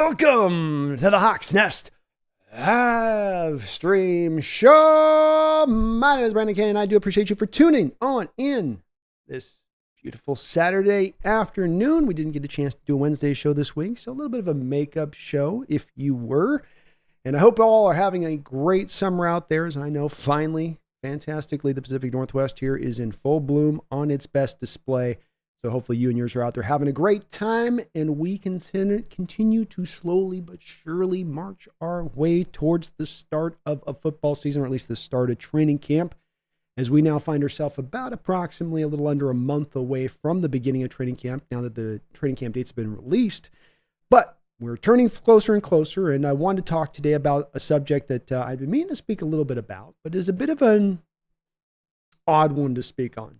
Welcome to the Hawks Nest Live Stream Show. My name is Brandon Kane, and I do appreciate you for tuning on in this beautiful Saturday afternoon. We didn't get a chance to do a Wednesday show this week, so a little bit of a makeup show, if you were. And I hope all are having a great summer out there, as I know finally, fantastically, the Pacific Northwest here is in full bloom on its best display. So hopefully you and yours are out there having a great time, and we continue to slowly but surely march our way towards the start of a football season, or at least the start of training camp, as we now find ourselves about approximately a little under a month away from the beginning of training camp, now that the training camp dates have been released. But we're turning closer and closer, and I want to talk today about a subject that I've been meaning to speak a little bit about, but is a bit of an odd one to speak on.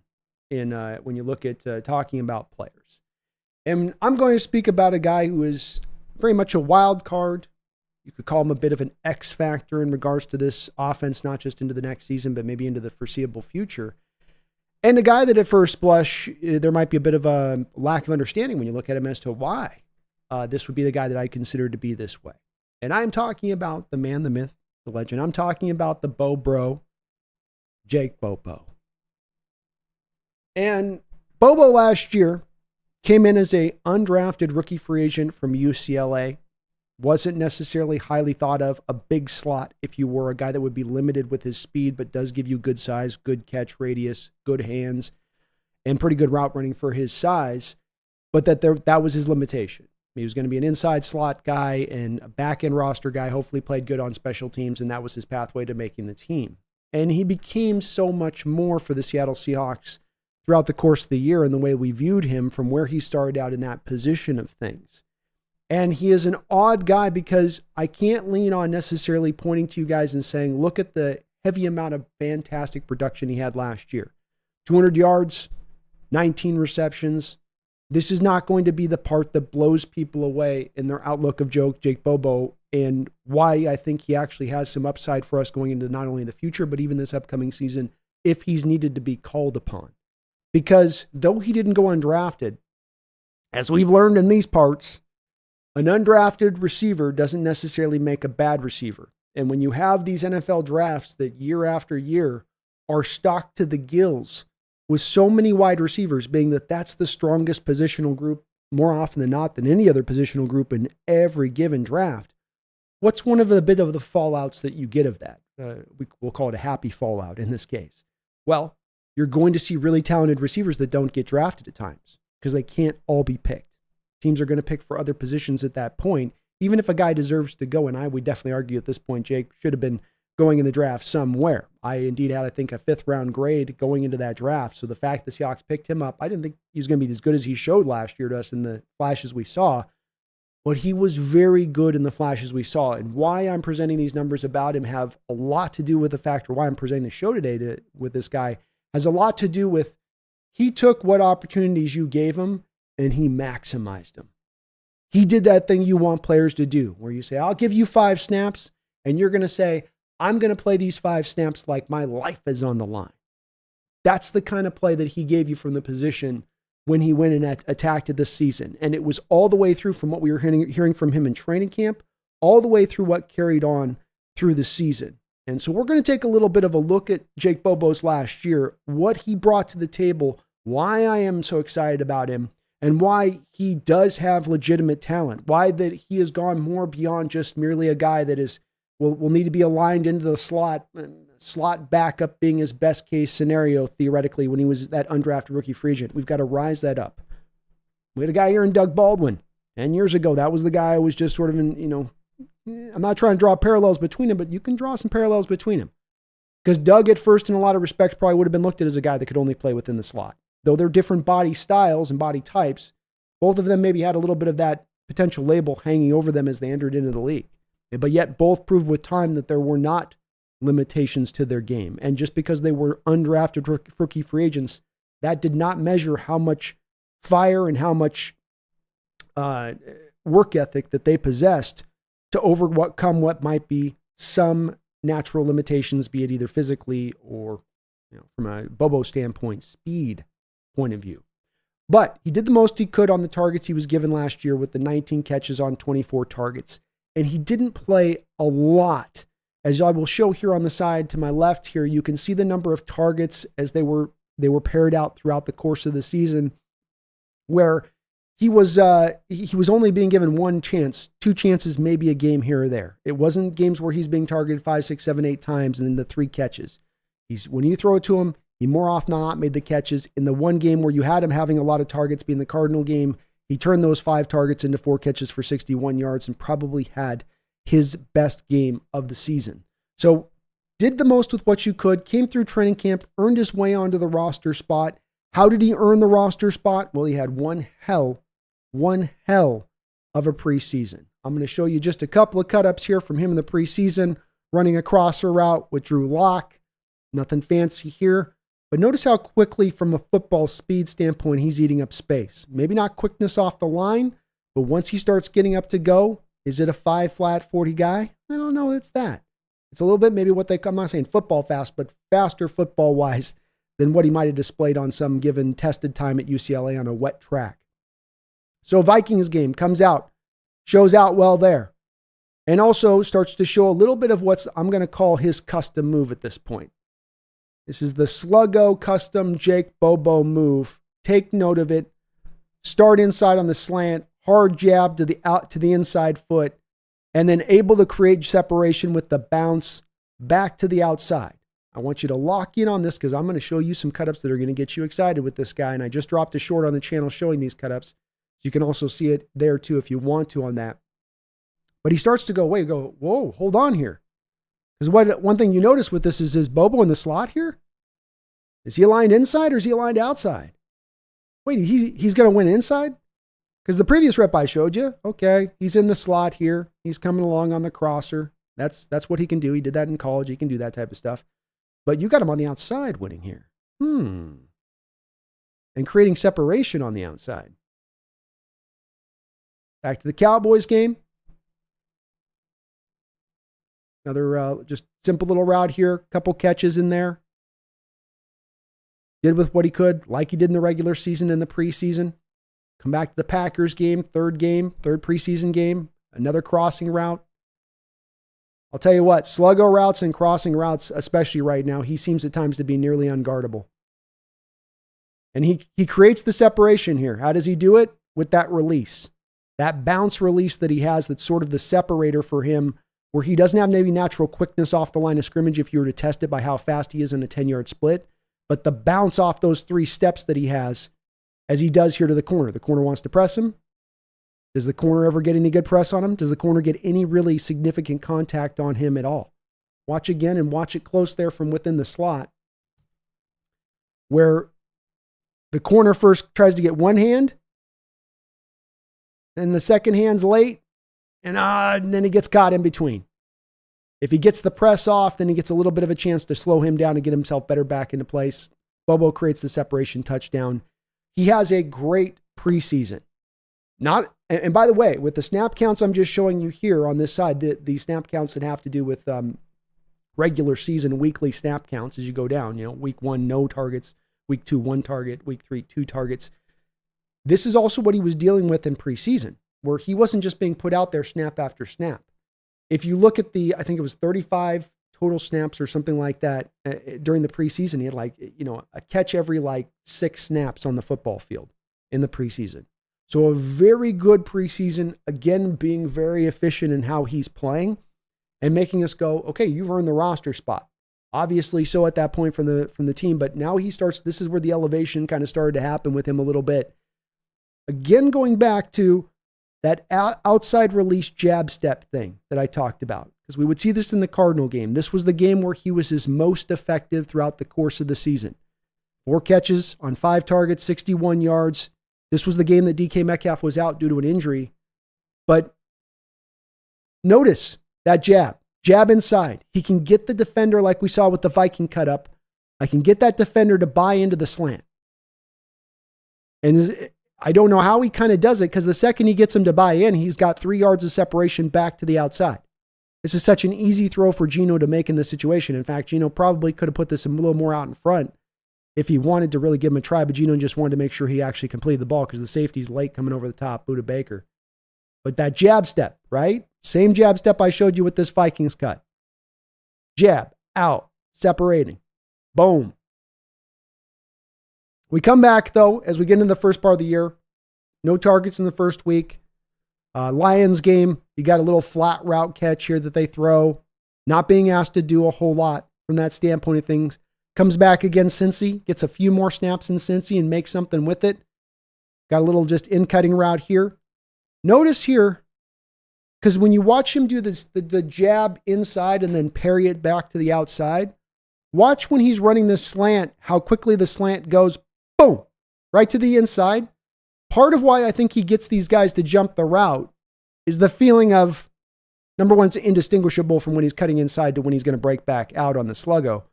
When you look at talking about players. And I'm going to speak about a guy who is very much a wild card. You could call him a bit of an X factor in regards to this offense, not just into the next season, but maybe into the foreseeable future. And a guy that at first blush, there might be a bit of a lack of understanding when you look at him as to why this would be the guy that I consider to be this way. And I'm talking about the man, the myth, the legend. I'm talking about the Bo-Bro, Jake Bobo. And Bobo last year came in as a undrafted rookie free agent from UCLA. Wasn't necessarily highly thought of, a big slot if you were, a guy that would be limited with his speed, but does give you good size, good catch radius, good hands, and pretty good route running for his size. But that was his limitation. He was going to be an inside slot guy and a back-end roster guy, hopefully played good on special teams, and that was his pathway to making the team. And he became so much more for the Seattle Seahawks throughout the course of the year and the way we viewed him from where he started out in that position of things. And he is an odd guy because I can't lean on necessarily pointing to you guys and saying, look at the heavy amount of fantastic production he had last year. 200 yards, 19 receptions. This is not going to be the part that blows people away in their outlook of Jake Bobo, and why I think he actually has some upside for us going into not only the future, but even this upcoming season if he's needed to be called upon. Because though he didn't go undrafted, as we've learned in these parts, an undrafted receiver doesn't necessarily make a bad receiver. And when you have these NFL drafts that year after year are stocked to the gills with so many wide receivers, being that that's the strongest positional group more often than not than any other positional group in every given draft, what's one of the bit of the fallouts that you get of that? We'll call it a happy fallout in this case. Well, you're going to see really talented receivers that don't get drafted at times because they can't all be picked. Teams are going to pick for other positions at that point, even if a guy deserves to go. And I would definitely argue at this point, Jake should have been going in the draft somewhere. I indeed had, I think, a 5th round grade going into that draft. So the fact the Seahawks picked him up, I didn't think he was going to be as good as he showed last year to us in the flashes we saw, but he was very good in the flashes we saw. And why I'm presenting these numbers about him have a lot to do with the fact, or why I'm presenting the show today with this guy, has a lot to do with he took what opportunities you gave him and he maximized them. He did that thing you want players to do where you say, I'll give you 5 snaps, and you're going to say, I'm going to play these 5 snaps like my life is on the line. That's the kind of play that he gave you from the position when he went and attacked it this season. And it was all the way through from what we were hearing from him in training camp, all the way through what carried on through the season. And so we're going to take a little bit of a look at Jake Bobo's last year, what he brought to the table, why I am so excited about him, and why he does have legitimate talent, why that he has gone more beyond just merely a guy that is will need to be aligned into the slot backup being his best case scenario theoretically when he was that undrafted rookie free agent. We've got to rise that up. We had a guy here in Doug Baldwin 10 years ago. That was the guy who was just sort of in, I'm not trying to draw parallels between them, but you can draw some parallels between them. Because Doug, at first, in a lot of respects, probably would have been looked at as a guy that could only play within the slot. Though they're different body styles and body types, both of them maybe had a little bit of that potential label hanging over them as they entered into the league. But yet both proved with time that there were not limitations to their game. And just because they were undrafted rookie free agents, that did not measure how much fire and how much work ethic that they possessed to overcome what might be some natural limitations, be it either physically or, from a Bobo standpoint, speed point of view. But he did the most he could on the targets he was given last year with the 19 catches on 24 targets. And he didn't play a lot. As I will show here on the side to my left here, you can see the number of targets as they were paired out throughout the course of the season, where he was only being given one chance, two chances, maybe a game here or there. It wasn't games where he's being targeted 5, 6, 7, 8 times and then the 3 catches. When you throw it to him, he more often than not made the catches. In the one game where you had him having a lot of targets, being the Cardinal game, he turned those 5 targets into 4 catches for 61 yards and probably had his best game of the season. So did the most with what you could, came through training camp, earned his way onto the roster spot. How did he earn the roster spot? Well, he had one hell of a preseason. I'm going to show you just a couple of cut-ups here from him in the preseason, running a crosser route with Drew Lock. Nothing fancy here. But notice how quickly, from a football speed standpoint, he's eating up space. Maybe not quickness off the line, but once he starts getting up to go, is it a 5-flat 40 guy? I don't know. It's that. It's a little bit maybe I'm not saying football fast, but faster football-wise than what he might have displayed on some given tested time at UCLA on a wet track. So Vikings game comes out, shows out well there, and also starts to show a little bit of what's I'm going to call his custom move at this point. This is the Sluggo custom Jake Bobo move. Take note of it. Start inside on the slant, hard jab to the inside foot, and then able to create separation with the bounce back to the outside. I want you to lock in on this because I'm going to show you some cutups that are going to get you excited with this guy. And I just dropped a short on the channel showing these cutups. You can also see it there too if you want to on that. But he starts to go, whoa, hold on here. Because one thing you notice with this is Bobo in the slot here? Is he aligned inside or is he aligned outside? Wait, he's going to win inside? Because the previous rep I showed you, okay, he's in the slot here. He's coming along on the crosser. That's what he can do. He did that in college. He can do that type of stuff. But you got him on the outside winning here. And creating separation on the outside. Back to the Cowboys game. Another just simple little route here. Couple catches in there. Did with what he could, like he did in the regular season and the preseason. Come back to the Packers game, third preseason game. Another crossing route. I'll tell you what, sluggo routes and crossing routes, especially right now, he seems at times to be nearly unguardable. And he creates the separation here. How does he do it? With that release. That bounce release that he has that's sort of the separator for him, where he doesn't have maybe natural quickness off the line of scrimmage if you were to test it by how fast he is in a 10-yard split. But the bounce off those 3 steps that he has, as he does here to the corner. The corner wants to press him. Does the corner ever get any good press on him? Does the corner get any really significant contact on him at all? Watch again and watch it close there from within the slot, where the corner first tries to get one hand, then the second hand's late, and then he gets caught in between. If he gets the press off, then he gets a little bit of a chance to slow him down and get himself better back into place. Bobo creates the separation touchdown. He has a great preseason. And by the way, with the snap counts I'm just showing you here on this side, the snap counts that have to do with regular season weekly snap counts as you go down, week 1, no targets, week 2, 1 target, week 3, 2 targets. This is also what he was dealing with in preseason, where he wasn't just being put out there snap after snap. If you look at I think it was 35 total snaps or something like that during the preseason, he had a catch every 6 snaps on the football field in the preseason. So a very good preseason, again, being very efficient in how he's playing and making us go, okay, you've earned the roster spot. Obviously so at that point from the team, but now this is where the elevation kind of started to happen with him a little bit. Again, going back to that outside release jab step thing that I talked about, because we would see this in the Cardinal game. This was the game where he was his most effective throughout the course of the season. 4 catches on 5 targets, 61 yards. This was the game that DK Metcalf was out due to an injury. But notice that jab inside. He can get the defender like we saw with the Viking cut up. I can get that defender to buy into the slant. And I don't know how he kind of does it, because the second he gets him to buy in, he's got 3 yards of separation back to the outside. This is such an easy throw for Geno to make in this situation. In fact, Geno probably could have put this a little more out in front if he wanted to really give him a try, but Geno just wanted to make sure he actually completed the ball because the safety's late coming over the top, Buda Baker. But that jab step, right? Same jab step I showed you with this Vikings cut. Jab, out, separating. Boom. We come back, though, as we get into the first part of the year. No targets in the first week. Lions game, you got a little flat route catch here that they throw. Not being asked to do a whole lot from that standpoint of things. Comes back against Cincy, gets a few more snaps in Cincy and makes something with it. Got a little just in-cutting route here. Notice here, because when you watch him do this, the jab inside and then parry it back to the outside, watch when he's running this slant, how quickly the slant goes, boom, right to the inside. Part of why I think he gets these guys to jump the route is the feeling of, number one, it's indistinguishable from when he's cutting inside to when he's going to break back out on the Sluggo.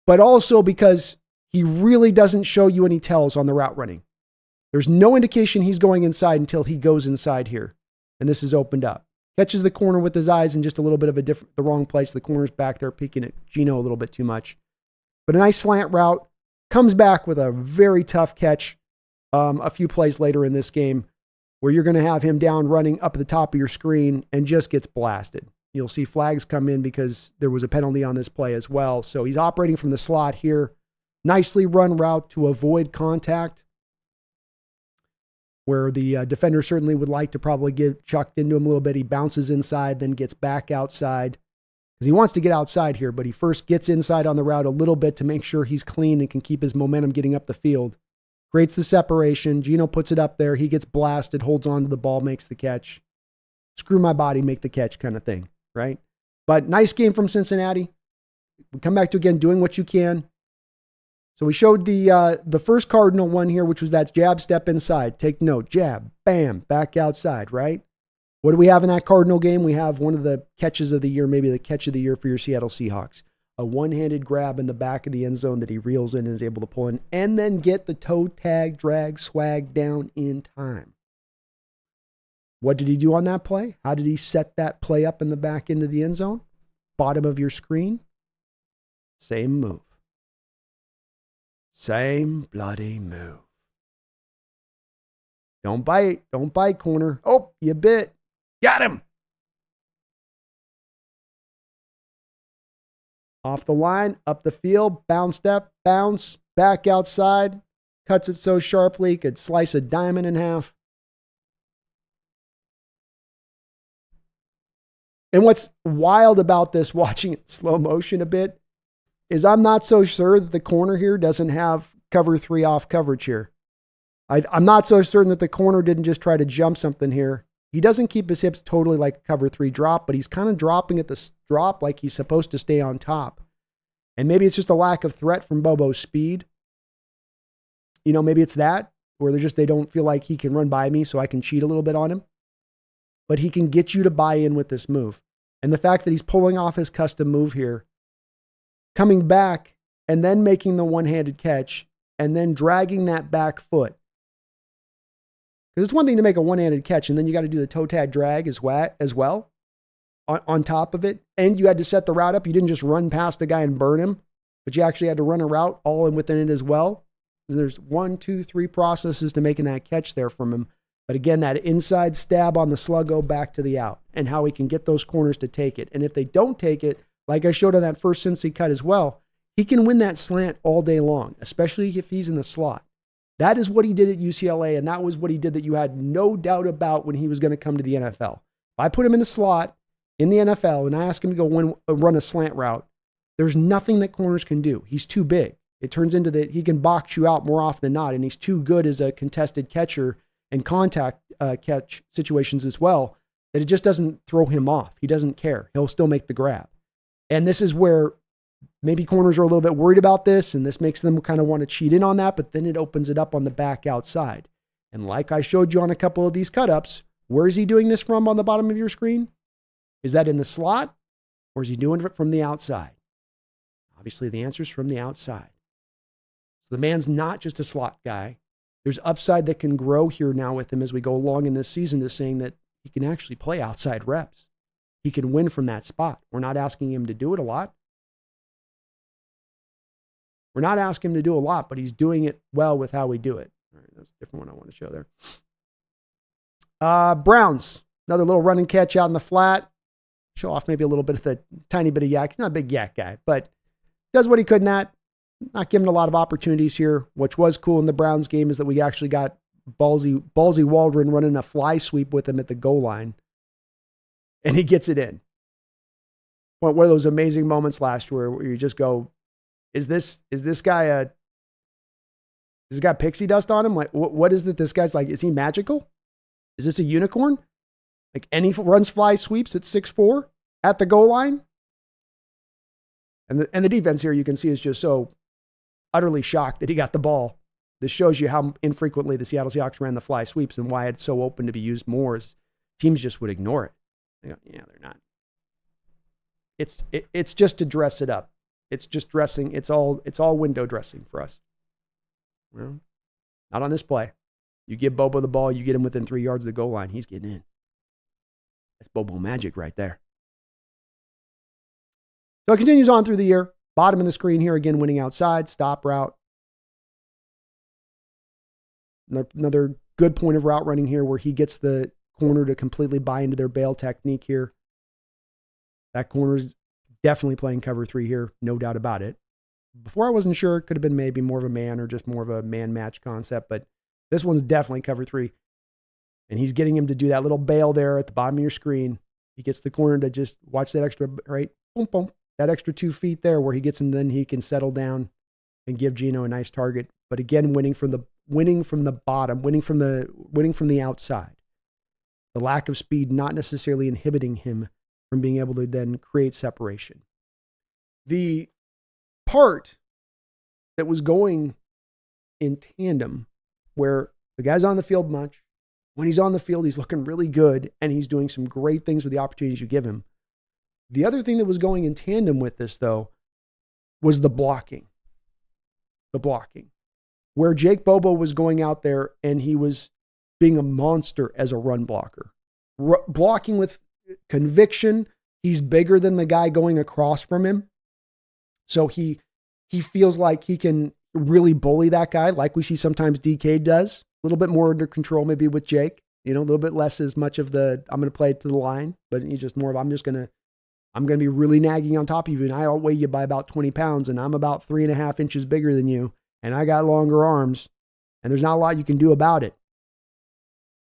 But also because he really doesn't show you any tells on the route running. There's no indication he's going inside until he goes inside here. And this is opened up. Catches the corner with his eyes in just a little bit of the wrong place. The corner's back there peeking at Geno a little bit too much. But a nice slant route. Comes back with a very tough catch a few plays later in this game where you're going to have him down running up at the top of your screen and just gets blasted. You'll see flags come in because there was a penalty on this play as well. So he's operating from the slot here. Nicely run route to avoid contact, where the defender certainly would like to probably get chucked into him a little bit. He bounces inside, then gets back outside because he wants to get outside here, but he first gets inside on the route a little bit to make sure he's clean and can keep his momentum getting up the field. Creates the separation. Geno puts it up there. He gets blasted, holds on to the ball, makes the catch. Screw my body, make the catch kind of thing, right? But nice game from Cincinnati. We come back to, again, doing what you can. So we showed the first Cardinal one here, which was that jab step inside. Take note, jab, bam, back outside, right? What do we have in that Cardinal game? We have one of the catches of the year, maybe the catch of the year for your Seattle Seahawks. A one-handed grab in the back of the end zone that he reels in and is able to pull in, and then get the toe tag, drag, swag down in time. What did he do on that play? How did he set that play up in the back end of the end zone? Bottom of your screen. Same move. Same bloody move. Don't bite. Don't bite, corner. Oh, you bit. Got him. Off the line, up the field, bounce step, bounce, back outside. Cuts it so sharply, he could slice a diamond in half. And what's wild about this, watching it in slow motion a bit, is I'm not so sure that the corner here doesn't have cover 3 off coverage here. I'm not so certain that the corner didn't just try to jump something here. He doesn't keep his hips totally like a cover 3 drop, but he's kind of dropping at the drop like he's supposed to stay on top. And maybe it's just a lack of threat from Bobo's speed. You know, maybe it's that, where they don't feel like he can run by me, so I can cheat a little bit on him. But he can get you to buy in with this move. And the fact that he's pulling off his custom move here, coming back, and then making the one-handed catch, and then dragging that back foot. Because it's one thing to make a one-handed catch, and then you got to do the toe tag drag as well on top of it. And you had to set the route up. You didn't just run past the guy and burn him, but you actually had to run a route all in within it as well. And there's 1, 2, 3 processes to making that catch there from him. But again, that inside stab on the Sluggo back to the out, and how he can get those corners to take it. And if they don't take it, like I showed on that first Cincy cut as well, he can win that slant all day long, especially if he's in the slot. That is what he did at UCLA, and that was what he did that you had no doubt about when he was going to come to the NFL. If I put him in the slot in the NFL and I ask him to go run a slant route, there's nothing that corners can do. He's too big. It turns into that he can box you out more often than not, and he's too good as a contested catcher and contact catch situations as well, that it just doesn't throw him off. He doesn't care. He'll still make the grab. And this is where maybe corners are a little bit worried about this, and this makes them kind of want to cheat in on that, but then it opens it up on the back outside. And like I showed you on a couple of these cut-ups, where is he doing this from on the bottom of your screen? Is that in the slot, or is he doing it from the outside? Obviously, the answer is from the outside. So the man's not just a slot guy. There's upside that can grow here now with him as we go along in this season to saying that he can actually play outside reps. He can win from that spot. We're not asking him to do it a lot. We're not asking him to do a lot, but he's doing it well with how we do it. All right, that's a different one I want to show there. Browns, another little run and catch out in the flat. Show off maybe a little bit of the tiny bit of yak. He's not a big yak guy, but does what he could not given a lot of opportunities here. Which was cool in the Browns game is that we actually got ballsy Waldron running a fly sweep with him at the goal line. And he gets it in. One of those amazing moments last year where you just go, is this guy pixie dust on him? Like, what is it? This guy's like, is he magical? Is this a unicorn? Like, and he runs fly sweeps at 6'4" at the goal line. And the defense here, you can see, is just so utterly shocked that he got the ball. This shows you how infrequently the Seattle Seahawks ran the fly sweeps and why it's so open to be used more. Is teams just would ignore it. They go, yeah, they're not. It's just to dress it up. It's just dressing. It's all window dressing for us. Well, not on this play. You give Bobo the ball, you get him within 3 yards of the goal line, he's getting in. That's Bobo magic right there. So it continues on through the year. Bottom of the screen here, again, winning outside, stop route. Another good point of route running here where he gets the corner to completely buy into their bail technique here. That corner's definitely playing cover 3 here, no doubt about it. Before I wasn't sure, it could have been maybe more of a man or just more of a man match concept, but this one's definitely cover 3. And he's getting him to do that little bail there at the bottom of your screen. He gets the corner to just watch that extra, right? Boom, boom. That extra 2 feet there where he gets him, then he can settle down and give Geno a nice target. But again, winning from the bottom, winning from the outside. The lack of speed not necessarily inhibiting him from being able to then create separation. The part that was going in tandem where the guy's on the field much, when he's on the field, he's looking really good and he's doing some great things with the opportunities you give him. The other thing that was going in tandem with this, though, was the blocking. The blocking. Where Jake Bobo was going out there and he was being a monster as a run blocker. Blocking with conviction. He's bigger than the guy going across from him. So he feels like he can really bully that guy, like we see sometimes DK does. A little bit more under control maybe with Jake. A little bit less as much of the, I'm going to play it to the line, but he's just more of, I'm going to be really nagging on top of you, and I outweigh you by about 20 pounds, and I'm about 3.5 inches bigger than you, and I got longer arms, and there's not a lot you can do about it.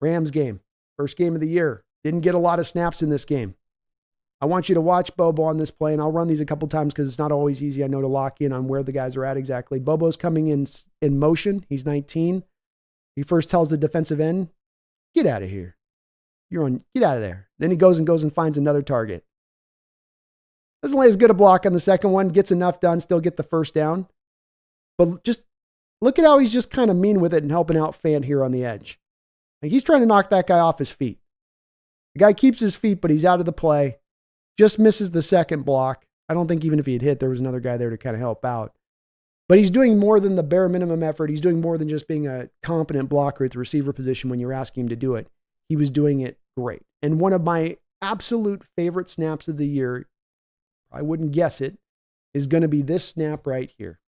Rams game, first game of the year. Didn't get a lot of snaps in this game. I want you to watch Bobo on this play, and I'll run these a couple times because it's not always easy, I know, to lock in on where the guys are at exactly. Bobo's coming in motion. He's 19. He first tells the defensive end, get out of here. Get out of there. Then he goes and finds another target. Doesn't lay as good a block on the second one, gets enough done, still get the first down. But just look at how he's just kind of mean with it and helping out Fant here on the edge. Like he's trying to knock that guy off his feet. The guy keeps his feet, but he's out of the play. Just misses the second block. I don't think even if he had hit, there was another guy there to kind of help out. But he's doing more than the bare minimum effort. He's doing more than just being a competent blocker at the receiver position when you're asking him to do it. He was doing it great. And one of my absolute favorite snaps of the year, I wouldn't guess it, is going to be this snap right here.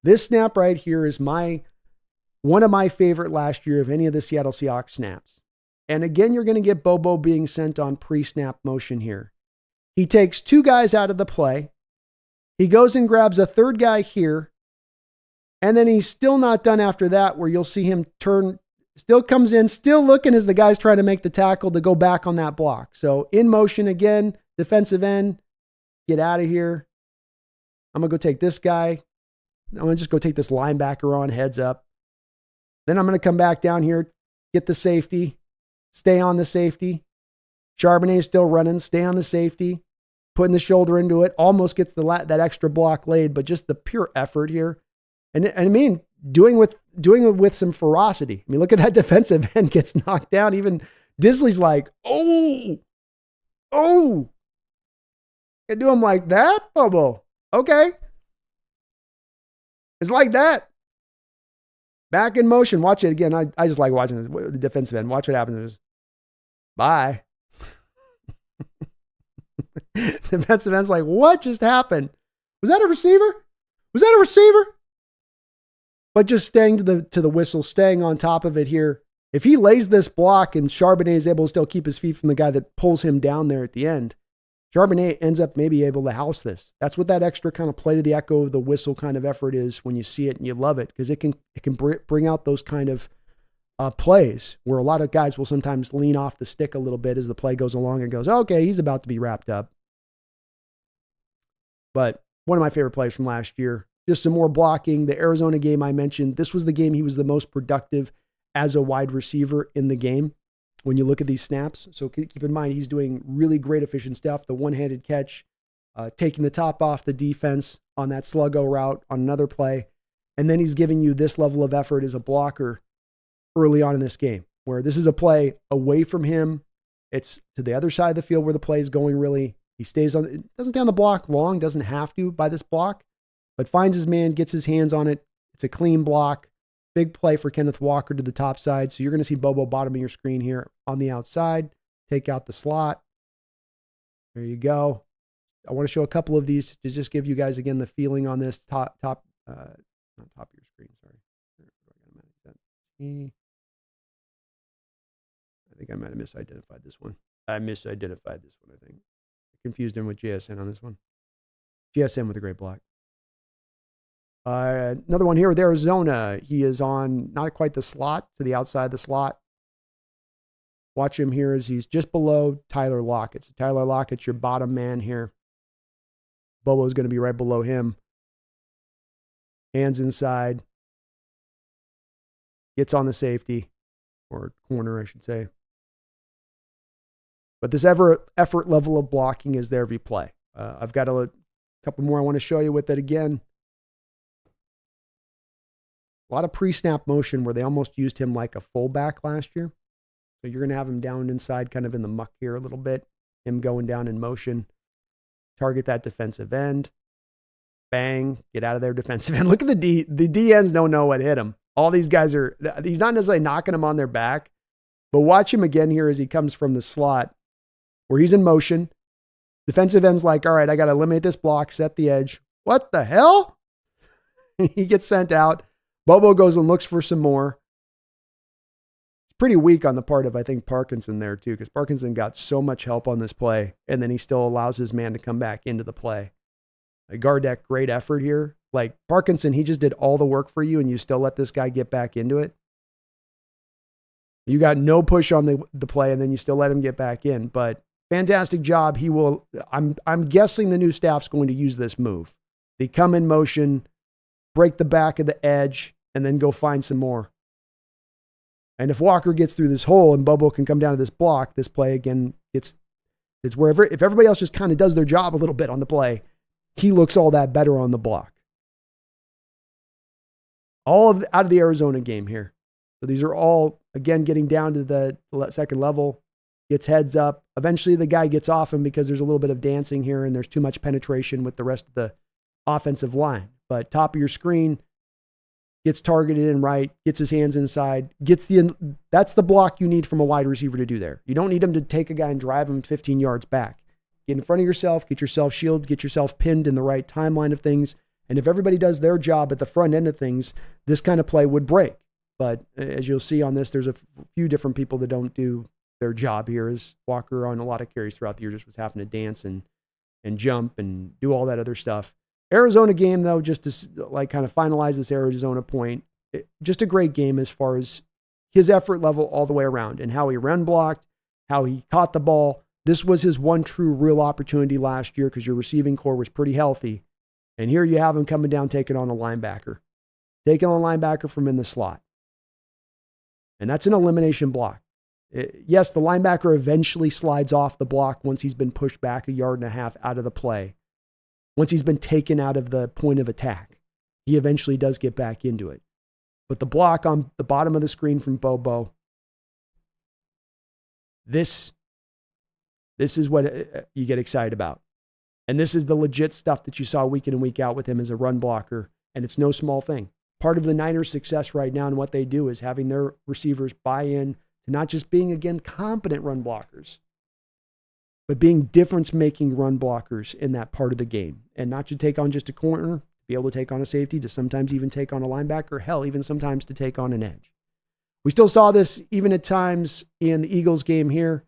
This snap right here is one of my favorite last year of any of the Seattle Seahawks snaps. And again, you're going to get Bobo being sent on pre-snap motion here. He takes 2 guys out of the play. He goes and grabs a third guy here. And then he's still not done after that, where you'll see him turn, still comes in, still looking as the guy's trying to make the tackle to go back on that block. So in motion again, defensive end, get out of here. I'm going to go take this guy. I'm going to just go take this linebacker on, heads up. Then I'm going to come back down here, get the safety, stay on the safety. Charbonnet is still running, stay on the safety, putting the shoulder into it, almost gets that extra block laid, but just the pure effort here. And I mean, doing it with some ferocity. I mean, look at that defensive end gets knocked down. Even Disley's like, oh, you do him like that, Bobo? Okay. It's like that. Back in motion. Watch it again. I just like watching the defensive end. Watch what happens. Bye. Defensive end's like, what just happened? Was that a receiver? Was that a receiver? But just staying to the whistle, staying on top of it here. If he lays this block and Charbonnet is able to still keep his feet from the guy that pulls him down there at the end, Charbonnet ends up maybe able to house this. That's what that extra kind of play to the echo of the whistle kind of effort is when you see it and you love it, because it can bring out those kind of plays where a lot of guys will sometimes lean off the stick a little bit as the play goes along and goes, okay, he's about to be wrapped up. But one of my favorite plays from last year, just some more blocking. The Arizona game I mentioned, this was the game he was the most productive as a wide receiver in the game when you look at these snaps. So keep in mind, he's doing really great efficient stuff. The one-handed catch, taking the top off the defense on that Sluggo route on another play. And then he's giving you this level of effort as a blocker early on in this game, where this is a play away from him. It's to the other side of the field where the play is going really. He stays on, it doesn't stay on the block long, doesn't have to by this block, but finds his man, gets his hands on it. It's a clean block. Big play for Kenneth Walker to the top side. So you're going to see Bobo bottom of your screen here on the outside. Take out the slot. There you go. I want to show a couple of these to just give you guys, again, the feeling on this not top of your screen. Sorry. I think I might have misidentified this one. I misidentified this one, I think. I confused him with JSN on this one. JSN with a great block. Another one here with Arizona. He is on not quite the slot, to the outside of the slot. Watch him here as he's just below Tyler Lockett. So Tyler Lockett's your bottom man here. Bobo's going to be right below him. Hands inside. Gets on the safety, or corner, I should say. But this effort level of blocking is there every play. I've got a couple more I want to show you with it again. A lot of pre-snap motion where they almost used him like a fullback last year. So you're going to have him down inside, kind of in the muck here a little bit. Him going down in motion. Target that defensive end. Bang. Get out of there, defensive end. Look at the D. The D ends don't know what hit him. All these guys are, he's not necessarily knocking them on their back, but watch him again here as he comes from the slot where he's in motion. Defensive end's like, all right, I got to eliminate this block, set the edge. What the hell? He gets sent out. Bobo goes and looks for some more. It's pretty weak on the part of, I think, Parkinson there too, because Parkinson got so much help on this play, and then he still allows his man to come back into the play. Gardeck, great effort here. Like Parkinson, he just did all the work for you, and you still let this guy get back into it. You got no push on the play, and then you still let him get back in. But fantastic job. He will. I'm guessing the new staff's going to use this move. They come in motion, break the back of the edge, and then go find some more. And if Walker gets through this hole and Bobo can come down to this block, this play again it's wherever. If everybody else just kind of does their job a little bit on the play, he looks all that better on the block. Out of the Arizona game here. So these are all, again, getting down to the second level. Gets heads up. Eventually the guy gets off him because there's a little bit of dancing here and there's too much penetration with the rest of the offensive line. But top of your screen, gets targeted in right, gets his hands inside, that's the block you need from a wide receiver to do there. You don't need him to take a guy and drive him 15 yards back. Get in front of yourself, get yourself shielded, get yourself pinned in the right timeline of things. And if everybody does their job at the front end of things, this kind of play would break. But as you'll see on this, there's a few different people that don't do their job here. As Walker on a lot of carries throughout the year just was having to dance and jump and do all that other stuff. Arizona game, though, just to like kind of finalize this Arizona point, just a great game as far as his effort level all the way around and how he run blocked, how he caught the ball. This was his one true real opportunity last year because your receiving core was pretty healthy. And here you have him coming down, taking on a linebacker from in the slot. And that's an elimination block. Yes, the linebacker eventually slides off the block once he's been pushed back 1.5 yards out of the play. Once he's been taken out of the point of attack, he eventually does get back into it. But the block on the bottom of the screen from Bobo, this is what you get excited about. And this is the legit stuff that you saw week in and week out with him as a run blocker. And it's no small thing. Part of the Niners' success right now and what they do is having their receivers buy in to not just being, again, competent run blockers, but being difference-making run blockers in that part of the game. And not to take on just a corner, be able to take on a safety, to sometimes even take on a linebacker, hell, even sometimes to take on an edge. We still saw this even at times in the Eagles game here.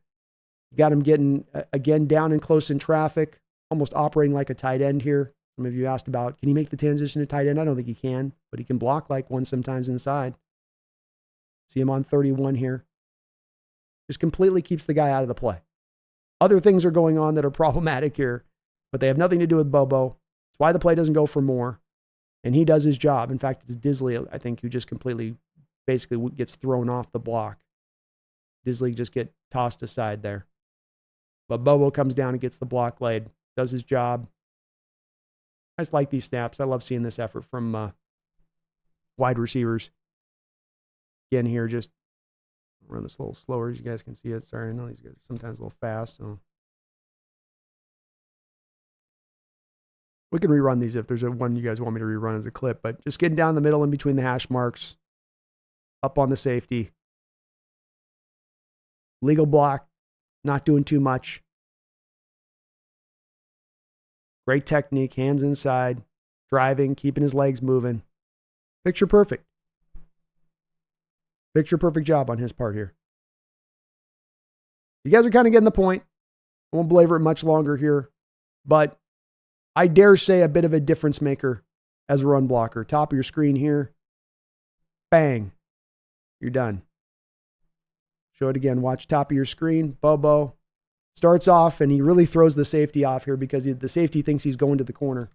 You got him getting, again, down and close in traffic, almost operating like a tight end here. Some of you asked about, can he make the transition to tight end? I don't think he can, but he can block like one sometimes inside. See him on 31 here. Just completely keeps the guy out of the play. Other things are going on that are problematic here, but they have nothing to do with Bobo. It's why the play doesn't go for more, and he does his job. In fact, it's Disley, I think, who just completely, basically gets thrown off the block. Disley just get tossed aside there. But Bobo comes down and gets the block laid, does his job. I just like these snaps. I love seeing this effort from wide receivers. Again here, just run this a little slower as you guys can see it. Sorry, I know these guys are sometimes a little fast. So we can rerun these if there's one you guys want me to rerun as a clip. But just getting down the middle in between the hash marks, up on the safety. Legal block, not doing too much. Great technique, hands inside, driving, keeping his legs moving. Picture perfect. Picture perfect job on his part here. You guys are kind of getting the point. I won't belabor it much longer here, but I dare say a bit of a difference maker as a run blocker. Top of your screen here. Bang. You're done. Show it again. Watch top of your screen. Bobo starts off, and he really throws the safety off here because the safety thinks he's going to the corner.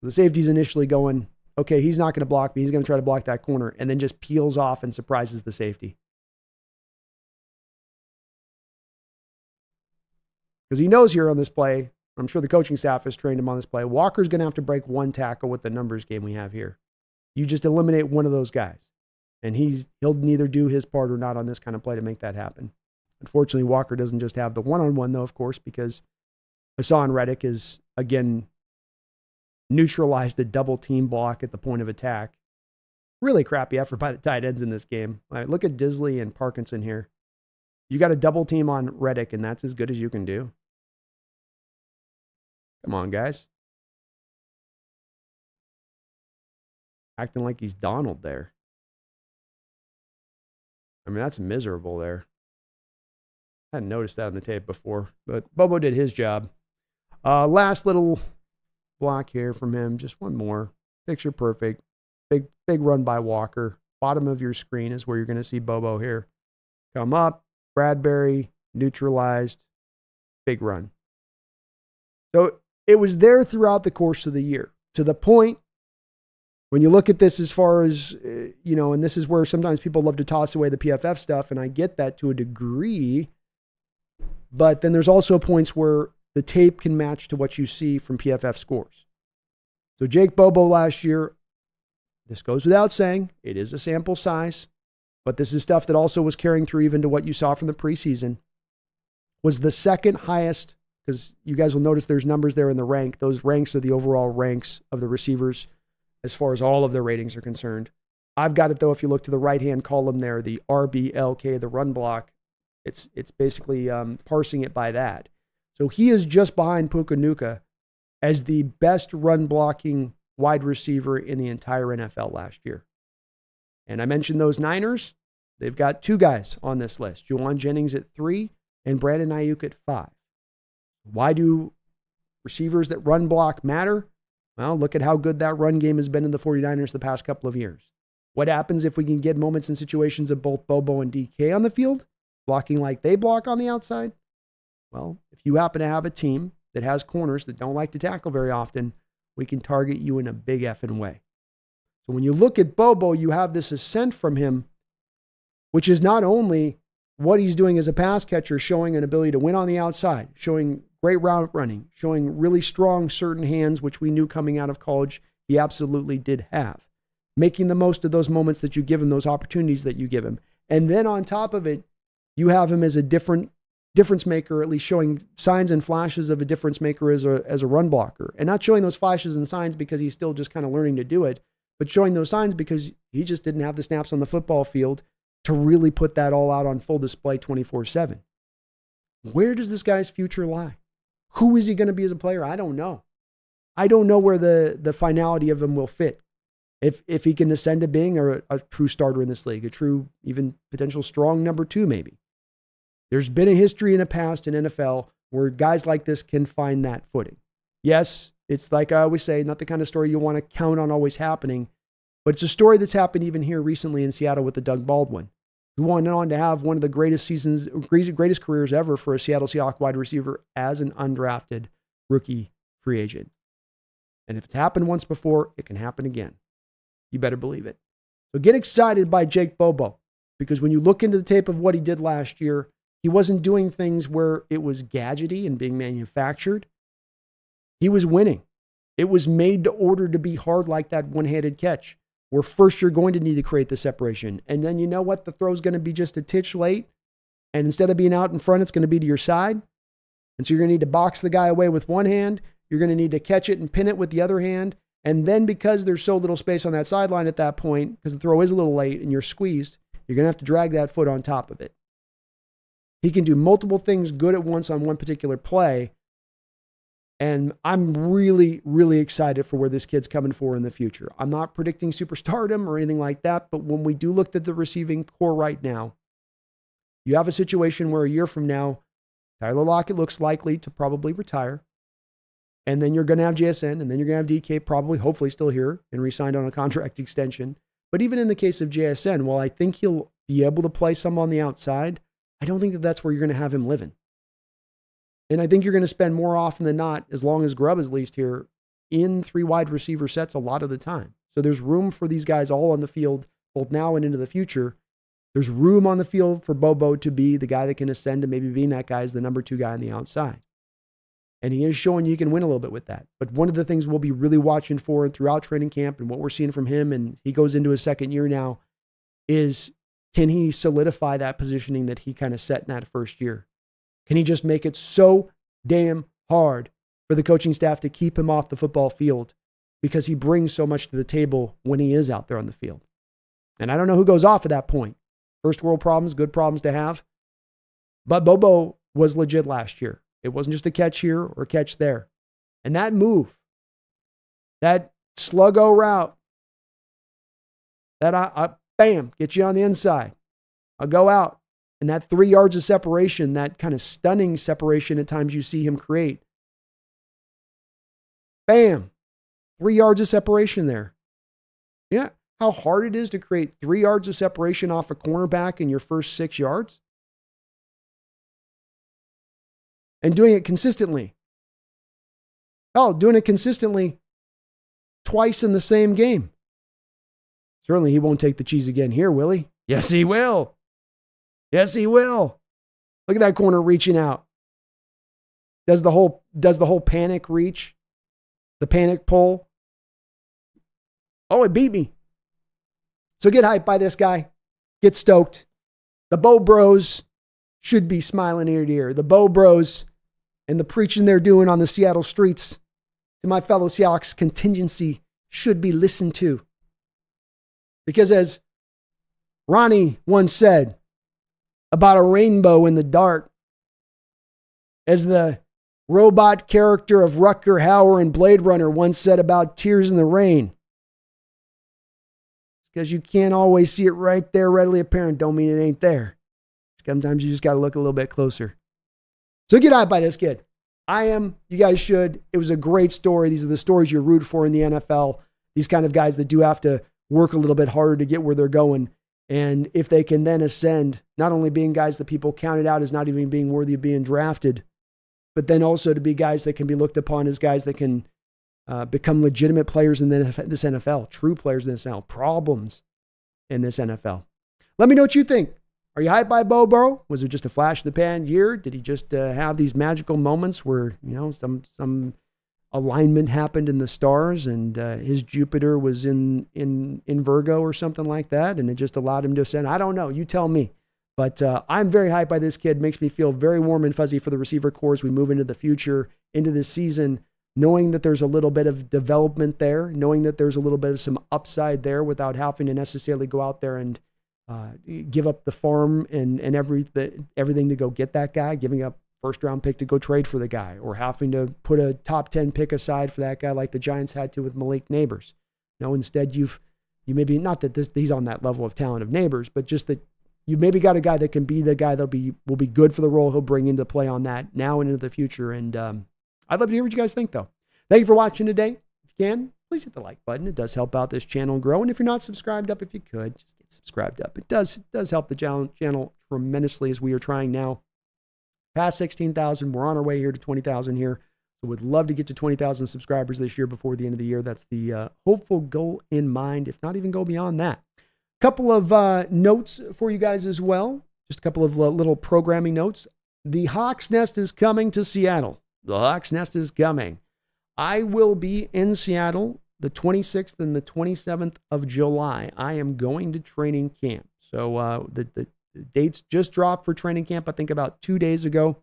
The safety's initially going, okay, he's not going to block me. He's going to try to block that corner, and then just peels off and surprises the safety. Because he knows here on this play, I'm sure the coaching staff has trained him on this play, Walker's going to have to break one tackle with the numbers game we have here. You just eliminate one of those guys, and he'll neither do his part or not on this kind of play to make that happen. Unfortunately, Walker doesn't just have the one-on-one, though, of course, because Hassan Reddick is, again, neutralized a double team block at the point of attack. Really crappy effort by the tight ends in this game. All right, look at Disley and Parkinson here. You got a double team on Reddick, and that's as good as you can do. Come on, guys. Acting like he's Donald there. I mean, that's miserable there. I hadn't noticed that on the tape before, but Bobo did his job. Last little block here from him. Just one more. Picture perfect. Big run by Walker. Bottom of your screen is where you're going to see Bobo here. Come up. Bradbury neutralized. Big run. So it was there throughout the course of the year, to the point when you look at this as far as, and this is where sometimes people love to toss away the PFF stuff, and I get that to a degree, but then there's also points where the tape can match to what you see from PFF scores. So Jake Bobo last year, this goes without saying, it is a sample size, but this is stuff that also was carrying through even to what you saw from the preseason, was the second highest, because you guys will notice there's numbers there in the rank. Those ranks are the overall ranks of the receivers as far as all of their ratings are concerned. I've got it, though, if you look to the right-hand column there, the RBLK, the run block, it's basically parsing it by that. So he is just behind Puka Nacua as the best run-blocking wide receiver in the entire NFL last year. And I mentioned those Niners. They've got two guys on this list, Juwan Jennings at 3 and Brandon Ayuk at 5. Why do receivers that run block matter? Well, look at how good that run game has been in the 49ers the past couple of years. What happens if we can get moments and situations of both Bobo and DK on the field, blocking like they block on the outside? Well, if you happen to have a team that has corners that don't like to tackle very often, we can target you in a big effing way. So when you look at Bobo, you have this ascent from him, which is not only what he's doing as a pass catcher, showing an ability to win on the outside, showing great route running, showing really strong certain hands, which we knew coming out of college he absolutely did have. Making the most of those moments that you give him, those opportunities that you give him. And then on top of it, you have him as a difference maker, at least showing signs and flashes of a difference maker as a run blocker. And not showing those flashes and signs because he's still just kind of learning to do it, but showing those signs because he just didn't have the snaps on the football field to really put that all out on full display 24/7. Where does this guy's future lie? Who is he going to be as a player? I don't know. I don't know where the finality of him will fit. If he can ascend to being a true starter in this league, a true, even potential strong number 2 maybe. There's been a history in the past in NFL where guys like this can find that footing. Yes, it's like I always say, not the kind of story you want to count on always happening, but it's a story that's happened even here recently in Seattle with the Doug Baldwin, who went on to have one of the greatest careers ever for a Seattle Seahawks wide receiver as an undrafted rookie free agent. And if it's happened once before, it can happen again. You better believe it. So get excited by Jake Bobo, because when you look into the tape of what he did last year, he wasn't doing things where it was gadgety and being manufactured. He was winning. It was made to order to be hard like that one-handed catch, where first you're going to need to create the separation. And then you know what? The throw's going to be just a titch late. And instead of being out in front, it's going to be to your side. And so you're going to need to box the guy away with one hand. You're going to need to catch it and pin it with the other hand. And then because there's so little space on that sideline at that point, because the throw is a little late and you're squeezed, you're going to have to drag that foot on top of it. He can do multiple things good at once on one particular play. And I'm really, really excited for where this kid's coming for in the future. I'm not predicting superstardom or anything like that, but when we do look at the receiving core right now, you have a situation where a year from now, Tyler Lockett looks likely to probably retire. And then you're going to have JSN, and then you're going to have DK probably, hopefully still here and re-signed on a contract extension. But even in the case of JSN, while I think he'll be able to play some on the outside, I don't think that that's where you're going to have him living. And I think you're going to spend more often than not, as long as Grubb is leased here, in 3 wide receiver sets a lot of the time. So there's room for these guys all on the field, both now and into the future. There's room on the field for Bobo to be the guy that can ascend to maybe being that guy as the number 2 guy on the outside. And he is showing you can win a little bit with that. But one of the things we'll be really watching for throughout training camp and what we're seeing from him, and he goes into his second year now, is can he solidify that positioning that he kind of set in that first year? Can he just make it so damn hard for the coaching staff to keep him off the football field because he brings so much to the table when he is out there on the field? And I don't know who goes off at that point. First world problems, good problems to have. But Bobo was legit last year. It wasn't just a catch here or a catch there. And that move, that sluggo route, that bam, get you on the inside. I'll go out. And that 3 yards of separation, that kind of stunning separation at times you see him create. Bam, 3 yards of separation there. Yeah, how hard it is to create 3 yards of separation off a cornerback in your first 6 yards? And doing it consistently. Oh, doing it consistently twice in the same game. Certainly he won't take the cheese again here, will he? Yes, he will. Yes, he will. Look at that corner reaching out. Does the whole panic reach? The panic pull? Oh, it beat me. So get hyped by this guy. Get stoked. The Bo Bros should be smiling ear to ear. The Bo Bros and the preaching they're doing on the Seattle streets to my fellow Seahawks contingency should be listened to. Because as Ronnie once said about a rainbow in the dark, as the robot character of Rutger Hauer in Blade Runner once said about tears in the rain, because you can't always see it right there readily apparent don't mean it ain't there. Sometimes you just got to look a little bit closer. So get out by this kid. I am. You guys should. It was a great story. These are the stories you root for in the NFL. These kind of guys that do have to work a little bit harder to get where they're going. And if they can then ascend, not only being guys that people counted out as not even being worthy of being drafted, but then also to be guys that can be looked upon as guys that can become legitimate players in this NFL, true players in this NFL, problems in this NFL. Let me know what you think. Are you hyped by Bobo? Was it just a flash in the pan year? Did he just have these magical moments where, you know, some alignment happened in the stars and his Jupiter was in Virgo or something like that, and it just allowed him to ascend? I don't know. You tell me. But I'm very hyped by this kid. Makes me feel very warm and fuzzy for the receiver corps as we move into the future, into this season, knowing that there's a little bit of development there, knowing that there's a little bit of some upside there without having to necessarily go out there and give up the farm and everything to go get that guy, giving up first round pick to go trade for the guy, or having to put a top 10 pick aside for that guy like the Giants had to with Malik Neighbors. No, instead you maybe, not that he's on that level of talent of Neighbors, but just that you maybe got a guy that can be the guy that will be good for the role he'll bring into play on that now and into the future. And I'd love to hear what you guys think, though. Thank you for watching today. If you can, please hit the like button. It does help out this channel grow. And if you're not subscribed up, if you could, just get subscribed up. It does help the channel tremendously, as we are trying now past 16,000. We're on our way here to 20,000 here. So would love to get to 20,000 subscribers this year before the end of the year. That's the hopeful goal in mind, if not even go beyond that. Couple of notes for you guys as well. Just a couple of little programming notes. The Hawks Nest is coming to Seattle. The Hawks Nest is coming. I will be in Seattle the 26th and the 27th of July. I am going to training camp. So the dates just dropped for training camp, I think about 2 days ago.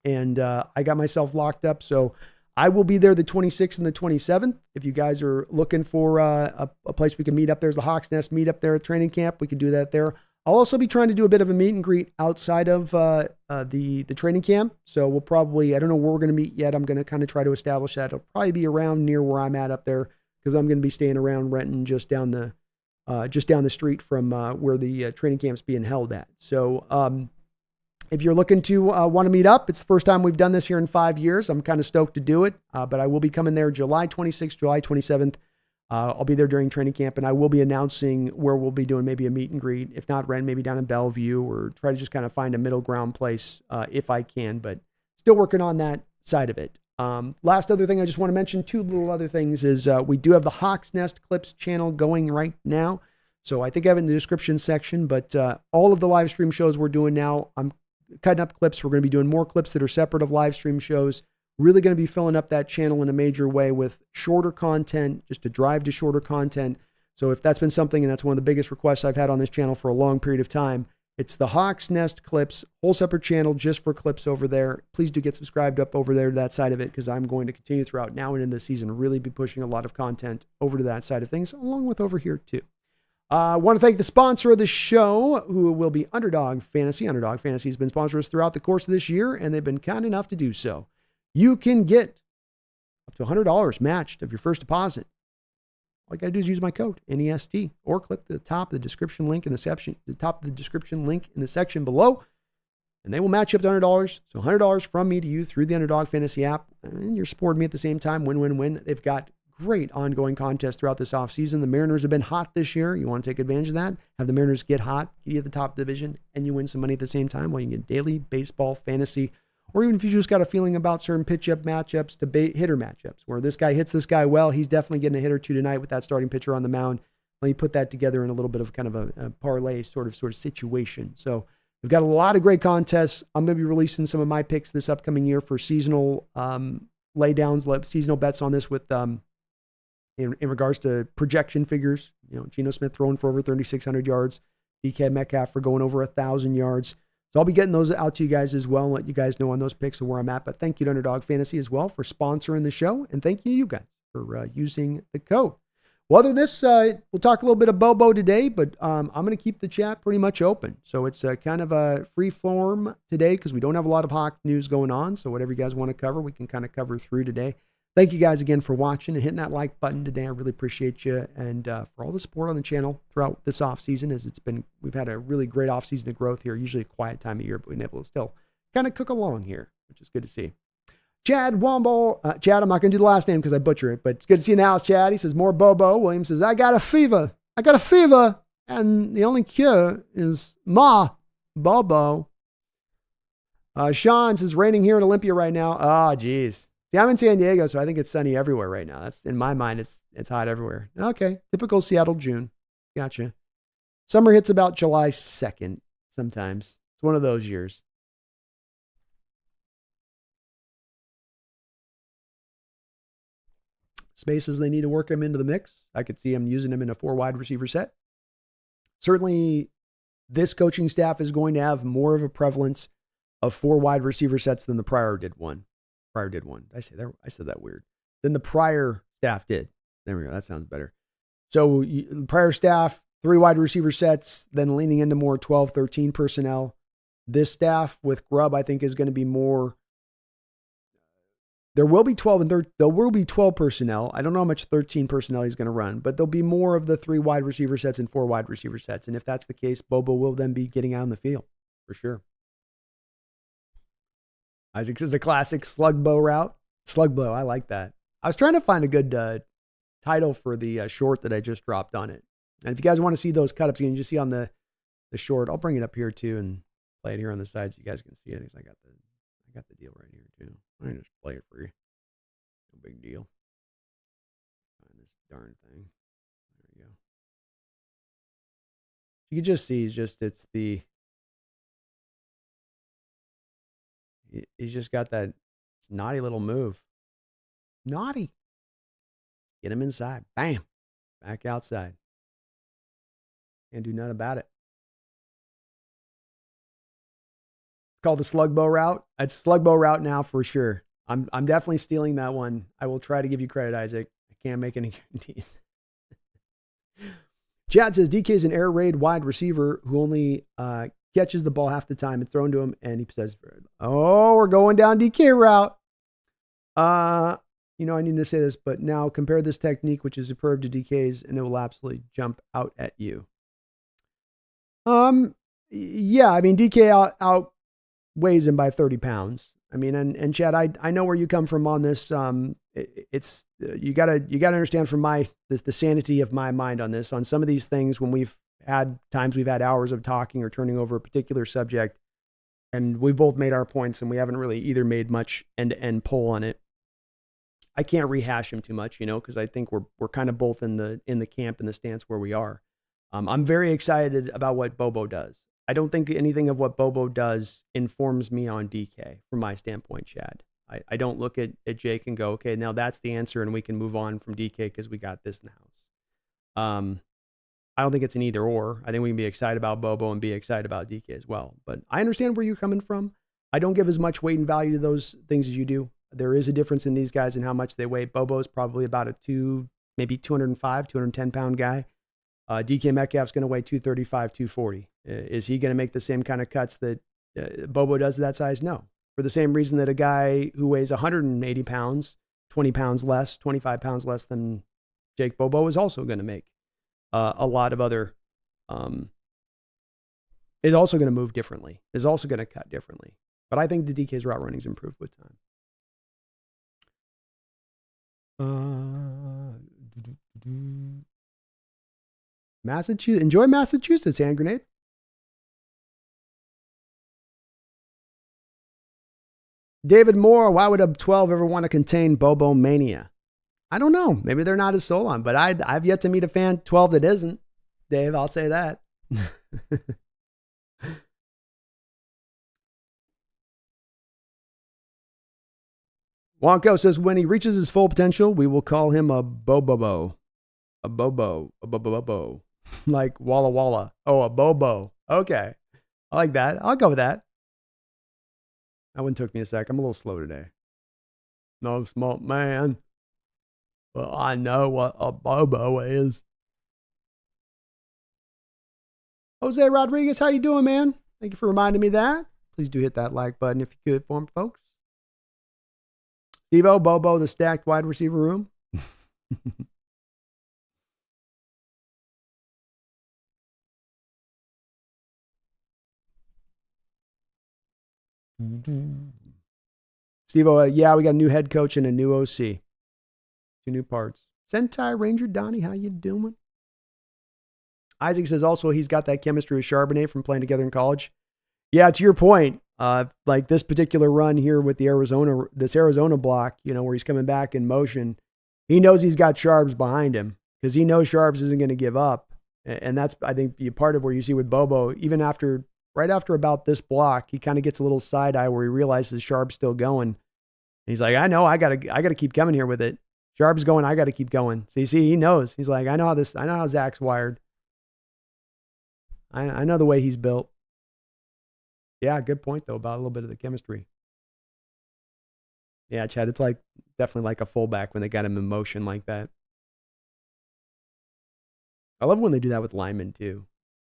And I got myself locked up. So I will be there the 26th and the 27th. If you guys are looking for a place we can meet up, there's the Hawks Nest meet up there at training camp. We can do that there. I'll also be trying to do a bit of a meet and greet outside of the training camp. So we'll probably, I don't know where we're going to meet yet. I'm going to kind of try to establish that. It'll probably be around near where I'm at up there, because I'm going to be staying around Renton, just down the street from where the training camp's being held at. So if you're looking to want to meet up, it's the first time we've done this here in 5 years. I'm kind of stoked to do it, but I will be coming there July 26th, July 27th. I'll be there during training camp, and I will be announcing where we'll be doing maybe a meet and greet. If not Ren, maybe down in Bellevue, or try to just kind of find a middle ground place if I can, but still working on that side of it. Last other thing I just want to mention, two little other things, is we do have the Hawks Nest Clips channel going right now. So I think I have it in the description section, but all of the live stream shows we're doing now, I'm cutting up clips. We're going to be doing more clips that are separate of live stream shows. Really going to be filling up that channel in a major way with shorter content, just to drive to shorter content. So if that's been something, and that's one of the biggest requests I've had on this channel for a long period of time, it's the Hawks Nest Clips, whole separate channel just for clips over there. Please do get subscribed up over there to that side of it, because I'm going to continue throughout now and in the season, really be pushing a lot of content over to that side of things, along with over here too. I want to thank the sponsor of the show, who will be Underdog Fantasy. Underdog Fantasy has been sponsoring us throughout the course of this year, and they've been kind enough to do so. You can get up to $100 matched of your first deposit. All you got to do is use my code, NEST, or click the top of the description link in the section, below, and they will match you up to $100. So $100 from me to you through the Underdog Fantasy app, and you're supporting me at the same time. Win, win, win. They've got great ongoing contests throughout this offseason. The Mariners have been hot this year. You want to take advantage of that? Have the Mariners get hot, get you at the top of the division, and you win some money at the same time while you get daily baseball, fantasy, or even if you just got a feeling about certain pitch-up matchups to hitter matchups, where this guy hits this guy well, he's definitely getting a hit or two tonight with that starting pitcher on the mound. Let me put that together in a little bit of kind of a parlay sort of situation. So we've got a lot of great contests. I'm going to be releasing some of my picks this upcoming year for seasonal laydowns, seasonal bets on this with in regards to projection figures. You know, Geno Smith throwing for over 3,600 yards, DK Metcalf for going over 1,000 yards. So I'll be getting those out to you guys as well and let you guys know on those picks and where I'm at. But thank you to Underdog Fantasy as well for sponsoring the show. And thank you to you guys for using the code. Well, other than this, we'll talk a little bit of Bobo today, but I'm going to keep the chat pretty much open. So it's kind of a free form today, because we don't have a lot of Hawk news going on. So whatever you guys want to cover, we can kind of cover through today. Thank you guys again for watching and hitting that like button today. I really appreciate you, and for all the support on the channel throughout this off season. As we've had a really great off season of growth here. Usually a quiet time of year, but we've been able to still kind of cook along here, which is good to see. Chad Womble, Chad, I'm not going to do the last name because I butcher it, but it's good to see you in the house, Chad. He says more Bobo. William says, I got a fever, and the only cure is Bobo. Sean says, raining here in Olympia right now. Oh, geez. See, I'm in San Diego, so I think it's sunny everywhere right now. That's, in my mind, it's hot everywhere. Okay, typical Seattle June. Gotcha. Summer hits about July 2nd sometimes. It's one of those years. Spaces they need to work him into the mix. I could see him using him in a 4 wide receiver set. Certainly, this coaching staff is going to have more of a prevalence of 4 wide receiver sets than the prior did one. I said that weird. Than the prior staff did. There we go. That sounds better. So the prior staff, 3 wide receiver sets, then leaning into more 12, 13 personnel. This staff with Grubb, I think, is going to be more. There will be 12 and there will be 12 personnel. I don't know how much 13 personnel he's going to run, but there'll be more of the 3 wide receiver sets and 4 wide receiver sets. And if that's the case, Bobo will then be getting out on the field for sure. Isaac says a classic Slugbo route. Slugbo, I like that. I was trying to find a good title for the short that I just dropped on it. And if you guys want to see those cut-ups, you can just see on the short. I'll bring it up here too and play it here on the side so you guys can see it. I got the deal right here too. I can just play it for you. No big deal. Find this darn thing. There we go. You can just see he's just got that naughty little move. Naughty. Get him inside. Bam. Back outside. Can't do nothing about it. It's called the Slugbo route. It's Slugbo route now for sure. I'm definitely stealing that one. I will try to give you credit, Isaac. I can't make any guarantees. Chad says DK is an air raid wide receiver who only catches the ball half the time and thrown to him, and he says, "Oh, we're going down DK route." I need to say this, but now compare this technique, which is superb, to DK's, and it will absolutely jump out at you. Yeah, I mean, DK outweighs him by 30 pounds. I mean, and Chad, I know where you come from on this. It's you gotta understand from the sanity of my mind on this. On some of these things, when we've had hours of talking or turning over a particular subject, and we both made our points, and we haven't really either made much end-to-end pull on it. I can't rehash him too much, because I think we're kind of both in the camp and the stance where we are. I'm very excited about what Bobo does. I don't think anything of what Bobo does informs me on DK from my standpoint, Chad. I don't look at Jake and go, okay, now that's the answer and we can move on from DK because we got this in the house. I don't think it's an either or. I think we can be excited about Bobo and be excited about DK as well. But I understand where you're coming from. I don't give as much weight and value to those things as you do. There is a difference in these guys and how much they weigh. Bobo's probably about maybe 205, 210 pound guy. DK Metcalf's going to weigh 235, 240. Is he going to make the same kind of cuts that Bobo does at that size? No. For the same reason that a guy who weighs 180 pounds, 20 pounds less, 25 pounds less than Jake Bobo is also going to make a lot of other, is also going to move differently, is also going to cut differently. But I think the DK's route running's improved with time. Massachusetts. Enjoy Massachusetts, hand grenade. David Moore, why would a 12 ever want to contain Bobo Mania? I don't know. Maybe they're not as sold on, but I've yet to meet a fan 12 that isn't. Dave, I'll say that. Wonko says, when he reaches his full potential, we will call him a Bobo. A Bobo. Like Walla Walla. Oh, a Bobo. Okay. I like that. I'll go with that. That one took me a sec. I'm a little slow today. No smart man. Well, I know what a Bobo is. Jose Rodriguez, how you doing, man? Thank you for reminding me of that. Please do hit that like button if you could for me, folks. Steve-O, Bobo, the stacked wide receiver room. Steve-O, yeah, we got a new head coach and a new OC. 2 new parts. Sentai Ranger Donnie, how you doing? Isaac says also he's got that chemistry with Charbonnet from playing together in college. Yeah, to your point, like this particular run here with this Arizona block, where he's coming back in motion, he knows he's got Sharps behind him because he knows Sharps isn't going to give up. And that's, I think, part of where you see with Bobo, even right after about this block, he kind of gets a little side eye where he realizes Sharp's still going. And he's like, I know, I gotta keep coming here with it. Sharp's going, I gotta keep going. So you see, he knows. He's like, I know how Zach's wired. I know the way he's built. Yeah, good point though about a little bit of the chemistry. Yeah, Chad, it's like definitely like a fullback when they got him in motion like that. I love when they do that with linemen too.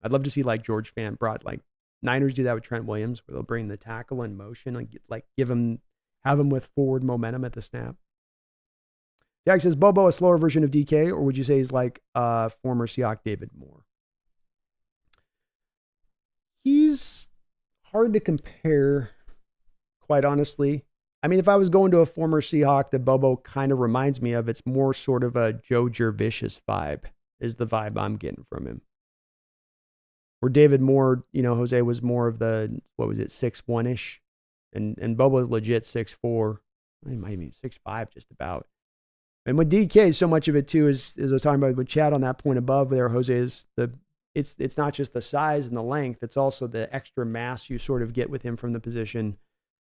I'd love to see like George Fant brought like Niners do that with Trent Williams, where they'll bring the tackle in motion and have him with forward momentum at the snap. Jack says, Bobo a slower version of DK, or would you say he's like former Seahawks David Moore? He's hard to compare, quite honestly. I mean, if I was going to a former Seahawk that Bobo kind of reminds me of, it's more sort of a Joe Jervicius vibe, is the vibe I'm getting from him. Where David Moore, Jose was more of the, 6'1"-ish. And Bobo's legit 6'4". He might be 6'5", just about. And with DK, so much of it too is I was talking about with Chad on that point above there, Jose, is it's not just the size and the length, it's also the extra mass you sort of get with him from the position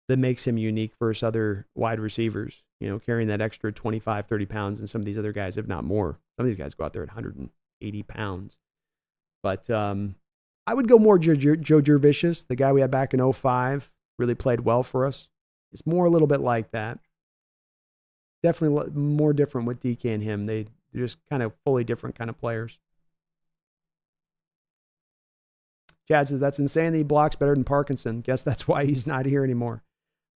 that makes him unique versus other wide receivers, carrying that extra 25, 30 pounds, and some of these other guys, if not more. Some of these guys go out there at 180 pounds. But I would go more Joe Jervicius, the guy we had back in 2005, really played well for us. It's more a little bit like that. Definitely more different with DK and him. They're just kind of fully different kind of players. Chad says, that's insane that he blocks better than Parkinson. Guess that's why he's not here anymore.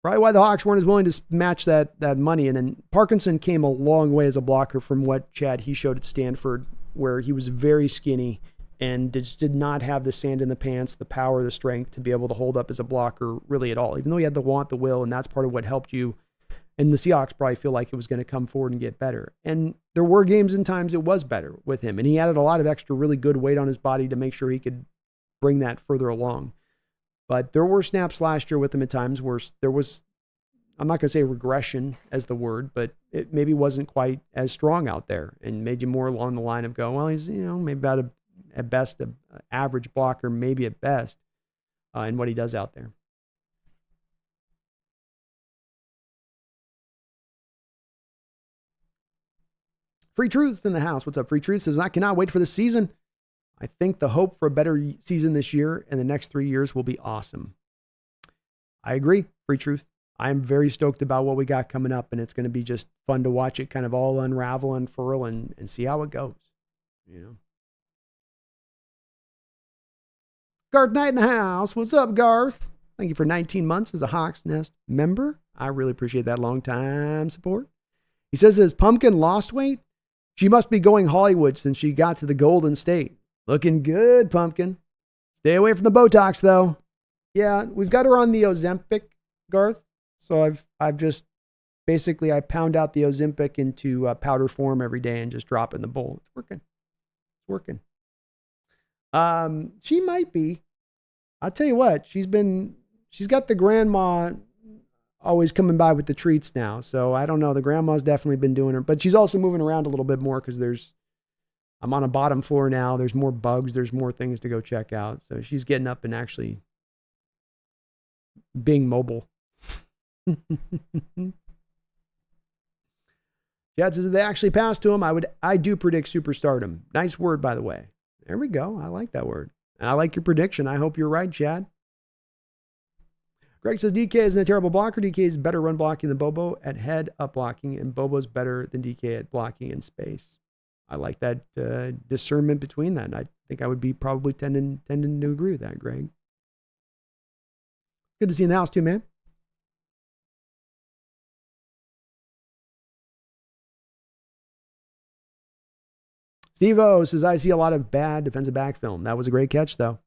Probably why the Hawks weren't as willing to match that money. And then Parkinson came a long way as a blocker from what Chad he showed at Stanford, where he was very skinny and just did not have the sand in the pants, the power, the strength to be able to hold up as a blocker really at all, even though he had the want, the will, and that's part of what helped you. And the Seahawks probably feel like it was going to come forward and get better. And there were games and times it was better with him. And he added a lot of extra really good weight on his body to make sure he could bring that further along. But there were snaps last year with him at times where there was, I'm not going to say regression as the word, but it maybe wasn't quite as strong out there and made you more along the line of go, well, he's, maybe about at best, an average blocker, maybe at best, in what he does out there. Free Truth in the house. What's up? Free Truth says, I cannot wait for the season. I think the hope for a better season this year and the next 3 years will be awesome. I agree, Free Truth. I am very stoked about what we got coming up, and it's going to be just fun to watch it kind of all unravel, unfurl, and see how it goes. Garth Knight in the house. What's up, Garth? Thank you for 19 months as a Hawks Nest member. I really appreciate that long time support. He says, has Pumpkin lost weight? She must be going Hollywood since she got to the Golden State. Looking good, Pumpkin. Stay away from the Botox, though. Yeah, we've got her on the Ozempic, Garth. So I've just basically I pound out the Ozempic into powder form every day and just drop it in the bowl. It's working. It's working. She might be. I'll tell you what, she's got the grandma always coming by with the treats now. So I don't know. The grandma's definitely been doing her, but she's also moving around a little bit more because I'm on a bottom floor now. There's more bugs. There's more things to go check out. So she's getting up and actually being mobile. Chad says, if they actually pass to him, I do predict superstardom. Nice word, by the way. There we go. I like that word. And I like your prediction. I hope you're right, Chad. Greg says, DK isn't a terrible blocker. DK is better run blocking than Bobo at head up blocking, and Bobo's better than DK at blocking in space. I like that discernment between that. And I think I would be probably tending to agree with that, Greg. Good to see you in the house too, man. Steve-O says, I see a lot of bad defensive back film. That was a great catch, though.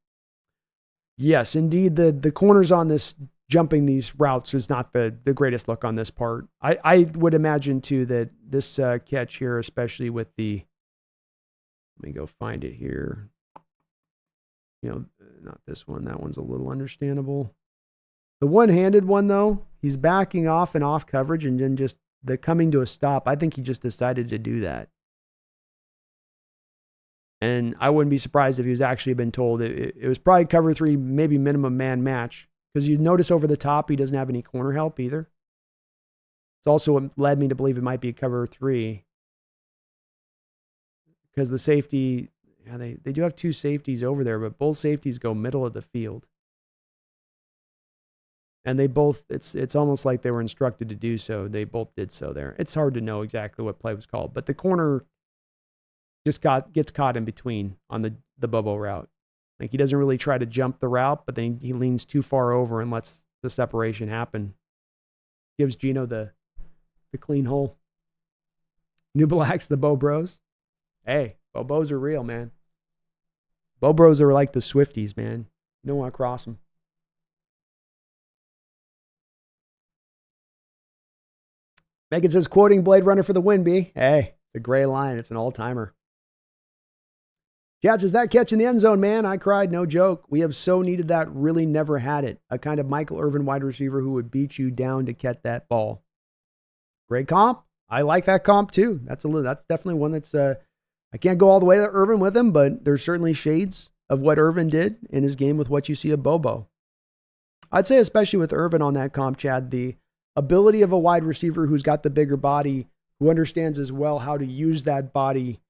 Yes, indeed, the corners on this jumping these routes is not the greatest look on this part. I would imagine, too, that this catch here, especially with the, let me go find it here. Not this one. That one's a little understandable. The one-handed one, though, he's backing off and off coverage and then just the coming to a stop. I think he just decided to do that. And I wouldn't be surprised if he was actually been told it was probably cover 3, maybe minimum man match. Because you notice over the top, he doesn't have any corner help either. It's also what led me to believe it might be a cover 3. Because the safety, yeah, they do have 2 safeties over there, but both safeties go middle of the field. And they both, it's almost like they were instructed to do so. They both did so there. It's hard to know exactly what play was called, but the corner just gets caught in between on the Bobo route. Like he doesn't really try to jump the route, but then he leans too far over and lets the separation happen. Gives Gino the clean hole. Nubalax, the Bo Bros. Hey, Bobos are real, man. Bo Bros are like the Swifties, man. You don't want to cross them. Megan says, quoting Blade Runner for the win, B. Hey, it's a gray line. It's an all-timer. Chad says, that catch in the end zone, man. I cried, no joke. We have so needed that, really never had it. A kind of Michael Irvin wide receiver who would beat you down to catch that ball. Great comp. I like that comp too. That's definitely one that's, I can't go all the way to Irvin with him, but there's certainly shades of what Irvin did in his game with what you see of Bobo. I'd say especially with Irvin on that comp, Chad, the ability of a wide receiver who's got the bigger body, who understands as well how to use that body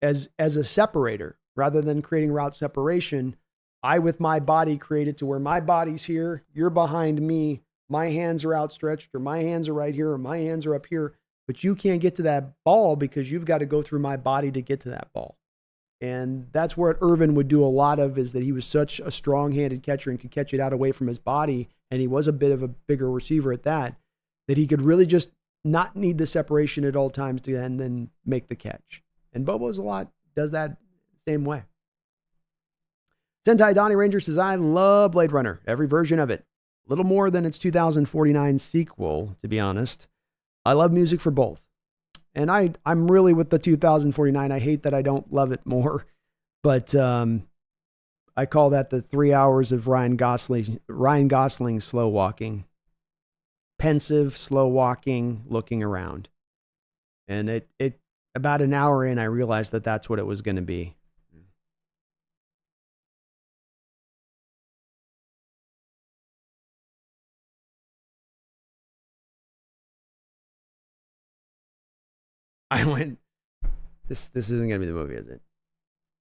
as a separator rather than creating route separation. I, with my body, create it to where my body's here, you're behind me, my hands are outstretched, or my hands are right here, or my hands are up here, but you can't get to that ball because you've got to go through my body to get to that ball. And that's what Irvin would do a lot of, is that he was such a strong-handed catcher and could catch it out away from his body, and he was a bit of a bigger receiver at that he could really just not need the separation at all times to and then make the catch. And Bobo's does that same way. Sentai Donnie Ranger says, I love Blade Runner, every version of it. A little more than its 2049 sequel, to be honest. I love music for both. And I'm really with the 2049. I hate that I don't love it more. But I call that the 3 hours of Ryan Gosling slow walking. Pensive, slow walking, looking around. And it about an hour in, I realized that that's what it was going to be. I went, this isn't going to be the movie, is it?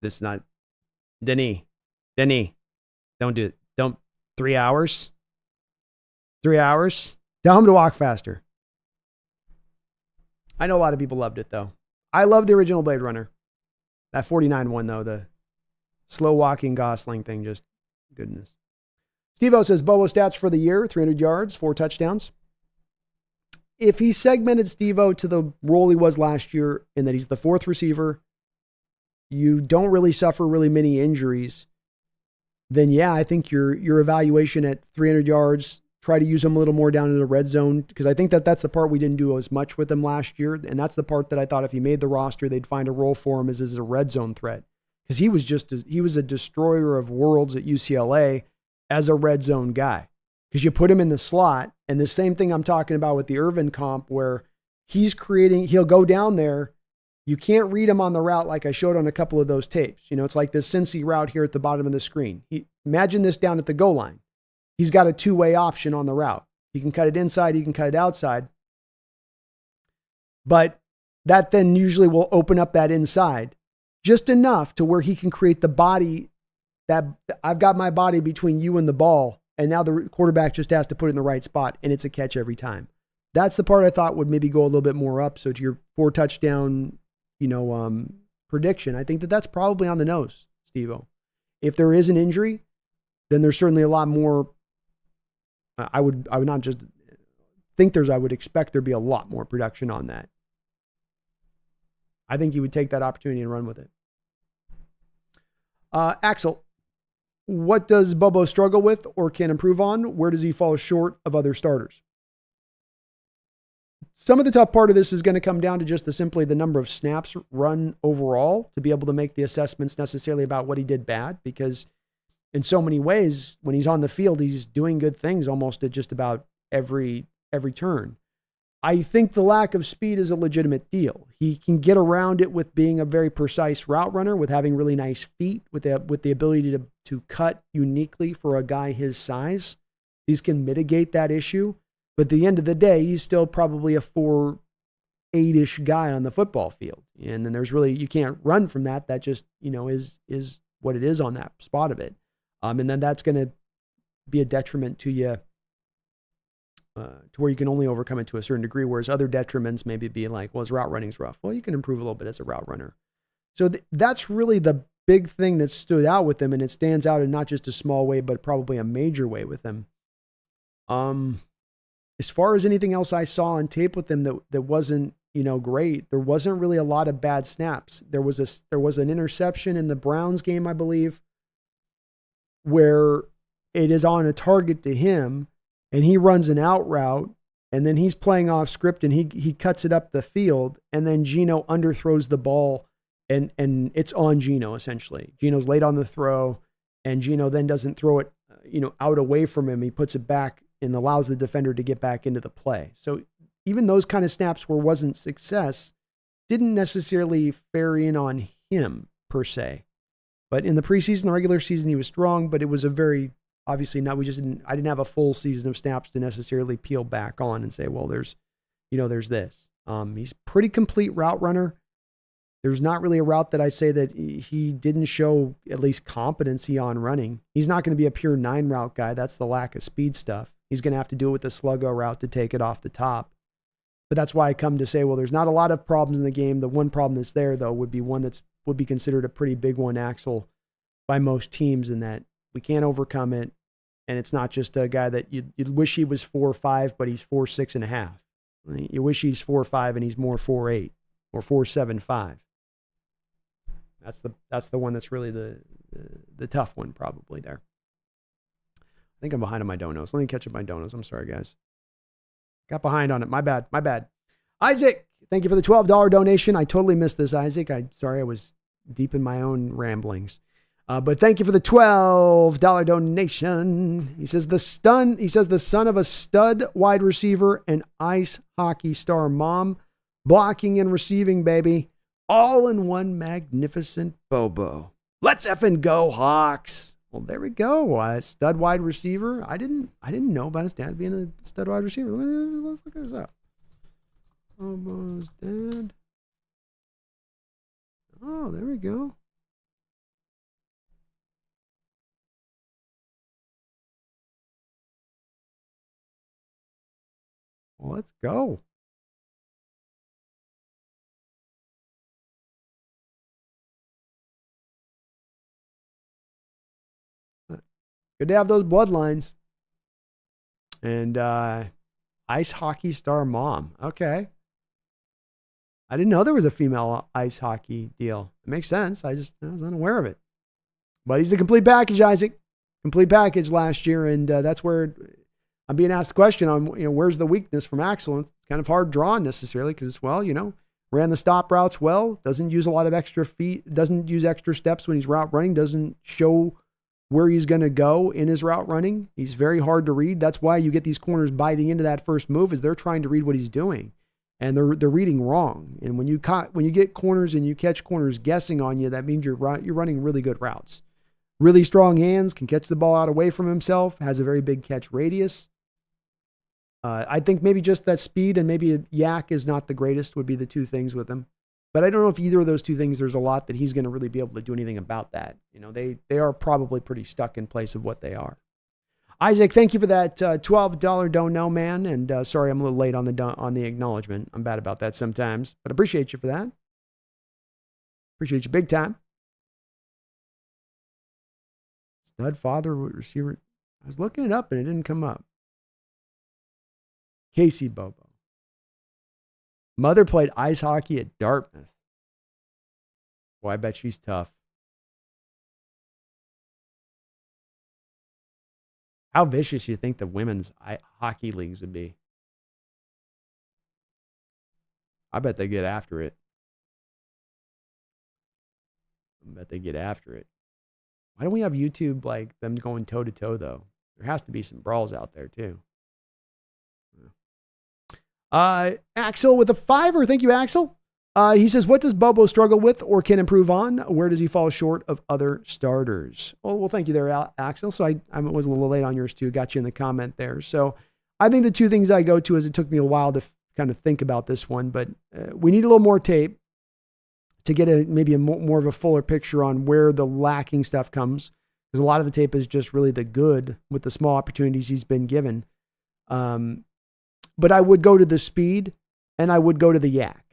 This is not, Denis, don't do it. Don't, 3 hours? 3 hours? Tell him to walk faster. I know a lot of people loved it, though. I love the original Blade Runner. That 49 one, though, the slow walking Gosling thing, just goodness. Steve-O says, Bobo stats for the year, 300 yards, 4 touchdowns. If he segmented Steve-O to the role he was last year, in that he's the fourth receiver, you don't really suffer really many injuries, then yeah, I think your evaluation at 300 yards, try to use him a little more down in the red zone, because I think that's the part we didn't do as much with him last year, and that's the part that I thought if he made the roster, they'd find a role for him as a red zone threat, because he was a destroyer of worlds at UCLA as a red zone guy, because you put him in the slot, and the same thing I'm talking about with the Irvin comp, where he'll go down there. You can't read him on the route like I showed on a couple of those tapes. You know, it's like this Cincy route here at the bottom of the screen. Imagine this down at the goal line. He's got a two-way option on the route. He can cut it inside, he can cut it outside. But that then usually will open up that inside just enough to where he can create the body that I've got my body between you and the ball, and now the quarterback just has to put it in the right spot, and it's a catch every time. That's the part I thought would maybe go a little bit more up. So to your 4 touchdown, prediction, I think that's probably on the nose, Steve-O. If there is an injury, then there's certainly a lot more. I would not just think I would expect there'd be a lot more production on that. I think you would take that opportunity and run with it. Axel, what does Bobo struggle with or can improve on? Where does he fall short of other starters? Some of the tough part of this is going to come down to simply the number of snaps run overall to be able to make the assessments necessarily about what he did bad, because in so many ways, when he's on the field, he's doing good things almost at just about every turn. I think the lack of speed is a legitimate deal. He can get around it with being a very precise route runner, with having really nice feet, with the ability to cut uniquely for a guy his size. These can mitigate that issue. But at the end of the day, he's still probably a 4.8-ish guy on the football field. And then you can't run from that. That just, is what it is on that spot of it. And then that's going to be a detriment to you, to where you can only overcome it to a certain degree, whereas other detriments maybe be like, well, his route running's rough. Well, you can improve a little bit as a route runner. So that's really the big thing that stood out with him, and it stands out in not just a small way, but probably a major way with him. As far as anything else I saw on tape with him that wasn't, great, there wasn't really a lot of bad snaps. There was an interception in the Browns game, I believe, where it is on a target to him, and he runs an out route, and then he's playing off script, and he cuts it up the field, and then Geno underthrows the ball, and it's on Geno, essentially. Geno's late on the throw, and Geno then doesn't throw it, out away from him. He puts it back and allows the defender to get back into the play. So even those kind of snaps where wasn't success didn't necessarily fare in on him per se. But in the preseason, the regular season, he was strong, but it was a very, obviously not, I didn't have a full season of snaps to necessarily peel back on and say, well, there's this. He's pretty complete route runner. There's not really a route that I say that he didn't show at least competency on running. He's not going to be a pure 9 route guy. That's the lack of speed stuff. He's going to have to do it with the Sluggo route to take it off the top. But that's why I come to say, well, there's not a lot of problems in the game. The one problem that's there, though, would be one that would be considered a pretty big one, Axel, by most teams, in that we can't overcome it. And it's not just a guy that you'd wish he was 4'5", but he's 4'6.5". You wish he's 4'5" and he's more 4'8" or 4'7.5". That's the one that's really the tough one probably there. I think I'm behind on my donos. Let me catch up my donos. I'm sorry, guys. Got behind on it. My bad. Isaac, thank you for the $12 donation. I totally missed this, Isaac. Sorry, I was deep in my own ramblings. But thank you for the $12 donation. He says the son of a stud wide receiver and ice hockey star mom, blocking and receiving, baby. All in one magnificent Bobo. Let's effing go, Hawks. Well, there we go. Stud wide receiver. I didn't know about his dad being a stud wide receiver. Let's look this up. Bobo's dad. Oh, there we go. Well, let's go. Good to have those bloodlines. And ice hockey star mom. Okay. I didn't know there was a female ice hockey deal. It makes sense. I was unaware of it. But he's the complete package, Isaac. Complete package last year. And that's where I'm being asked the question on, where's the weakness from Axel? It's kind of hard drawn necessarily because, ran the stop routes well, doesn't use a lot of extra feet, doesn't use extra steps when he's route running, doesn't show where he's going to go in his route running. He's very hard to read. That's why you get these corners biting into that first move, is they're trying to read what he's doing, and they're reading wrong. And when you get corners and you catch corners guessing on you, that means you're running really good routes. Really strong hands, can catch the ball out away from himself, has a very big catch radius. I think maybe just that speed and maybe a yak is not the greatest would be the two things with him. But I don't know if either of those two things, there's a lot that he's going to really be able to do anything about that. They are probably pretty stuck in place of what they are. Isaac, thank you for that $12 dono, man. And sorry, I'm a little late on the acknowledgement. I'm bad about that sometimes, but appreciate you for that. Appreciate you big time. Stud father receiver. I was looking it up and it didn't come up. Casey Bobo. Mother played ice hockey at Dartmouth. Boy, I bet she's tough. How vicious do you think the women's hockey leagues would be? I bet they get after it. Why don't we have YouTube like them going toe to toe though? There has to be some brawls out there too. Axel with a $5. Thank you, Axel. He says, what does Bobo struggle with or can improve on? Where does he fall short of other starters? Well, thank you there, Axel. So I was a little late on yours too. Got you in the comment there. So I think the two things I go to is it took me a while to kind of think about this one, but we need a little more tape to get maybe more of a fuller picture on where the lacking stuff comes. Because a lot of the tape is just really the good with the small opportunities he's been given. But I would go to the speed and I would go to the yak.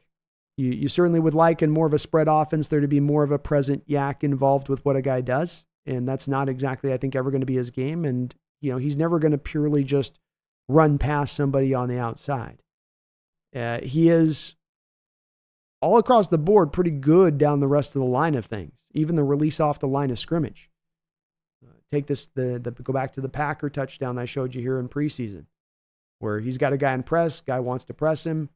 You certainly would like in more of a spread offense there to be more of a present yak involved with what a guy does. And that's not exactly, I think, ever going to be his game. And, he's never going to purely just run past somebody on the outside. He is all across the board pretty good down the rest of the line of things, even the release off the line of scrimmage. Take this, go back to the Packer touchdown I showed you here in preseason, where he's got a guy in press, guy wants to press him,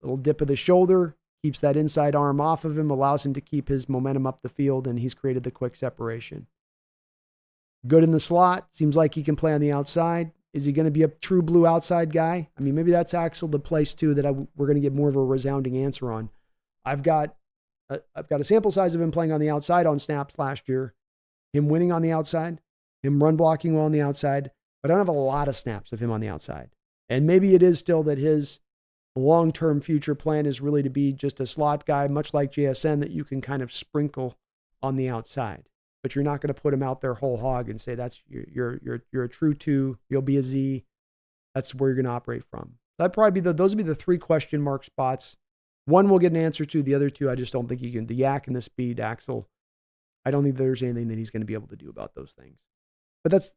little dip of the shoulder, keeps that inside arm off of him, allows him to keep his momentum up the field, and he's created the quick separation. Good in the slot, seems like he can play on the outside. Is he going to be a true blue outside guy? I mean, maybe that's Axel the place too that we're going to get more of a resounding answer on. I've got a sample size of him playing on the outside on snaps last year, him winning on the outside, him run blocking well on the outside, but I don't have a lot of snaps of him on the outside. And maybe it is still that his long-term future plan is really to be just a slot guy, much like JSN, that you can kind of sprinkle on the outside. But you're not going to put him out there whole hog and say that's you're a true 2, you'll be a Z. That's where you're going to operate from. That'd probably be those would be the 3 question mark spots. One we'll get an answer to. The other 2, I just don't think you can. The yak and the speed, Axel, I don't think there's anything that he's going to be able to do about those things. But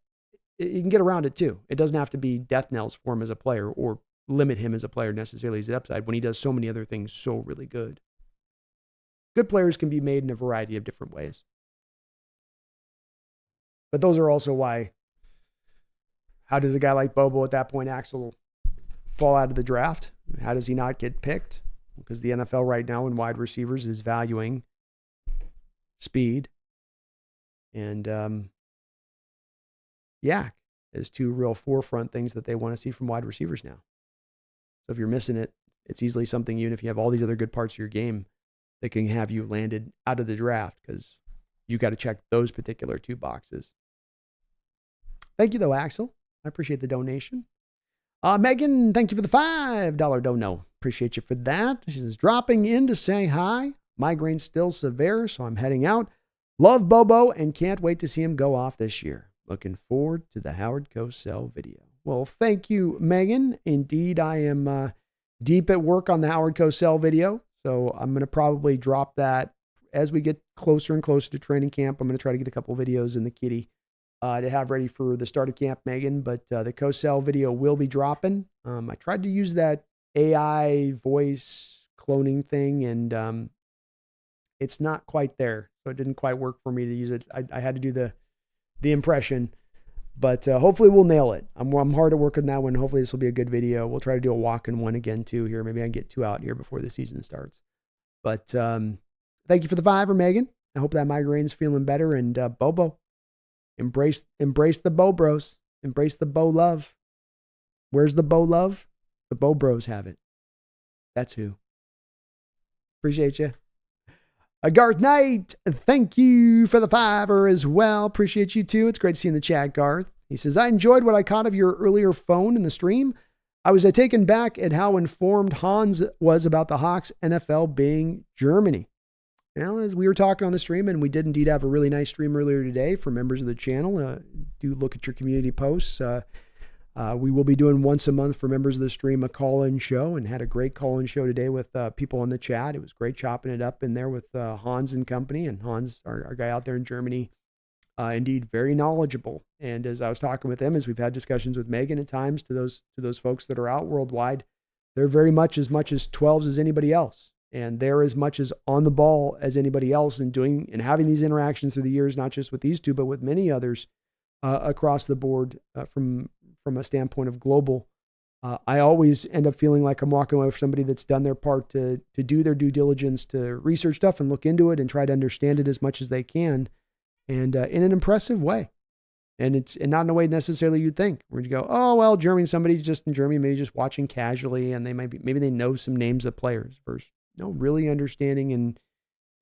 you can get around it too. It doesn't have to be death knells for him as a player or limit him as a player necessarily as the upside when he does so many other things so really good. Good players can be made in a variety of different ways. But those are also why, how does a guy like Bobo at that point, Axel, fall out of the draft? How does he not get picked? Because the NFL right now in wide receivers is valuing speed and yak as 2 real forefront things that they want to see from wide receivers now. So if you're missing it, it's easily something, even if you have all these other good parts of your game, that can have you landed out of the draft because you got to check those particular 2 boxes. Thank you, though, Axel. I appreciate the donation. Megan, thank you for the $5 dono. Appreciate you for that. She's dropping in to say hi. Migraine's still severe, so I'm heading out. Love Bobo and can't wait to see him go off this year. Looking forward to the Howard Cosell video. Well, thank you, Megan. Indeed, I am deep at work on the Howard Cosell video, so I'm going to probably drop that as we get closer and closer to training camp. I'm going to try to get a couple videos in the kitty to have ready for the start of camp, Megan, but the Cosell video will be dropping. I tried to use that AI voice cloning thing, and it's not quite there, so it didn't quite work for me to use it. I had to do the impression. But hopefully we'll nail it. I'm hard at work on that one. Hopefully this will be a good video. We'll try to do a walk-in one again too here. Maybe I can get 2 out here before the season starts. But thank you for the $5, Megan. I hope that migraine's feeling better. And Bobo, embrace the Bo Bros. Embrace the Bo love. Where's the Bo love? The Bo Bros have it. That's who. Appreciate you. Garth Knight, thank you for the $5 as well. Appreciate you too. It's great to see you in the chat, Garth. He says, I enjoyed what I caught of your earlier phone in the stream. I was taken back at how informed Hans was about the Hawks NFL being Germany. Well, as we were talking on the stream, and we did indeed have a really nice stream earlier today for members of the channel. Do look at your community posts. We will be doing once a month for members of the stream a call-in show, and had a great call-in show today with people in the chat. It was great chopping it up in there with Hans and company, and Hans, our guy out there in Germany, indeed very knowledgeable. And as I was talking with him, as we've had discussions with Megan at times, to those folks that are out worldwide, they're very much as 12s as anybody else, and they're as much as on the ball as anybody else, and doing and having these interactions through the years, not just with these 2, but with many others across the board from a standpoint of global. I always end up feeling like I'm walking away with somebody that's done their part to do their due diligence, to research stuff and look into it and try to understand it as much as they can, and in an impressive way. And not in a way necessarily you'd think, where you go, oh, well, Germany, somebody's just in Germany, maybe just watching casually, and maybe they know some names of players versus really understanding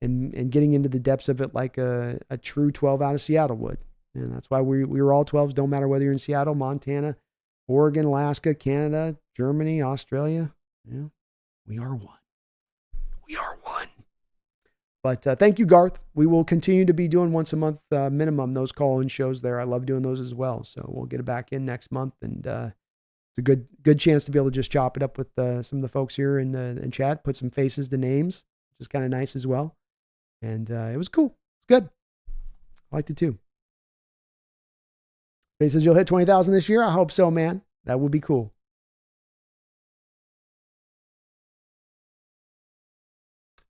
and getting into the depths of it like a true 12 out of Seattle would. And that's why we were all 12s. Don't matter whether you're in Seattle, Montana, Oregon, Alaska, Canada, Germany, Australia. Yeah, we are one. We are one. But thank you, Garth. We will continue to be doing once a month minimum those call-in shows there. I love doing those as well. So we'll get it back in next month. And it's a good chance to be able to just chop it up with some of the folks here in chat, put some faces to names, which is kind of nice as well. And it was cool. It's good. I liked it too. He says you'll hit 20,000 this year. I hope so, man. That would be cool.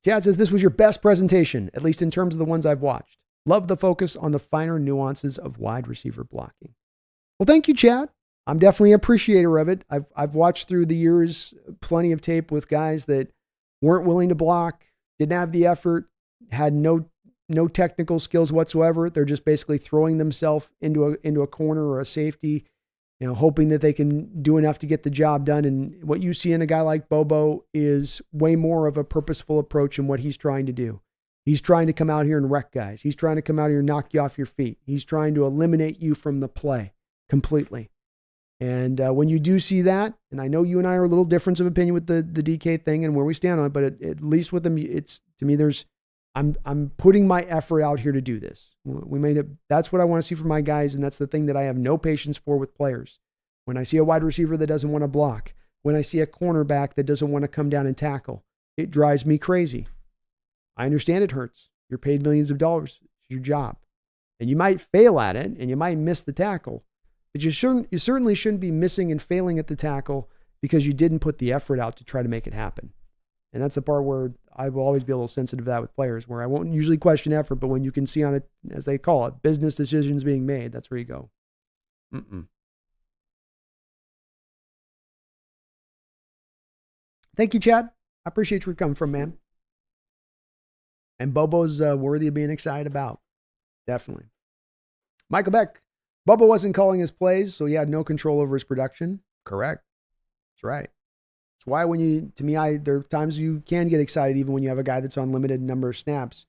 Chad says this was your best presentation, at least in terms of the ones I've watched. Love the focus on the finer nuances of wide receiver blocking. Well, thank you, Chad. I'm definitely an appreciator of it. I've watched through the years plenty of tape with guys that weren't willing to block, didn't have the effort, had no technical skills whatsoever. They're just basically throwing themselves into a corner or a safety, hoping that they can do enough to get the job done. And what you see in a guy like Bobo is way more of a purposeful approach in what he's trying to do. He's trying to come out here and wreck guys. He's trying to come out here and knock you off your feet. He's trying to eliminate you from the play completely. And when you do see that, and I know you and I are a little difference of opinion with the DK thing and where we stand on it, but at least with them, it's, to me, I'm putting my effort out here to do this. That's what I want to see from my guys, and that's the thing that I have no patience for with players. When I see a wide receiver that doesn't want to block, when I see a cornerback that doesn't want to come down and tackle, it drives me crazy. I understand it hurts. You're paid millions of dollars. It's your job. And you might fail at it, and you might miss the tackle, but you certainly shouldn't be missing and failing at the tackle because you didn't put the effort out to try to make it happen. And that's the part where I will always be a little sensitive to that with players, where I won't usually question effort, but when you can see on it, as they call it, business decisions being made, that's where you go. Thank you, Chad. I appreciate where you're coming from, man. And Bobo's worthy of being excited about. Definitely. Michael Beck. Bobo wasn't calling his plays, so he had no control over his production. Correct. That's right. That's why there are times you can get excited even when you have a guy that's on limited number of snaps,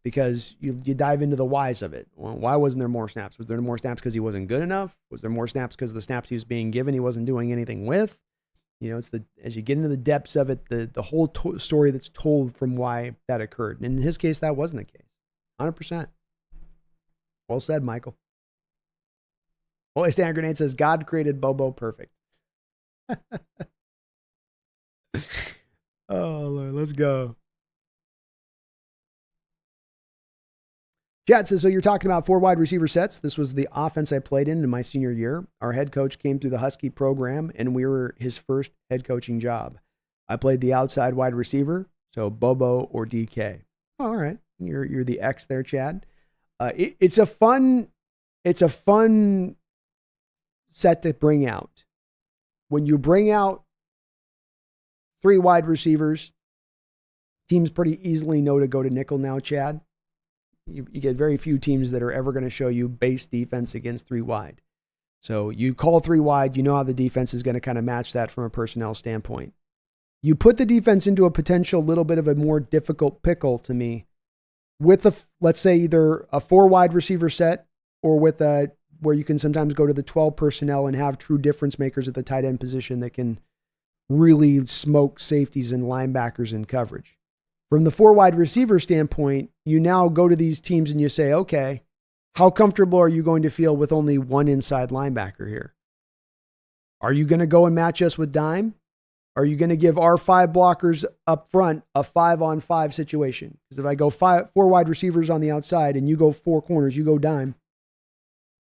because you dive into the whys of it. Well, why wasn't there more snaps? Was there more snaps because he wasn't good enough? Was there more snaps because the snaps he was being given he wasn't doing anything with? It's as you get into the depths of it, the whole story that's told from why that occurred. And in his case, that wasn't the case. 100%. Well said, Michael. Holy Stand Grenade says, God created Bobo perfect. Oh, Lord, let's go. Chad says, so you're talking about 4 wide receiver sets. This was the offense I played in my senior year. Our head coach came through the Husky program, and we were his first head coaching job. I played the outside wide receiver, so Bobo or DK. Oh, all right. You're the X there, Chad. It's a fun set to bring out. When you bring out 3 wide receivers, teams pretty easily know to go to nickel now, Chad. You get very few teams that are ever going to show you base defense against 3 wide. So you call 3 wide, you know how the defense is going to kind of match that from a personnel standpoint. You put the defense into a potential little bit of a more difficult pickle to me with let's say either a 4 wide receiver set or with where you can sometimes go to the 12 personnel and have true difference makers at the tight end position that can really smoke safeties and linebackers in coverage. From the 4 wide receiver standpoint, you now go to these teams and you say, okay, how comfortable are you going to feel with only 1 inside linebacker here? Are you going to go and match us with dime? Are you going to give our 5 blockers up front a 5-on-5 situation? Because if I go 4 wide receivers on the outside and you go 4 corners, you go dime.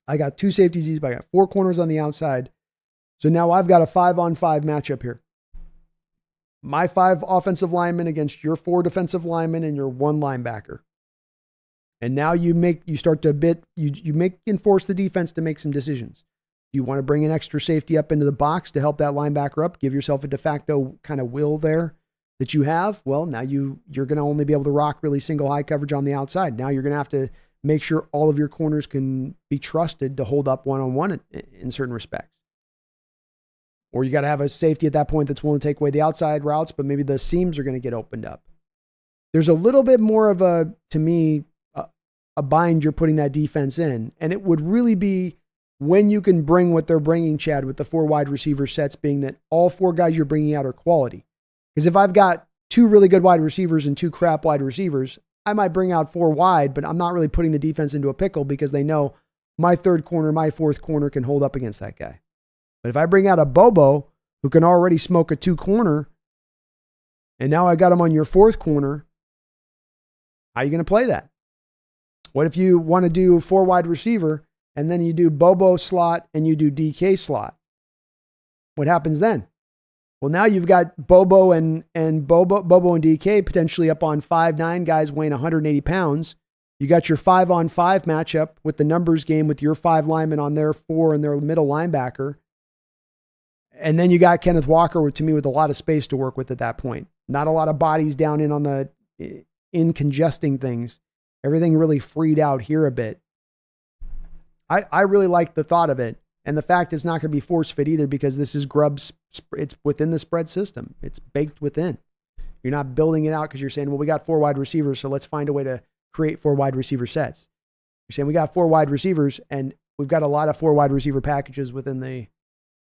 I got 2 safeties, but I got 4 corners on the outside. So now I've got a 5-on-5 matchup here. My 5 offensive linemen against your 4 defensive linemen and your 1 linebacker. And now you enforce the defense to make some decisions. You want to bring an extra safety up into the box to help that linebacker up, give yourself a de facto kind of will there that you have. Well, now you're going to only be able to rock really single high coverage on the outside. Now you're going to have to make sure all of your corners can be trusted to hold up one-on-one in certain respects. Or you got to have a safety at that point that's willing to take away the outside routes, but maybe the seams are going to get opened up. There's a little bit more of a bind you're putting that defense in. And it would really be when you can bring what they're bringing, Chad, with the 4 wide receiver sets, being that all 4 guys you're bringing out are quality. Because if I've got 2 really good wide receivers and 2 crap wide receivers, I might bring out 4 wide, but I'm not really putting the defense into a pickle because they know my 3rd corner, my 4th corner can hold up against that guy. But if I bring out a Bobo who can already smoke a 2-corner, and now I got him on your 4th corner, how are you going to play that? What if you want to do 4 wide receiver and then you do Bobo slot and you do DK slot? What happens then? Well, now you've got Bobo and DK potentially up on 5'9" guys weighing 180 pounds. You got your 5-on-5 matchup with the numbers game with your 5 linemen on their 4 and their middle linebacker. And then you got Kenneth Walker, to me, with a lot of space to work with at that point. Not a lot of bodies down in congesting things. Everything really freed out here a bit. I really like the thought of it. And the fact it's not going to be force fit either, because this is Grubb's, it's within the spread system. It's baked within. You're not building it out because you're saying, well, we got 4 wide receivers, so let's find a way to create 4 wide receiver sets. You're saying we got 4 wide receivers, and we've got a lot of 4 wide receiver packages within the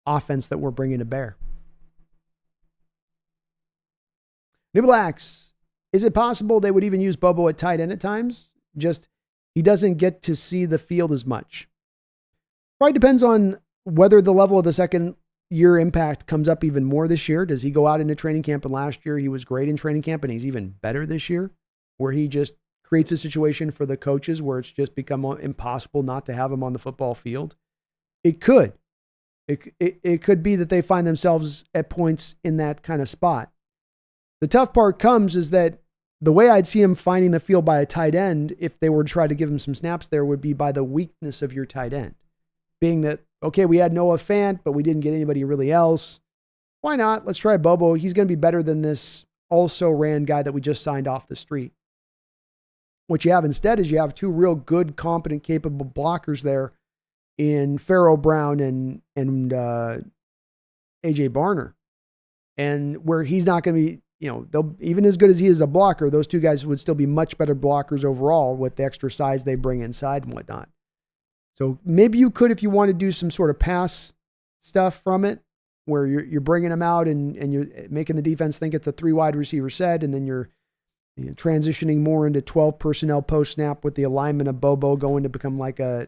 offense that we're bringing to bear. New Blacks, is it possible they would even use Bobo at tight end at times? Just he doesn't get to see the field as much. Probably depends on whether the level of the second year impact comes up even more this year. Does he go out into training camp, and last year he was great in training camp and he's even better this year, where he just creates a situation for the coaches where it's just become impossible not to have him on the football field? It could. It could be that they find themselves at points in that kind of spot. The tough part comes is that the way I'd see him finding the field by a tight end, if they were to try to give him some snaps there, would be by the weakness of your tight end. Being that, okay, we had Noah Fant, but we didn't get anybody really else. Why not? Let's try Bobo. He's going to be better than this also ran guy that we just signed off the street. What you have instead is you have 2 real good, competent, capable blockers there in Pharaoh Brown and AJ Barner. And where he's not going to be, even as good as he is a blocker, those 2 guys would still be much better blockers overall with the extra size they bring inside and whatnot. So maybe you could, if you want to do some sort of pass stuff from it, where you're bringing them out and you're making the defense think it's a 3 wide receiver set, and then you're transitioning more into 12 personnel post snap with the alignment of Bobo going to become like a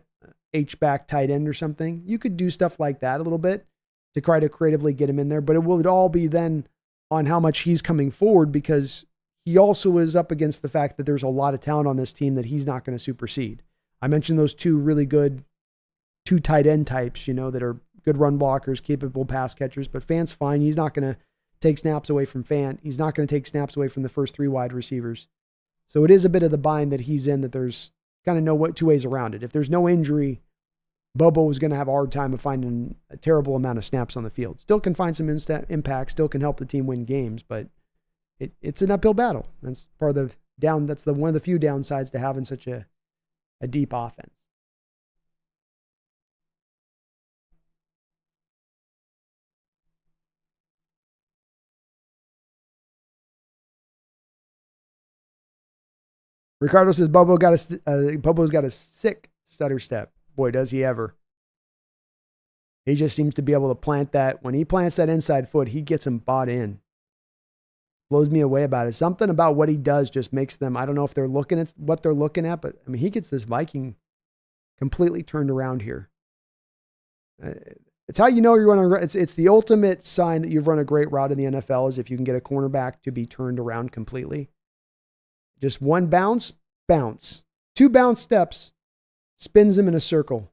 H-back tight end or something. You could do stuff like that a little bit to try to creatively get him in there, but it will all be then on how much he's coming forward, because he also is up against the fact that there's a lot of talent on this team that he's not going to supersede. I mentioned those 2 really good 2 tight end types, that are good run blockers, capable pass catchers, but Fant's fine. He's not going to take snaps away from Fant. He's not going to take snaps away from the first 3 wide receivers. So it is a bit of the bind that he's in, that there's kind of no 2 ways around it. If there's no injury, Bobo is going to have a hard time of finding a terrible amount of snaps on the field. Still can find some impact, still can help the team win games, but it's an uphill battle. That's part of the down. That's one of the few downsides to having such a deep offense. Ricardo says Bobo's got a sick stutter step. Boy, does he ever. He just seems to be able to plant that. When he plants that inside foot, he gets them bought in. Blows me away about it. Something about what he does just makes them, I don't know if they're looking at what they're looking at, but I mean, he gets this Viking completely turned around here. It's how you know you're running. It's the ultimate sign that you've run a great route in the NFL, is if you can get a cornerback to be turned around completely. Just 1 bounce, 2 bounce steps, spins him in a circle.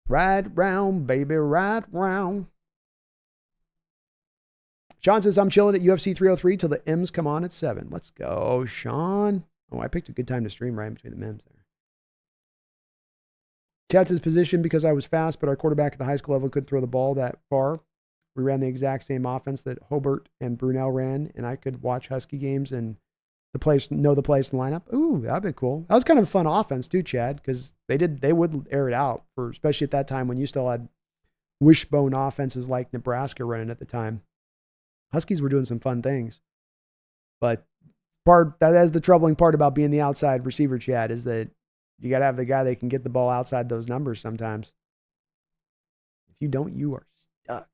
Right round, baby, right round. Sean says, I'm chilling at UFC 303 till the M's come on at 7. Let's go, Sean. Oh, I picked a good time to stream right in between the M's there. Chad says, position because I was fast, but our quarterback at the high school level couldn't throw the ball that far. We ran the exact same offense that Hobart and Brunel ran, and I could watch Husky games and know the place and lineup. Ooh, that'd be cool. That was kind of a fun offense too, Chad, because they would air it out, especially at that time when you still had wishbone offenses like Nebraska running at the time. Huskies were doing some fun things. But that is the troubling part about being the outside receiver, Chad, is that you got to have the guy that can get the ball outside those numbers sometimes. If you don't, you are stuck.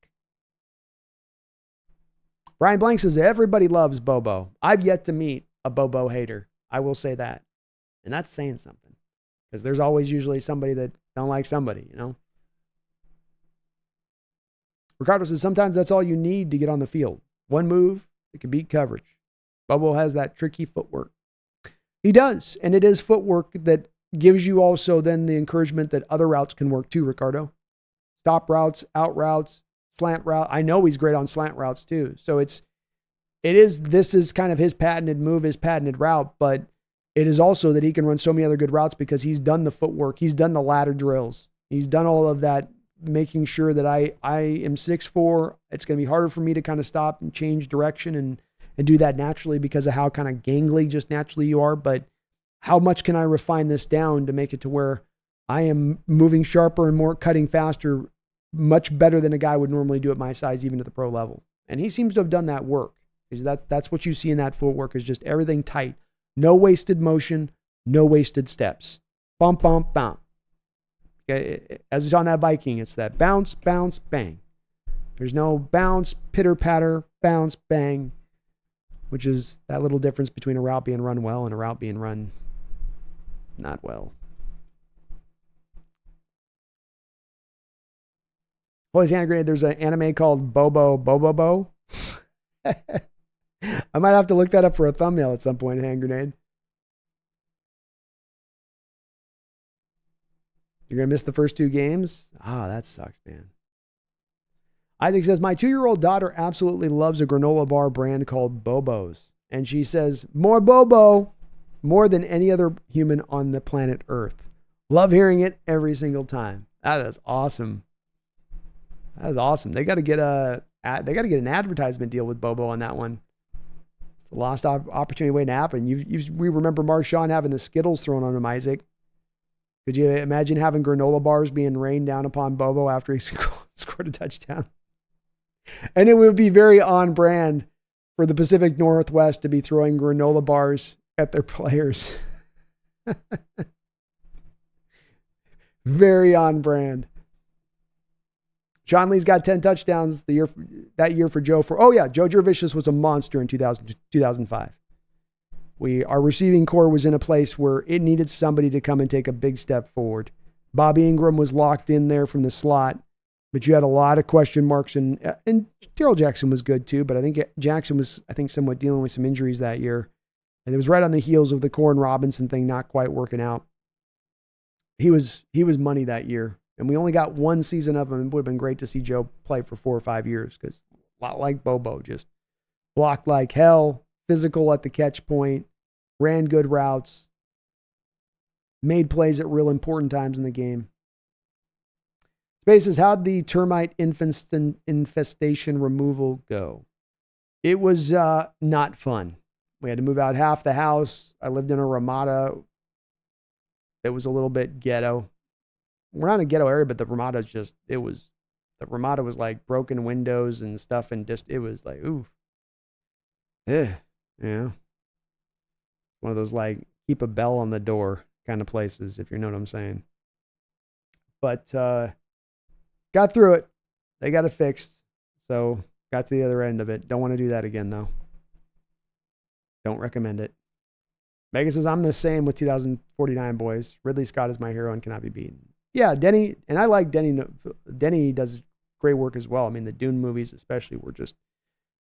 Brian Blank says, everybody loves Bobo. I've yet to meet a Bobo hater. I will say that. And that's saying something, because there's always usually somebody that don't like somebody, Ricardo says sometimes that's all you need to get on the field. One move, it can beat coverage. Bobo has that tricky footwork. He does, and it is footwork that gives you also then the encouragement that other routes can work too, Ricardo. Stop routes, out routes, slant route. I know he's great on slant routes too. So this is kind of his patented move, his patented route, but it is also that he can run so many other good routes because he's done the footwork. He's done the ladder drills. He's done all of that, making sure that I am 6'4". It's going to be harder for me to kind of stop and change direction and do that naturally because of how kind of gangly just naturally you are. But how much can I refine this down to make it to where I am moving sharper and more cutting faster, much better than a guy would normally do at my size, even at the pro level. And he seems to have done that work. Because that's what you see in that footwork is just everything tight. No wasted motion, no wasted steps. Bump, bump, bump. Okay, as it's on that Viking, it's that bounce, bounce, bang. There's no bounce, pitter, patter, bounce, bang, which is that little difference between a route being run well and a route being run not well. Holy hand grenade, there's an anime called Bobo. I might have to look that up for a thumbnail at some point, hand grenade. You're going to miss the first 2 games? Ah, that sucks, man. Isaac says, my 2-year-old daughter absolutely loves a granola bar brand called Bobo's. And she says, more Bobo, more than any other human on the planet Earth. Love hearing it every single time. That is awesome. That is awesome. They got to get an advertisement deal with Bobo on that one. It's a lost opportunity waiting to happen. We remember Marshawn having the Skittles thrown on him, Isaac. Could you imagine having granola bars being rained down upon Bobo after he scored a touchdown? And it would be very on brand for the Pacific Northwest to be throwing granola bars at their players. Very on brand. Sean Lee's got 10 touchdowns that year for Joe. Joe Jurvicious was a monster in 2005. Our receiving core was in a place where it needed somebody to come and take a big step forward. Bobby Ingram was locked in there from the slot, but you had a lot of question marks, and Darrell Jackson was good too, but I think Jackson was, somewhat dealing with some injuries that year. And it was right on the heels of the Corn Robinson thing not quite working out. He was money that year. And we only got 1 season of him. It would have been great to see Joe play for 4 or 5 years because a lot like Bobo, just blocked like hell, physical at the catch point, ran good routes, made plays at real important times in the game. Spaces, how'd the termite infestation removal go? It was not fun. We had to move out half the house. I lived in a Ramada that was a little bit ghetto. We're not in a ghetto area, but the Ramada was like broken windows and stuff, and just, it was like, ooh. Yeah. One of those like keep a bell on the door kind of places, if you know what I'm saying. But got through it. They got it fixed. So got to the other end of it. Don't want to do that again, though. Don't recommend it. Megan says, I'm the same with 2049 boys. Ridley Scott is my hero and cannot be beaten. Yeah, Denny, and I like Denny. Denny does great work as well. I mean, the Dune movies especially were just,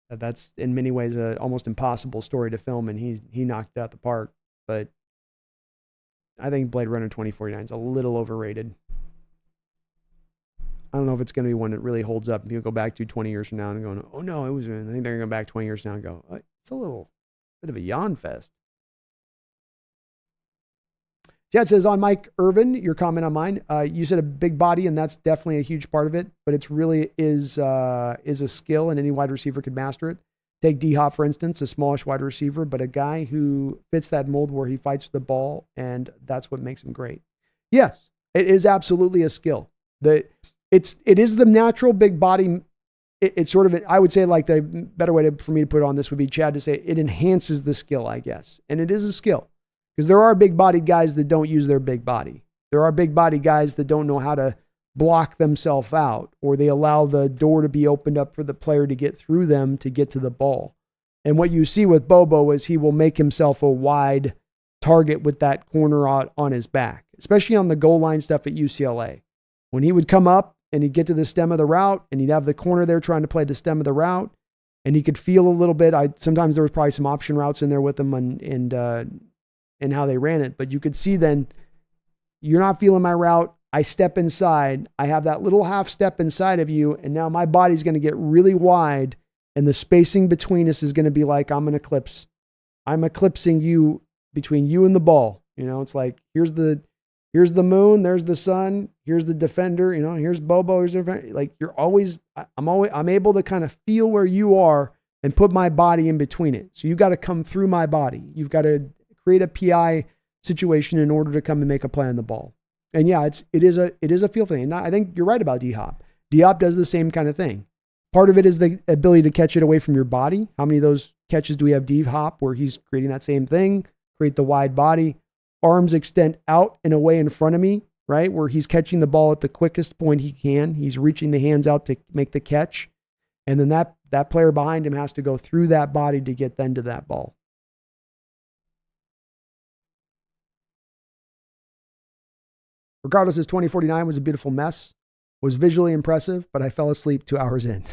that's in many ways an almost impossible story to film, and he knocked it out the park. But I think Blade Runner 2049 is a little overrated. I don't know if it's going to be one that really holds up and people go back to 20 years from now and going, oh no, it was, I think they're going to go back 20 years from now and go, it's a little bit of a yawn fest. Chad says, on Mike Irvin, your comment on mine, you said a big body, and that's definitely a huge part of it, but it's really is a skill, and any wide receiver could master it. Take D-Hop, for instance, a smallish wide receiver, but a guy who fits that mold where he fights for the ball, and that's what makes him great. Yes, it is absolutely a skill. It is the natural big body. It's sort of, I would say, like the better way for me to put it on this would be, Chad, to say it enhances the skill, I guess. And it is a skill. Because there are big-bodied guys that don't use their big body. There are big-bodied guys that don't know how to block themselves out, or they allow the door to be opened up for the player to get through them to get to the ball. And what you see with Bobo is he will make himself a wide target with that corner on his back, especially on the goal line stuff at UCLA. When he would come up and he'd get to the stem of the route, and he'd have the corner there trying to play the stem of the route, and he could feel a little bit. Sometimes there was probably some option routes in there with him and how they ran it, but you could see then, you're not feeling my route. I step inside. I have that little half step inside of you, and now my body's going to get really wide, and the spacing between us is going to be like I'm an eclipse. I'm eclipsing you between you and the ball. It's like here's the moon, there's the sun, here's the defender. Here's Bobo. Here's like I'm able to kind of feel where you are and put my body in between it. So you got to come through my body. You've got to create a PI situation in order to come and make a play on the ball. And yeah, it is a feel thing. And I think you're right about D-Hop. D-Hop does the same kind of thing. Part of it is the ability to catch it away from your body. How many of those catches do we have D-Hop where he's creating that same thing, create the wide body, arms extend out and away in front of me, right? Where he's catching the ball at the quickest point he can. He's reaching the hands out to make the catch. And then that player behind him has to go through that body to get then to that ball. Regardless, his 2049 was a beautiful mess, was visually impressive, but I fell asleep 2 hours in.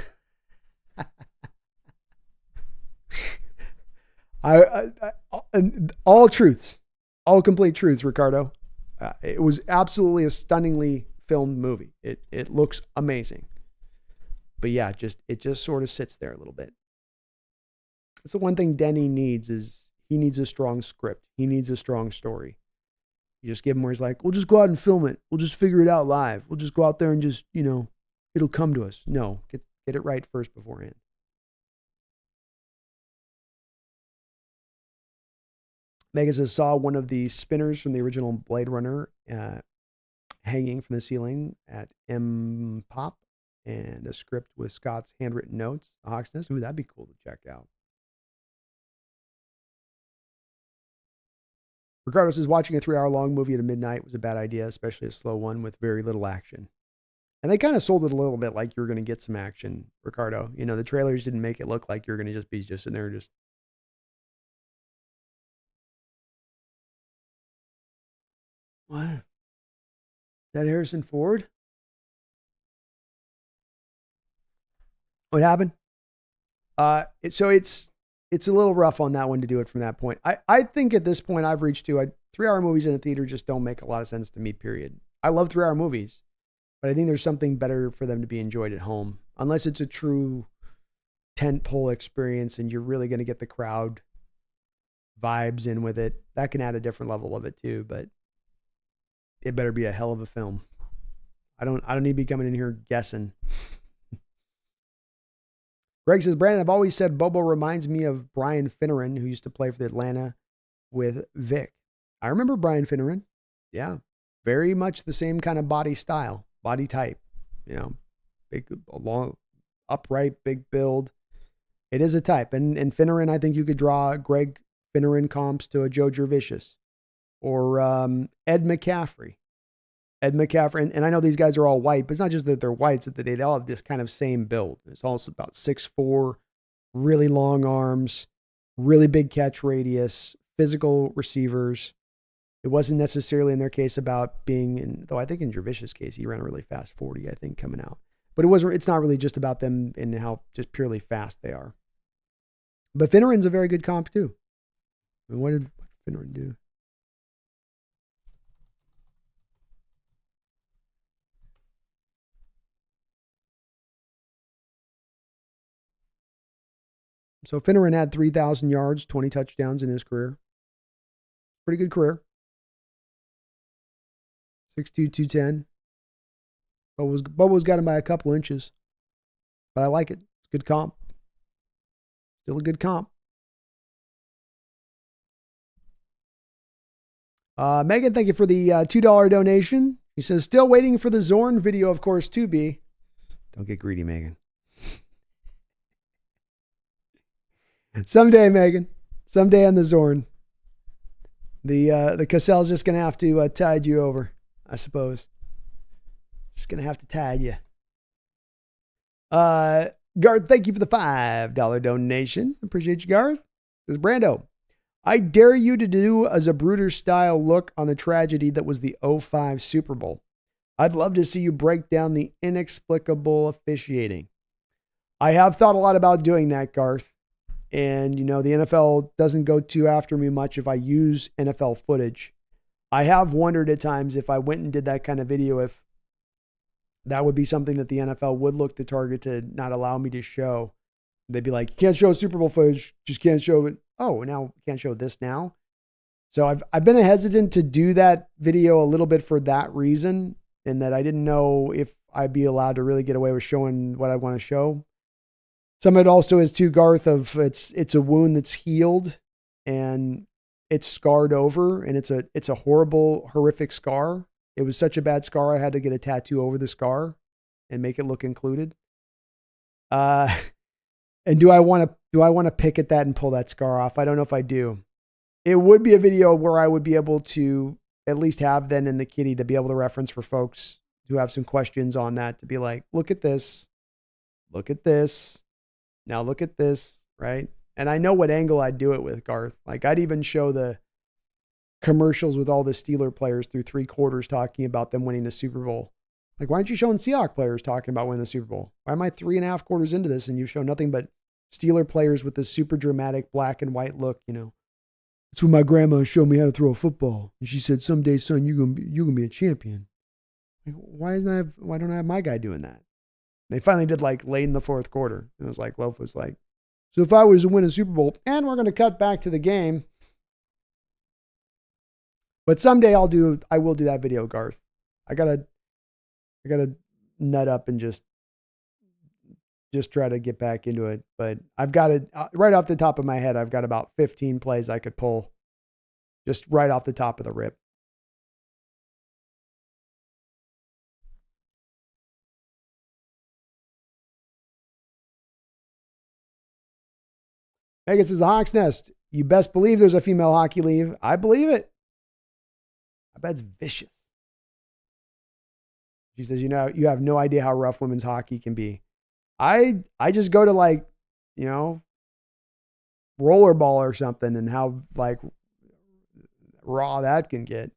All truths, all complete truths, Ricardo. It was absolutely a stunningly filmed movie. It looks amazing. But yeah, it just sort of sits there a little bit. That's the one thing Denny needs is he needs a strong script. He needs a strong story. You just give him where he's like, we'll just go out and film it. We'll just figure it out live. We'll just go out there and just, it'll come to us. No, get it right first beforehand. Megan says, saw one of the spinners from the original Blade Runner hanging from the ceiling at M Pop and a script with Scott's handwritten notes. TheSeahawksNest. Ooh, that'd be cool to check out. Regardless, is watching a 3-hour-long movie at midnight was a bad idea, especially a slow one with very little action. And they kind of sold it a little bit like you're going to get some action, Ricardo. The trailers didn't make it look like you're going to just be just in there just. What? Is that Harrison Ford? What happened? It's a little rough on that one to do it from that point. I think at this point I've reached to 3-hour movies in a theater just don't make a lot of sense to me, period. I love 3-hour movies, but I think there's something better for them to be enjoyed at home. Unless it's a true tentpole experience and you're really going to get the crowd vibes in with it. That can add a different level of it too, but it better be a hell of a film. I don't need to be coming in here guessing. Greg says, Brandon, I've always said Bobo reminds me of Brian Finneran, who used to play for the Atlanta with Vic. I remember Brian Finneran. Yeah. Very much the same kind of body style, body type. Big, long, upright, big build. It is a type. And Finneran, I think you could draw Greg Finneran comps to a Joe Jervicius or Ed McCaffrey. And I know these guys are all white, but it's not just that they're whites, it's that they all have this kind of same build. It's all about 6'4", really long arms, really big catch radius, physical receivers. It wasn't necessarily in their case about being, though I think in Jervicius' case, he ran a really fast 40, I think, coming out. But it's not really just about them and how just purely fast they are. But Finneran's a very good comp too. I mean, what did Finneran do? So Finneran had 3,000 yards, 20 touchdowns in his career. Pretty good career. 6'2", 210. Bobo's got him by a couple inches. But I like it. It's a good comp. Still a good comp. Megan, thank you for the $2 donation. He says, still waiting for the Zorn video, of course, to be. Don't get greedy, Megan. Someday, Megan. Someday on the Zorn. The Cassell's just going to have to tide you over, I suppose. Just going to have to tide you. Garth, thank you for the $5 donation. Appreciate you, Garth. This is Brando. I dare you to do a Zapruder style look on the tragedy that was the 05 Super Bowl. I'd love to see you break down the inexplicable officiating. I have thought a lot about doing that, Garth. And, the NFL doesn't go too after me much if I use NFL footage. I have wondered at times if I went and did that kind of video, if that would be something that the NFL would look to target to not allow me to show. They'd be like, you can't show Super Bowl footage, just can't show it. Oh, now can't show this now. So I've been hesitant to do that video a little bit for that reason, in that I didn't know if I'd be allowed to really get away with showing what I want to show. Some of it also is too, Garth, of it's a wound that's healed and it's scarred over, and it's a horrible, horrific scar. It was such a bad scar, I had to get a tattoo over the scar and make it look included. And do I want to pick at that and pull that scar off? I don't know if I do. It would be a video where I would be able to at least have then in the kitty to be able to reference for folks who have some questions on that, to be like, look at this, now look at this, right? And I know what angle I'd do it with, Garth. Like, I'd even show the commercials with all the Steeler players through 3 quarters talking about them winning the Super Bowl. Like, why aren't you showing Seahawks players talking about winning the Super Bowl? Why am I 3.5 quarters into this and you show nothing but Steeler players with this super dramatic black and white look? It's when my grandma showed me how to throw a football, and she said, "Someday, son, you're gonna be a champion." Like, why don't I have my guy doing that? They finally did, like, late in the 4th quarter. And it was like, Loaf was like, so if I was to win a Super Bowl, and we're going to cut back to the game. But someday I will do that video, Garth. I gotta nut up and just try to get back into it. But I've got it right off the top of my head. I've got about 15 plays I could pull just right off the top of the rip. Megan says, the Hawks Nest. You best believe there's a female hockey league. I believe it. I bet it's vicious. She says, you have no idea how rough women's hockey can be. I just go to, like, rollerball or something, and how, like, raw that can get.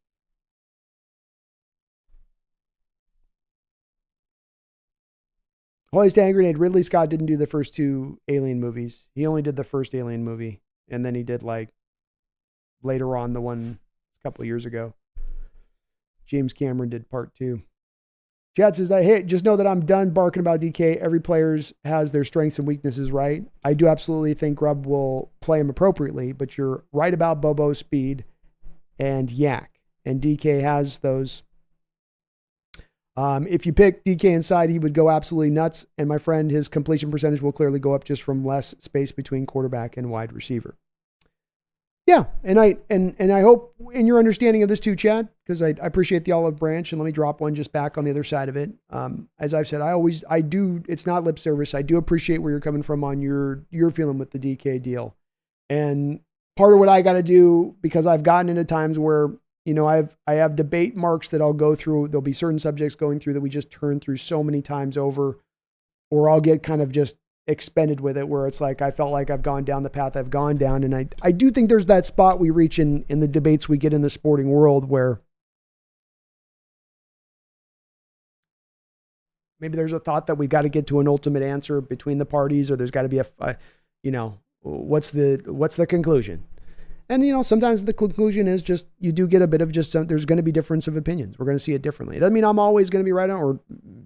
Holy Stand Grenade. Ridley Scott didn't do the first 2 Alien movies. He only did the first Alien movie. And then he did, like, later on the one a couple of years ago. James Cameron did part 2. Chad says, hey, just know that I'm done barking about DK. Every player has their strengths and weaknesses, right? I do absolutely think Grubb will play him appropriately, but you're right about Bobo's speed and yak. And DK has those. If you pick DK inside, he would go absolutely nuts. And my friend, his completion percentage will clearly go up just from less space between quarterback and wide receiver. Yeah, and I hope in your understanding of this too, Chad, because I appreciate the olive branch, and let me drop one just back on the other side of it. As I've said, I do, it's not lip service. I do appreciate where you're coming from on your feeling with the DK deal. And part of what I got to do, because I've gotten into times where, I have debate marks that I'll go through. There'll be certain subjects going through that we just turn through so many times over, or I'll get kind of just expended with it, where it's like I felt like I've gone down the path I've gone down. And I do think there's that spot we reach in the debates we get in the sporting world where maybe there's a thought that we got to get to an ultimate answer between the parties, or there's got to be what's the conclusion? And, sometimes the conclusion is just, you do get a bit of just, there's going to be difference of opinions. We're going to see it differently. It doesn't mean I'm always going to be right on, or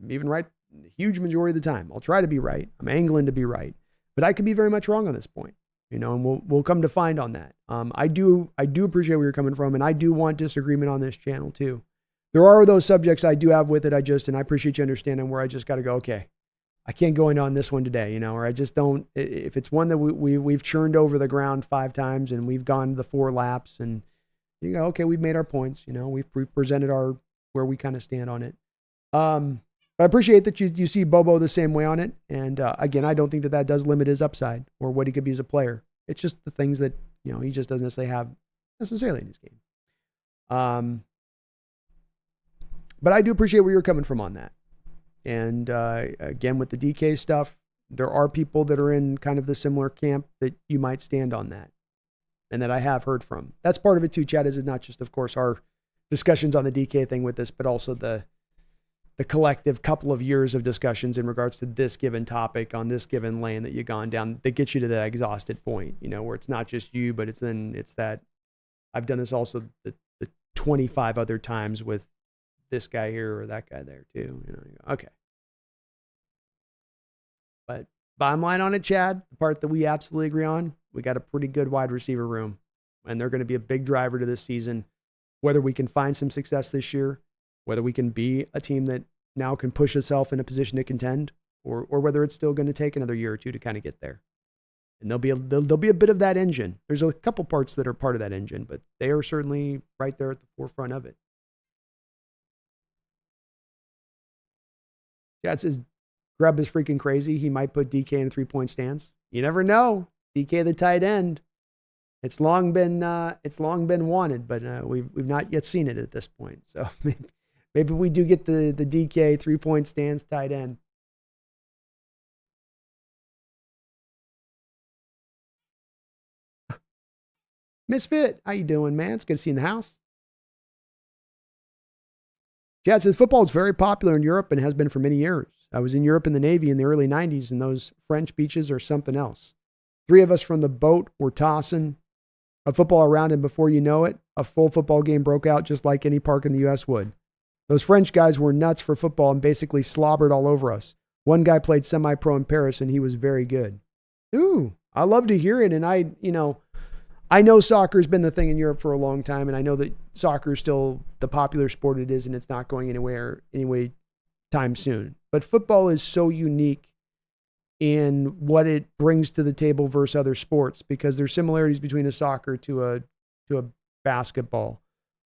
even right the huge majority of the time. I'll try to be right. I'm angling to be right, but I could be very much wrong on this point, and we'll come to find on that. I do appreciate where you're coming from, and I do want disagreement on this channel too. There are those subjects I do have with it. And I appreciate you understanding where I just got to go, okay, I can't go in on this one today, or I just don't. If it's one that we've churned over the ground 5 times and we've gone the 4 laps, and you go, okay, we've made our points, we've presented where we kind of stand on it. But I appreciate that you see Bobo the same way on it. And again, I don't think that does limit his upside or what he could be as a player. It's just the things that, he just doesn't necessarily have in his game. But I do appreciate where you're coming from on that. And again, with the DK stuff, there are people that are in kind of the similar camp that you might stand on that, and that I have heard from. That's part of it too, Chad, is it not just, of course, our discussions on the DK thing with this, but also the the collective couple of years of discussions in regards to this given topic on this given lane that you've gone down that gets you to that exhausted point, where it's not just you, but it's that I've done this also the 25 other times with this guy here or that guy there too. Okay. But bottom line on it, Chad, the part that we absolutely agree on, we got a pretty good wide receiver room, and they're going to be a big driver to this season. Whether we can find some success this year, whether we can be a team that now can push itself in a position to contend, or whether it's still going to take another year or two to kind of get there. And there'll be a bit of that engine. There's a couple parts that are part of that engine, but they are certainly right there at the forefront of it. Chad says, Grubb is freaking crazy. He might put DK in a 3-point stance. You never know. DK the tight end. It's long been wanted, but we've not yet seen it at this point. So maybe we do get the DK 3-point stance tight end. Misfit, how you doing, man? It's good to see you in the house. Chad says, football is very popular in Europe and has been for many years. I was in Europe in the Navy in the early 90s, and those French beaches are something else. 3 of us from the boat were tossing a football around, and before you know it, a full football game broke out just like any park in the U.S. would. Those French guys were nuts for football and basically slobbered all over us. One guy played semi-pro in Paris, and he was very good. Ooh, I love to hear it, and I know soccer's been the thing in Europe for a long time, and I know that soccer is still the popular sport it is, and it's not going anywhere time soon. But football is so unique in what it brings to the table versus other sports, because there's similarities between a soccer to a basketball,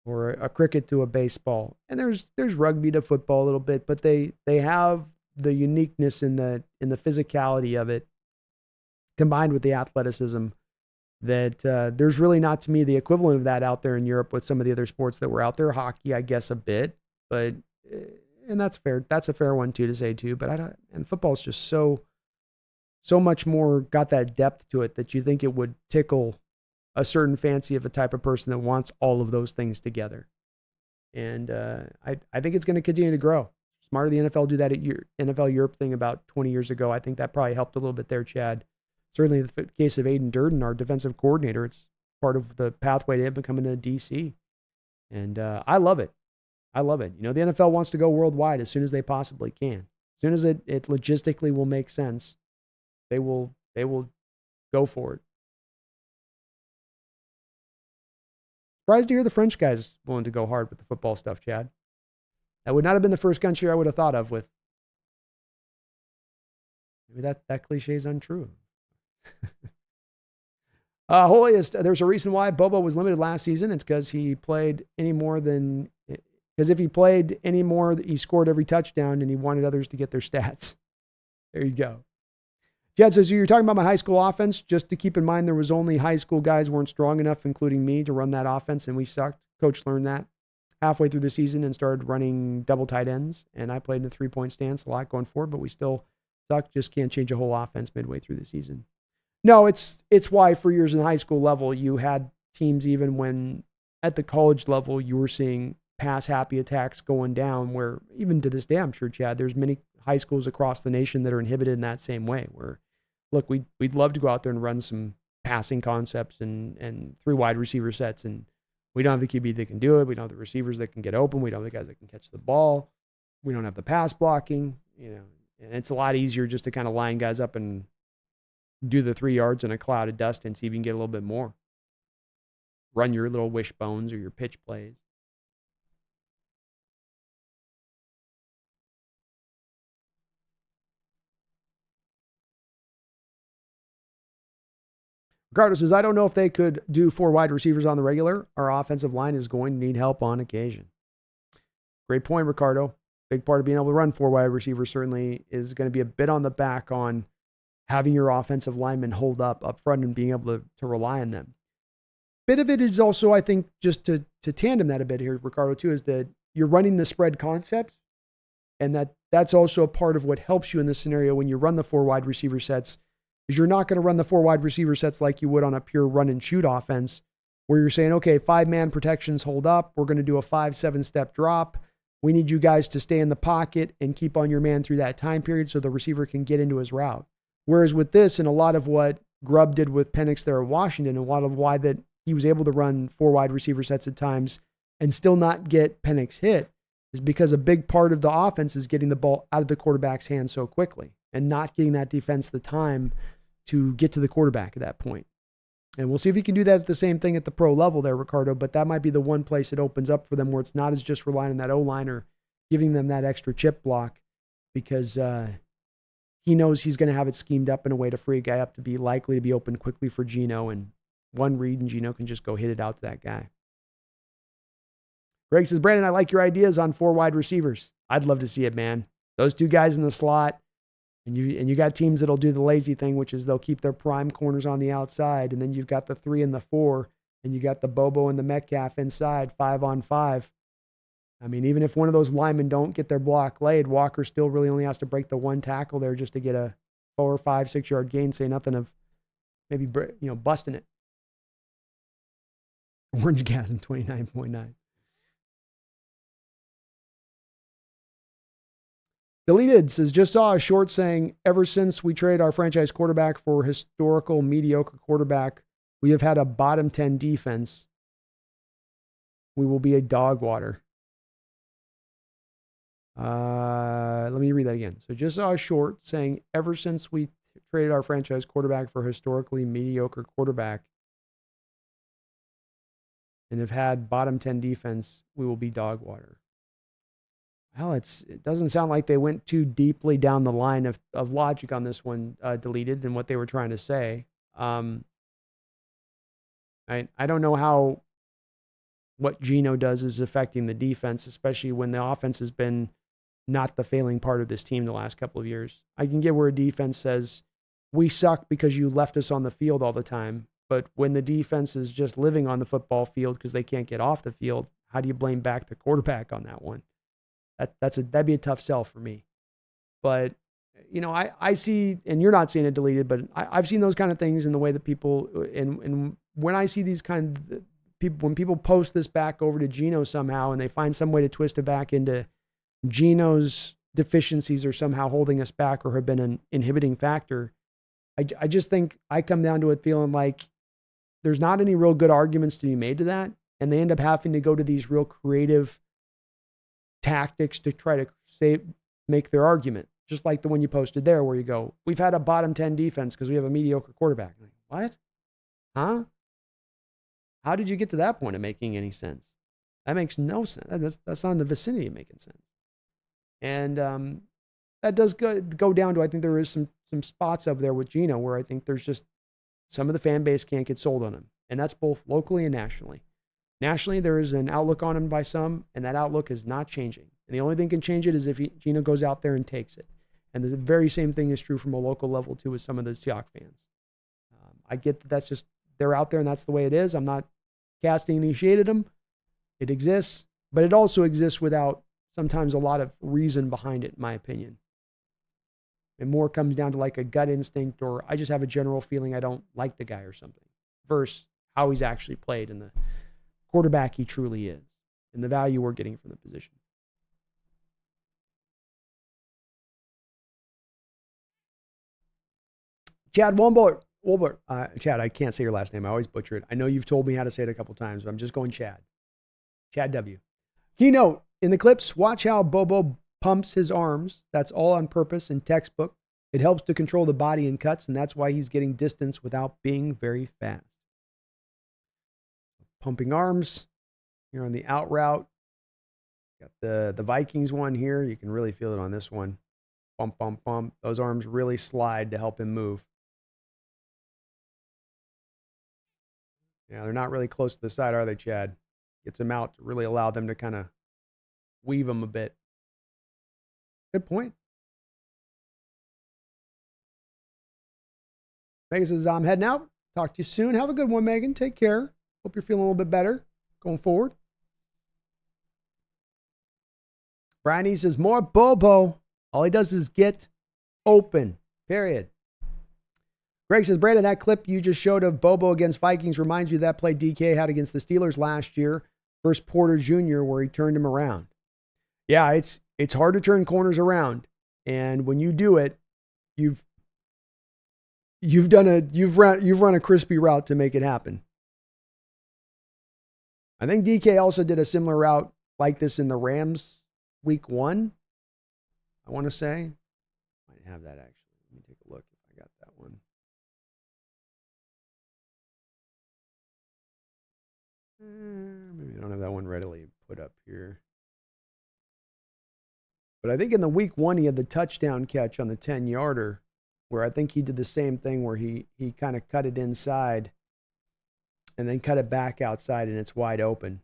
or a cricket to a baseball, and there's rugby to football a little bit, but they have the uniqueness in the physicality of it, combined with the athleticism. That there's really not, to me, the equivalent of that out there in Europe with some of the other sports that were out there. Hockey, I guess, a bit, but and that's fair. That's a fair one too to say too. But and football's just so much more got that depth to it that you think it would tickle a certain fancy of a type of person that wants all of those things together. And I think it's going to continue to grow. Smarter the NFL do that at NFL Europe thing about 20 years ago. I think that probably helped a little bit there, Chad. Certainly in the case of Aiden Durden, our defensive coordinator, it's part of the pathway to him becoming a DC. And I love it. I love it. The NFL wants to go worldwide as soon as they possibly can. As soon as it logistically will make sense, they will go for it. Surprised to hear the French guys willing to go hard with the football stuff, Chad. That would not have been the first country I would have thought of with. Maybe that cliche is untrue. Holiest, there's a reason why Bobo was limited last season. It's because he played any more than, because if he played any more, he scored every touchdown and he wanted others to get their stats. There you go. Jed says, you're talking about my high school offense. Just to keep in mind, there was only high school guys weren't strong enough, including me, to run that offense, and we sucked. Coach learned that halfway through the season and started running double tight ends, and I played in a 3-point stance a lot going forward, but we still sucked. Just can't change a whole offense midway through the season. No, it's why for years in the high school level, you had teams, even when at the college level, you were seeing pass-happy attacks going down, where even to this day, I'm sure, Chad, there's many high schools across the nation that are inhibited in that same way, where, look, we'd love to go out there and run some passing concepts and 3 wide receiver sets, and we don't have the QB that can do it. We don't have the receivers that can get open. We don't have the guys that can catch the ball. We don't have the pass blocking, and it's a lot easier just to kind of line guys up and do the 3 yards in a cloud of dust and see if you can get a little bit more. Run your little wishbones or your pitch plays. Ricardo says, I don't know if they could do 4 wide receivers on the regular. Our offensive line is going to need help on occasion. Great point, Ricardo. Big part of being able to run 4 wide receivers certainly is going to be a bit on the back on having your offensive linemen hold up front and being able to rely on them. Bit of it is also, I think, just to tandem that a bit here, Ricardo, too, is that you're running the spread concepts, and that's also a part of what helps you in this scenario when you run the 4 wide receiver sets, is you're not going to run the 4 wide receiver sets like you would on a pure run and shoot offense, where you're saying, okay, 5-man protections hold up. We're going to do a 5-7 step drop. We need you guys to stay in the pocket and keep on your man through that time period so the receiver can get into his route. Whereas with this, and a lot of what Grubb did with Penix there at Washington, and a lot of why that he was able to run 4 wide receiver sets at times and still not get Penix hit, is because a big part of the offense is getting the ball out of the quarterback's hands so quickly and not giving that defense the time to get to the quarterback at that point. And we'll see if he can do that at the same thing at the pro level there, Ricardo, but that might be the one place it opens up for them where it's not as just relying on that O-line or giving them that extra chip block, because he knows he's going to have it schemed up in a way to free a guy up to be likely to be open quickly for Geno, and one read and Geno can just go hit it out to that guy. Greg says, Brandon, I like your ideas on 4 wide receivers. I'd love to see it, man. Those 2 guys in the slot, and you got teams that'll do the lazy thing, which is they'll keep their prime corners on the outside, and then you've got the 3 and the 4, and you got the Bobo and the Metcalf inside, 5-on-5. I mean, even if one of those linemen don't get their block laid, Walker still really only has to break the 1 tackle there just to get a 4 or 5, 6 yard gain. Say nothing of maybe busting it. Orange Gasm 29.9. Deleted says, just saw a short saying, ever since we traded our franchise quarterback for historical mediocre quarterback, we have had a bottom 10 defense. We will be a dog water. Let me read that again. So just saw a short saying, ever since we traded our franchise quarterback for historically mediocre quarterback and have had bottom 10 defense, we will be dog water. Well, it doesn't sound like they went too deeply down the line of logic on this one, Deleted, and what they were trying to say. I don't know how what Geno does is affecting the defense, especially when the offense has been not the failing part of this team the last couple of years. I can get where a defense says, we suck because you left us on the field all the time. But when the defense is just living on the football field because they can't get off the field, how do you blame back the quarterback on that one? That'd be a tough sell for me. But, I see, and you're not seeing it, Deleted, but I've seen those kind of things in the way that people, and when I see these kind of people, when people post this back over to Geno somehow and they find some way to twist it back into Geno's deficiencies are somehow holding us back or have been an inhibiting factor, I just think I come down to it feeling like there's not any real good arguments to be made to that. And they end up having to go to these real creative tactics to try to make their argument. Just like the one you posted there where you go, we've had a bottom 10 defense because we have a mediocre quarterback. Like, what? Huh? How did you get to that point of making any sense? That makes no sense. That's not in the vicinity of making sense. And that does go down to, I think there is some spots up there with Geno where I think there's just some of the fan base can't get sold on him. And that's both locally and nationally. Nationally, there is an outlook on him by some, and that outlook is not changing. And the only thing can change it is if Geno goes out there and takes it. And the very same thing is true from a local level, too, with some of the Seahawks fans. I get that that's just, they're out there and that's the way it is. I'm not casting any shade at them. It exists, but it also exists without sometimes a lot of reason behind it, in my opinion. It more comes down to like a gut instinct, or I just have a general feeling I don't like the guy or something, versus how he's actually played and the quarterback he truly is and the value we're getting from the position. Chad Wolbert. Chad, I can't say your last name. I always butcher it. I know you've told me how to say it a couple times, but I'm just going Chad. Chad W. Keynote. In the clips, watch how Bobo pumps his arms. That's all on purpose and textbook. It helps to control the body in cuts, and that's why he's getting distance without being very fast. Pumping arms here on the out route. Got the Vikings one here. You can really feel it on this one. Bump, bump, bump. Those arms really slide to help him move. Yeah, they're not really close to the side, are they, Chad? Gets them out to really allow them to kind of weave them a bit. Good point. Megan says, I'm heading out. Talk to you soon. Have a good one, Megan. Take care. Hope you're feeling a little bit better going forward. Brian says, more Bobo. All he does is get open. Period. Greg says, Brandon, that clip you just showed of Bobo against Vikings reminds me of that play DK had against the Steelers last year versus Porter Jr., where he turned him around. Yeah, it's hard to turn corners around. And when you do it, you've run a crispy route to make it happen. I think DK also did a similar route like this in the Rams week 1. I want to say. Might have that actually. Let me take a look if I got that one. Maybe I don't have that one readily put up here. But I think in the week 1, he had the touchdown catch on the 10-yarder, where I think he did the same thing where he kind of cut it inside and then cut it back outside, and it's wide open.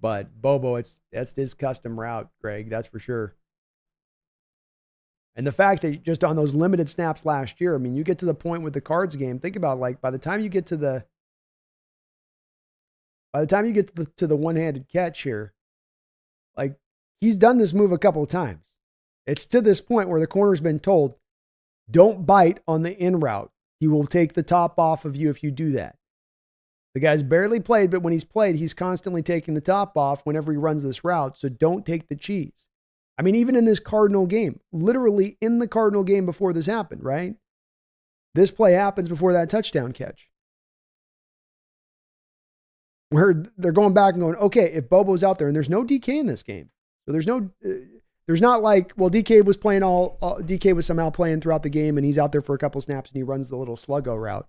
But Bobo, that's his custom route, Greg, that's for sure. And the fact that just on those limited snaps last year, I mean, you get to the point with the Cards game, think about, like, by the time you get to the one-handed catch here, like, he's done this move a couple of times. It's to this point where the corner's been told, don't bite on the in route. He will take the top off of you if you do that. The guy's barely played, but when he's played, he's constantly taking the top off whenever he runs this route. So don't take the cheese. I mean, even in this Cardinal game, literally in the Cardinal game before this happened, right? This play happens before that touchdown catch, where they're going back and going, okay, if Bobo's out there, and there's no DK in this game. So there's not like, well, DK was somehow playing throughout the game and he's out there for a couple snaps and he runs the little Sluggo route.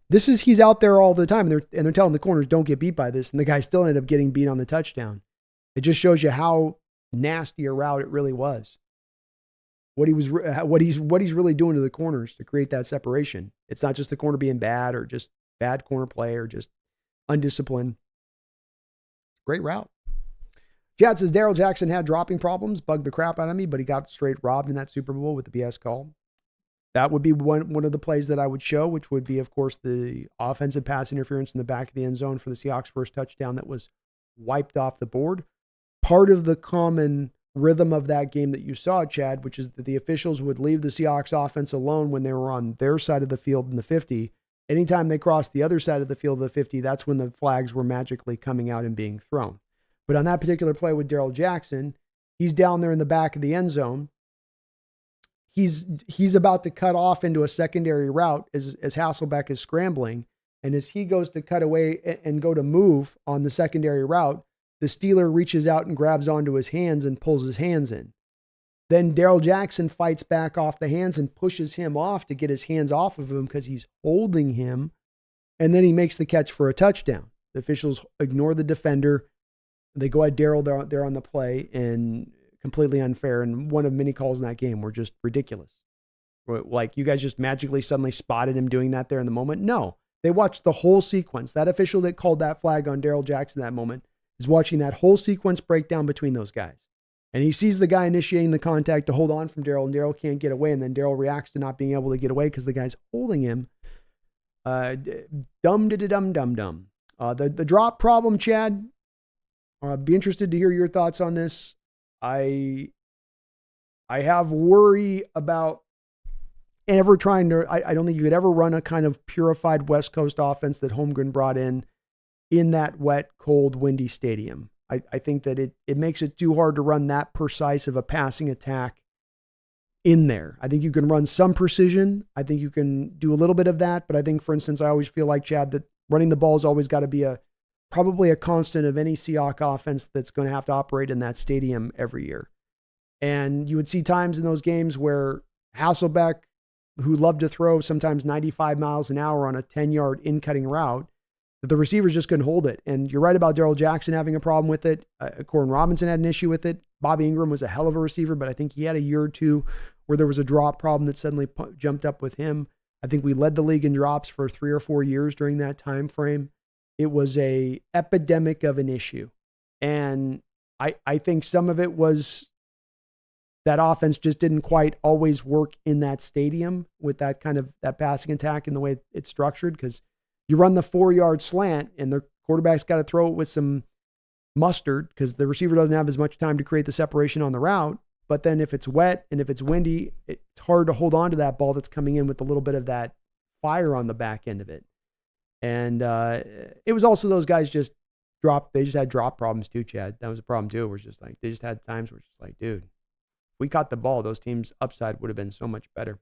He's out there all the time, and they're telling the corners, don't get beat by this. And the guy still ended up getting beat on the touchdown. It just shows you how nasty a route it really was. What he's really doing to the corners to create that separation. It's not just the corner being bad or just bad corner play or just undisciplined. Great route. Chad says, Darrell Jackson had dropping problems, bugged the crap out of me, but he got straight robbed in that Super Bowl with the BS call. That would be one of the plays that I would show, which would be, of course, the offensive pass interference in the back of the end zone for the Seahawks' first touchdown that was wiped off the board. Part of the common rhythm of that game that you saw, Chad, which is that the officials would leave the Seahawks offense alone when they were on their side of the field in the 50. Anytime they crossed the other side of the field of the 50, that's when the flags were magically coming out and being thrown. But on that particular play with Darrell Jackson, he's down there in the back of the end zone. He's about to cut off into a secondary route as Hasselbeck is scrambling. And as he goes to cut away and go to move on the secondary route, the Steeler reaches out and grabs onto his hands and pulls his hands in. Then Darrell Jackson fights back off the hands and pushes him off to get his hands off of him because he's holding him. And then he makes the catch for a touchdown. The officials ignore the defender. They go at Darrell there on the play, and completely unfair. And one of many calls in that game were just ridiculous. Like, you guys just magically suddenly spotted him doing that there in the moment. No, they watched the whole sequence. That official that called that flag on Darrell Jackson that moment is watching that whole sequence break down between those guys. And he sees the guy initiating the contact to hold on from Darrell, and Darrell can't get away. And then Darrell reacts to not being able to get away because the guy's holding him. Dumb. The drop problem, Chad. I'd be interested to hear your thoughts on this. I have worry about ever trying to, I don't think you could ever run a kind of purified West Coast offense that Holmgren brought in that wet, cold, windy stadium. I think that it makes it too hard to run that precise of a passing attack in there. I think you can run some precision. I think you can do a little bit of that. But I think, for instance, I always feel like, Chad, that running the ball has always got to be probably a constant of any Seahawks offense that's going to have to operate in that stadium every year. And you would see times in those games where Hasselbeck, who loved to throw sometimes 95 miles an hour on a 10-yard in-cutting route, that the receivers just couldn't hold it. And you're right about Darrell Jackson having a problem with it. Corin Robinson had an issue with it. Bobby Ingram was a hell of a receiver, but I think he had a year or two where there was a drop problem that suddenly jumped up with him. I think we led the league in drops for 3 or 4 years during that time frame. It was a epidemic of an issue. And I think some of it was that offense just didn't quite always work in that stadium with that kind of that passing attack and the way it's structured, because you run the 4-yard slant and the quarterback's got to throw it with some mustard because the receiver doesn't have as much time to create the separation on the route. But then if it's wet and if it's windy, it's hard to hold on to that ball that's coming in with a little bit of that fire on the back end of it. And it was also those guys just just had drop problems too, Chad. That was a problem too. We're just like, they just had times where it's just like, dude, if we caught the ball, those teams' upside would have been so much better.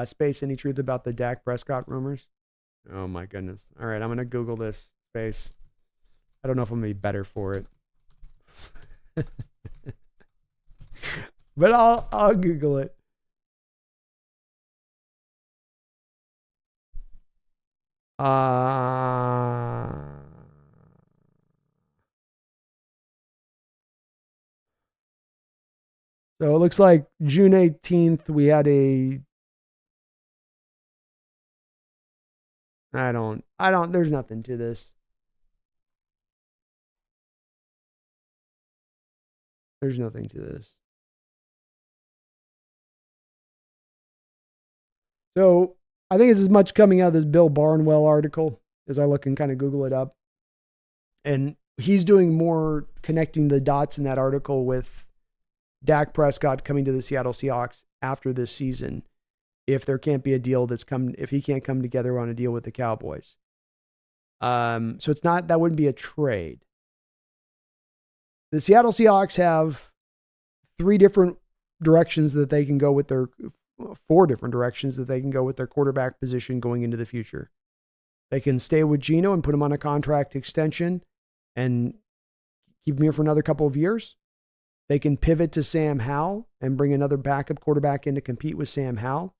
Space, any truth about the Dak Prescott rumors? Oh my goodness. All right, I'm going to Google this, Space. I don't know if I'm going to be better for it. But I'll Google it. So it looks like June 18th, we had there's nothing to this. There's nothing to this. So I think it's as much coming out of this Bill Barnwell article as I look and kind of Google it up. And he's doing more connecting the dots in that article with Dak Prescott coming to the Seattle Seahawks after this season. If there can't be a deal if he can't come together on a deal with the Cowboys. So that wouldn't be a trade. The Seattle Seahawks have 4 different directions that they can go with their quarterback position going into the future. They can stay with Geno and put him on a contract extension and keep him here for another couple of years. They can pivot to Sam Howell and bring another backup quarterback in to compete with Sam Howell.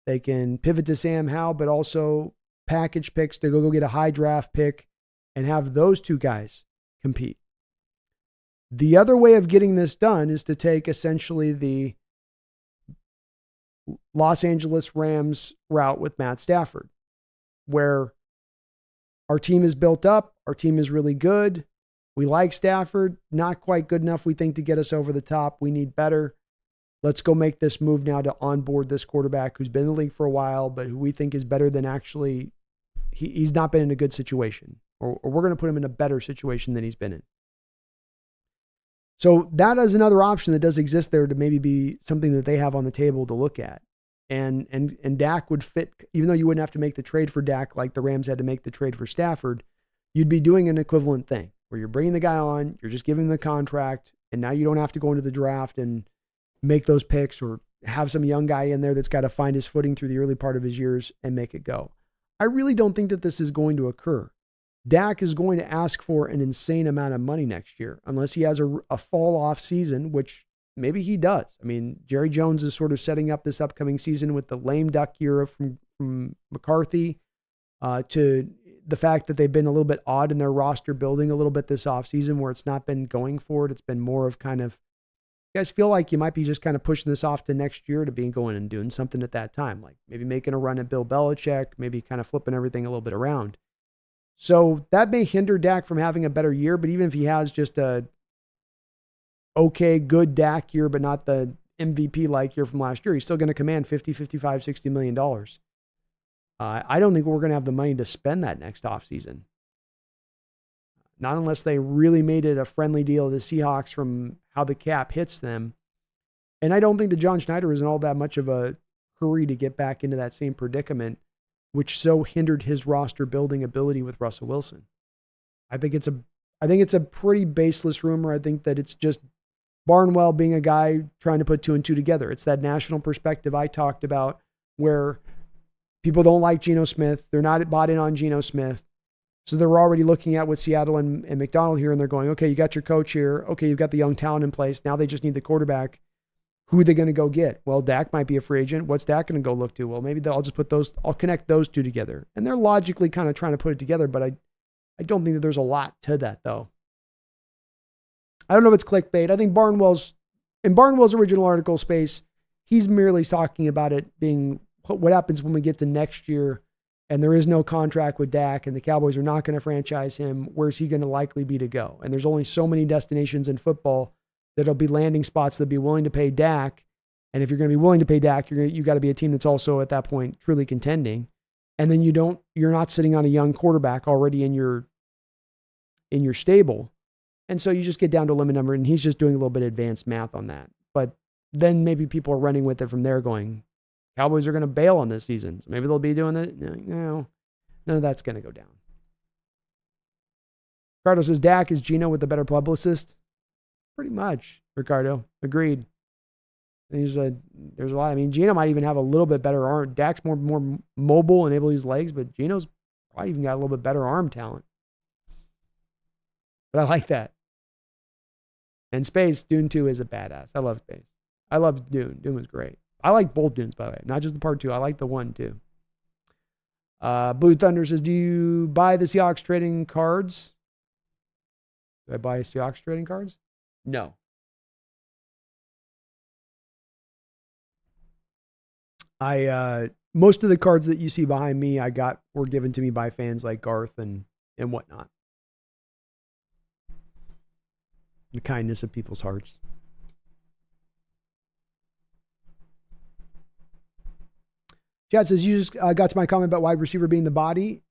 They can pivot to Sam Howell, but also package picks to go get a high draft pick and have those 2 guys compete. The other way of getting this done is to take essentially the Los Angeles Rams route with Matt Stafford, where our team is built up, our team is really good. We like Stafford, not quite good enough, we think, to get us over the top. We need better. Let's go make this move now to onboard this quarterback who's been in the league for a while, but who we think is better than actually, he's not been in a good situation, or we're going to put him in a better situation than he's been in. So that is another option that does exist there to maybe be something that they have on the table to look at. And Dak would fit, even though you wouldn't have to make the trade for Dak like the Rams had to make the trade for Stafford, you'd be doing an equivalent thing where you're bringing the guy on, you're just giving him the contract, and now you don't have to go into the draft and make those picks or have some young guy in there that's got to find his footing through the early part of his years and make it go. I really don't think that this is going to occur. Dak is going to ask for an insane amount of money next year, unless he has a fall-off season, which maybe he does. I mean, Jerry Jones is sort of setting up this upcoming season with the lame duck year from McCarthy to the fact that they've been a little bit odd in their roster building a little bit this offseason where it's not been going for it. It's been more of kind of, you guys feel like you might be just kind of pushing this off to next year to be going and doing something at that time, like maybe making a run at Bill Belichick, maybe kind of flipping everything a little bit around. So that may hinder Dak from having a better year, but even if he has just a okay, good Dak year, but not the MVP-like year from last year, he's still going to command $50, $55, $60 million. I don't think we're going to have the money to spend that next offseason. Not unless they really made it a friendly deal to the Seahawks from how the cap hits them. And I don't think that John Schneider is in all that much of a hurry to get back into that same predicament, which so hindered his roster building ability with Russell Wilson. I think it's a pretty baseless rumor. I think that it's just Barnwell being a guy trying to put 2 and 2 together. It's that national perspective I talked about where people don't like Geno Smith. They're not bought in on Geno Smith. So they're already looking at with Seattle and McDonald here, and they're going, okay, you got your coach here. Okay, you've got the young talent in place. Now they just need the quarterback. Who are they going to go get? Well, Dak might be a free agent. What's Dak going to go look to? Well, maybe I'll connect those 2 together. And they're logically kind of trying to put it together, but I don't think that there's a lot to that, though. I don't know if it's clickbait. I think in Barnwell's original article space, he's merely talking about it being what happens when we get to next year and there is no contract with Dak and the Cowboys are not going to franchise him. Where's he going to likely be to go? And there's only so many destinations in football that'll be landing spots that'll be willing to pay Dak. And if you're going to be willing to pay Dak, you got to be a team that's also at that point truly contending. And then you're not sitting on a young quarterback already in your stable. And so you just get down to a limit number, and he's just doing a little bit of advanced math on that. But then maybe people are running with it from there going, Cowboys are going to bail on this season. So maybe they'll be doing it. No. None of that's going to go down. Ricardo says, Dak is Geno with the better publicist. Pretty much, Ricardo. Agreed. There's a lot. I mean, Geno might even have a little bit better arm. Dak's more mobile and able to use legs, but Geno's probably even got a little bit better arm talent. But I like that. And Space, Dune 2 is a badass. I love Space. I love Dune. Dune was great. I like both Dunes, by the way. Not just the part 2. I like the 1 too. Blue Thunder says, do you buy the Seahawks trading cards? Do I buy Seahawks trading cards? No. Most of the cards that you see behind me, were given to me by fans like Garth and whatnot. The kindness of people's hearts. Chad says, you just got to my comment about wide receiver being the body,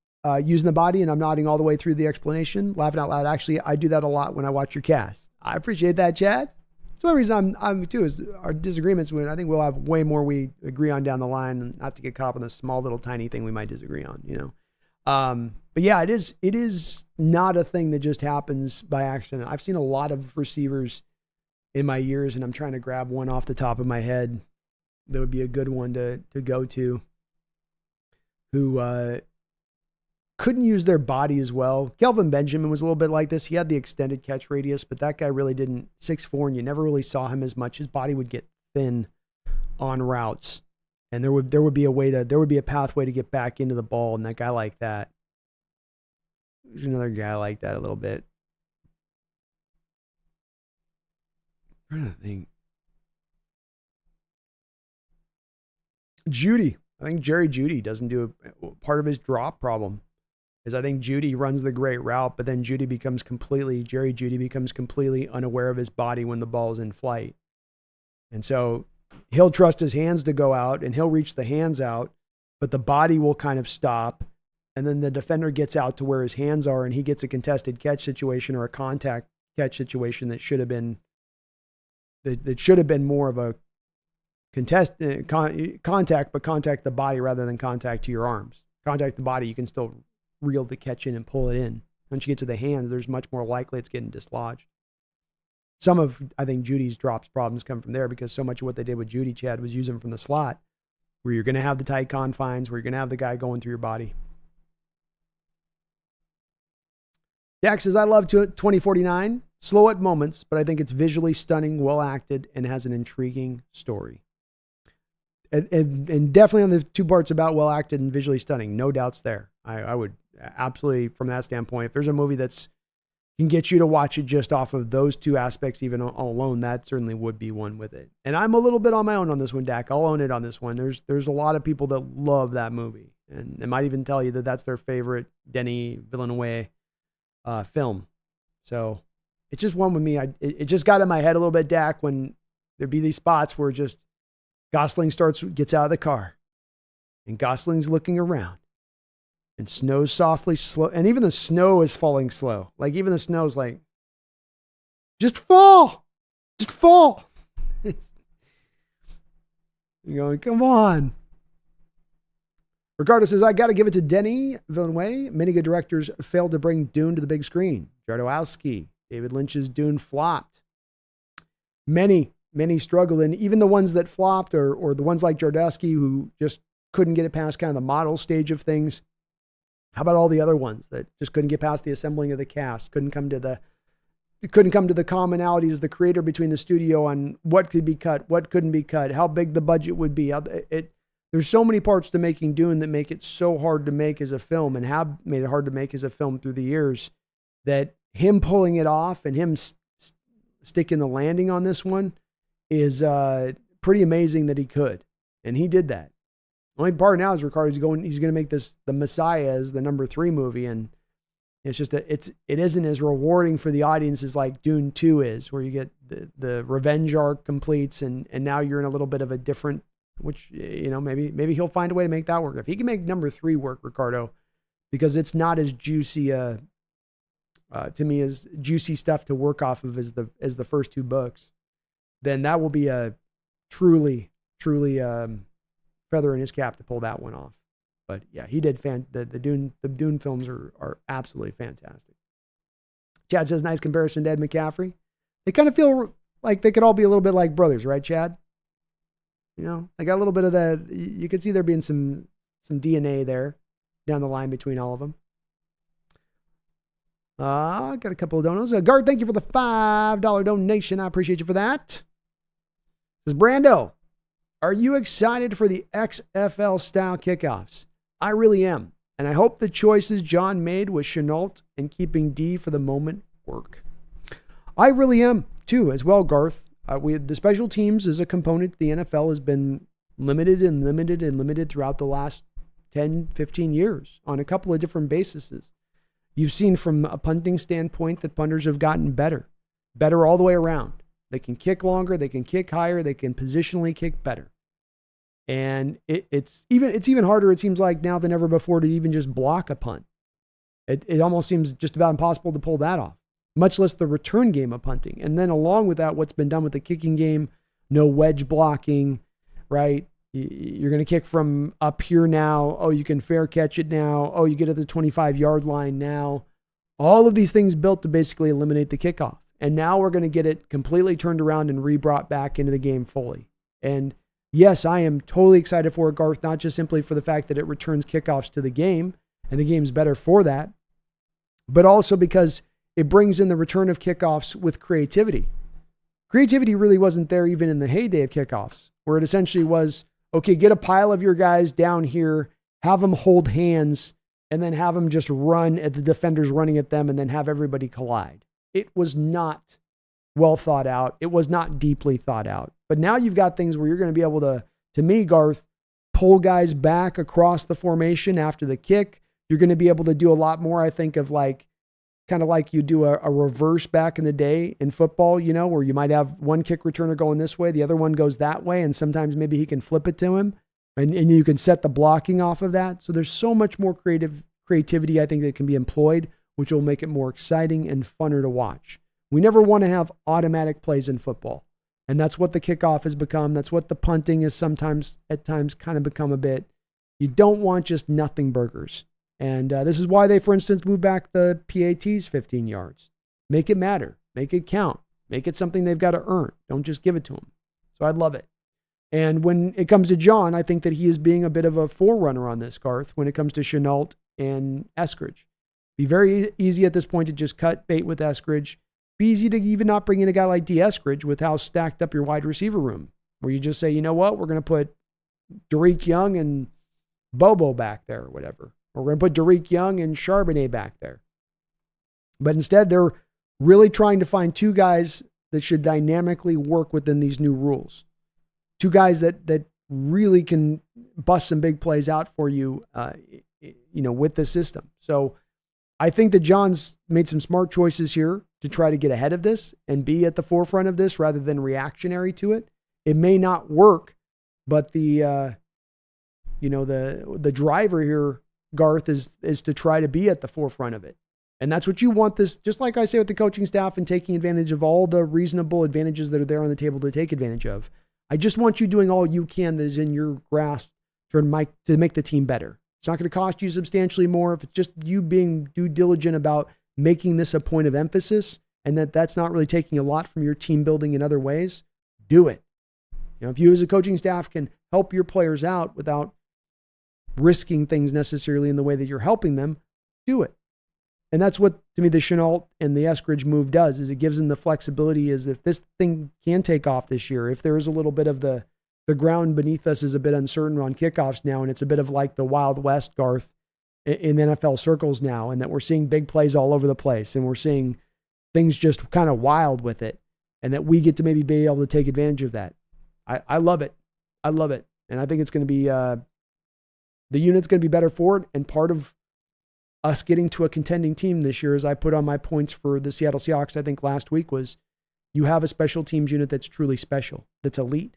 using the body, and I'm nodding all the way through the explanation, laughing out loud. Actually, I do that a lot when I watch your cast. I appreciate that, Chad. That's one reason I'm too, is our disagreements. I think we'll have way more we agree on down the line, and not to get caught up on the small little tiny thing we might disagree on, you know. But yeah, it is not a thing that just happens by accident. I've seen a lot of receivers in my years, and I'm trying to grab one off the top of my head that would be a good one to go to, who couldn't use their body as well. Kelvin Benjamin was a little bit like this. He had the extended catch radius, but that guy really didn't. 6'4", and you never really saw him as much. His body would get thin on routes, and there would be a pathway to get back into the ball. And that guy like that, there's another guy like that a little bit. I'm trying to think. Judy. I think Jerry Jeudy doesn't do part of his drop problem is I think Jeudy runs the great route, but then Jerry Jeudy becomes completely unaware of his body when the ball's in flight. And so he'll trust his hands to go out and he'll reach the hands out, but the body will kind of stop. And then the defender gets out to where his hands are and he gets a contested catch situation or a contact catch situation that should have been more of a contact, but contact the body rather than contact to your arms. Contact the body, you can still reel the catch in and pull it in. Once you get to the hands, there's much more likely it's getting dislodged. Some of, I think, Judy's drops problems come from there because so much of what they did with Jeudy, Chad, was use him from the slot, where you're going to have the tight confines, where you're going to have the guy going through your body. Dak says, I love 2049. Slow at moments, but I think it's visually stunning, well acted, and has an intriguing story. And definitely on the two parts about well acted and visually stunning, no doubts there. I would absolutely, from that standpoint, if there's a movie that's can get you to watch it just off of those two aspects, even alone, that certainly would be one with it. And I'm a little bit on my own on this one, Dak. I'll own it on this one. There's a lot of people that love that movie, and they might even tell you that that's their favorite Denis Villeneuve film. So it's just one with me. It just got in my head a little bit, Dak, when there'd be these spots where just Gosling gets out of the car, and Gosling's looking around, and snow's softly slow, and even the snow is falling slow. Like even the snow's like, just fall. You're going, come on. Ricardo says, I got to give it to Denis Villeneuve. Many good directors failed to bring Dune to the big screen. Jodorowsky, David Lynch's Dune flopped. Many struggled, and even the ones that flopped or the ones like Jodorowsky who just couldn't get it past kind of the model stage of things. How about all the other ones that just couldn't get past the assembling of the cast, couldn't come to the commonalities of the creator between the studio on what could be cut, what couldn't be cut, how big the budget would be. There's so many parts to making Dune that make it so hard to make as a film and have made it hard to make as a film through the years, that him pulling it off and him sticking the landing on this one is pretty amazing that he could. And he did that. The only part now is Ricardo's going to make this the Messiah as the number 3 movie, and it's just it isn't as rewarding for the audience as like Dune 2 is, where you get the revenge arc completes, and now you're in a little bit of a different, which, you know, maybe he'll find a way to make that work. If he can make number 3 work, Ricardo, because it's not as juicy to me as juicy stuff to work off of as the first 2 books, then that will be a truly feather in his cap to pull that one off. But yeah, he did the Dune films are absolutely fantastic. Chad says, nice comparison to Ed McCaffrey. They kind of feel like they could all be a little bit like brothers, right, Chad? You know, they got a little bit of that. You could see there being some DNA there down the line between all of them. Got a couple of donos. Guard, thank you for the $5 donation. I appreciate you for that. This is Brando. Are you excited for the XFL style kickoffs? I really am. And I hope the choices John made with Chenault and keeping D for the moment work. I really am too, as well, Garth. The special teams as a component, the NFL has been limited throughout the last 10, 15 years on a couple of different bases. You've seen from a punting standpoint that punters have gotten better all the way around. They can kick longer, they can kick higher, they can positionally kick better. And it's even harder, it seems like, now than ever before to even just block a punt. It almost seems just about impossible to pull that off, much less the return game of punting. And then along with that, what's been done with the kicking game, no wedge blocking, right? You're going to kick from up here now. Oh, you can fair catch it now. Oh, you get to the 25-yard line now. All of these things built to basically eliminate the kickoff. And now we're going to get it completely turned around and re-brought back into the game fully. And yes, I am totally excited for it, Garth, not just simply for the fact that it returns kickoffs to the game, and the game's better for that, but also because it brings in the return of kickoffs with creativity. Creativity really wasn't there even in the heyday of kickoffs, where it essentially was, okay, get a pile of your guys down here, have them hold hands, and then have them just run at the defenders running at them and then have everybody collide. It was not well thought out. It was not deeply thought out. But now you've got things where you're going to be able to me, Garth, pull guys back across the formation after the kick. You're going to be able to do a lot more, I think, of kind of like you do a reverse back in the day in football, you know, where you might have one kick returner going this way, the other one goes that way, and sometimes maybe he can flip it to him, and you can set the blocking off of that. So there's so much more creativity, I think, that can be employed, which will make it more exciting and funner to watch. We never want to have automatic plays in football, and that's what the kickoff has become. That's what the punting is sometimes, at times, kind of become a bit. You don't want just nothing burgers. And this is why they, for instance, move back the PATs 15 yards. Make it matter. Make it count. Make it something they've got to earn. Don't just give it to them. So I'd love it. And when it comes to John, I think that he is being a bit of a forerunner on this, Garth, when it comes to Chenault and Eskridge. Be very easy at this point to just cut bait with Eskridge. Be easy to even not bring in a guy like D. Eskridge with how stacked up your wide receiver room, where you just say, you know what, we're going to put Derek Young and Bobo back there or whatever. Or we're going to put Derek Young and Charbonnet back there. But instead, they're really trying to find two guys that should dynamically work within these new rules. Two guys that really can bust some big plays out for you, with the system. So I think that John's made some smart choices here to try to get ahead of this and be at the forefront of this rather than reactionary to it. It may not work, but the driver here, Garth, is to try to be at the forefront of it. And that's what you want this, just like I say with the coaching staff and taking advantage of all the reasonable advantages that are there on the table to take advantage of. I just want you doing all you can that is in your grasp to make the team better. It's not going to cost you substantially more. If it's just you being due diligent about making this a point of emphasis and that's not really taking a lot from your team building in other ways, do it. If you as a coaching staff can help your players out without risking things necessarily in the way that you're helping them, do it. And that's what, to me, the Chenault and the Eskridge move does, is it gives them the flexibility, is if this thing can take off this year, if there is a little bit of the ground beneath us is a bit uncertain on kickoffs now, and it's a bit of like the Wild West, Garth, in NFL circles now, and that we're seeing big plays all over the place, and we're seeing things just kind of wild with it, and that we get to maybe be able to take advantage of that. I love it. I love it. And I think it's going to be, the unit's going to be better for it, and part of us getting to a contending team this year, as I put on my points for the Seattle Seahawks, I think last week, was you have a special teams unit that's truly special, that's elite.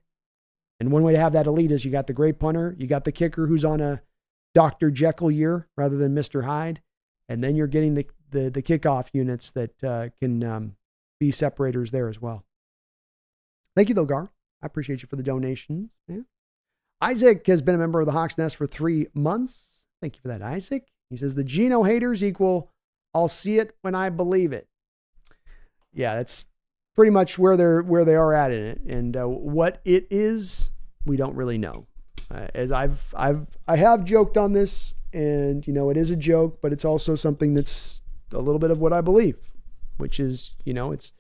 And one way to have that elite is you got the great punter, you got the kicker who's on a Dr. Jekyll year rather than Mr. Hyde, and then you're getting the kickoff units that can be separators there as well. Thank you, though, Gar. I appreciate you for the donations, man. Isaac has been a member of the Hawks Nest for 3 months. Thank you for that, Isaac. He says the Geno haters equal I'll see it when I believe it. Yeah, that's pretty much where they are at in it, and what it is, we don't really know. As I have joked on this, and it is a joke, but it's also something that's a little bit of what I believe, which is it's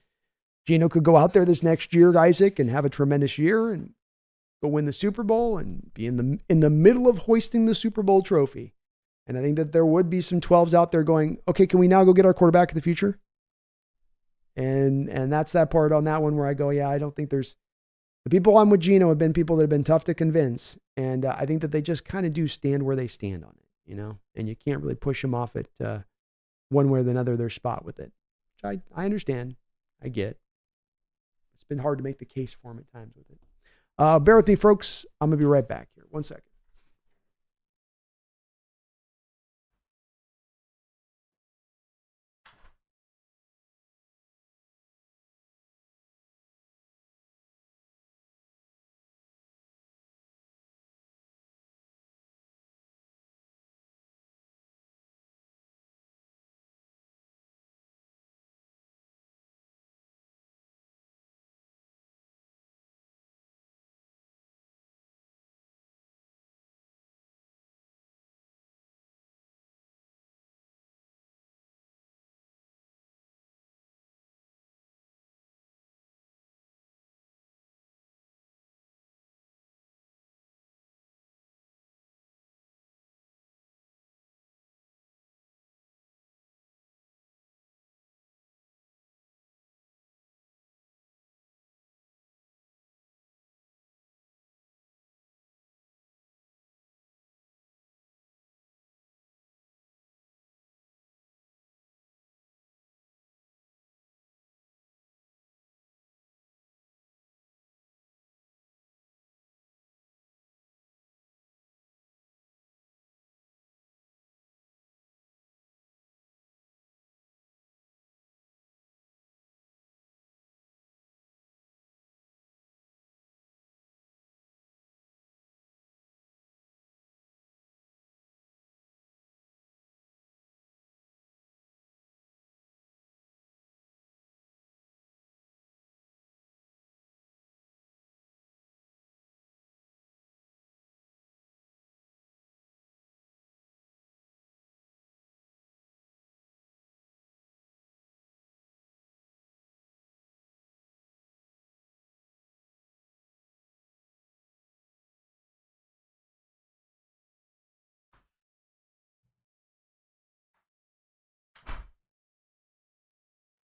Geno could go out there this next year, Isaac, and have a tremendous year and go win the Super Bowl and be in the middle of hoisting the Super Bowl trophy. And I think that there would be some 12s out there going, okay, can we now go get our quarterback of the future? And that's that part on that one where I go, yeah, I don't think there's the people I'm with Geno have been people that have been tough to convince. And I think that they just kind of do stand where they stand on it, and you can't really push them off it one way or another, their spot with it. Which I understand. I get. It's been hard to make the case for him at times with it. Bear with me, folks. I'm going to be right back here. 1 second.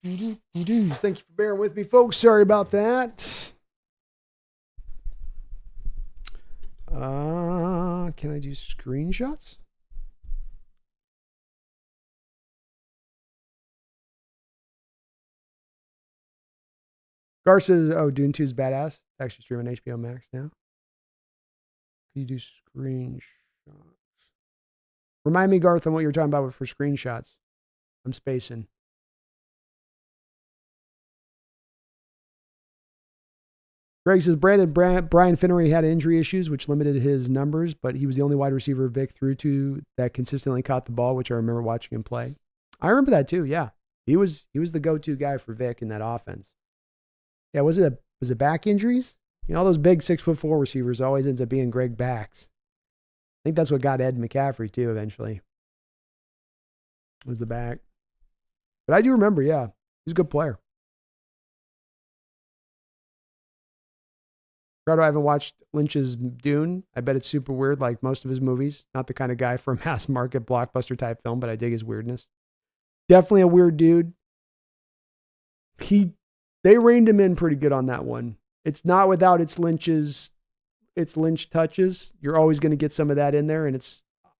Thank you for bearing with me, folks. Sorry about that. Can I do screenshots? Gar says, Dune 2 is badass. It's actually streaming on HBO Max now. Can you do screenshots? Remind me, Garth, on what you were talking about for screenshots. I'm spacing. Greg says, Brian Finnery had injury issues, which limited his numbers, but he was the only wide receiver Vic threw to that consistently caught the ball, which I remember watching him play. I remember that too, yeah. He was the go-to guy for Vic in that offense. Yeah, was it back injuries? All those big 6'4" receivers always ends up being Greg backs. I think that's what got Ed McCaffrey too eventually. Was the back. But I do remember, yeah. He's a good player. I haven't watched Lynch's Dune. I bet it's super weird like most of his movies. Not the kind of guy for a mass market blockbuster type film, but I dig his weirdness. Definitely a weird dude. They reined him in pretty good on that one. It's not without its Lynch touches. You're always going to get some of that in there. And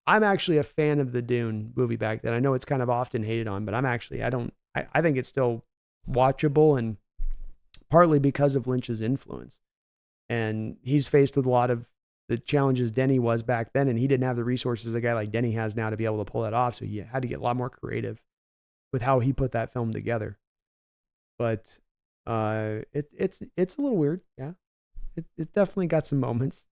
I'm actually a fan of the Dune movie back then. I know it's kind of often hated on, but I think it's still watchable, and partly because of Lynch's influence. And he's faced with a lot of the challenges Denny was back then, and he didn't have the resources a guy like Denny has now to be able to pull that off. So he had to get a lot more creative with how he put that film together. But it's a little weird, yeah. It's definitely got some moments.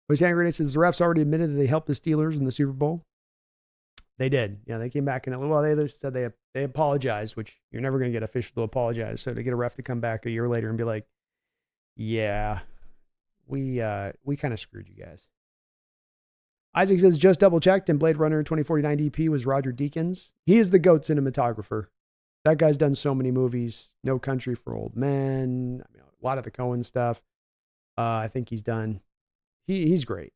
But Angry says the refs already admitted that they helped the Steelers in the Super Bowl. They did. Yeah, they came back and they said they apologized, which you're never going to get official to apologize. So to get a ref to come back a year later and be like, yeah, we kind of screwed you guys. Isaac says just double checked, and Blade Runner 2049 DP was Roger Deakins. He is the GOAT cinematographer. That guy's done so many movies. No Country for Old Men. I mean, a lot of the Coen stuff. I think he's done. He's great.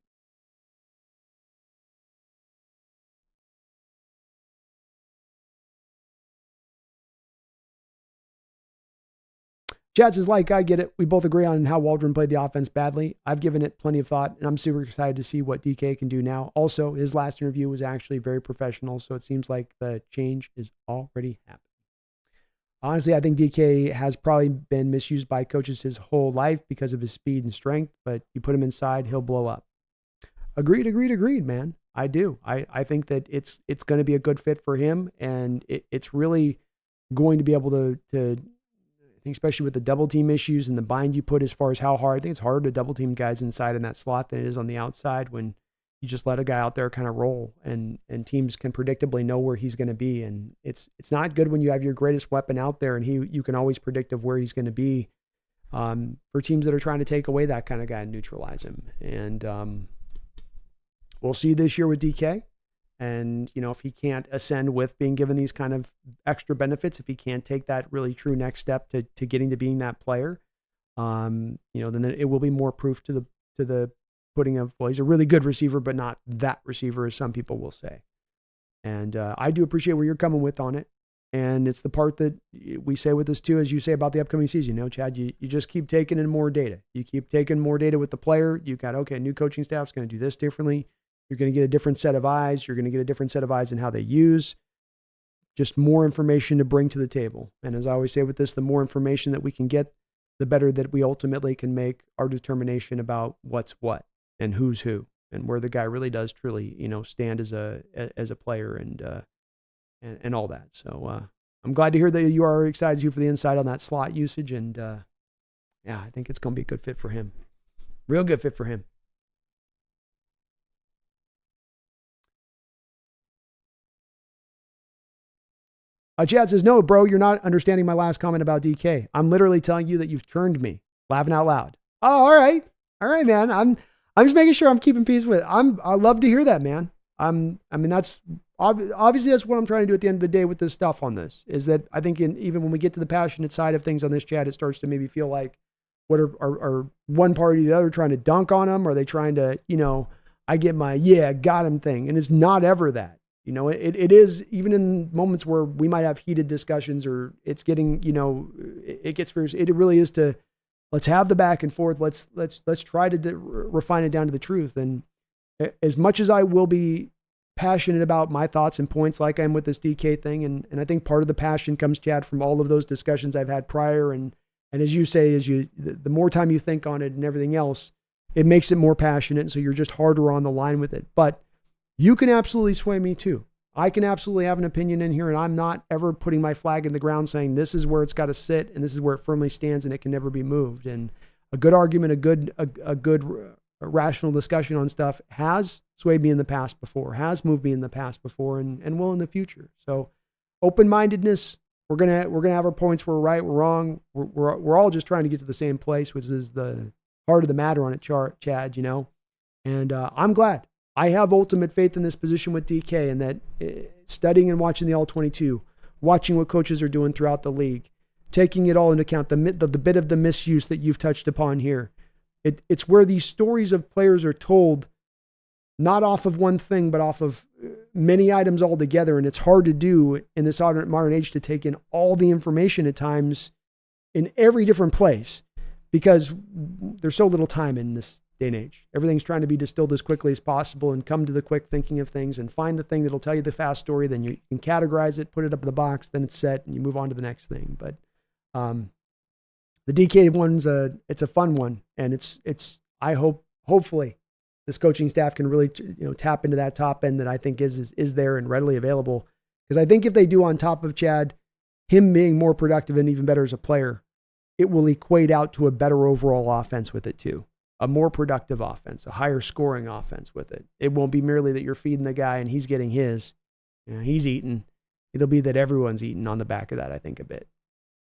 Chad says, I get it. We both agree on how Waldron played the offense badly. I've given it plenty of thought, and I'm super excited to see what DK can do now. Also, his last interview was actually very professional, so it seems like the change is already happening. Honestly, I think DK has probably been misused by coaches his whole life because of his speed and strength, but you put him inside, he'll blow up. Agreed, man. I do. I think that it's going to be a good fit for him, and it's really going to be able to especially with the double team issues and the bind you put as far as how hard. I think it's harder to double team guys inside in that slot than it is on the outside when you just let a guy out there kind of roll and teams can predictably know where he's going to be. And it's not good when you have your greatest weapon out there and you can always predict of where he's going to be for teams that are trying to take away that kind of guy and neutralize him. And we'll see this year with DK. And, if he can't ascend with being given these kind of extra benefits, if he can't take that really true next step to getting to being that player, then it will be more proof to the putting of, well, he's a really good receiver, but not that receiver, as some people will say. And I do appreciate where you're coming with on it. And it's the part that we say with this too, as you say about the upcoming season, Chad, you just keep taking in more data. You keep taking more data with the player. You got, okay, new coaching staff's going to do this differently. You're going to get a different set of eyes. You're going to get a different set of eyes in how they use. Just more information to bring to the table. And as I always say with this, the more information that we can get, the better that we ultimately can make our determination about what's what and who's who and where the guy really does truly, stand as a player and all that. So I'm glad to hear that you are excited for the insight on that slot usage. And I think it's going to be a good fit for him. Real good fit for him. Chad says, no, bro, you're not understanding my last comment about DK. I'm literally telling you that you've turned me. Laughing out loud. Oh, all right. All right, man. I'm just making sure I'm keeping peace with it. I love to hear that, man. That's obviously that's what I'm trying to do at the end of the day with this stuff on this, is that I think even when we get to the passionate side of things on this, Chad, it starts to maybe feel like what are one party or the other trying to dunk on them? Are they trying to, I get my, got him thing. And it's not ever that. It is, even in moments where we might have heated discussions or it's getting, it gets fierce. It really is to, let's have the back and forth. Let's try to refine it down to the truth. And as much as I will be passionate about my thoughts and points, like I am with this DK thing, and I think part of the passion comes, Chad, from all of those discussions I've had prior. And as you say, the more time you think on it and everything else, it makes it more passionate. And so you're just harder on the line with it. But you can absolutely sway me too. I can absolutely have an opinion in here, and I'm not ever putting my flag in the ground saying this is where it's got to sit and this is where it firmly stands and it can never be moved. And a good argument, a good rational discussion on stuff has swayed me in the past before, has moved me in the past before, and will in the future. So open-mindedness, we're gonna have our points. We're right, we're wrong. We're all just trying to get to the same place, which is the heart of the matter on it, Chad. And I'm glad. I have ultimate faith in this position with DK, and that studying and watching the All-22, watching what coaches are doing throughout the league, taking it all into account, the bit of the misuse that you've touched upon here. It's where these stories of players are told, not off of one thing, but off of many items all together. And it's hard to do in this modern age to take in all the information at times in every different place, because there's so little time in this day and age. Everything's trying to be distilled as quickly as possible and come to the quick thinking of things and find the thing that'll tell you the fast story. Then you can categorize it, put it up in the box, then it's set and you move on to the next thing. But the DK one's it's a fun one. And it's, I hopefully this coaching staff can really, tap into that top end that I think is there and readily available. Because I think if they do, on top of Chad, him being more productive and even better as a player, it will equate out to a better overall offense with it too. a more productive offense, a higher scoring offense with it. It won't be merely that you're feeding the guy and he's getting his. He's eating. It'll be that everyone's eating on the back of that, I think, a bit.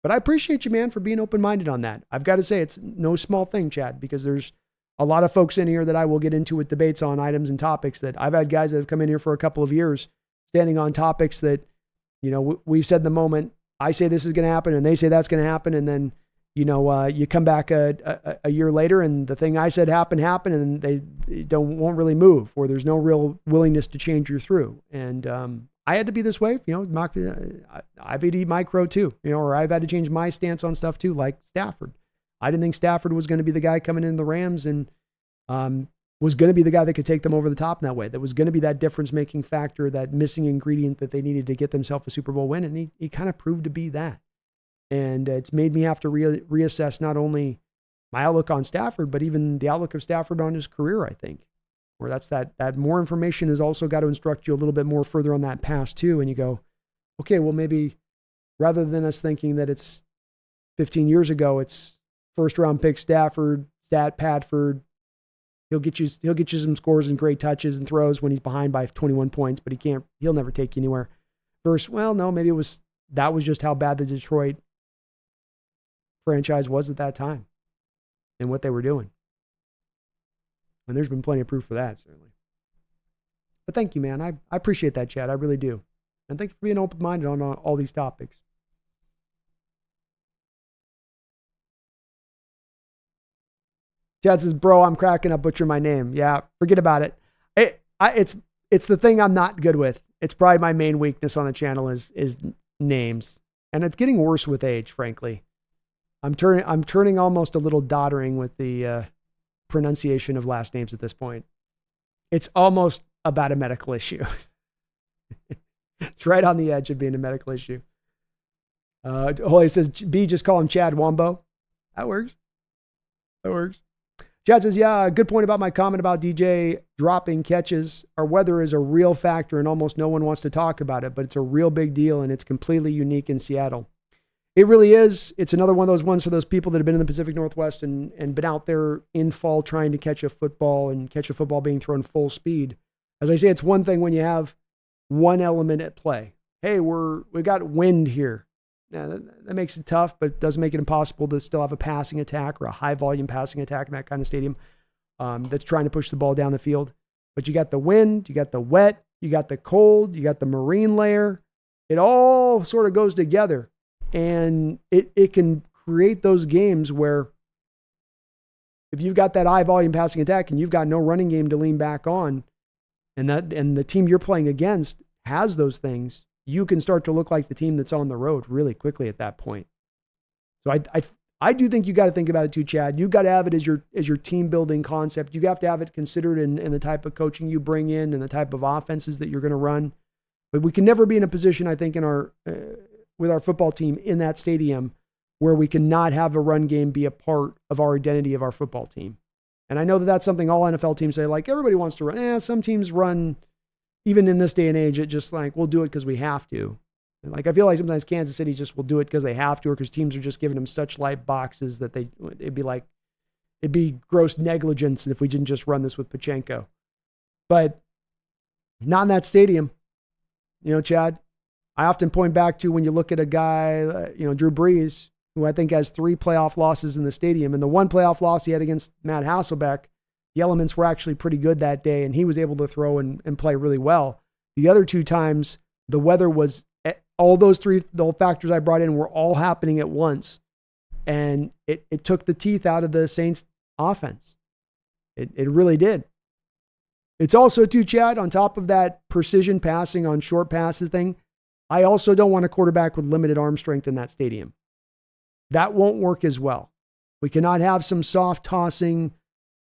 But I appreciate you, man, for being open-minded on that. I've got to say, it's no small thing, Chad, because there's a lot of folks in here that I will get into with debates on items and topics that I've had guys that have come in here for a couple of years standing on topics that, we've said in the moment, I say this is going to happen and they say that's going to happen. And then, you come back a year later and the thing I said happened and they won't really move, or there's no real willingness to change you through. And I had to be this way. I've had to eat my crow too, or I've had to change my stance on stuff too, like Stafford. I didn't think Stafford was going to be the guy coming in the Rams and was going to be the guy that could take them over the top in that way. That was going to be that difference-making factor, that missing ingredient that they needed to get themselves a Super Bowl win. And he kind of proved to be that. And it's made me have to reassess not only my outlook on Stafford, but even the outlook of Stafford on his career, I think. Where that's that more information has also got to instruct you a little bit more further on that pass too. And you go, okay, well, maybe rather than us thinking that it's 15 years ago, it's first-round pick Stafford, stat Padford. He'll get you some scores and great touches and throws when he's behind by 21 points, but he'll never take you anywhere. Versus, well, no, maybe that was just how bad the Detroit franchise was at that time and what they were doing. And there's been plenty of proof for that, certainly. But thank you, man. I appreciate that, Chad. I really do. And thank you for being open-minded on all these topics. Chad says, bro, I'm cracking up butchering my name. Yeah, forget about it. It's the thing I'm not good with. It's probably my main weakness on the channel is names. And it's getting worse with age, frankly. I'm turning almost a little doddering with the pronunciation of last names at this point. It's almost about a medical issue. It's right on the edge of being a medical issue. He says, B, just call him Chad Wombo. That works. Chad says, yeah, good point about my comment about DJ dropping catches. Our weather is a real factor and almost no one wants to talk about it, but it's a real big deal and it's completely unique in Seattle. It really is. It's another one of those ones for those people that have been in the Pacific Northwest and been out there in fall trying to catch a football being thrown full speed. As I say, it's one thing when you have one element at play. Hey, we got wind here. Now, that makes it tough, but it does make it impossible to still have a passing attack or a high volume passing attack in that kind of stadium that's trying to push the ball down the field. But you got the wind, you got the wet, you got the cold, you got the marine layer. It all sort of goes together. And it can create those games where if you've got that high volume passing attack and you've got no running game to lean back on, and the team you're playing against has those things, you can start to look like the team that's on the road really quickly at that point. So I do think you got to think about it too, Chad. You got to have it as your team building concept. You have to have it considered in the type of coaching you bring in and the type of offenses that you're going to run. But we can never be in a position, I think, with our football team in that stadium where we cannot have a run game be a part of our identity of our football team. And I know that that's something all NFL teams say, like everybody wants to run. Some teams run, even in this day and age, it just like, we'll do it because we have to. And like, I feel like sometimes Kansas City just will do it because they have to, or because teams are just giving them such light boxes that it'd be gross negligence if we didn't just run this with Pachenko. But not in that stadium. Chad, I often point back to when you look at a guy, Drew Brees, who I think has 3 playoff losses in the stadium. And the one playoff loss he had against Matt Hasselbeck, the elements were actually pretty good that day, and he was able to throw and play really well. The other 2 times, the weather was, all those 3 the factors I brought in were all happening at once. And it took the teeth out of the Saints offense. It really did. It's also too, Chad, on top of that precision passing on short passes thing, I also don't want a quarterback with limited arm strength in that stadium. That won't work as well. We cannot have some soft tossing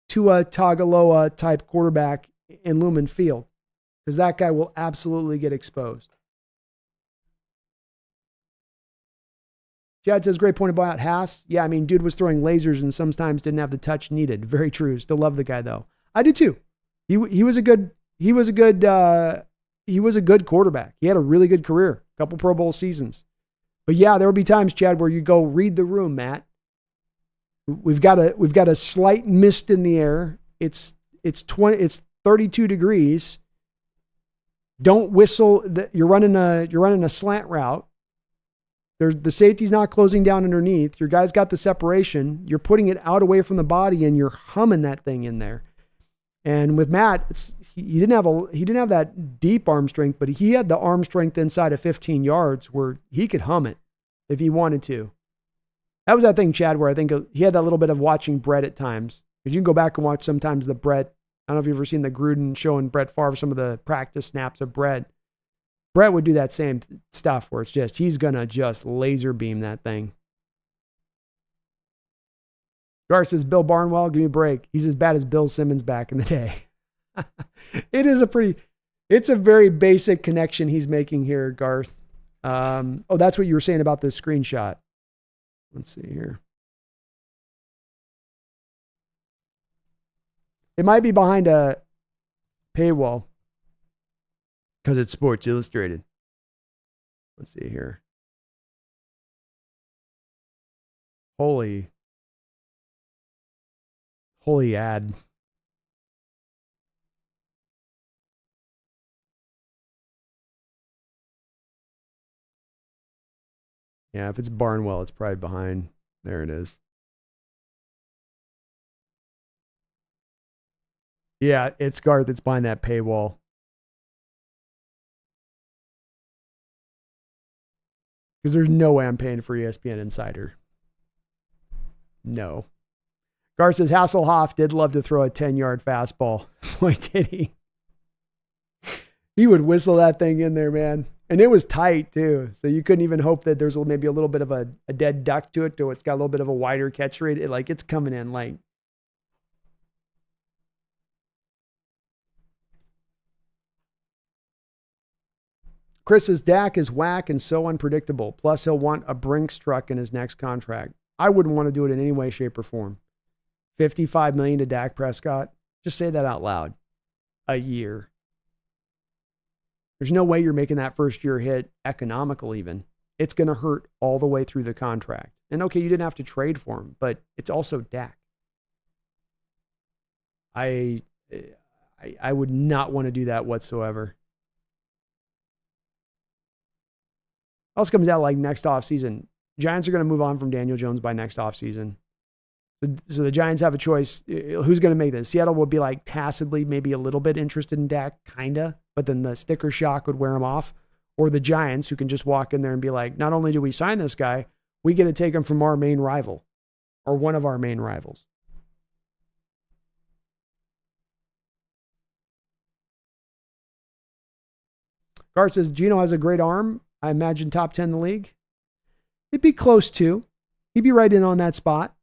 Tua Tagovailoa type quarterback in Lumen Field, because that guy will absolutely get exposed. Chad says, great point about Haas. Yeah, I mean, dude was throwing lasers and sometimes didn't have the touch needed. Very true. Still love the guy though. I do too. He was a good quarterback. He had a really good career, a couple Pro Bowl seasons. But yeah, there will be times, Chad, where you go read the room, Matt. We've got a slight mist in the air. It's 32 degrees. Don't whistle. You're running a slant route. The safety's not closing down underneath. Your guy's got the separation. You're putting it out away from the body, and you're humming that thing in there. And with Matt, he didn't have that deep arm strength, but he had the arm strength inside of 15 yards where he could hum it if he wanted to. That was that thing, Chad, where I think he had that little bit of watching Brett at times. Because you can go back and watch sometimes the Brett. I don't know if you've ever seen the Gruden showing Brett Favre some of the practice snaps of Brett. Brett would do that same stuff where it's just, he's going to just laser beam that thing. Gar says, Bill Barnwell, give me a break. He's as bad as Bill Simmons back in the day. It's a very basic connection he's making here, Garth. That's what you were saying about this screenshot. Let's see here. It might be behind a paywall because it's Sports Illustrated. Let's see here. Holy ad. Yeah, if it's Barnwell, it's probably behind. There it is. Yeah, it's Garth. It's behind that paywall. Because there's no way I'm paying for ESPN Insider. No. Garth says Hasselhoff did love to throw a 10-yard fastball. Boy, did he. He would whistle that thing in there, man. And it was tight, too. So you couldn't even hope that there's maybe a little bit of a dead duck to it, or it's got a little bit of a wider catch rate. It's coming in like. Chris says Dak is whack and so unpredictable. Plus, he'll want a Brinks truck in his next contract. I wouldn't want to do it in any way, shape, or form. $55 million to Dak Prescott. Just say that out loud. A year. There's no way you're making that first year hit economical even. It's going to hurt all the way through the contract. And okay, you didn't have to trade for him, but it's also Dak. I would not want to do that whatsoever. Also comes out like next offseason. Giants are going to move on from Daniel Jones by next offseason. So the Giants have a choice. Who's going to make this? Seattle will be like tacitly maybe a little bit interested in Dak, kind of, but then the sticker shock would wear him off. Or the Giants, who can just walk in there and be like, not only do we sign this guy, we get to take him from our main rival or one of our main rivals. Gar says, Geno has a great arm. I imagine top 10 in the league. It'd be close to. He'd be right in on that spot.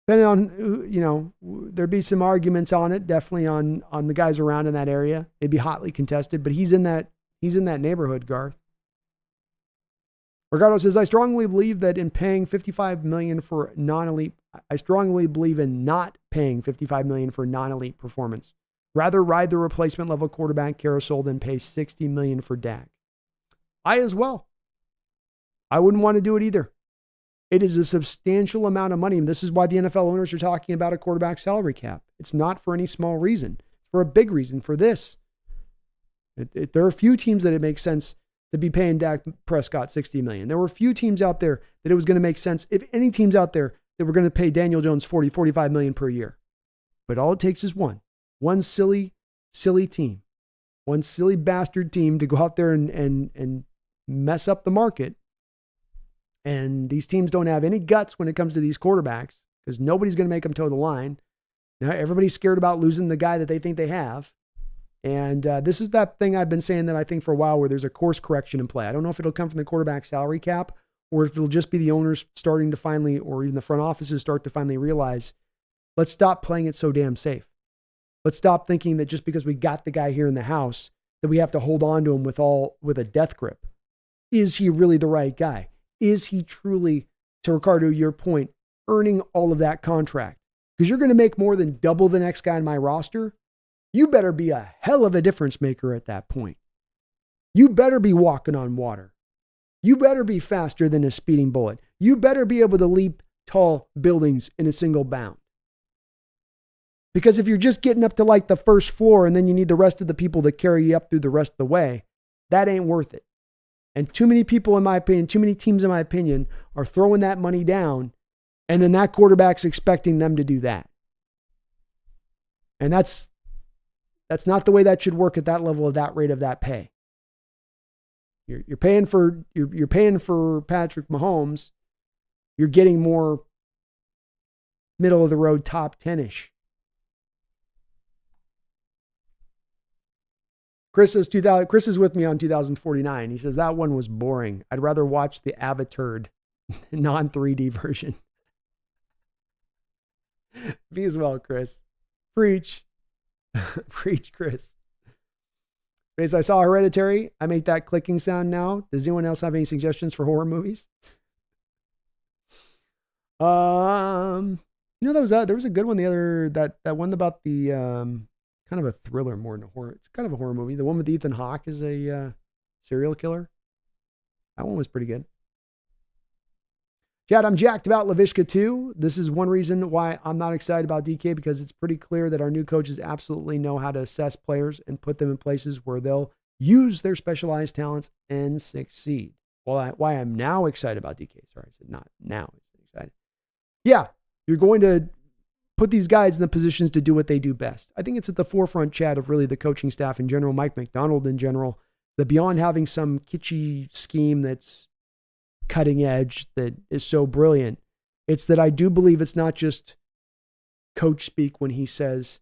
Depending on, there'd be some arguments on it, definitely on the guys around in that area. It'd be hotly contested, but he's in that neighborhood, Garth. Ricardo says, I strongly believe that in paying $55 million for non-elite, I strongly believe in not paying $55 million for non-elite performance. Rather ride the replacement level quarterback carousel than pay $60 million for Dak. I as well. I wouldn't want to do it either. It is a substantial amount of money. And this is why the NFL owners are talking about a quarterback salary cap. It's not for any small reason. It's for a big reason, for this. There are a few teams that it makes sense to be paying Dak Prescott $60 million. There were a few teams out there that it was going to make sense. If any teams out there that were going to pay Daniel Jones $45 million per year. But all it takes is one silly team, one silly bastard team to go out there and mess up the market. And these teams don't have any guts when it comes to these quarterbacks because nobody's going to make them toe the line. Now everybody's scared about losing the guy that they think they have. And this is that thing I've been saying that I think for a while where there's a course correction in play. I don't know if it'll come from the quarterback salary cap or if it'll just be the owners starting to finally, or even the front offices start to finally realize, let's stop playing it so damn safe. Let's stop thinking that just because we got the guy here in the house that we have to hold on to him with a death grip. Is he really the right guy? Is he truly, to Ricardo, your point, earning all of that contract? Because you're going to make more than double the next guy on my roster. You better be a hell of a difference maker at that point. You better be walking on water. You better be faster than a speeding bullet. You better be able to leap tall buildings in a single bound. Because if you're just getting up to like the first floor and then you need the rest of the people to carry you up through the rest of the way, that ain't worth it. And too many people, in my opinion, too many teams, in my opinion, are throwing that money down, and then that quarterback's expecting them to do that. And that's not the way that should work at that level of that rate of that pay. You're paying for Patrick Mahomes. You're getting more middle of the road, top 10-ish. Chris is with me on 2049. He says that one was boring. I'd rather watch the Avaturd non-3D version. Be as well, Chris. Preach. Preach, Chris. Because I saw Hereditary. I make that clicking sound now. Does anyone else have any suggestions for horror movies? There was a good one that one about the kind of a thriller more than a horror. It's kind of a horror movie. The one with Ethan Hawke is a serial killer. That one was pretty good. Chad, I'm jacked about Laviska too. This is one reason why I'm not excited about DK, because it's pretty clear that our new coaches absolutely know how to assess players and put them in places where they'll use their specialized talents and succeed. Why I'm now excited about DK. Sorry, I said not now. Excited. Yeah, you're going to put these guys in the positions to do what they do best. I think it's at the forefront, Chad, of really the coaching staff in general, Mike McDonald in general, that beyond having some kitschy scheme that's cutting edge, that is so brilliant, it's that I do believe it's not just coach speak when he says,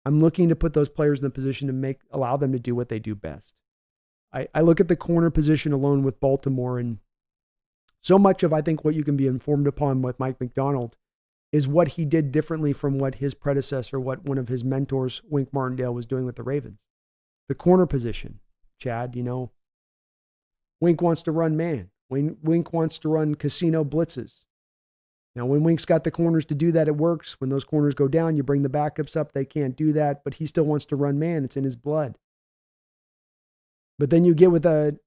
I'm looking to put those players in the position to allow them to do what they do best. I look at the corner position alone with Baltimore, and so much of, I think, what you can be informed upon with Mike McDonald is what he did differently from what his predecessor, what one of his mentors, Wink Martindale, was doing with the Ravens. The corner position, Chad, Wink wants to run man. Wink wants to run casino blitzes. Now, when Wink's got the corners to do that, it works. When those corners go down, you bring the backups up. They can't do that, but he still wants to run man. It's in his blood. But then you get the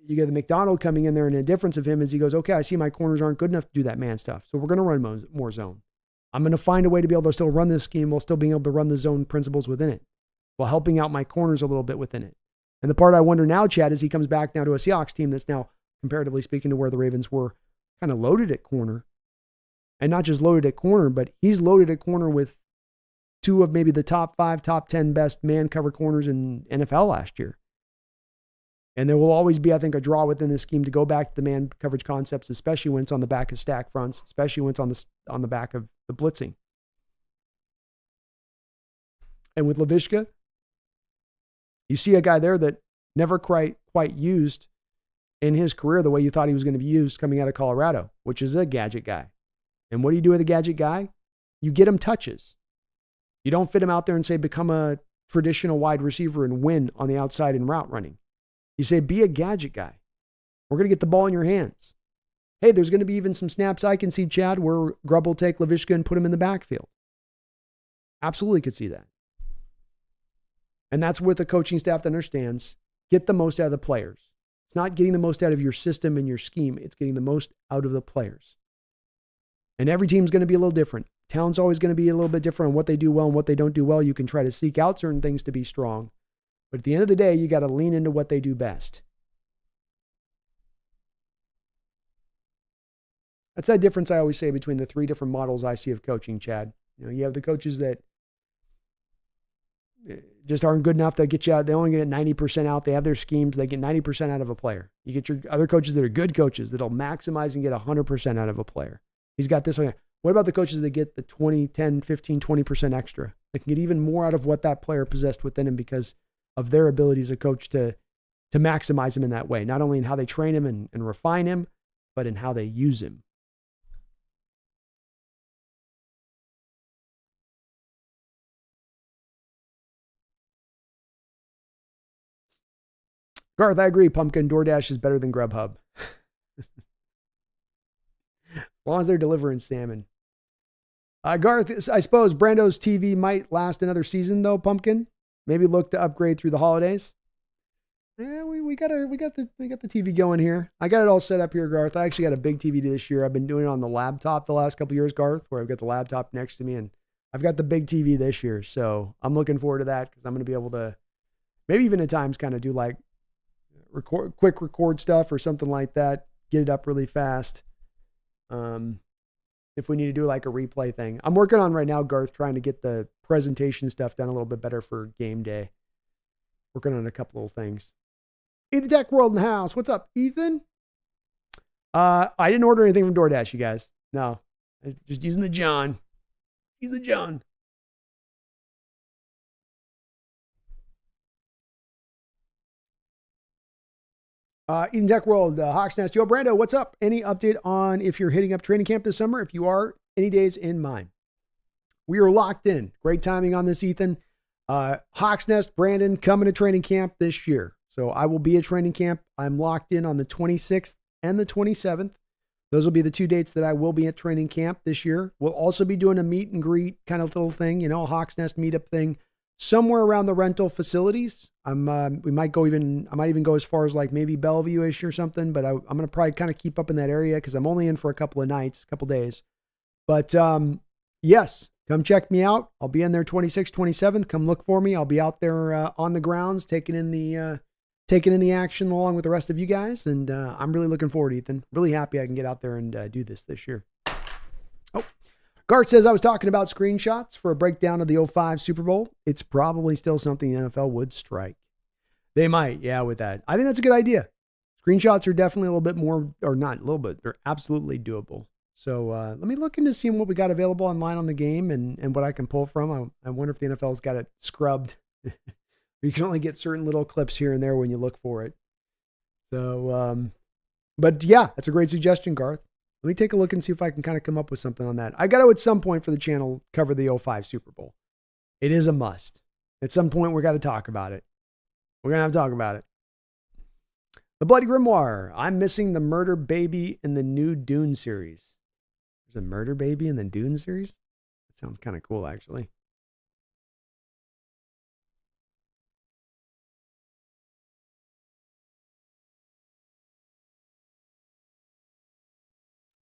McDonald coming in there, and the difference of him is he goes, okay, I see my corners aren't good enough to do that man stuff, so we're going to run more zone. I'm going to find a way to be able to still run this scheme while still being able to run the zone principles within it, while helping out my corners a little bit within it. And the part I wonder now, Chad, is he comes back now to a Seahawks team that's now, comparatively speaking, to where the Ravens were kind of loaded at corner. And not just loaded at corner, but he's loaded at corner with two of maybe the top 5, top 10 best man cover corners in NFL last year. And there will always be, I think, a draw within this scheme to go back to the man coverage concepts, especially when it's on the back of stack fronts, especially when it's on the back of the blitzing. And with Laviska, you see a guy there that never quite used in his career the way you thought he was going to be used coming out of Colorado, which is a gadget guy. And what do you do with a gadget guy? You get him touches. You don't fit him out there and say, become a traditional wide receiver and win on the outside in route running. You say, be a gadget guy. We're going to get the ball in your hands. Hey, there's going to be even some snaps I can see, Chad, where Grubb will take Laviska and put him in the backfield. Absolutely could see that. And that's with a coaching staff that understands, get the most out of the players. It's not getting the most out of your system and your scheme. It's getting the most out of the players. And every team's going to be a little different. Talent's always going to be a little bit different on what they do well and what they don't do well. You can try to seek out certain things to be strong. But at the end of the day, you got to lean into what they do best. That's that difference I always say between the 3 different models I see of coaching, Chad. You have the coaches that just aren't good enough to get you out. They only get 90% out. They have their schemes. They get 90% out of a player. You get your other coaches that are good coaches that'll maximize and get 100% out of a player. He's got this one. What about the coaches that get the 20, 10, 15, 20% extra? They can get even more out of what that player possessed within him because of their ability as a coach to maximize him in that way. Not only in how they train him and refine him, but in how they use him. Garth, I agree. Pumpkin DoorDash is better than Grubhub. As long as they're delivering salmon. Garth, I suppose Brando's TV might last another season, though, Pumpkin. Maybe look to upgrade through the holidays. Yeah, we got the TV going here. I got it all set up here, Garth. I actually got a big TV this year. I've been doing it on the laptop the last couple of years, Garth, where I've got the laptop next to me, and I've got the big TV this year. So I'm looking forward to that because I'm going to be able to maybe even at times kind of do like quick record stuff or something like that. Get it up really fast. If we need to do like a replay thing, I'm working on right now, Garth, trying to get the presentation stuff done a little bit better for game day. Working on a couple of things. Ethan Tech World in the house. What's up, Ethan? I didn't order anything from DoorDash, you guys. No, just using the John. Use the John. Eden Tech World, Hawks Nest. Yo, Brando, what's up? Any update on if you're hitting up training camp this summer? If you are, any days in mind? We are locked in. Great timing on this, Ethan. Hawks Nest, Brandon, coming to training camp this year. So I will be at training camp. I'm locked in on the 26th and the 27th. Those will be the 2 dates that I will be at training camp this year. We'll also be doing a meet and greet kind of little thing, a Hawks Nest meetup thing somewhere around the rental facilities. I might even go as far as like maybe Bellevue-ish or something, but I'm going to probably kind of keep up in that area because I'm only in for a couple of nights, a couple days. But yes, come check me out. I'll be in there 26th, 27th. Come look for me. I'll be out there on the grounds taking in the action along with the rest of you guys. And I'm really looking forward, Ethan. Really happy I can get out there and do this year. Oh, Garth says, I was talking about screenshots for a breakdown of the 05 Super Bowl. It's probably still something the NFL would strike. They might, yeah, with that. I think that's a good idea. Screenshots are definitely a little bit more, or not a little bit, they're absolutely doable. So let me look into seeing what we got available online on the game and what I can pull from. I wonder if the NFL's got it scrubbed. You can only get certain little clips here and there when you look for it. So, but yeah, that's a great suggestion, Garth. Let me take a look and see if I can kind of come up with something on that. I got to, at some point for the channel, cover the 05 Super Bowl. It is a must. At some point, we got to talk about it. We're going to have to talk about it. The Bloody Grimoire. I'm missing the murder baby in the new Dune series. There's a murder baby in the Dune series? That sounds kind of cool, actually.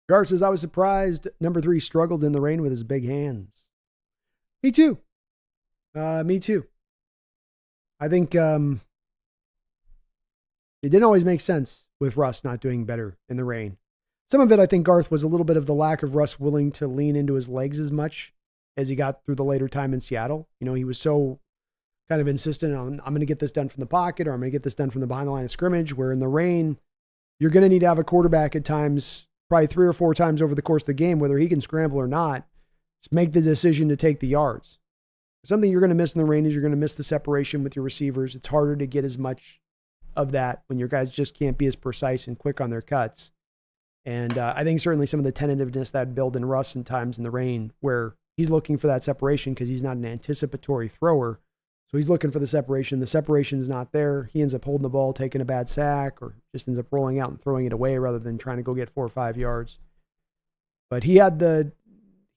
Gar says, I was surprised number 3 struggled in the rain with his big hands. Me too. Me too. I think it didn't always make sense with Russ not doing better in the rain. Some of it, I think, Garth, was a little bit of the lack of Russ willing to lean into his legs as much as he got through the later time in Seattle. He was so kind of insistent on, I'm going to get this done from the pocket, or I'm going to get this done from the behind the line of scrimmage, where in the rain, you're going to need to have a quarterback at times, probably 3 or 4 times over the course of the game, whether he can scramble or not, just make the decision to take the yards. Something you're going to miss in the rain is you're going to miss the separation with your receivers. It's harder to get as much of that when your guys just can't be as precise and quick on their cuts. And I think certainly some of the tentativeness that build in Russ in times in the rain where he's looking for that separation because he's not an anticipatory thrower. So he's looking for the separation. The separation's not there. He ends up holding the ball, taking a bad sack, or just ends up rolling out and throwing it away rather than trying to go get 4 or 5 yards. But he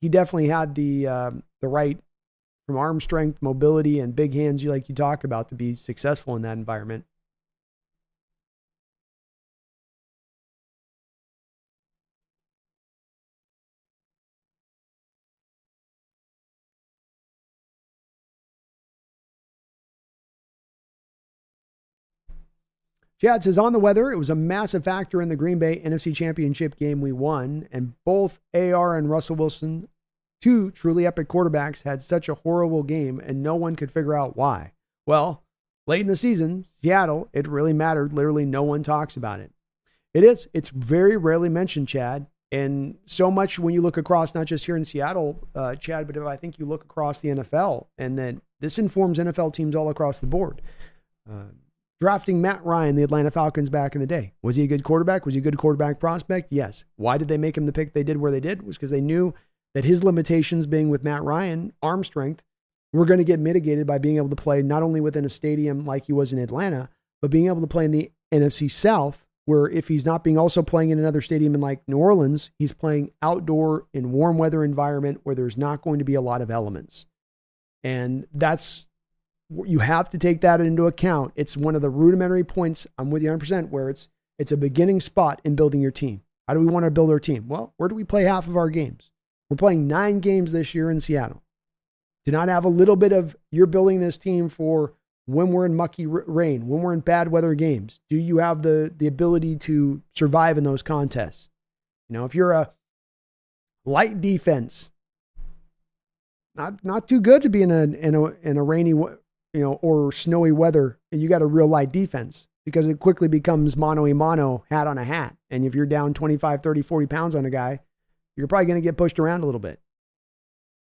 definitely had the right from arm strength, mobility, and big hands like you talk about to be successful in that environment. Chad says, on the weather, it was a massive factor in the Green Bay NFC Championship game we won, and both AR and Russell Wilson, 2 truly epic quarterbacks, had such a horrible game, and no one could figure out why. Well, late in the season, Seattle, it really mattered. Literally no one talks about it. It is. It's very rarely mentioned, Chad, and so much when you look across, not just here in Seattle, Chad, but if I think you look across the NFL, and then this informs NFL teams all across the board. Drafting Matt Ryan, the Atlanta Falcons back in the day. Was he a good quarterback? Was he a good quarterback prospect? Yes. Why did they make him the pick they did where they did? It was because they knew that his limitations being with Matt Ryan, arm strength, were going to get mitigated by being able to play not only within a stadium like he was in Atlanta, but being able to play in the NFC South, where if he's not being also playing in another stadium in like New Orleans, he's playing outdoor in warm weather environment where there's not going to be a lot of elements. And that's you have to take that into account. It's one of the rudimentary points. I'm with you 100% where it's a beginning spot in building your team. How do we want to build our team? Well, where do we play half of our games? We're playing 9 games this year in Seattle. To not have a little bit of you're building this team for when we're in mucky rain, when we're in bad weather games. Do you have the ability to survive in those contests? You know, if you're a light defense, not too good to be in a rainy, or snowy weather, and you got a real light defense, because it quickly becomes mano a mano, hat on a hat. And if you're down 25, 30, 40 pounds on a guy, you're probably going to get pushed around a little bit.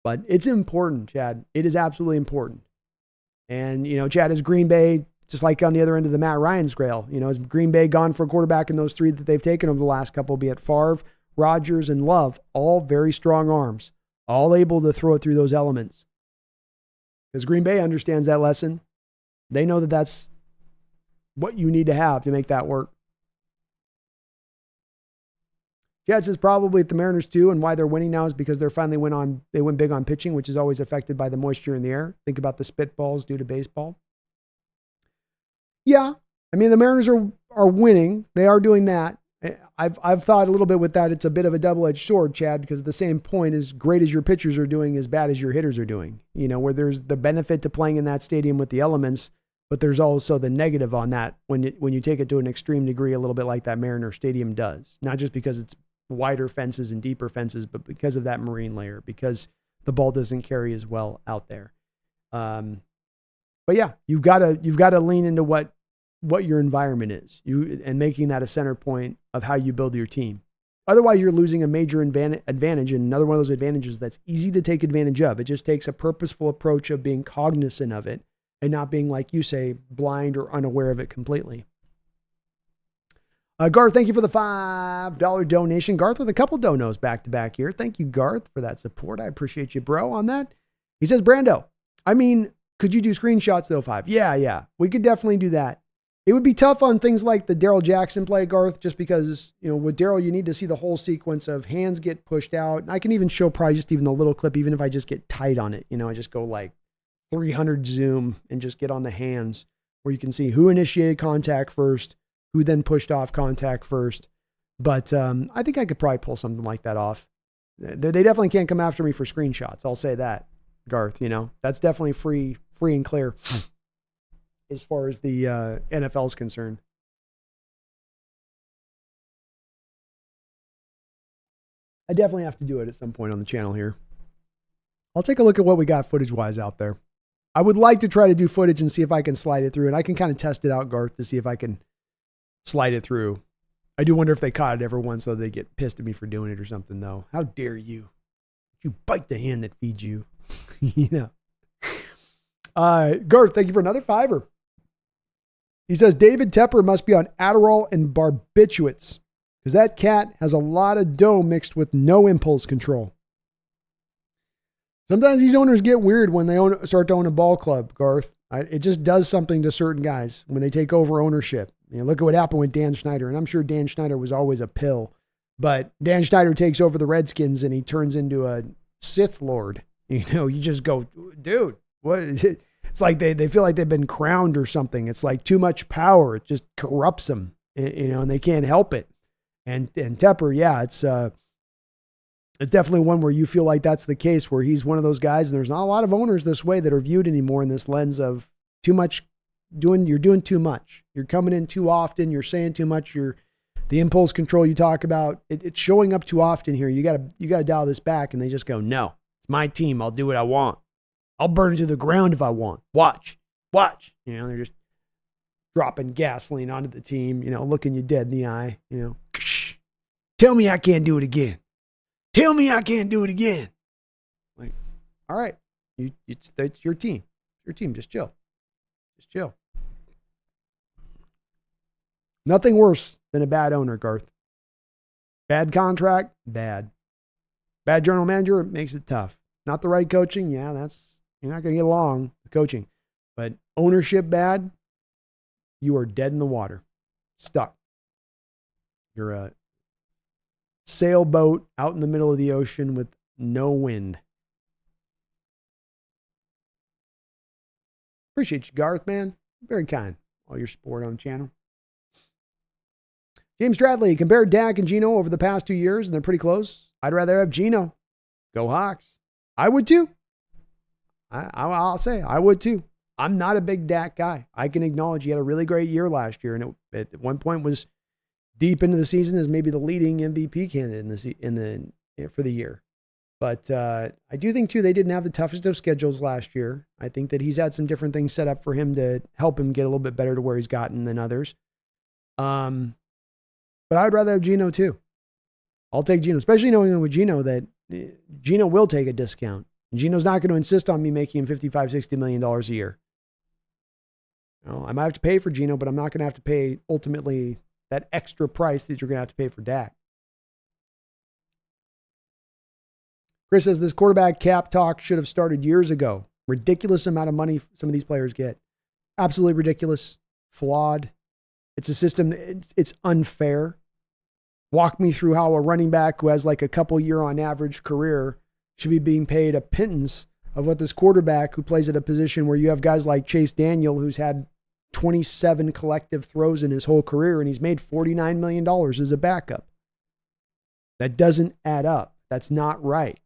But it's important, Chad. It is absolutely important. And, Chad, is Green Bay, just like on the other end of the Matt Ryan scale, has Green Bay gone for a quarterback in those 3 that they've taken over the last couple, be it Favre, Rodgers, and Love, all very strong arms, all able to throw it through those elements. Because Green Bay understands that lesson. They know that that's what you need to have to make that work. Chad says probably at the Mariners too, and why they're winning now is because they went big on pitching, which is always affected by the moisture in the air. Think about the spitballs due to baseball. Yeah, I mean, the Mariners are winning. They are doing that. I've thought a little bit with that. It's a bit of a double-edged sword, Chad, because the same point, as great as your pitchers are doing, as bad as your hitters are doing. Where there's the benefit to playing in that stadium with the elements, but there's also the negative on that when you take it to an extreme degree, a little bit like that Mariner Stadium does. Not just because it's wider fences and deeper fences, but because of that marine layer, because the ball doesn't carry as well out there. But yeah, you've got to lean into what your environment is, and making that a center point of how you build your team. Otherwise, you're losing a major advantage, and another one of those advantages that's easy to take advantage of. It just takes a purposeful approach of being cognizant of it and not being, like you say, blind or unaware of it completely. Garth, thank you for the $5 donation. Garth with a couple donos back to back here. Thank you, Garth, for that support. I appreciate you, bro, on that. He says, Brando, could you do screenshots though, 5? Yeah. We could definitely do that. It would be tough on things like the Darrell Jackson play, Garth, just because, with Darrell, you need to see the whole sequence of hands get pushed out. And I can even show probably just even the little clip, even if I just get tight on it. I just go like 300 zoom and just get on the hands where you can see who initiated contact first, who then pushed off contact first. But I think I could probably pull something like that off. They definitely can't come after me for screenshots. I'll say that, Garth. That's definitely free and clear as far as the NFL is concerned. I definitely have to do it at some point on the channel here. I'll take a look at what we got footage-wise out there. I would like to try to do footage and see if I can slide it through, and I can kind of test it out, Garth, to see if I can slide it through. I do wonder if they caught it ever once, so they get pissed at me for doing it or something, though. How dare you? You bite the hand that feeds you. Garth, thank you for another $5. He says, David Tepper must be on Adderall and barbiturates because that cat has a lot of dough mixed with no impulse control. Sometimes these owners get weird when they start to own a ball club, Garth. It just does something to certain guys when they take over ownership. Look at what happened with Dan Schneider. And I'm sure Dan Schneider was always a pill. But Dan Schneider takes over the Redskins and he turns into a Sith Lord. You just go, dude, what is it? It's like they feel like they've been crowned or something. It's like too much power. It just corrupts them, and they can't help it. And Tepper, yeah, it's definitely one where you feel like that's the case, where he's one of those guys, and there's not a lot of owners this way that are viewed anymore in this lens of too much you're doing too much. You're coming in too often. You're saying too much. The impulse control you talk about, it's showing up too often here. You gotta dial this back. And they just go, no, it's my team. I'll do what I want. I'll burn it to the ground if I want. Watch. They're just dropping gasoline onto the team, looking you dead in the eye, Tell me I can't do it again. Tell me I can't do it again. Like, all right, it's your team. Your team, just chill. Just chill. Nothing worse than a bad owner, Garth. Bad contract, bad. Bad general manager, makes it tough. Not the right coaching, yeah, you're not going to get along with coaching. But ownership bad, you are dead in the water. Stuck. You're a sailboat out in the middle of the ocean with no wind. Appreciate you, Garth, man. Very kind. All your support on the channel. James Stradley compared Dak and Geno over the past 2 years, and they're pretty close. I'd rather have Geno. Go Hawks. I would too. I'll say I would too. I'm not a big Dak guy. I can acknowledge he had a really great year last year, and it at one point was deep into the season as maybe the leading MVP candidate for the year. But I do think too they didn't have the toughest of schedules last year. I think that he's had some different things set up for him to help him get a little bit better to where he's gotten than others. But I'd rather have Geno too. I'll take Geno, especially knowing with Geno that Geno will take a discount. Geno's not going to insist on me making him $55, $60 million a year. I might have to pay for Geno, but I'm not going to have to pay ultimately that extra price that you're going to have to pay for Dak. Chris says this quarterback cap talk should have started years ago. Ridiculous amount of money some of these players get. Absolutely ridiculous. Flawed. It's a system. It's unfair. Walk me through how a running back who has like a couple year on average career should be being paid a pittance of what this quarterback who plays at a position where you have guys like Chase Daniel, who's had 27 collective throws in his whole career, and he's made $49 million as a backup. That doesn't add up. That's not right.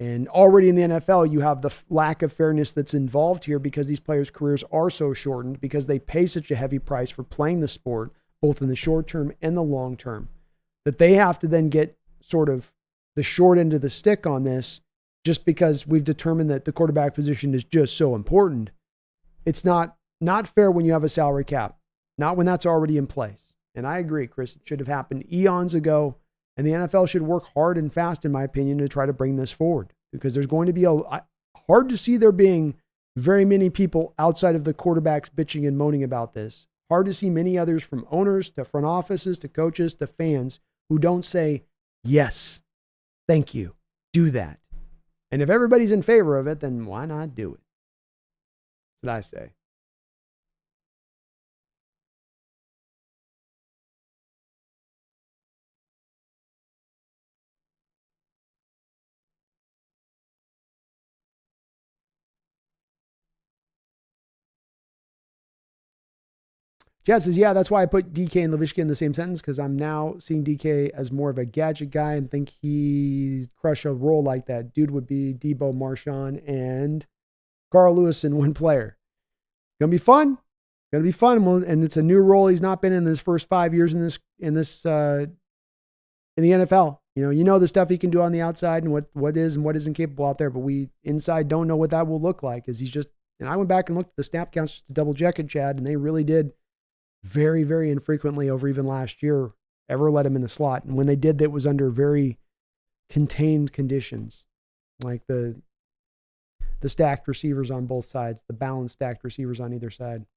And already in the NFL, you have the lack of fairness that's involved here because these players' careers are so shortened because they pay such a heavy price for playing the sport, both in the short term and the long term, that they have to then get sort of the short end of the stick on this just because we've determined that the quarterback position is just so important. It's not fair when you have a salary cap, not when that's already in place. And I agree, Chris, it should have happened eons ago. And the NFL should work hard and fast, in my opinion, to try to bring this forward because there's going to be hard to see there being very many people outside of the quarterbacks bitching and moaning about this. Hard to see many others from owners to front offices to coaches to fans who don't say, yes, thank you, do that. And if everybody's in favor of it, then why not do it? That's what I say. Chad says, yeah, that's why I put DK and LaVishka in the same sentence because I'm now seeing DK as more of a gadget guy and think he's crush a role like that. Dude would be Debo, Marshawn, and Carl Lewis in one player. Gonna be fun. Gonna be fun, and it's a new role he's not been in his first 5 years in the NFL. You know the stuff he can do on the outside and what is and what isn't capable out there, but we inside don't know what that will look like. As he's just, and I went back and looked at the snap counts just to double check it, Chad, and they really did very, very infrequently over even last year ever let him in the slot. And when they did, that was under very contained conditions, like the stacked receivers on both sides, the balanced stacked receivers on either side.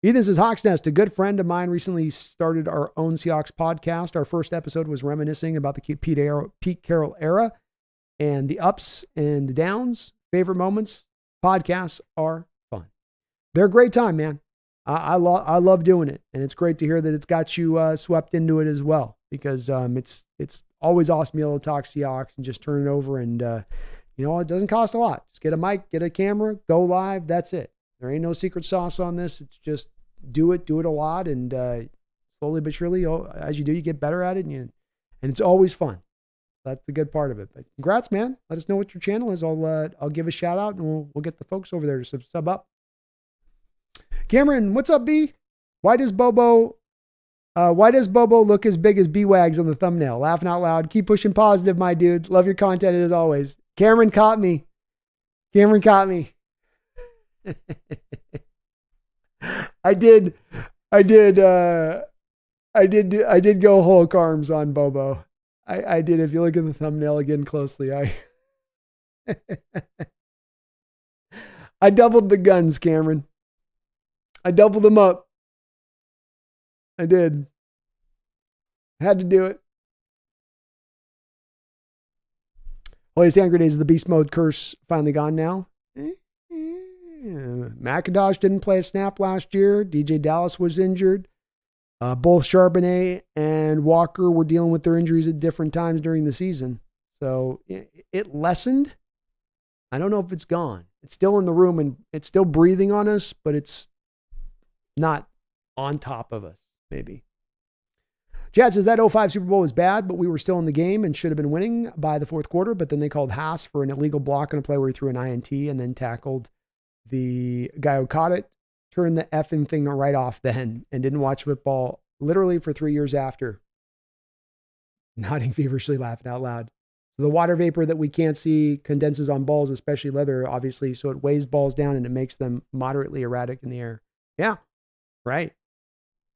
Ethan says, Hawks Nest, a good friend of mine recently started our own Seahawks podcast. Our first episode was reminiscing about the Pete Carroll era and the ups and the downs. Favorite moments. Podcasts are fun. They're a great time, man. I love doing it, and it's great to hear that it's got you swept into it as well because it's always awesome to be able to talk Seahawks and just turn it over and it doesn't cost a lot. Just get a mic, get a camera, go live. That's it. There ain't no secret sauce on this. It's just do it a lot, and slowly but surely, as you do, you get better at it, and it's always fun. That's the good part of it. But congrats, man. Let us know what your channel is. I'll give a shout out, and we'll get the folks over there to sub up. Cameron, what's up, B? Why does Bobo look as big as B-Wags on the thumbnail? Laughing out loud. Keep pushing positive, my dude. Love your content as always. Cameron caught me. I did go Hulk arms on Bobo. I did. If you look at the thumbnail again closely, I doubled the guns, Cameron. I doubled them up. I did. Had to do it. Holy hand grenades, is the beast mode curse finally gone now? McIntosh didn't play a snap last year. DJ Dallas was injured. Both Charbonnet and Walker were dealing with their injuries at different times during the season. So it lessened. I don't know if it's gone. It's still in the room and it's still breathing on us, but it's not on top of us, maybe. Chad says that 05 Super Bowl was bad, but we were still in the game and should have been winning by the fourth quarter. But then they called Haas for an illegal block on a play where he threw an INT and then tackled the guy who caught it, turned the effing thing right off then, and didn't watch football literally for 3 years after. Nodding feverishly, laughing out loud. So the water vapor that we can't see condenses on balls, especially leather, obviously. So it weighs balls down and it makes them moderately erratic in the air. Yeah, right.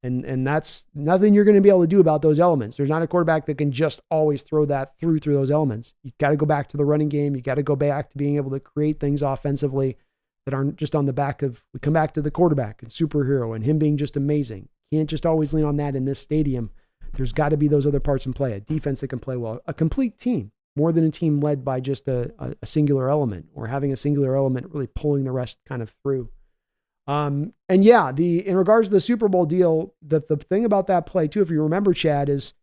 And that's nothing you're going to be able to do about those elements. There's not a quarterback that can just always throw that through those elements. You got to go back to the running game. You got to go back to being able to create things offensively that aren't just on the back of, we come back to the quarterback and superhero and him being just amazing. Can't just always lean on that in this stadium. There's got to be those other parts in play, a defense that can play well, a complete team, more than a team led by just a singular element or having a singular element really pulling the rest kind of through. And yeah, in regards to the Super Bowl deal, the thing about that play too, if you remember, Chad, is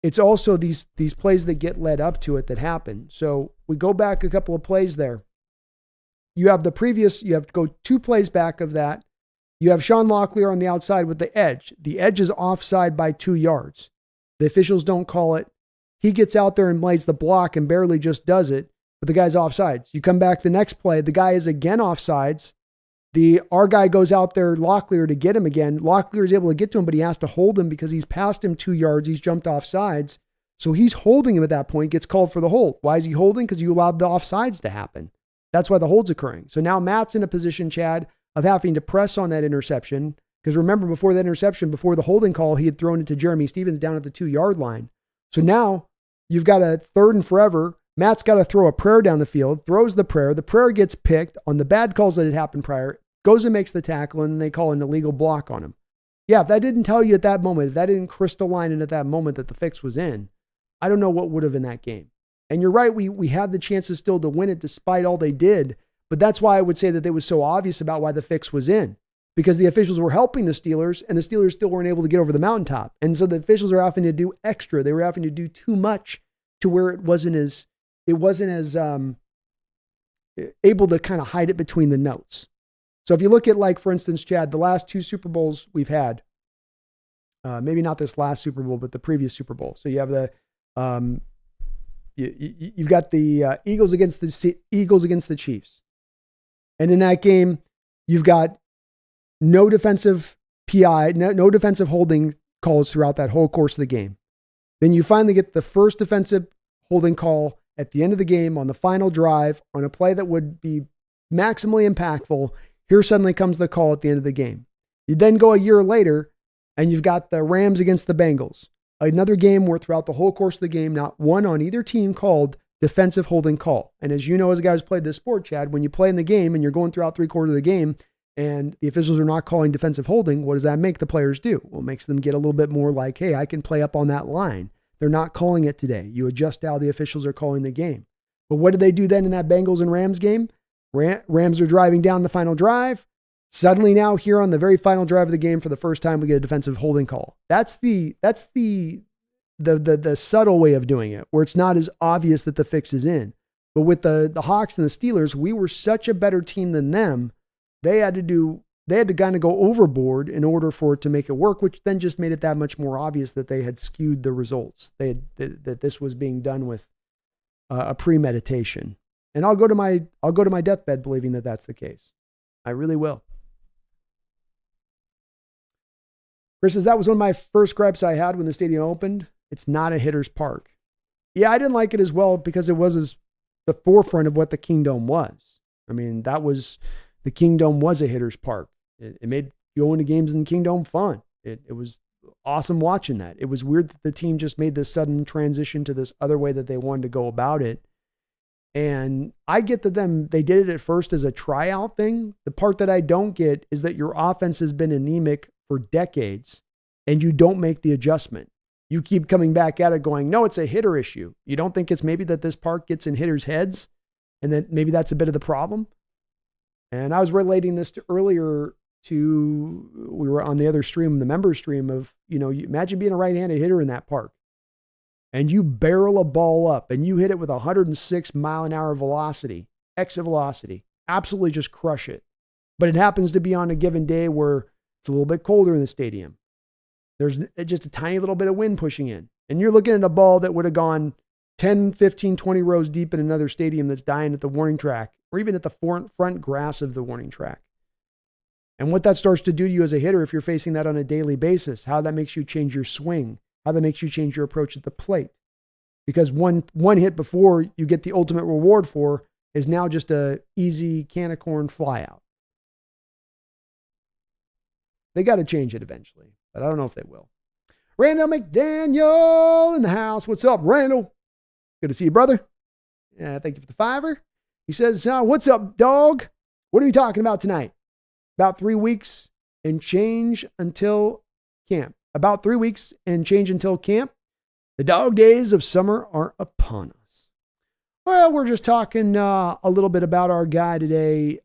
it's also these plays that get led up to it that happen. So we go back a couple of plays there. You have you have to go 2 plays back of that. You have Sean Locklear on the outside with the edge. The edge is offside by 2 yards. The officials don't call it. He gets out there and lays the block and barely just does it, but the guy's offsides. You come back the next play, the guy is again offsides. Our guy goes out there, Locklear, to get him again. Locklear is able to get to him, but he has to hold him because he's past him 2 yards. He's jumped off sides. So he's holding him at that point, gets called for the hold. Why is he holding? Because you allowed the offsides to happen. That's why the hold's occurring. So now Matt's in a position, Chad, of having to press on that interception. Because remember, before that interception, before the holding call, he had thrown it to Jeremy Stevens down at the 2-yard line. So now you've got a 3rd and forever. Matt's got to throw a prayer down the field, throws the prayer. The prayer gets picked on the bad calls that had happened prior, goes and makes the tackle, and then they call an illegal block on him. Yeah, if that didn't tell you at that moment, if that didn't crystalline in at that moment that the fix was in, I don't know what would have in that game. And you're right, we had the chances still to win it despite all they did, but that's why I would say that it was so obvious about why the fix was in, because the officials were helping the Steelers, and the Steelers still weren't able to get over the mountaintop. And so the officials are having to do extra. They were having to do too much to where it wasn't as able to kind of hide it between the notes. So if you look at, like, for instance, Chad, the last 2 Super Bowls we've had, maybe not this last Super Bowl, but the previous Super Bowl. So you have you've got the Eagles against the Chiefs. And in that game, you've got no defensive PI, no defensive holding calls throughout that whole course of the game. Then you finally get the first defensive holding call at the end of the game on the final drive on a play that would be maximally impactful. Here suddenly comes the call at the end of the game. You then go a year later and you've got the Rams against the Bengals. Another game where throughout the whole course of the game, not one on either team called defensive holding call. And as you know, as a guy who's played this sport, Chad, when you play in the game and you're going throughout 3/4 of the game and the officials are not calling defensive holding, what does that make the players do? Well, it makes them get a little bit more like, hey, I can play up on that line. They're not calling it today. You adjust how the officials are calling the game. But what did they do then in that Bengals and Rams game? Rams are driving down the final drive. Suddenly now here on the very final drive of the game, for the first time, we get a defensive holding call. That's the subtle way of doing it, where it's not as obvious that the fix is in. But with the Hawks and the Steelers, we were such a better team than them. They had to kind of go overboard in order for it to make it work, which then just made it that much more obvious that they had skewed the results. That this was being done with a premeditation. And I'll go to my deathbed believing that that's the case. I really will. Chris says, that was one of my first gripes I had when the stadium opened. It's not a hitter's park. Yeah, I didn't like it as well because it was the forefront of what the Kingdome was. I mean, the Kingdome was a hitter's park. It made going to games in the Kingdome fun. It was awesome watching that. It was weird that the team just made this sudden transition to this other way that they wanted to go about it. And I get that they did it at first as a tryout thing. The part that I don't get is that your offense has been anemic for decades and you don't make the adjustment. You keep coming back at it going, no, it's a hitter issue. You don't think it's maybe that this park gets in hitters' heads and that maybe that's a bit of the problem? And I was relating this earlier to, we were on the other stream, the member stream of, you imagine being a right-handed hitter in that park and you barrel a ball up and you hit it with 106 mile an hour velocity, exit velocity. absolutely just crush it. But it happens to be on a given day where it's a little bit colder in the stadium. There's just a tiny little bit of wind pushing in. And you're looking at a ball that would have gone 10, 15, 20 rows deep in another stadium that's dying at the warning track or even at the front grass of the warning track. And what that starts to do to you as a hitter, if you're facing that on a daily basis, how that makes you change your swing, how that makes you change your approach at the plate. Because one hit before you get the ultimate reward for is now just a easy can of corn fly out. They got to change it eventually, but I don't know if they will. Randall McDaniel in the house. What's up, Randall? Good to see you, brother. Yeah, thank you for the $5. He says, what's up, dog? What are you talking about tonight? About 3 weeks and change until camp. About 3 weeks and change until camp. The dog days of summer are upon us. Well, we're just talking a little bit about our guy today,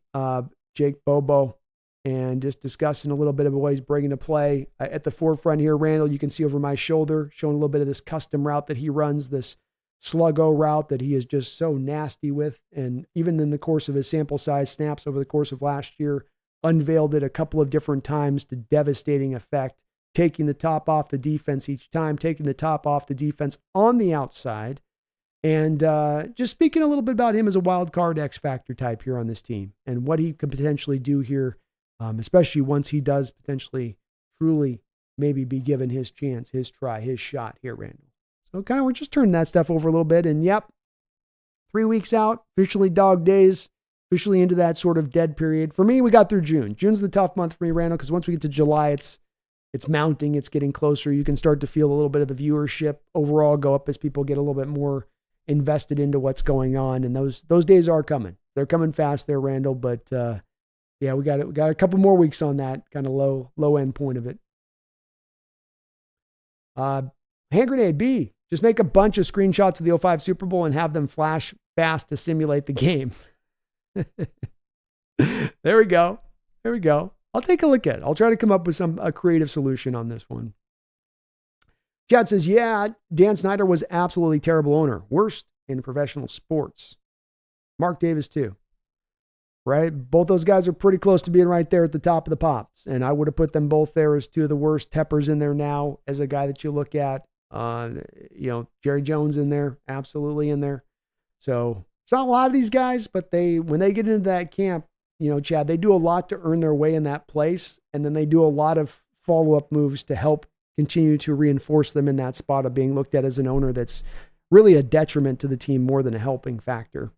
Jake Bobo, and just discussing a little bit of what he's bringing to play. At the forefront here, Randall, you can see over my shoulder, showing a little bit of this custom route that he runs, this Sluggo route that he is just so nasty with. And even in the course of his sample size snaps over the course of last year, unveiled it a couple of different times to devastating effect, taking the top off the defense each time, taking the top off the defense on the outside. And just speaking a little bit about him as a wild card X factor type here on this team and what he could potentially do here, especially once he does potentially truly maybe be given his chance, his try, his shot here, Randall. So kind of we're just turning that stuff over a little bit. And yep, 3 weeks out, officially dog days, officially into that sort of dead period. For me, we got through June. June's the tough month for me, Randall, because once we get to July, it's mounting, it's getting closer. You can start to feel a little bit of the viewership overall go up as people get a little bit more invested into what's going on. And those days are coming. They're coming fast there, Randall. But yeah, we got a couple more weeks on that kind of low end point of it. Hand grenade B. Just make a bunch of screenshots of the 05 Super Bowl and have them flash fast to simulate the game. There we go. There we go. I'll take a look at it. I'll try to come up with a creative solution on this one. Chad says, yeah, Dan Snyder was absolutely terrible owner. Worst in professional sports. Mark Davis too. Right? Both those guys are pretty close to being right there at the top of the pops. And I would have put them both there as two of the worst. Tepper's in there now as a guy that you look at. Jerry Jones in there. Absolutely in there. So it's not a lot of these guys, but when they get into that camp, Chad, they do a lot to earn their way in that place. And then they do a lot of follow-up moves to help continue to reinforce them in that spot of being looked at as an owner that's really a detriment to the team more than a helping factor.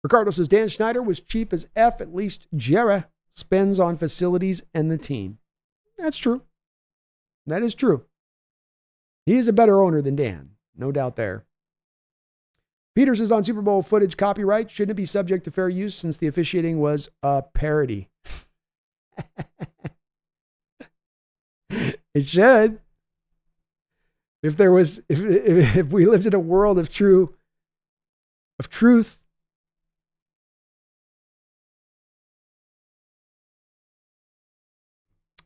Ricardo says, Dan Schneider was cheap as F. At least Jera spends on facilities and the team. That's true. That is true. He is a better owner than Dan. No doubt there. Peters is on Super Bowl footage copyright. Shouldn't it be subject to fair use since the officiating was a parody? It should. If we lived in a world of truth.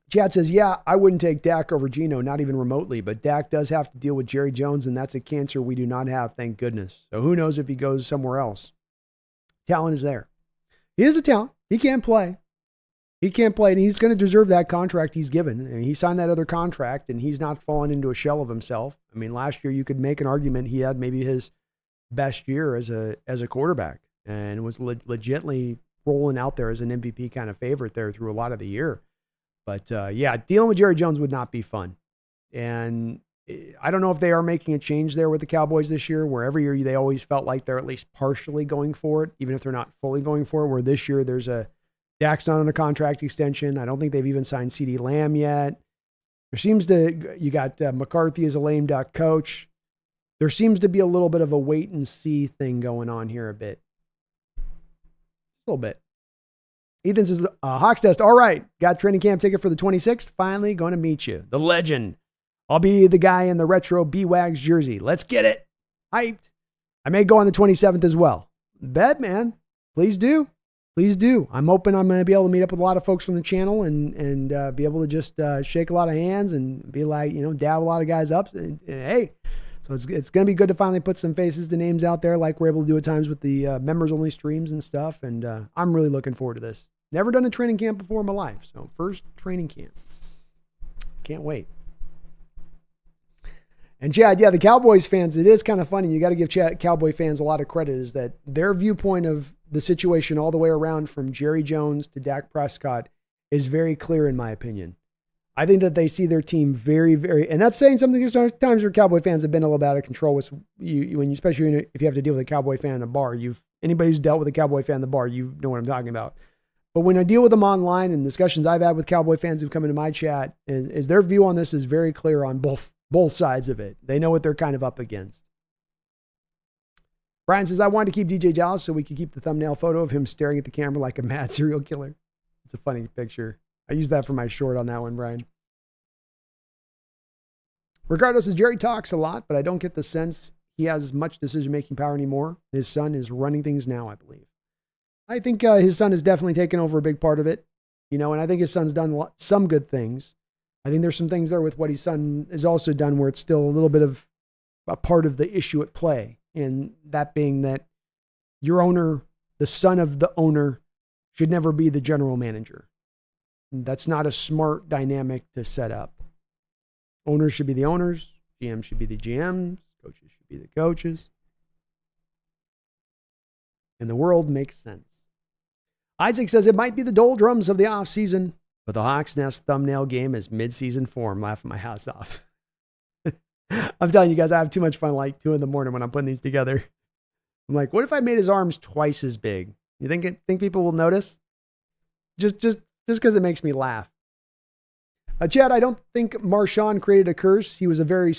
Chad says, yeah, I wouldn't take Dak over Geno, not even remotely, but Dak does have to deal with Jerry Jones, and that's a cancer we do not have, thank goodness. So who knows if he goes somewhere else. Talent is there. He is a talent. He can play. He can play, and he's going to deserve that contract he's given. I mean, he signed that other contract, and he's not fallen into a shell of himself. I mean, last year you could make an argument he had maybe his best year as a quarterback and was legitimately rolling out there as an MVP kind of favorite there through a lot of the year. But yeah, dealing with Jerry Jones would not be fun. And I don't know if they are making a change there with the Cowboys this year, where every year they always felt like they're at least partially going for it, even if they're not fully going for it, where this year Dak's not on a contract extension. I don't think they've even signed CeeDee Lamb yet. You got McCarthy as a lame duck coach. There seems to be a little bit of a wait and see thing going on here a bit. A little bit. Ethan says, Hawks Nest, all right. Got training camp ticket for the 26th. Finally going to meet you. The legend. I'll be the guy in the retro B-Wags jersey. Let's get it. Hyped. I may go on the 27th as well. Bet, man. Please do. Please do. I'm hoping I'm going to be able to meet up with a lot of folks from the channel and be able to just shake a lot of hands and be like, dab a lot of guys up. And hey, so it's going to be good to finally put some faces to names out there like we're able to do at times with the members-only streams and stuff. And I'm really looking forward to this. Never done a training camp before in my life, so first training camp. Can't wait. And Chad, yeah, the Cowboys fans, it is kind of funny. You got to give Cowboy fans a lot of credit, is that their viewpoint of the situation all the way around from Jerry Jones to Dak Prescott is very clear, in my opinion. I think that they see their team very, very, and that's saying something. There's times where Cowboy fans have been a little bit out of control with you, when you, especially if you have to deal with a Cowboy fan in a bar. Anybody who's dealt with a Cowboy fan in the bar, you know what I'm talking about. But when I deal with them online and discussions I've had with Cowboy fans who've come into my chat, is their view on this is very clear on both sides of it. They know what they're kind of up against. Brian says, I wanted to keep DJ Dallas so we could keep the thumbnail photo of him staring at the camera like a mad serial killer. It's a funny picture. I used that for my short on that one, Brian. Regardless, Jerry talks a lot, but I don't get the sense he has much decision-making power anymore. His son is running things now, I believe. I think his son has definitely taken over a big part of it, and I think his son's done some good things. I think there's some things there with what his son has also done where it's still a little bit of a part of the issue at play. And that being that your owner, the son of the owner, should never be the general manager. That's not a smart dynamic to set up. Owners should be the owners. GMs should be the GMs. Coaches should be the coaches. And the world makes sense. Isaac says it might be the doldrums of the offseason, but the Hawks Nest thumbnail game is mid-season form. Laughing my ass off. I'm telling you guys, I have too much fun like 2 a.m. when I'm putting these together. I'm like, what if I made his arms twice as big? You think people will notice? Just because it makes me laugh. Chad, I don't think Marshawn created a curse. He was very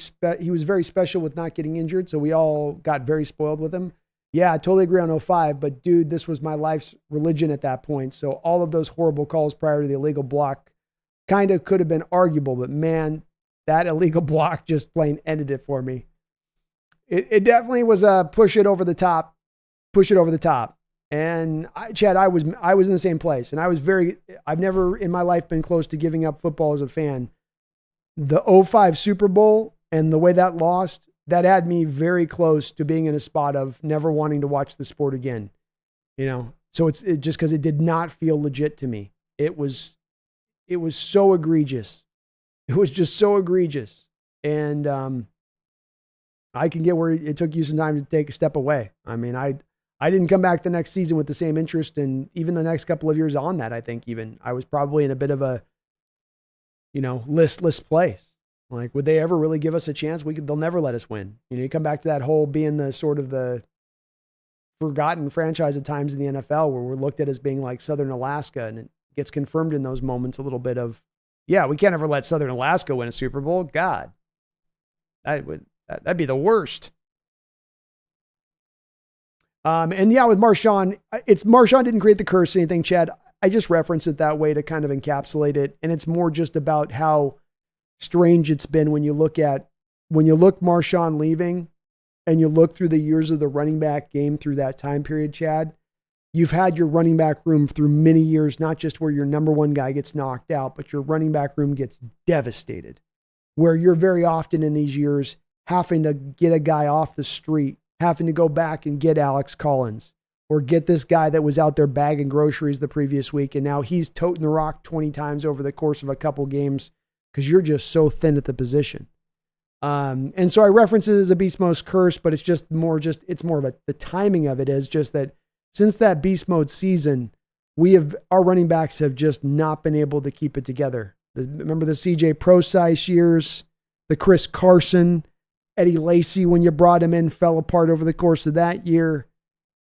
special with not getting injured, so we all got very spoiled with him. Yeah, I totally agree on 05, but dude, this was my life's religion at that point. So all of those horrible calls prior to the illegal block kind of could have been arguable, but man, that illegal block just plain ended it for me. It definitely was a push it over the top. And Chad, I was in the same place, and I've never in my life been close to giving up football as a fan. The 05 Super Bowl and the way that lost, that had me very close to being in a spot of never wanting to watch the sport again. So it's just because it did not feel legit to me. It was so egregious. It was just so egregious. And I can get where it took you some time to take a step away. I mean, I didn't come back the next season with the same interest, and even the next couple of years on that, I think even I was probably in a bit of a, listless place. Like, would they ever really give us a chance? They'll never let us win. You come back to that whole being the sort of the forgotten franchise at times in the NFL where we're looked at as being like Southern Alaska, and it gets confirmed in those moments a little bit of, yeah, we can't ever let Southern Alaska win a Super Bowl. God, that'd be the worst. And yeah, with Marshawn, Marshawn didn't create the curse or anything, Chad. I just reference it that way to kind of encapsulate it. And it's more just about how strange it's been when you look Marshawn leaving and you look through the years of the running back game through that time period, Chad. You've had your running back room through many years, not just where your number one guy gets knocked out, but your running back room gets devastated, where you're very often in these years having to get a guy off the street, having to go back and get Alex Collins or get this guy that was out there bagging groceries the previous week, and now he's toting the rock 20 times over the course of a couple games because you're just so thin at the position. And so I reference it as a beast mode curse, but it's more of the timing of it is just that since that beast mode season, our running backs have just not been able to keep it together. Remember the CJ Procise years, the Chris Carson, Eddie Lacy, when you brought him in, fell apart over the course of that year.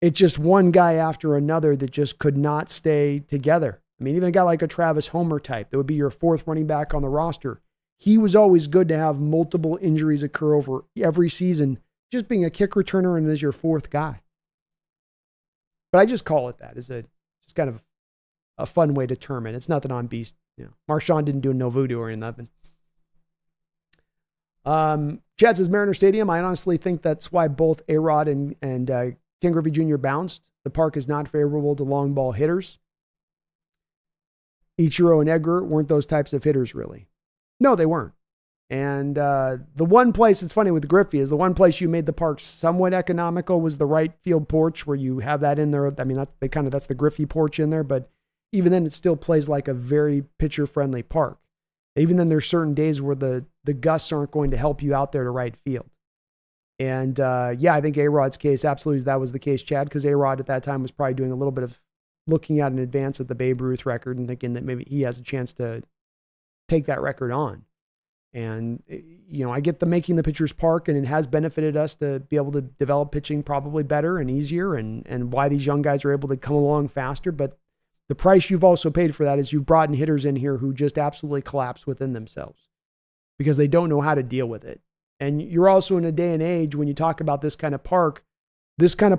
It's just one guy after another that just could not stay together. I mean, even a guy like a Travis Homer type, that would be your fourth running back on the roster. He was always good to have multiple injuries occur over every season, just being a kick returner and as your fourth guy. But I just call it that. It's just kind of a fun way to term it. It's nothing on beast. Marshawn didn't do no voodoo or nothing. Chad says Mariner Stadium. I honestly think that's why both A-Rod and Ken Griffey Jr. bounced. the park is not favorable to long ball hitters. Ichiro and Edgar weren't those types of hitters, really. No, they weren't. And the one place, it's funny with Griffey, is the one place you made the park somewhat economical was the right field porch, where you have that in there. I mean, that's the Griffey porch in there, but even then it still plays like a very pitcher-friendly park. Even then there's certain days where the gusts aren't going to help you out there to right field. And I think A-Rod's case, absolutely that was the case, Chad, because A-Rod at that time was probably doing a little bit of looking at in advance at the Babe Ruth record and thinking that maybe he has a chance to take that record on. And, I get the making the pitcher's park, and it has benefited us to be able to develop pitching probably better and easier, and why these young guys are able to come along faster. But the price you've also paid for that is you've brought in hitters in here who just absolutely collapse within themselves because they don't know how to deal with it. And you're also in a day and age when you talk about this kind of park is going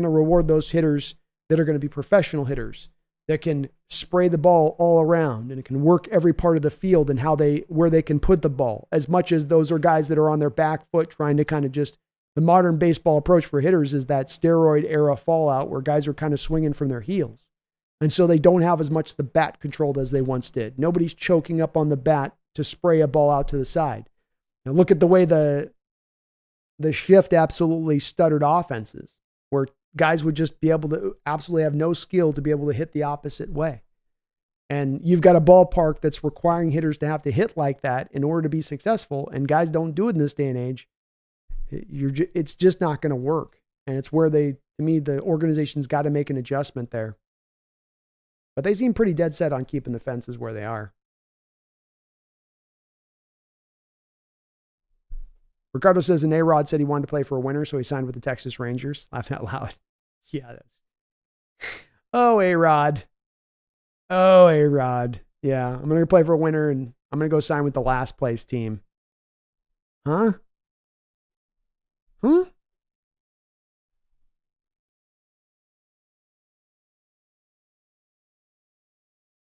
to reward those hitters that are going to be professional hitters that can spray the ball all around and it can work every part of the field and where they can put the ball, as much as those are guys that are on their back foot trying to kind of just, the modern baseball approach for hitters is that steroid era fallout where guys are kind of swinging from their heels. And so they don't have as much the bat controlled as they once did. Nobody's choking up on the bat to spray a ball out to the side. Now look at the way the shift absolutely stuttered offenses, where guys would just be able to absolutely have no skill to be able to hit the opposite way. And you've got a ballpark that's requiring hitters to have to hit like that in order to be successful, and guys don't do it in this day and age. It's just not going to work. And it's where to me, the organization's got to make an adjustment there. But they seem pretty dead set on keeping the fences where they are. Ricardo says, and A-Rod said he wanted to play for a winner, so he signed with the Texas Rangers. Laughing out loud. Yeah, Oh, A-Rod. Oh, A-Rod. Yeah, I'm going to play for a winner, and I'm going to go sign with the last place team. Huh? Huh?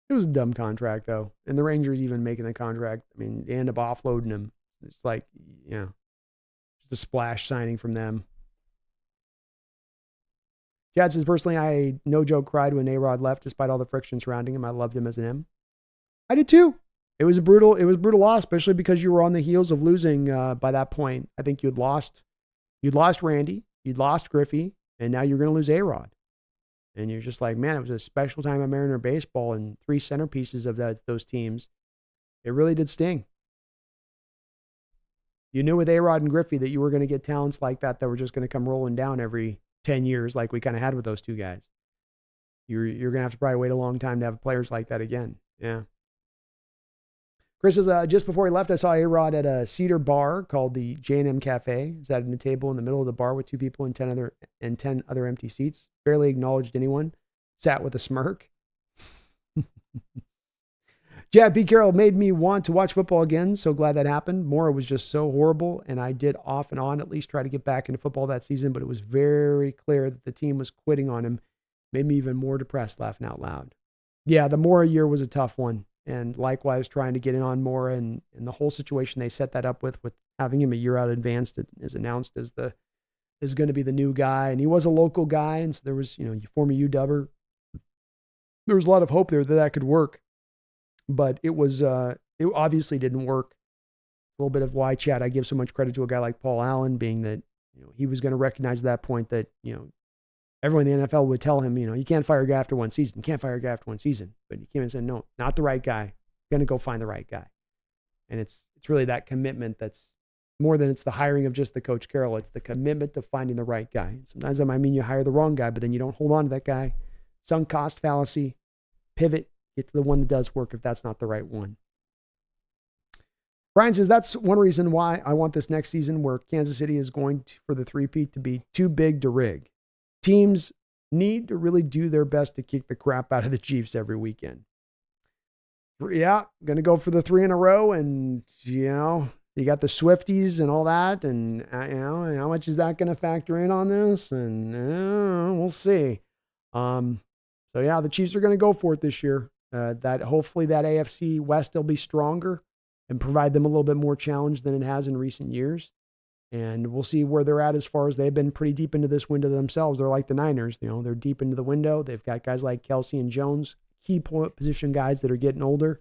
It was a dumb contract, though. And the Rangers even making the contract, I mean, they end up offloading him. It's like, just a splash signing from them. Chad says, personally, I no joke cried when A-Rod left despite all the friction surrounding him. I loved him as an M. I did too. It was a brutal loss, especially because you were on the heels of losing by that point. I think you'd lost Randy, you'd lost Griffey, and now you're going to lose A-Rod. And you're just like, man, it was a special time of Mariner baseball, and three centerpieces of those teams. It really did sting. You knew with A-Rod and Griffey that you were going to get talents like that were just going to come rolling down every 10 years like we kind of had with those two guys. You're going to have to probably wait a long time to have players like that again. Yeah. Chris says, just before he left, I saw A-Rod at a Cedar bar called the J&M Cafe. He sat at a table in the middle of the bar with two people and 10 other empty seats. Barely acknowledged anyone. Sat with a smirk. Jad P. Carroll made me want to watch football again. So glad that happened. Mora was just so horrible, and I did off and on at least try to get back into football that season, but it was very clear that the team was quitting on him. Made me even more depressed, laughing out loud. Yeah, the Mora year was a tough one. And likewise, trying to get in on Mora and the whole situation they set that up with having him a year out advanced is announced as is going to be the new guy. And he was a local guy. And so there was, former UW. There was a lot of hope there that could work. But it obviously didn't work. A little bit of why, Chad, I give so much credit to a guy like Paul Allen, being that, he was going to recognize at that point that, everyone in the NFL would tell him, you can't fire a guy after one season. You can't fire a guy after one season. But he came and said, no, not the right guy. Going to go find the right guy. And it's really that commitment that's more than it's the hiring of just the Coach Carroll. It's the commitment to finding the right guy. Sometimes that might mean you hire the wrong guy, but then you don't hold on to that guy. Sunk cost fallacy. Pivot. Get to the one that does work if that's not the right one. Brian says, that's one reason why I want this next season where Kansas City is going for the three-peat to be too big to rig. Teams need to really do their best to kick the crap out of the Chiefs every weekend. Yeah, going to go for the 3 in a row, and, you got the Swifties and all that, and, how much is that going to factor in on this? And we'll see. So, yeah, the Chiefs are going to go for it this year. That hopefully that AFC West will be stronger and provide them a little bit more challenge than it has in recent years. And we'll see where they're at as far as they've been pretty deep into this window themselves. They're like the Niners, they're deep into the window. They've got guys like Kelsey and Jones, key position guys that are getting older.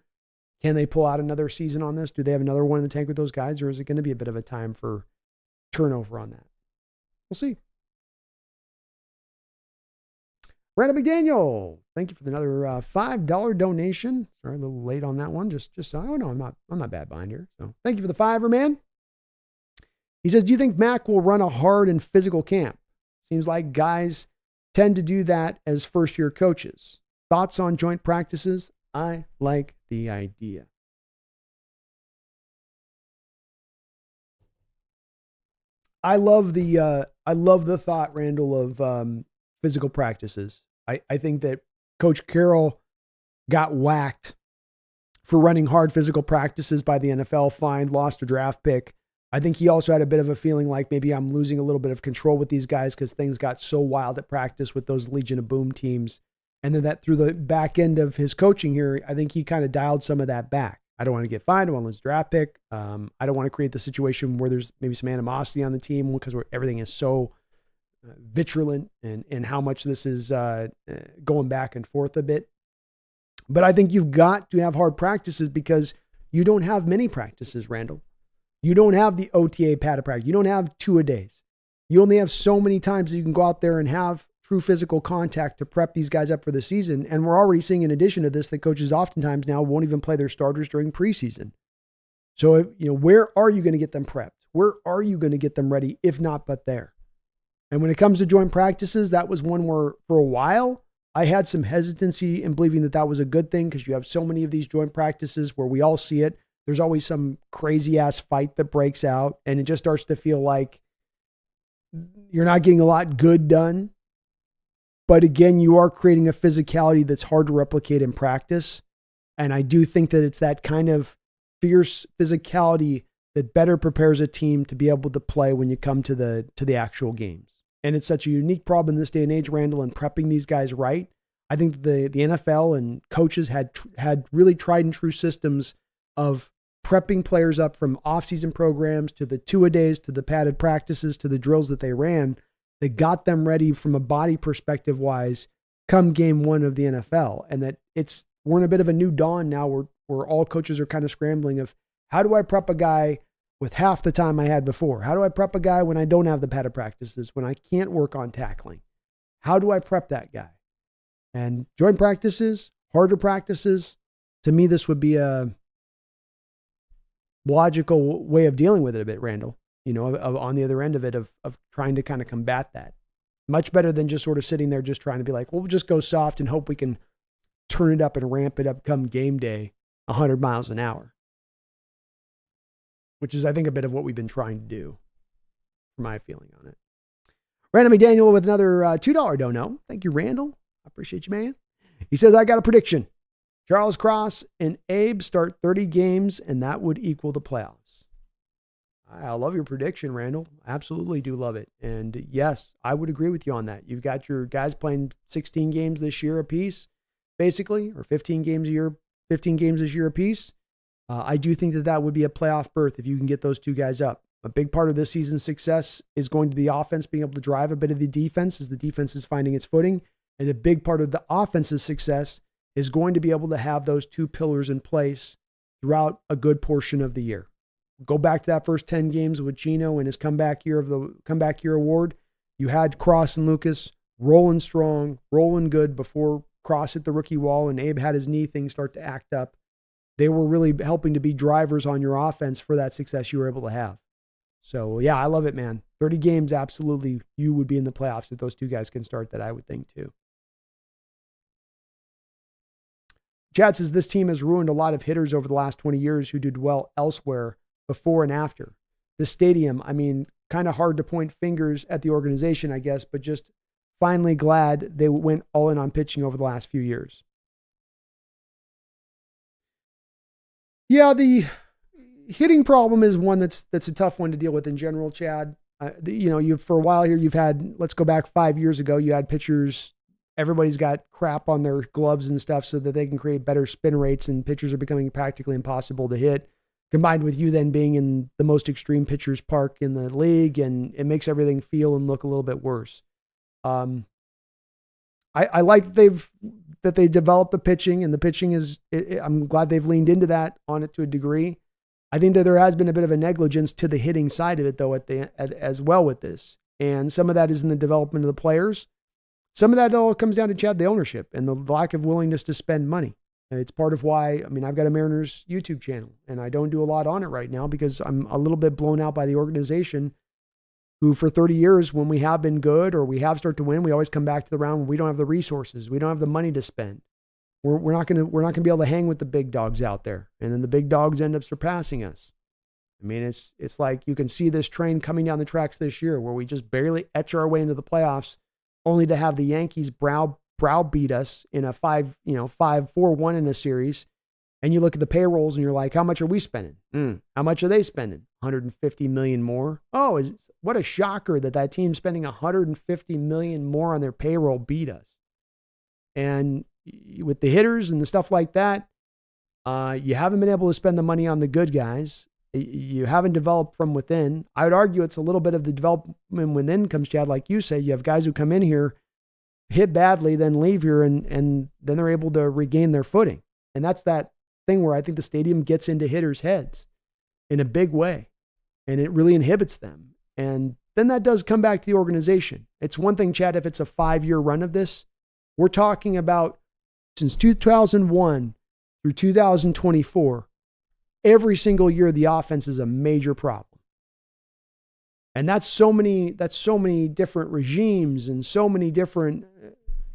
Can they pull out another season on this? Do they have another one in the tank with those guys, or is it going to be a bit of a time for turnover on that? We'll see. Brandon McDaniel, thank you for another $5 donation. Sorry, a little late on that one. Just oh no, I'm not bad behind here. So thank you for the $5, man. He says, do you think Mac will run a hard and physical camp? Seems like guys tend to do that as first-year coaches. Thoughts on joint practices? I like the idea. I love the thought, Randall, of physical practices. I think that Coach Carroll got whacked for running hard physical practices by the NFL, fined, lost a draft pick. I think he also had a bit of a feeling like maybe I'm losing a little bit of control with these guys because things got so wild at practice with those Legion of Boom teams. And then that through the back end of his coaching here, I think he kind of dialed some of that back. I don't want to get fined. I want to lose a draft pick. I don't want to create the situation where there's maybe some animosity on the team because everything is so vigilant and how much this is going back and forth a bit. But I think you've got to have hard practices because you don't have many practices, Randall. You don't have the OTA padded practice. You don't have 2-a-days. You only have so many times that you can go out there and have true physical contact to prep these guys up for the season. And we're already seeing, in addition to this, that coaches oftentimes now won't even play their starters during preseason. So, where are you going to get them prepped? Where are you going to get them ready, if not but there? And when it comes to joint practices, that was one where, for a while, I had some hesitancy in believing that that was a good thing because you have so many of these joint practices where we all see it. There's always some crazy ass fight that breaks out, and it just starts to feel like you're not getting a lot good done. But again, you are creating a physicality that's hard to replicate in practice. And I do think that it's that kind of fierce physicality that better prepares a team to be able to play when you come to the actual games. And it's such a unique problem in this day and age, Randall, and prepping these guys right. I think the NFL and coaches had really tried and true systems of prepping players up from off-season programs to the 2-a-days, to the padded practices, to the drills that they ran, that got them ready from a body perspective wise come game one of the NFL. And that we're in a bit of a new dawn now where all coaches are kind of scrambling of how do I prep a guy with half the time I had before? How do I prep a guy when I don't have the padded practices, when I can't work on tackling? How do I prep that guy? And joint practices, harder practices, to me, this would be a logical way of dealing with it a bit, Randall, on the other end of it, of trying to kind of combat that. Much better than just sort of sitting there just trying to be like, well, we'll just go soft and hope we can turn it up and ramp it up come game day 100 miles an hour, which is, I think, a bit of what we've been trying to do, for my feeling on it. Randall McDaniel with another $2 dono. Thank you, Randall. I appreciate you, man. He says, I got a prediction. Charles Cross and Abe start 30 games, and that would equal the playoffs. I love your prediction, Randall. Absolutely do love it. And yes, I would agree with you on that. You've got your guys playing 16 games this year apiece, basically, or 15 games this year apiece. I do think that would be a playoff berth if you can get those two guys up. A big part of this season's success is going to be the offense being able to drive a bit of the defense as the defense is finding its footing. And a big part of the offense's success is going to be able to have those two pillars in place throughout a good portion of the year. Go back to that first 10 games with Gino and his comeback year award. You had Cross and Lucas rolling strong, rolling good before Cross hit the rookie wall and Abe had his knee thing start to act up. They were really helping to be drivers on your offense for that success you were able to have. So yeah, I love it, man. 30 games, absolutely. You would be in the playoffs if those two guys can start that, I would think too. Chad says this team has ruined a lot of hitters over the last 20 years who did well elsewhere before and after. This stadium, kind of hard to point fingers at the organization, I guess, but just finally glad they went all in on pitching over the last few years. Yeah, the hitting problem is one that's a tough one to deal with in general, Chad. You've for a while here, you've had, let's go back 5 years ago, you had pitchers, everybody's got crap on their gloves and stuff so that they can create better spin rates, and pitchers are becoming practically impossible to hit. combined with you then being in the most extreme pitcher's park in the league, and it makes everything feel and look a little bit worse. I like that they developed the pitching, and the pitching is, I'm glad they've leaned into that on it to a degree. I think that there has been a bit of a negligence to the hitting side of it, though, as well with this. And some of that is in the development of the players. Some of that all comes down to, Chad, the ownership and the lack of willingness to spend money. And it's part of why, I mean, I've got a Mariners YouTube channel, and I don't do a lot on it right now because I'm a little bit blown out by the organization, who for 30 years, when we have been good or we have started to win, we always come back to the round when we don't have the resources. We don't have the money to spend. We're not going to be able to hang with the big dogs out there. And then the big dogs end up surpassing us. I mean, it's like you can see this train coming down the tracks this year where we just barely etch our way into the playoffs, only to have the Yankees browbeat us in a 5-4-1 in a series. And you look at the payrolls and you're like, how much are we spending? How much are they spending? 150 million more. Oh, what a shocker that team spending 150 million more on their payroll beat us. And with the hitters and the stuff like that, you haven't been able to spend the money on the good guys. You haven't developed from within. I would argue it's a little bit of the development within comes, Chad, like you say. You have guys who come in here, hit badly, then leave here, and then they're able to regain their footing. And that's that thing where I think the stadium gets into hitters' heads in a big way, and it really inhibits them. And then that does come back to the organization. It's one thing, Chad, if it's a 5-year run of this. We're talking about since 2001 through 2024, every single year the offense is a major problem. And that's so many different regimes and so many different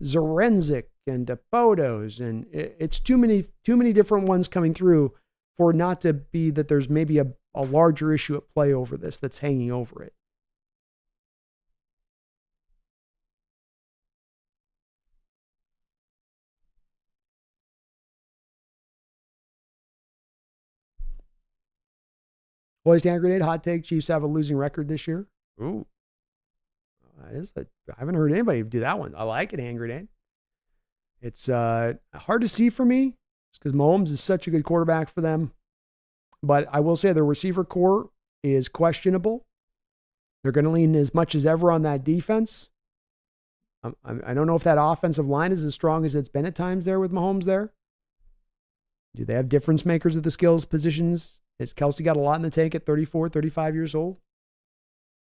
Zarenzik and Depotos, and it's too many different ones coming through for it not to be that there's maybe a larger issue at play over this that's hanging over it. Poised hand grenade, hot take. Chiefs have a losing record this year. Ooh. I haven't heard anybody do that one. I like it, hand grenade. It's hard to see for me because Mahomes is such a good quarterback for them. But I will say the receiver core is questionable. They're going to lean as much as ever on that defense. I don't know if that offensive line is as strong as it's been at times there with Mahomes there. Do they have difference makers at the skills positions? Has Kelsey got a lot in the tank at 34, 35 years old?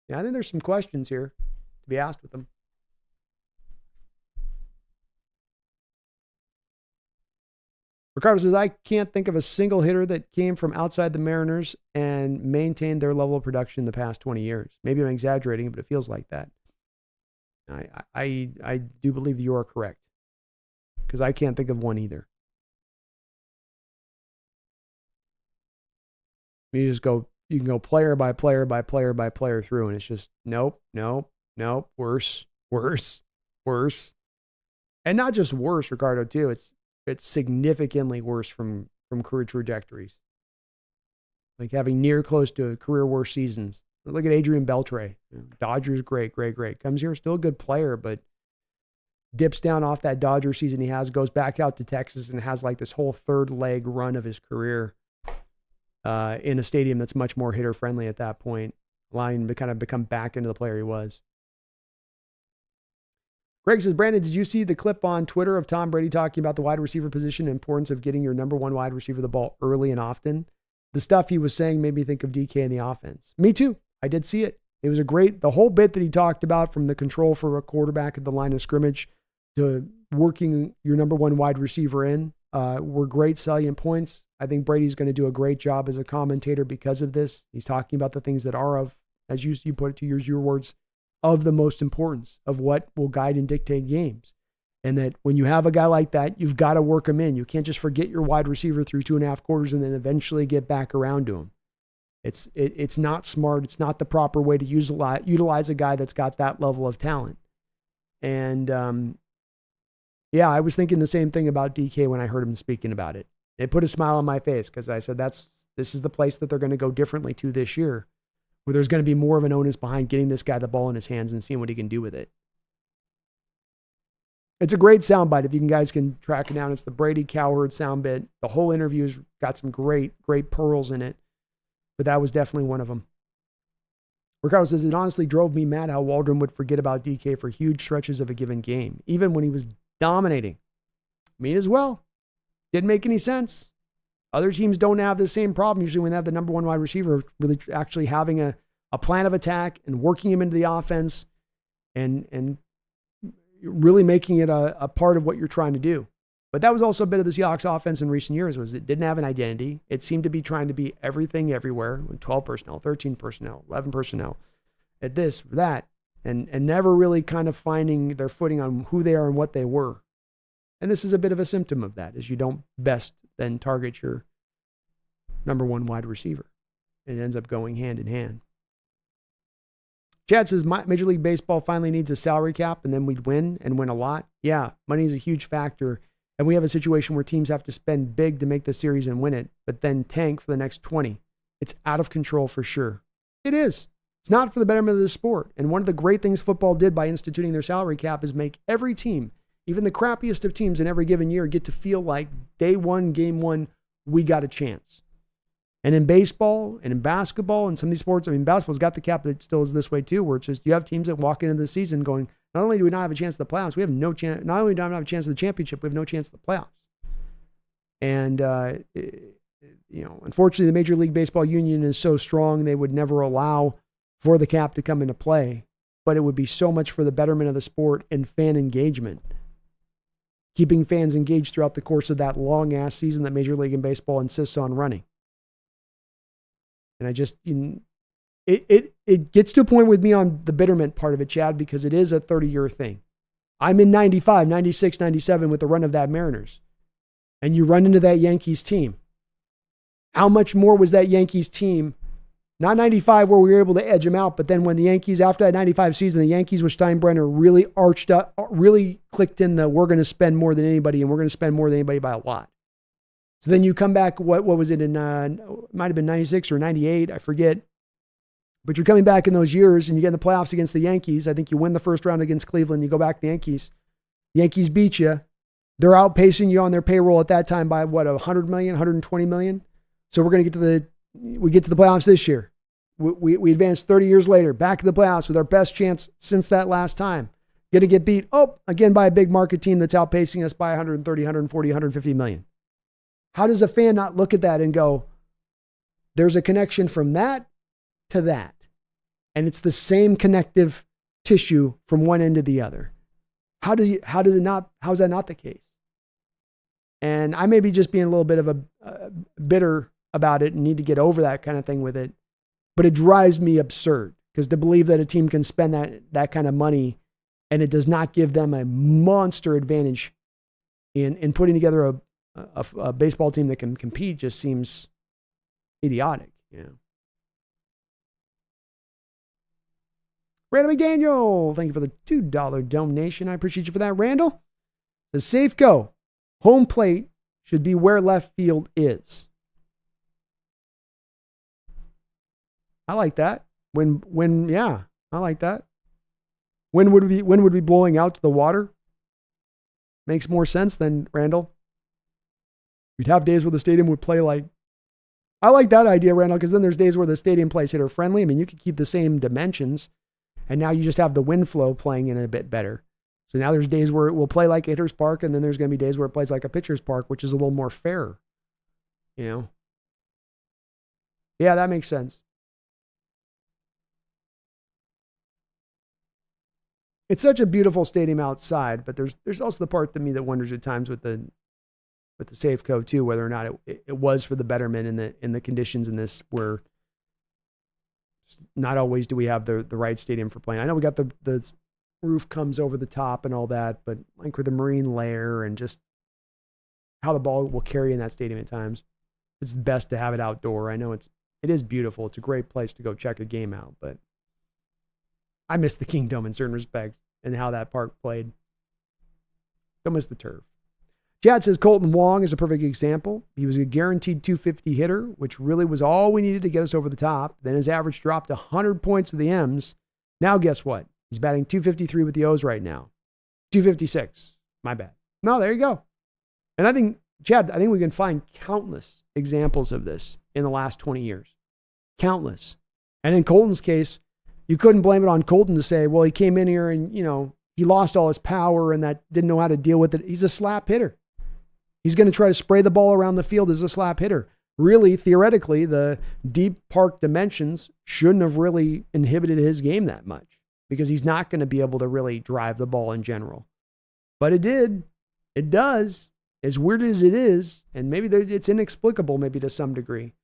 Yeah, I think there's some questions here to be asked with them. Ricardo says, I can't think of a single hitter that came from outside the Mariners and maintained their level of production in the past 20 years. Maybe I'm exaggerating, but it feels like that. I do believe you are correct because I can't think of one either. You can go player by player by player by player through, and it's just nope, worse. And not just worse, Ricardo, too. It's significantly worse from career trajectories. Like having near close to career worst seasons. Look at Adrian Beltre. Dodgers, great. Comes here, still a good player, but dips down off that Dodger season he has, goes back out to Texas and has like this whole third leg run of his career. In a stadium that's much more hitter friendly at that point, allowing him to kind of become back into the player he was. Greg says, Brandon, did you see the clip on Twitter of Tom Brady talking about the wide receiver position and importance of getting your number one wide receiver the ball early and often? The stuff he was saying made me think of DK in the offense. Me too. I did see it. It was the whole bit that he talked about, from the control for a quarterback at the line of scrimmage to working your number one wide receiver in, were great salient points. I think Brady's going to do a great job as a commentator because of this. He's talking about the things that are of, as you put it, to use your words, of the most importance of what will guide and dictate games. And that when you have a guy like that, you've got to work him in. You can't just forget your wide receiver through 2.5 quarters and then eventually get back around to him. It's not smart. It's not the proper way to utilize a guy that's got that level of talent. And I was thinking the same thing about DK when I heard him speaking about it. It put a smile on my face because I said this is the place that they're going to go differently to this year, where there's going to be more of an onus behind getting this guy the ball in his hands and seeing what he can do with it. It's a great soundbite if you guys can track it down. It's the Brady Cowherd soundbite. The whole interview's got some great pearls in it. but that was definitely one of them. Ricardo says, it honestly drove me mad how Waldron would forget about DK for huge stretches of a given game, even when he was dominating. Me as well. Didn't make any sense. Other teams don't have the same problem. Usually when they have the number one wide receiver, really actually having a plan of attack and working him into the offense and really making it a part of what you're trying to do. But that was also a bit of the Seahawks offense in recent years, was it didn't have an identity. It seemed to be trying to be everything everywhere, 12 personnel, 13 personnel, 11 personnel, at this, that, and never really kind of finding their footing on who they are and what they were. And this is a bit of a symptom of that, is you don't best then target your number one wide receiver. It ends up going hand in hand. Chad says, Major League Baseball finally needs a salary cap and then we'd win and win a lot. Yeah, money is a huge factor. And we have a situation where teams have to spend big to make the series and win it, but then tank for the next 20. It's out of control for sure. It is. It's not for the betterment of the sport. And one of the great things football did by instituting their salary cap is make every team, even the crappiest of teams in every given year, get to feel like day one, game one, we got a chance. And in baseball and in basketball and some of these sports, I mean, basketball's got the cap that still is this way too, where it's just you have teams that walk into the season going, not only do we not have a chance at the playoffs, we have no chance. Not only do we not have a chance at the championship, we have no chance at the playoffs. And, unfortunately, the Major League Baseball union is so strong, they would never allow for the cap to come into play. But it would be so much for the betterment of the sport and fan engagement. Keeping fans engaged throughout the course of that long-ass season that Major League Baseball insists on running. And I just, it gets to a point with me on the betterment part of it, Chad, because it is a 30-year thing. I'm in 95, 96, 97 with the run of that Mariners. And you run into that Yankees team. How much more was that Yankees team, not 95 where we were able to edge them out, but then when the Yankees, after that 95 season, the Yankees with Steinbrenner really arched up, really clicked in the we're going to spend more than anybody and we're going to spend more than anybody by a lot. So then you come back, what was it in, might have been 96 or 98, I forget. But you're coming back in those years and you get in the playoffs against the Yankees. I think you win the first round against Cleveland. You go back to the Yankees. Yankees beat you. They're outpacing you on their payroll at that time by what, 100 million, 120 million? So we're going to get to the playoffs this year. We advance 30 years later, back to the playoffs with our best chance since that last time. Going to get beat, again by a big market team that's outpacing us by 130, 140, 150 million. How does a fan not look at that and go, there's a connection from that to that? And it's the same connective tissue from one end to the other. How is that not the case? And I may be just being a little bit of a bitter about it and need to get over that kind of thing with it. But it drives me absurd because to believe that a team can spend that kind of money and it does not give them a monster advantage in putting together a baseball team that can compete just seems idiotic. Randall McDaniel, thank you for the $2 donation. I appreciate you for that, Randall. The Safeco, home plate should be where left field is. I like that. I like that. When would we be blowing out to the water? Makes more sense than Randall. We'd have days where the stadium would play like. I like that idea, Randall, because then there's days where the stadium plays hitter friendly. I mean, you could keep the same dimensions, and now you just have the wind flow playing in a bit better. So now there's days where it will play like a hitter's park, and then there's going to be days where it plays like a pitcher's park, which is a little more fair. Yeah, that makes sense. It's such a beautiful stadium outside, but there's also the part to me that wonders at times with the Safeco too, whether or not it was for the betterment in the conditions in this where not always do we have the right stadium for playing. I know we got the roof comes over the top and all that, but like with the marine layer and just how the ball will carry in that stadium at times, it's best to have it outdoor. I know it is beautiful. It's a great place to go check a game out, but I miss the Kingdom in certain respects and how that park played. Don't miss the turf. Chad says Colton Wong is a perfect example. He was a guaranteed 250 hitter, which really was all we needed to get us over the top. Then his average dropped 100 points with the M's. Now guess what? He's batting 253 with the O's right now. 256. My bad. No, there you go. And I think, Chad, we can find countless examples of this in the last 20 years. Countless. And in Colton's case, you couldn't blame it on Colton to say, well, he came in here and, he lost all his power and that didn't know how to deal with it. He's a slap hitter. He's going to try to spray the ball around the field as a slap hitter. Really, theoretically, the deep park dimensions shouldn't have really inhibited his game that much because he's not going to be able to really drive the ball in general. But it did. It does. As weird as it is, and maybe it's inexplicable maybe to some degree.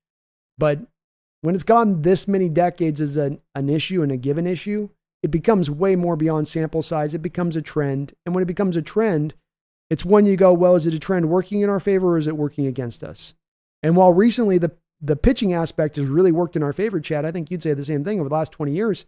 But when it's gone this many decades as an issue and a given issue, it becomes way more beyond sample size. It becomes a trend. And when it becomes a trend, it's when you go, well, is it a trend working in our favor or is it working against us? And while recently the pitching aspect has really worked in our favor, Chad, I think you'd say the same thing over the last 20 years.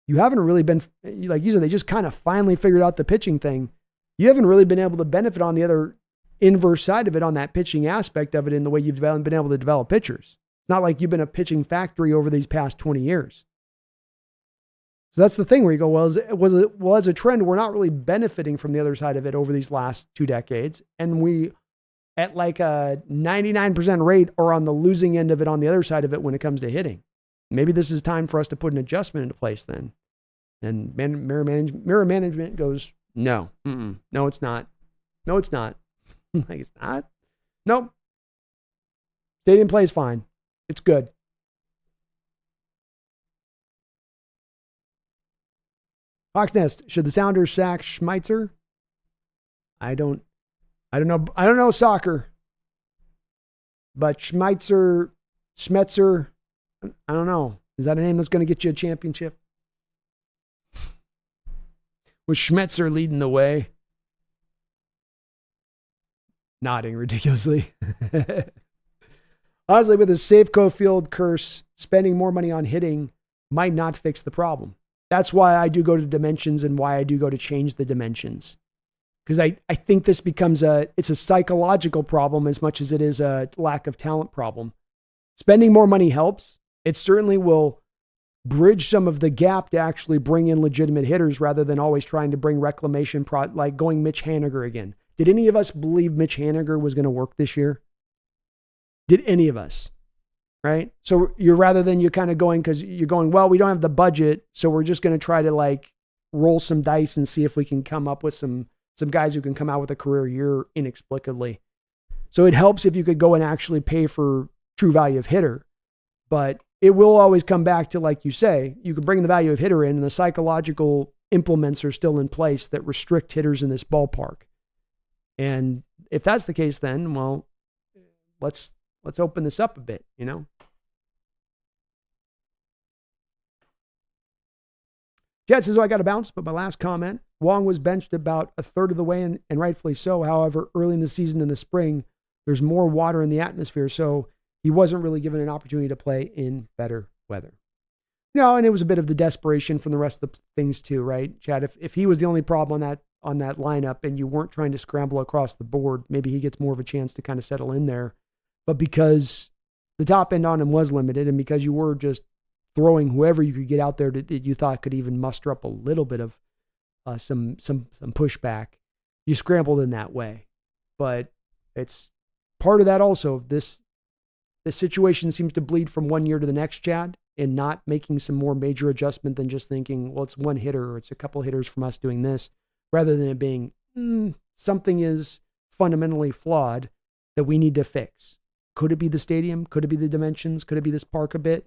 You haven't really been, like you said, they just kind of finally figured out the pitching thing. You haven't really been able to benefit on the other inverse side of it, on that pitching aspect of it, in the way you've been able to develop pitchers. It's not like you've been a pitching factory over these past 20 years. So that's the thing where you go, well, as a trend, we're not really benefiting from the other side of it over these last 2 decades. And we, at like a 99% rate, are on the losing end of it on the other side of it when it comes to hitting. Maybe this is time for us to put an adjustment into place then. And mirror management goes, no, no, it's not. No, it's not. Like, it's not. Nope. Stadium play is fine. It's good. Hawks Nest, should the Sounders sack Schmeitzer? I don't know soccer. But Schmeitzer, I don't know. Is that a name that's going to get you a championship? With Schmetzer leading the way. Nodding ridiculously. Honestly, with the Safeco Field curse, spending more money on hitting might not fix the problem. That's why I do go to dimensions and why I do go to change the dimensions. Because I think this becomes it's a psychological problem as much as it is a lack of talent problem. Spending more money helps. It certainly will bridge some of the gap to actually bring in legitimate hitters rather than always trying to bring reclamation, like going Mitch Haniger again. Did any of us believe Mitch Haniger was going to work this year? Did any of us? Right? So you're rather than you kind of going, because you're going, well, we don't have the budget, so we're just going to try to like roll some dice and see if we can come up with some guys who can come out with a career year inexplicably. So it helps if you could go and actually pay for true value of hitter. But it will always come back to, like you say, you can bring the value of hitter in and the psychological implements are still in place that restrict hitters in this ballpark. And if that's the case, then, well, let's open this up a bit, you know? Jet says, I got to bounce, but my last comment, Wong was benched about a third of the way, and rightfully so. However, early in the season in the spring, there's more water in the atmosphere, so he wasn't really given an opportunity to play in better weather. No, and it was a bit of the desperation from the rest of the things too, right, Chad? If he was the only problem on that lineup and you weren't trying to scramble across the board, maybe he gets more of a chance to kind of settle in there. But because the top end on him was limited and because you were just throwing whoever you could get out there that you thought could even muster up a little bit of some pushback, you scrambled in that way. But it's part of that also. This situation seems to bleed from one year to the next, Chad, and not making some more major adjustment than just thinking, well, it's one hitter or it's a couple hitters from us doing this, rather than it being something is fundamentally flawed that we need to fix. Could it be the stadium? Could it be the dimensions? Could it be this park a bit?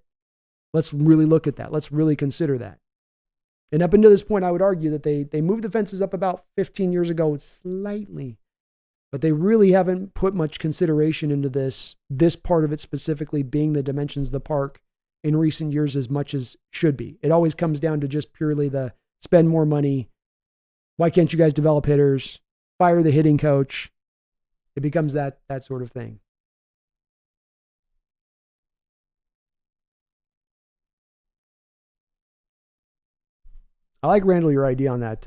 Let's really look at that. Let's really consider that. And up until this point, I would argue that they moved the fences up about 15 years ago slightly, but they really haven't put much consideration into this part of it specifically being the dimensions of the park in recent years as much as should be. It always comes down to just purely the spend more money. Why can't you guys develop hitters? Fire the hitting coach. It becomes that sort of thing. I like, Randall, your idea on that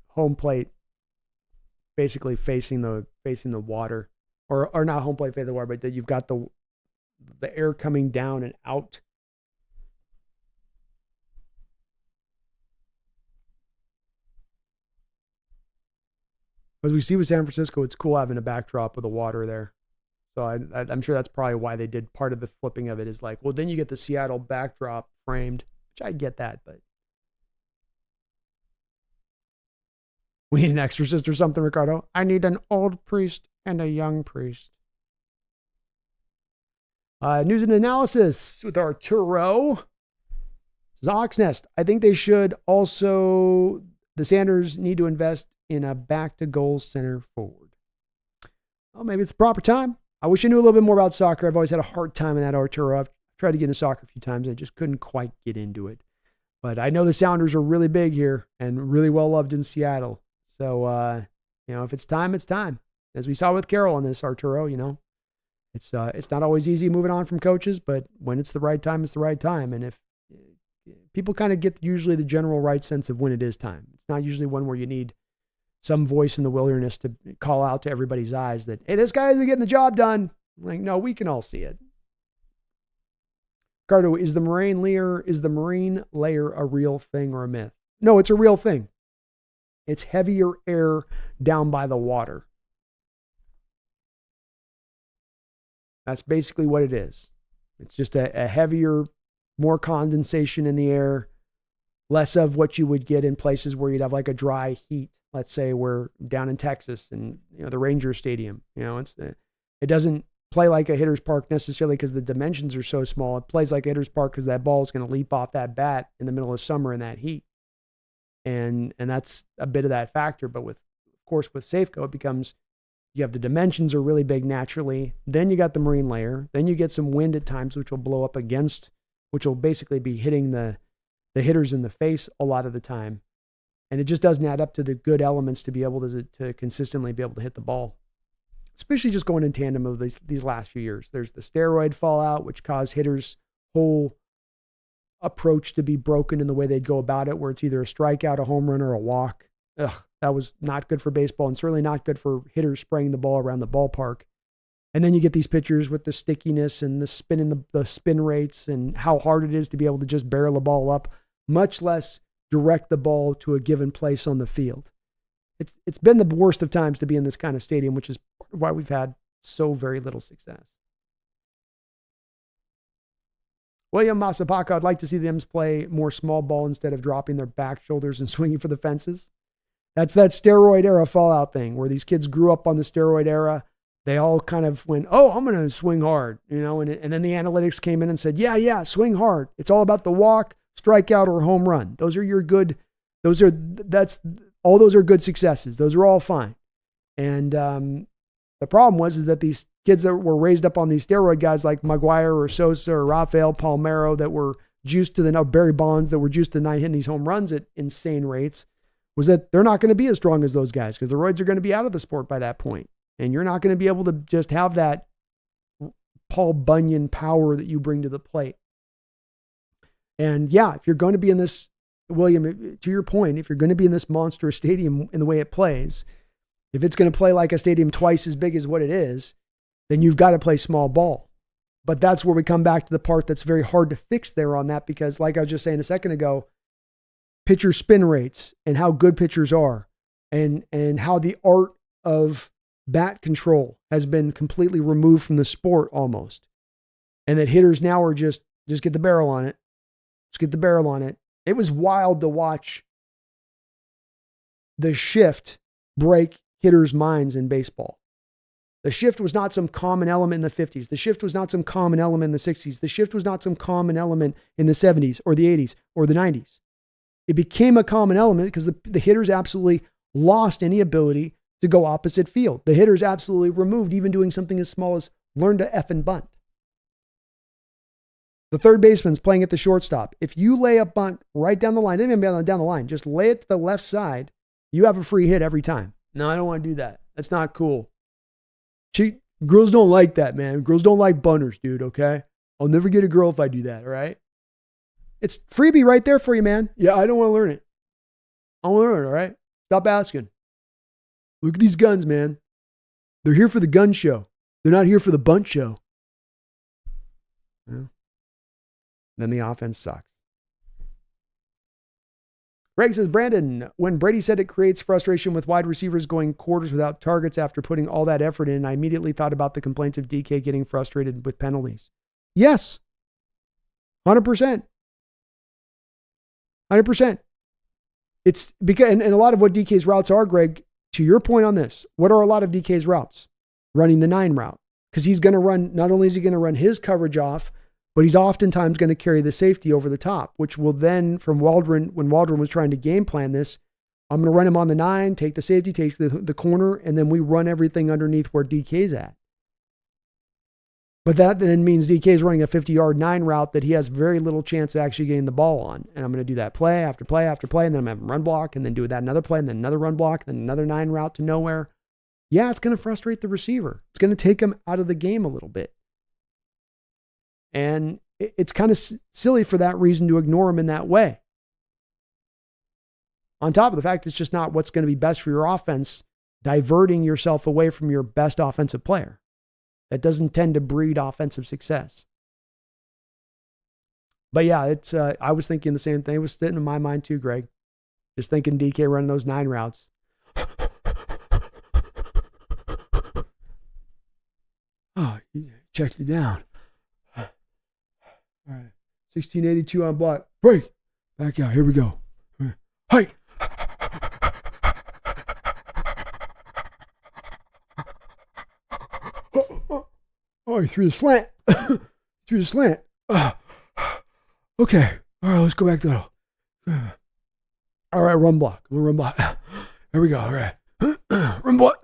home plate basically facing the water, or not home plate facing the water, but that you've got the air coming down and out. As we see with San Francisco, it's cool having a backdrop with the water there. So I'm sure that's probably why they did part of the flipping of it is like, well, then you get the Seattle backdrop framed, which I get that, but we need an exorcist or something, Ricardo. I need an old priest and a young priest. News and analysis with Arturo. TheSeahawksNest. I think they should also, the Sanders need to invest in a back-to-goal center forward. Well, maybe it's the proper time. I wish I knew a little bit more about soccer. I've always had a hard time in that, Arturo. I've tried to get into soccer a few times. I just couldn't quite get into it. But I know the Sounders are really big here and really well loved in Seattle. So, if it's time, it's time. As we saw with Carroll in this, Arturo, it's not always easy moving on from coaches, but when it's the right time, it's the right time. And if people kind of get usually the general right sense of when it is time, it's not usually one where you need some voice in the wilderness to call out to everybody's eyes that, hey, this guy isn't getting the job done. Like, no, we can all see it. Ricardo, is the marine layer a real thing or a myth? No, it's a real thing. It's heavier air down by the water. That's basically what it is. It's just a heavier, more condensation in the air, less of what you would get in places where you'd have like a dry heat. Let's say we're down in Texas and the Ranger Stadium. It doesn't play like a hitter's park necessarily because the dimensions are so small. It plays like a hitter's park because that ball is going to leap off that bat in the middle of summer in that heat. And that's a bit of that factor. But with Safeco, it becomes, you have the dimensions are really big naturally. Then you got the marine layer. Then you get some wind at times, which will blow up against, which will basically be hitting the hitters in the face a lot of the time. And it just doesn't add up to the good elements to be able to consistently be able to hit the ball, especially just going in tandem of these last few years. There's the steroid fallout, which caused hitters' whole approach to be broken in the way they'd go about it, where it's either a strikeout, a home run, or a walk. That was not good for baseball and certainly not good for hitters spraying the ball around the ballpark. And then you get these pitchers with the stickiness and the spin in the spin rates and how hard it is to be able to just barrel the ball up, much less direct the ball to a given place on the field. It's been the worst of times to be in this kind of stadium, which is why we've had so very little success. William Masapaka, I'd like to see them play more small ball instead of dropping their back shoulders and swinging for the fences. That's that steroid era fallout thing where these kids grew up on the steroid era. They all kind of went, oh, I'm going to swing hard, and then the analytics came in and said, yeah, swing hard. It's all about the walk, strikeout, or home run. Those are good successes. Those are all fine. And the problem was that these kids that were raised up on these steroid guys like Maguire or Sosa or Rafael Palmeiro that were juiced to Barry Bonds that were juiced to hitting these home runs at insane rates, was that they're not going to be as strong as those guys because the roids are going to be out of the sport by that point. And you're not going to be able to just have that Paul Bunyan power that you bring to the plate. And yeah, if you're going to be in this, William, to your point, if you're going to be in this monstrous stadium in the way it plays, if it's going to play like a stadium twice as big as what it is, then you've got to play small ball. But that's where we come back to the part that's very hard to fix there on that, because like I was just saying a second ago, pitcher spin rates and how good pitchers are and how the art of bat control has been completely removed from the sport almost. And that hitters now are just get the barrel on it. Just get the barrel on it. It was wild to watch the shift break hitters' minds in baseball. The shift was not some common element in the 50s. The shift was not some common element in the 60s. The shift was not some common element in the 70s or the 80s or the 90s. It became a common element because the hitters absolutely lost any ability to go opposite field. The hitters absolutely removed even doing something as small as learn to effing bunt. The third baseman's playing at the shortstop. If you lay a bunt right down the line, doesn't even be down the line, just lay it to the left side, you have a free hit every time. No, I don't want to do that. That's not cool. Girls don't like that, man. Girls don't like bunters, dude, okay? I'll never get a girl if I do that, all right? It's freebie right there for you, man. Yeah, I don't want to learn it. I want to learn it, all right? Stop asking. Look at these guns, man. They're here for the gun show. They're not here for the bunt show. Yeah. Then the offense sucks. Greg says, Brandon, when Brady said it creates frustration with wide receivers going quarters without targets after putting all that effort in, I immediately thought about the complaints of DK getting frustrated with penalties. Yes. 100%. 100%. It's because, and a lot of what DK's routes are, Greg, to your point on this, what are a lot of DK's routes? Running the 9 route. Because he's going to run, not only is he going to run his coverage off, but he's oftentimes going to carry the safety over the top, which will then, from Waldron, when Waldron was trying to game plan this, I'm going to run him on the 9, take the safety, take the corner, and then we run everything underneath where DK's at. But that then means DK's running a 50-yard 9 route that he has very little chance of actually getting the ball on. And I'm going to do that play after play after play, and then I'm going to have him run block, and then do that another play, and then another run block, and then another 9 route to nowhere. Yeah, it's going to frustrate the receiver. It's going to take him out of the game a little bit. And it's kind of silly for that reason to ignore him in that way. On top of the fact, it's just not what's going to be best for your offense, diverting yourself away from your best offensive player. That doesn't tend to breed offensive success. But yeah, it's. I was thinking the same thing. It was sitting in my mind too, Greg. Just thinking DK running those 9 routes. Oh, he checked you down. All right. 1682 on block. Break. Back out. Here we go. Hey. Oh, he threw the slant. Threw the slant. Okay. All right, let's go back to that. All right, run block. We'll run block. Here we go. All right. Run block.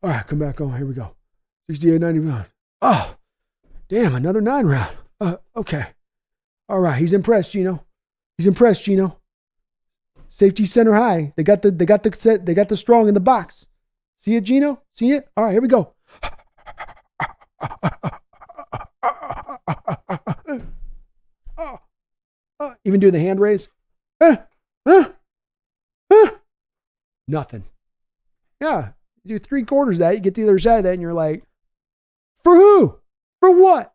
All right, come back on. Here we go. 68-91. Oh, damn, another 9 round. Okay. All right, he's impressed, Gino. He's impressed, Gino. Safety center high. They got the strong in the box. See it, Gino? See it? All right, here we go. Even doing the hand raise. Nothing. Yeah. You do 3/4 of that, you get to the other side of that, and you're like, for who? For what?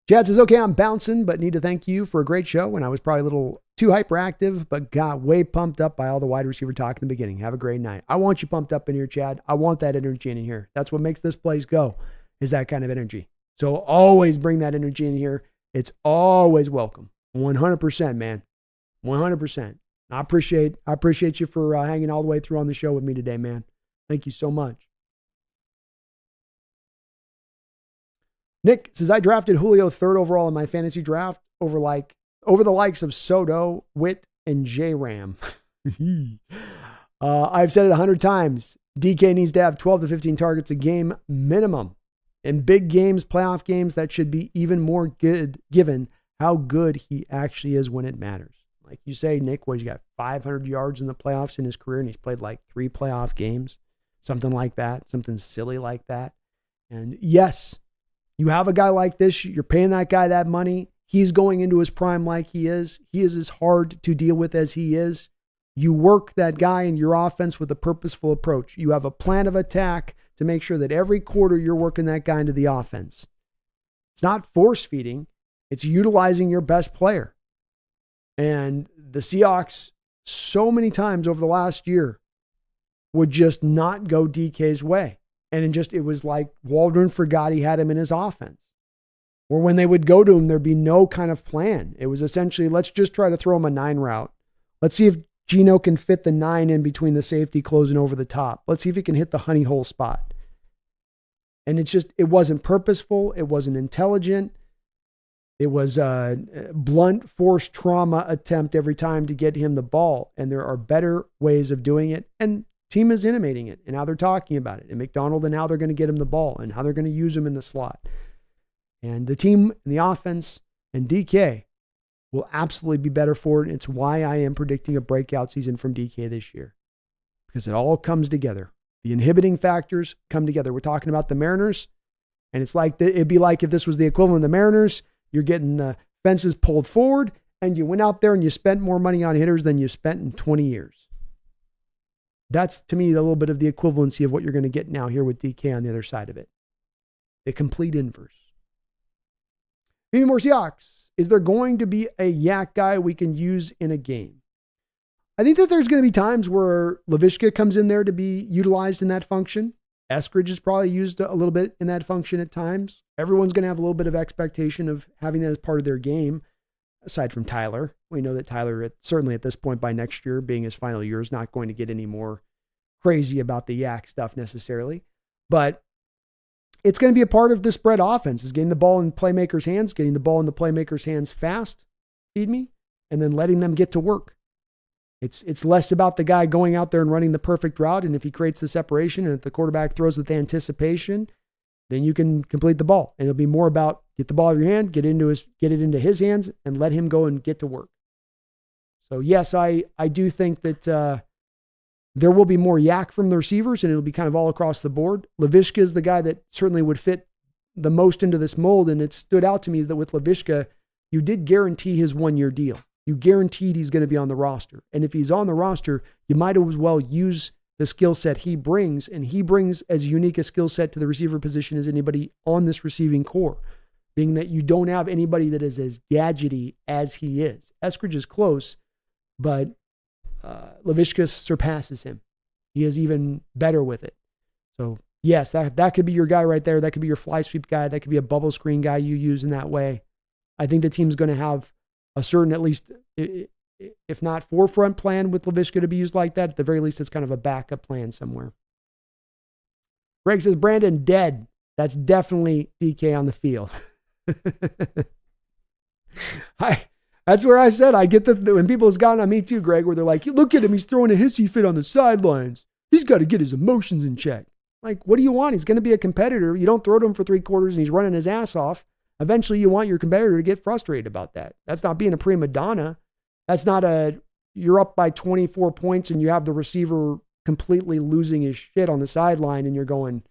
Chad says, okay, I'm bouncing, but need to thank you for a great show. When I was probably a little too hyperactive, but got way pumped up by all the wide receiver talk in the beginning. Have a great night. I want you pumped up in here, Chad. I want that energy in here. That's what makes this place go, is that kind of energy. So always bring that energy in here. It's always welcome. 100%, man. 100%. I appreciate you for hanging all the way through on the show with me today, man. Thank you so much. Nick says, I drafted Julio 3rd overall in my fantasy draft over the likes of Soto, Witt, and J-Ram. I've said it 100 times. DK needs to have 12 to 15 targets a game minimum. In big games, playoff games, that should be even more good given how good he actually is when it matters. Like you say, Nick, he's got 500 yards in the playoffs in his career, and he's played like 3 playoff games, something like that, something silly like that. And yes, you have a guy like this, you're paying that guy that money. He's going into his prime like he is. He is as hard to deal with as he is. You work that guy in your offense with a purposeful approach. You have a plan of attack to make sure that every quarter you're working that guy into the offense. It's not force feeding. It's utilizing your best player. And the Seahawks, so many times over the last year, would just not go DK's way. And it was like Waldron forgot he had him in his offense. Or when they would go to him, there'd be no kind of plan. It was essentially, let's just try to throw him a 9 route. Let's see if Gino can fit the 9 in between the safety closing over the top. Let's see if he can hit the honey hole spot. And it wasn't purposeful. It wasn't intelligent. It was a blunt force trauma attempt every time to get him the ball. And there are better ways of doing it. And team is intimating it and how they're talking about it. And McDonald and how they're going to get him the ball and how they're going to use him in the slot. And the team and the offense and DK will absolutely be better for it. And it's why I am predicting a breakout season from DK this year. Because it all comes together. The inhibiting factors come together. We're talking about the Mariners. And it's like, it'd be like if this was the equivalent of the Mariners. You're getting the fences pulled forward and you went out there and you spent more money on hitters than you spent in 20 years. That's, to me, a little bit of the equivalency of what you're going to get now here with DK on the other side of it. the complete inverse. Maybe more Seahawks. Is there going to be a yak guy we can use in a game? I think that there's going to be times where Laviska comes in there to be utilized in that function. Eskridge is probably used a little bit in that function at times. Everyone's going to have a little bit of expectation of having that as part of their game, aside from Tyler. We know that Tyler, certainly at this point by next year, being his final year, is not going to get any more crazy about the yak stuff necessarily. But it's going to be a part of the spread offense, is getting the ball in playmakers' hands, getting the ball in the playmakers' hands fast, feed me, and then letting them get to work. It's less about the guy going out there and running the perfect route. And if he creates the separation and if the quarterback throws with anticipation, then you can complete the ball. And it'll be more about get the ball out of your hand, get it into his hands, and let him go and get to work. So yes, I do think that there will be more yak from the receivers, and it'll be kind of all across the board. Laviska is the guy that certainly would fit the most into this mold. And it stood out to me that with Laviska, you did guarantee his 1-year deal. You guaranteed he's going to be on the roster. And if he's on the roster, you might as well use the skill set he brings. And he brings as unique a skill set to the receiver position as anybody on this receiving core, being that you don't have anybody that is as gadgety as he is. Eskridge is close, but Laviska surpasses him. He is even better with it. So yes, that could be your guy right there. That could be your fly sweep guy. That could be a bubble screen guy you use in that way. I think the team's going to have a certain, at least, if not forefront plan with Laviska to be used like that, at the very least, it's kind of a backup plan somewhere. Greg says, Brandon, dead. That's definitely DK on the field. That's where I've said, I get when people have gotten on me too, Greg, where they're like, look at him, he's throwing a hissy fit on the sidelines. He's got to get his emotions in check. Like, what do you want? He's going to be a competitor. You don't throw to him for 3 quarters and he's running his ass off. Eventually, you want your competitor to get frustrated about that. That's not being a prima donna. That's not you're up by 24 points and you have the receiver completely losing his shit on the sideline and you're going,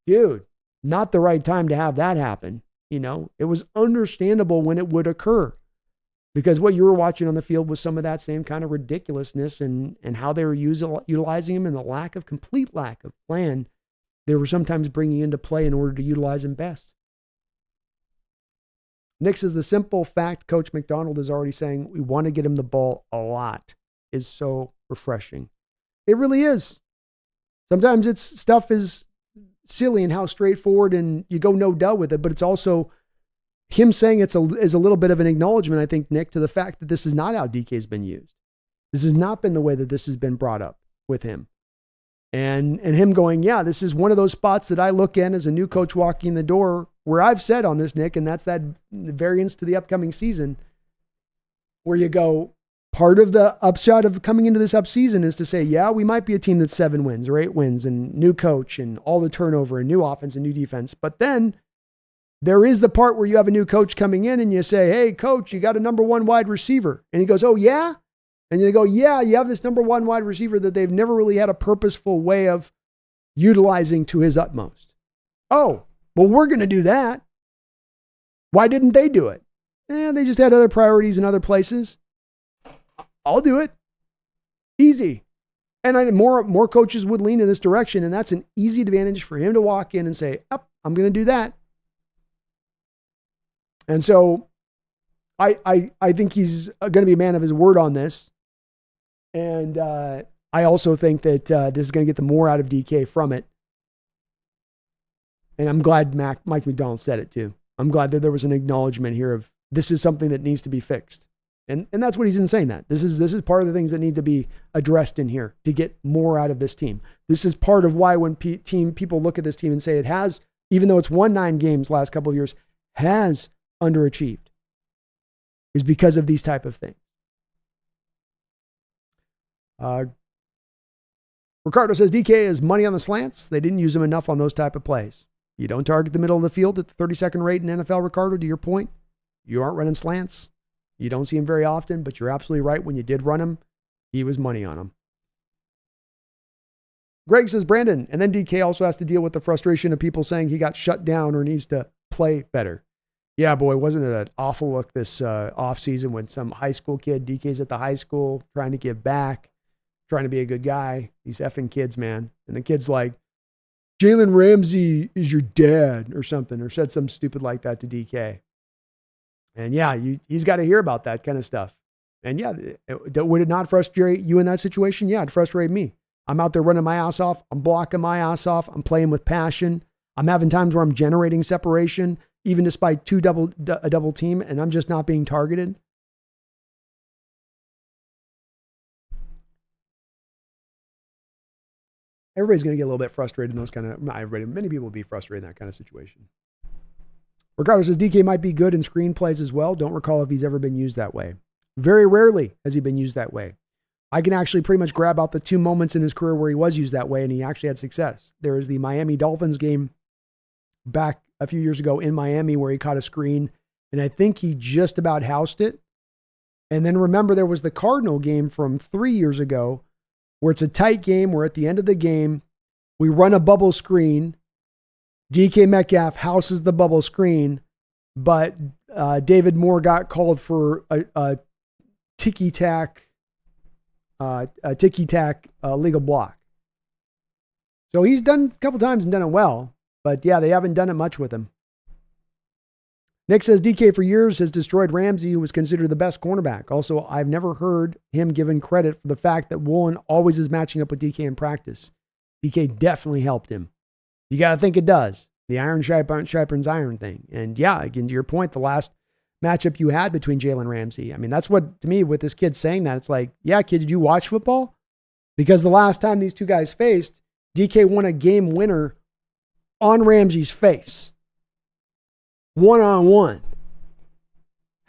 dude, not the right time to have that happen. You know, it was understandable when it would occur because what you were watching on the field was some of that same kind of ridiculousness and how they were utilizing him and the complete lack of plan they were sometimes bringing into play in order to utilize him best. Nick says the simple fact Coach McDonald is already saying we want to get him the ball a lot is so refreshing. It really is. Sometimes stuff is silly and how straightforward and you go no duh with it, but it's also him saying is a little bit of an acknowledgement, I think, Nick, to the fact that this is not how DK's been used. This has not been the way that this has been brought up with him. And him going, yeah, this is one of those spots that I look in as a new coach walking in the door where I've said on this, Nick, and that's that variance to the upcoming season where you go, part of the upshot of coming into this upseason is to say, yeah, we might be a team that's 7 wins or 8 wins and new coach and all the turnover and new offense and new defense. But then there is the part where you have a new coach coming in and you say, hey, coach, you got a number 1 wide receiver. And he goes, oh, yeah? And you go, yeah, you have this number 1 wide receiver that they've never really had a purposeful way of utilizing to his utmost. Oh, well, we're going to do that. Why didn't they do it? They just had other priorities in other places. I'll do it. Easy. And I think more coaches would lean in this direction, and that's an easy advantage for him to walk in and say, oh, I'm going to do that. And so I think he's going to be a man of his word on this. And I also think that this is going to get the more out of DK from it. And I'm glad Mike McDonald said it too. I'm glad that there was an acknowledgement here of this is something that needs to be fixed. And that's what he's in saying that. This is part of the things that need to be addressed in here to get more out of this team. This is part of why when people look at this team and say it has, even though it's won 9 games last couple of years, has underachieved, is because of these type of things. Ricardo says DK is money on the slants. They didn't use him enough on those type of plays. You don't target the middle of the field at the 32nd rate in NFL, Ricardo, to your point. You aren't running slants. You don't see him very often, but you're absolutely right. When you did run him, he was money on him. Greg says, Brandon, and then DK also has to deal with the frustration of people saying he got shut down or needs to play better. Yeah, boy, wasn't it an awful look this offseason when some high school kid, DK's at the high school, trying to give back, trying to be a good guy. These effing kids, man. And the kid's like, Jalen Ramsey is your dad or something, or said something stupid like that to DK. And yeah, he's got to hear about that kind of stuff. And yeah, would it not frustrate you in that situation? Yeah, it frustrated me. I'm out there running my ass off. I'm blocking my ass off. I'm playing with passion. I'm having times where I'm generating separation, even despite a double team, and I'm just not being targeted. Everybody's going to get a little bit frustrated in those kind of, not everybody, many people will be frustrated in that kind of situation. Regardless, as DK might be good in screenplays as well, don't recall if he's ever been used that way. Very rarely has he been used that way. I can actually pretty much grab out the 2 moments in his career where he was used that way and he actually had success. There is the Miami Dolphins game back a few years ago in Miami where he caught a screen and I think he just about housed it. And then remember there was the Cardinal game from 3 years ago where it's a tight game where at the end of the game, we run a bubble screen. DK Metcalf houses the bubble screen, but David Moore got called for a ticky-tack legal block. So he's done a couple times and done it well, but yeah, they haven't done it much with him. Nick says DK for years has destroyed Ramsey, who was considered the best cornerback. Also, I've never heard him given credit for the fact that Woolen always is matching up with DK in practice. DK definitely helped him. You got to think it does. The iron sharpens iron thing. And yeah, again, to your point, the last matchup you had between Jalen Ramsey. I mean, that's what, to me, with this kid saying that, it's like, yeah, kid, did you watch football? Because the last time these two guys faced, DK won a game winner on Ramsey's face. 1-on-1.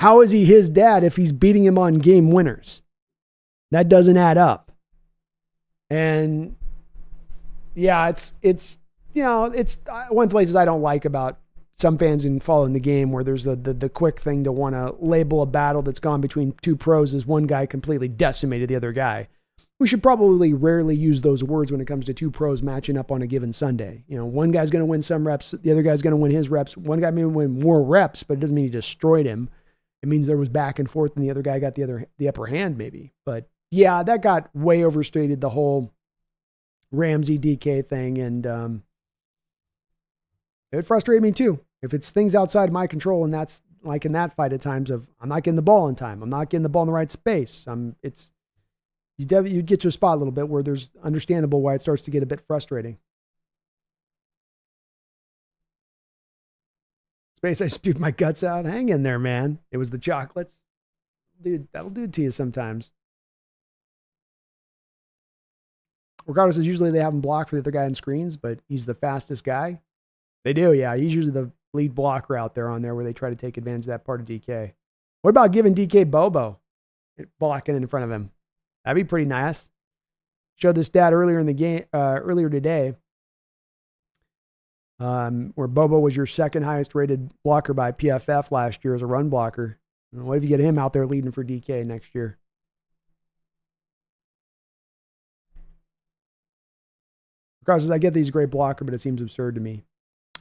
How is he his dad if he's beating him on game winners? That doesn't add up. And yeah, it's one of the places I don't like about some fans in following the game where there's the quick thing to want to label a battle that's gone between two pros as one guy completely decimated the other guy. We should probably rarely use those words when it comes to two pros matching up on a given Sunday. You know, one guy's going to win some reps, the other guy's going to win his reps. One guy may win more reps, but it doesn't mean he destroyed him. It means there was back and forth and the other guy got the upper hand maybe. But yeah, that got way overstated, the whole Ramsey DK thing. And it frustrated me too. If it's things outside my control, and that's like in that fight at times of I'm not getting the ball in time, I'm not getting the ball in the right space. You get to a spot a little bit where there's understandable why it starts to get a bit frustrating. Space, I spewed my guts out. Hang in there, man. It was the chocolates. Dude, that'll do it to you sometimes. Regardless, usually they have him block for the other guy in screens, but he's the fastest guy. They do, yeah. He's usually the lead blocker out there on there where they try to take advantage of that part of DK. What about giving DK Bobo blocking in front of him? That'd be pretty nice. Showed this stat earlier in the game, earlier today, where Bobo was your second highest rated blocker by PFF last year as a run blocker. What if you get him out there leading for DK next year? Regardless, I get that he's a great blocker, but it seems absurd to me.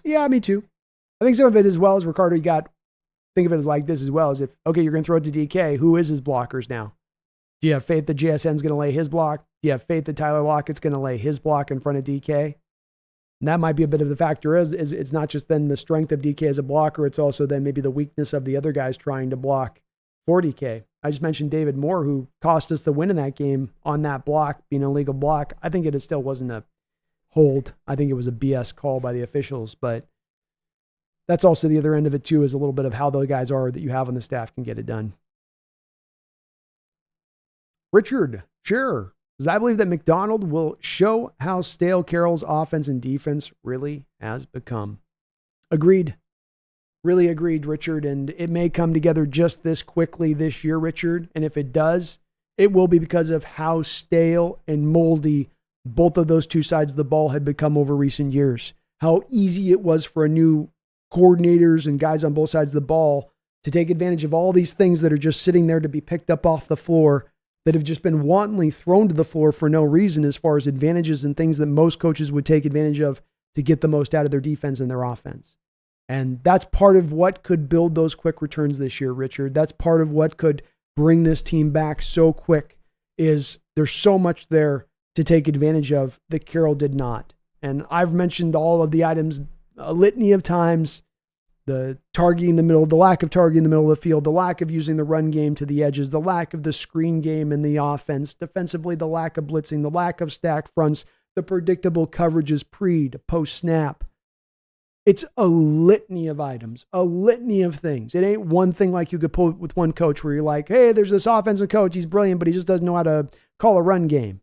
Yeah, me too. I think some of it as well as Ricardo, think of it as like this as well as if, okay, you're going to throw it to DK. Who is his blockers now? Do you have faith that JSN's going to lay his block? Do you have faith that Tyler Lockett's going to lay his block in front of DK? And that might be a bit of the factor is it's not just then the strength of DK as a blocker, it's also then maybe the weakness of the other guys trying to block for DK. I just mentioned David Moore, who cost us the win in that game on that block, being an illegal block. I think it still wasn't a hold. I think it was a BS call by the officials, but that's also the other end of it too, is a little bit of how the guys are that you have on the staff can get it done. Richard, sure. Says, I believe that McDonald will show how stale Carroll's offense and defense really has become. Agreed. Really agreed, Richard. And it may come together just this quickly this year, Richard. And if it does, it will be because of how stale and moldy both of those two sides of the ball had become over recent years. How easy it was for a new coordinators and guys on both sides of the ball to take advantage of all these things that are just sitting there to be picked up off the floor that have just been wantonly thrown to the floor for no reason as far as advantages and things that most coaches would take advantage of to get the most out of their defense and their offense. And that's part of what could build those quick returns this year, Richard. That's part of what could bring this team back so quick is there's so much there to take advantage of that Carroll did not. And I've mentioned all of the items a litany of times. The targeting the middle, the lack of targeting the middle of the field, the lack of using the run game to the edges, the lack of the screen game in the offense, defensively, the lack of blitzing, the lack of stack fronts, the predictable coverages pre to post snap. It's a litany of items, a litany of things. It ain't one thing like you could pull with one coach where you're like, hey, there's this offensive coach. He's brilliant, but he just doesn't know how to call a run game.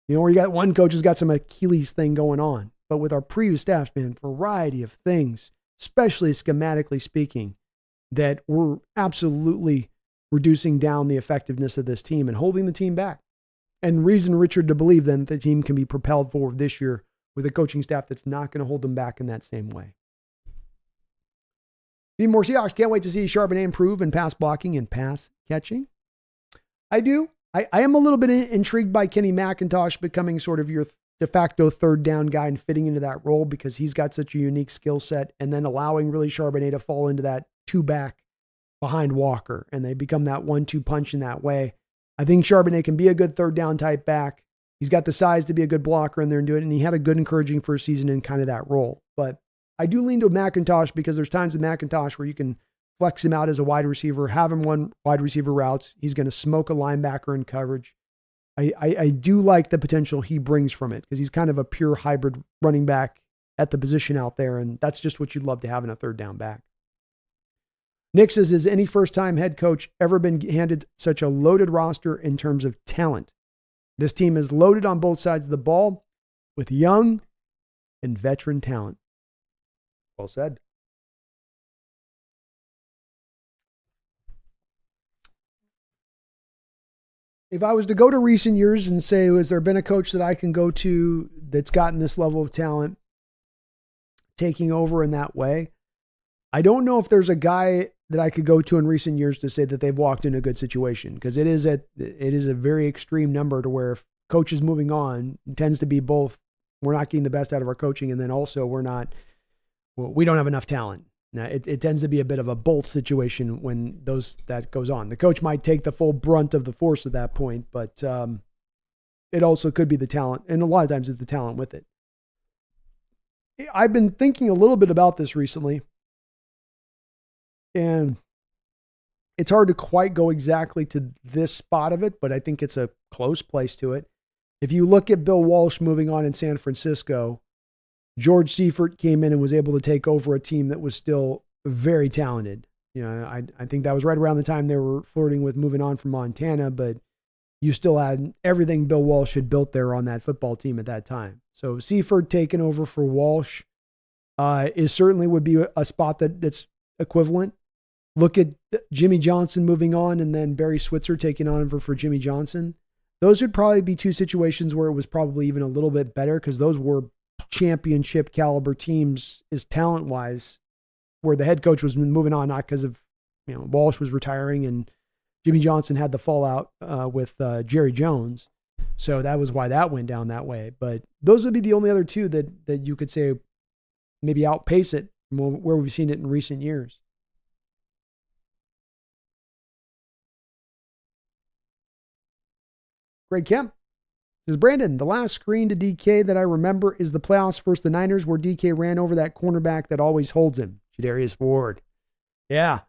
You know, where you got one coach who's got some Achilles thing going on. But with our preview staffs, man, variety of things, especially schematically speaking, that we're absolutely reducing down the effectiveness of this team and holding the team back. And reason Richard to believe then that the team can be propelled forward this year with a coaching staff that's not going to hold them back in that same way. Be more Seahawks. Can't wait to see Charbonnet improve in pass blocking and pass catching. I do. I am a little bit intrigued by Kenny McIntosh becoming sort of your de facto third down guy and fitting into that role because he's got such a unique skill set, and then allowing really Charbonnet to fall into that two back behind Walker, and they become that 1-2 punch in that way. I think Charbonnet can be a good third down type back. He's got the size to be a good blocker in there and do it, and he had a good encouraging first season in kind of that role. But I do lean to McIntosh because there's times in McIntosh where you can flex him out as a wide receiver, have him run wide receiver routes. He's going to smoke a linebacker in coverage. I do like the potential he brings from it because he's kind of a pure hybrid running back at the position out there, and that's just what you'd love to have in a third down back. Nick says, has any first-time head coach ever been handed such a loaded roster in terms of talent? This team is loaded on both sides of the ball with young and veteran talent. Well said. If I was to go to recent years and say, has there been a coach that I can go to that's gotten this level of talent taking over in that way? I don't know if there's a guy that I could go to in recent years to say that they've walked in a good situation, because it is a very extreme number to where if coach is moving on, it tends to be both, we're not getting the best out of our coaching, and then also we don't have enough talent. Now, it tends to be a bit of a both situation when that goes on. The coach might take the full brunt of the force at that point, but it also could be the talent, and a lot of times it's the talent with it. I've been thinking a little bit about this recently, and it's hard to quite go exactly to this spot of it, but I think it's a close place to it. If you look at Bill Walsh moving on in San Francisco, George Seifert came in and was able to take over a team that was still very talented. You know, I think that was right around the time they were flirting with moving on from Montana, but you still had everything Bill Walsh had built there on that football team at that time. So Seifert taking over for Walsh certainly would be a spot that's equivalent. Look at Jimmy Johnson moving on and then Barry Switzer taking on for Jimmy Johnson. Those would probably be two situations where it was probably even a little bit better because those were championship caliber teams is talent wise, where the head coach was moving on, not because of, Walsh was retiring and Jimmy Johnson had the fallout with Jerry Jones. So that was why that went down that way. But those would be the only other two that you could say maybe outpace it where we've seen it in recent years. Greg Kemp says, Brandon, the last screen to DK that I remember is the playoffs versus the Niners where DK ran over that cornerback that always holds him, Jadarius Ford. Yeah.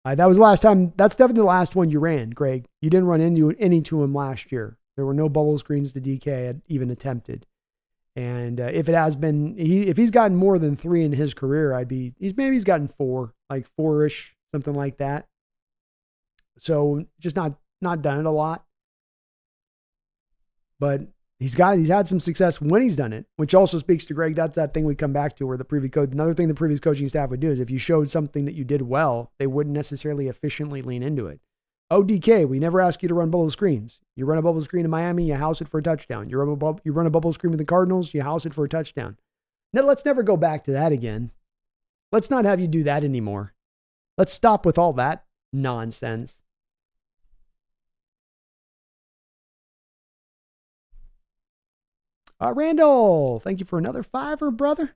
That was the last time. That's definitely the last one you ran, Greg. You didn't run into any to him last year. There were no bubble screens to DK had even attempted. And if it has been, if he's gotten more than 3 in his career, he's gotten 4, like 4-ish, something like that. So just not done it a lot. But he's had some success when he's done it, which also speaks to Greg. That's that thing we come back to where another thing the previous coaching staff would do is if you showed something that you did well, they wouldn't necessarily efficiently lean into it. Oh, DK, we never ask you to run bubble screens. You run a bubble screen in Miami, you house it for a touchdown. You run a bubble screen with the Cardinals, you house it for a touchdown. Now, let's never go back to that again. Let's not have you do that anymore. Let's stop with all that nonsense. Randall, thank you for another $5, brother.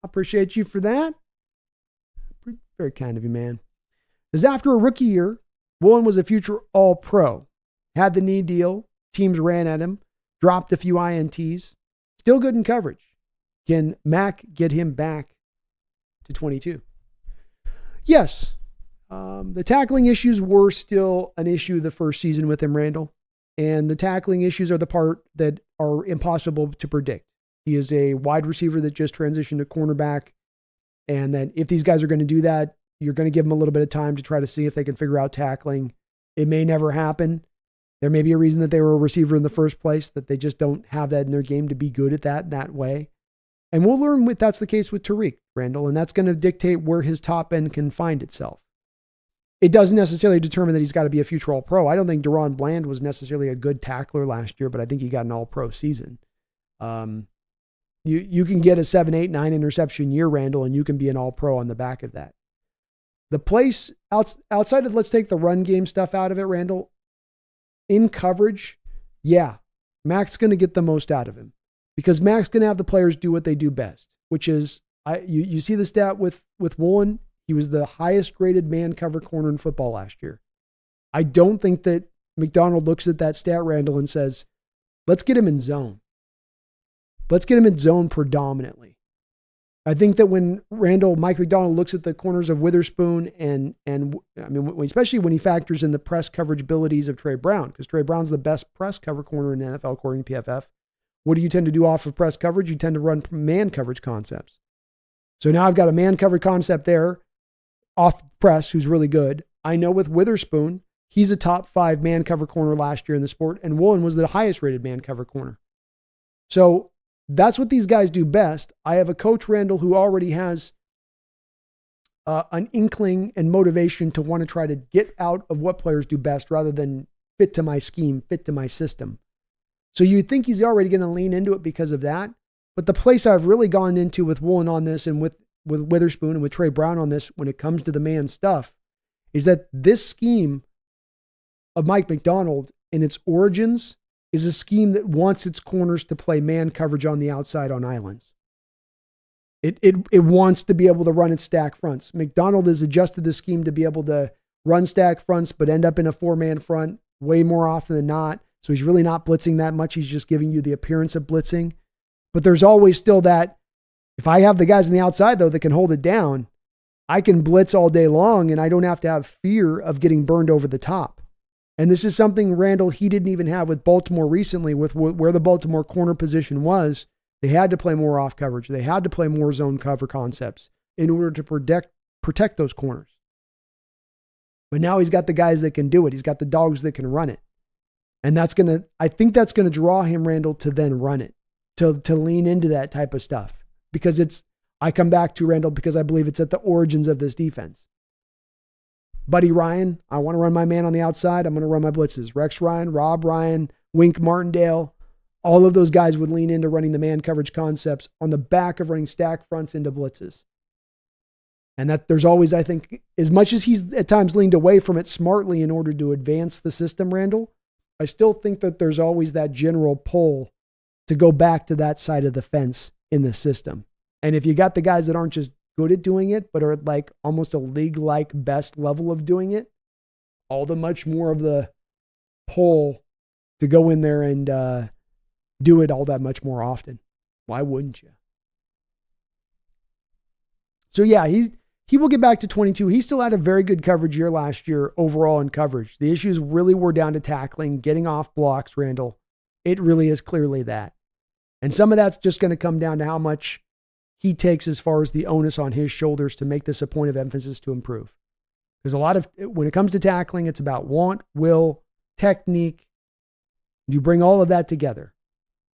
I appreciate you for that. Very kind of you, man. Because after a rookie year, Woolen was a future All-Pro. Had the knee deal. Teams ran at him. Dropped a few INTs. Still good in coverage. Can Mac get him back to 22? Yes. The tackling issues were still an issue the first season with him, Randall. And the tackling issues are the part that are impossible to predict. He is a wide receiver that just transitioned to cornerback. And that if these guys are going to do that, you're going to give them a little bit of time to try to see if they can figure out tackling. It may never happen. There may be a reason that they were a receiver in the first place, that they just don't have that in their game to be good at that way. And we'll learn if that's the case with Tariq, Randall, and that's going to dictate where his top end can find itself. It doesn't necessarily determine that he's got to be a future All-Pro. I don't think Deron Bland was necessarily a good tackler last year, but I think he got an All-Pro season. You can get a 7, 8, 9 interception year, Randall, and you can be an All-Pro on the back of that. The place outside of, let's take the run game stuff out of it, Randall, in coverage, yeah, Mac's going to get the most out of him because Mac's going to have the players do what they do best, which is, you see the stat with Woolen. He was the highest graded man cover corner in football last year. I don't think that McDonald looks at that stat, Randall, and says, let's get him in zone. Let's get him in zone predominantly. I think that when Mike McDonald looks at the corners of Witherspoon and I mean, especially when he factors in the press coverage abilities of Trey Brown, because Trey Brown's the best press cover corner in the NFL according to PFF. What do you tend to do off of press coverage? You tend to run man coverage concepts. So now I've got a man coverage concept there off press who's really good. I know with Witherspoon, he's a top 5 man cover corner last year in the sport, and Woolen was the highest rated man cover corner. So that's what these guys do best. I have a coach, Randall, who already has an inkling and motivation to want to try to get out of what players do best rather than fit to my scheme, fit to my system. So you'd think he's already going to lean into it because of that. But the place I've really gone into with Woolen on this and with Witherspoon and with Trey Brown on this when it comes to the man stuff is that this scheme of Mike McDonald in its origins is a scheme that wants its corners to play man coverage on the outside on islands. It wants to be able to run its stack fronts. McDonald has adjusted the scheme to be able to run stack fronts, but end up in a 4-man front way more often than not. So he's really not blitzing that much. He's just giving you the appearance of blitzing. But there's always still that, if I have the guys on the outside, though, that can hold it down, I can blitz all day long and I don't have to have fear of getting burned over the top. And this is something, Randall, he didn't even have with Baltimore recently with where the Baltimore corner position was. They had to play more off coverage. They had to play more zone cover concepts in order to protect those corners. But now he's got the guys that can do it. He's got the dogs that can run it. And I think that's going to draw him, Randall, to then run it, to lean into that type of stuff. Because I come back to Randall because I believe it's at the origins of this defense. Buddy Ryan, I want to run my man on the outside. I'm going to run my blitzes. Rex Ryan, Rob Ryan, Wink Martindale, all of those guys would lean into running the man coverage concepts on the back of running stack fronts into blitzes. And that there's always, I think, as much as he's at times leaned away from it smartly in order to advance the system, Randall, I still think that there's always that general pull to go back to that side of the fence in the system. And if you got the guys that aren't just good at doing it, but are at like almost a league-like best level of doing it, all the much more of the pull to go in there and do it all that much more often. Why wouldn't you? So yeah, he will get back to 22. He still had a very good coverage year last year overall in coverage. The issues really were down to tackling, getting off blocks, Randall. It really is clearly that. And some of that's just going to come down to how much he takes as far as the onus on his shoulders to make this a point of emphasis to improve. Because when it comes to tackling, it's about want, will, technique. You bring all of that together.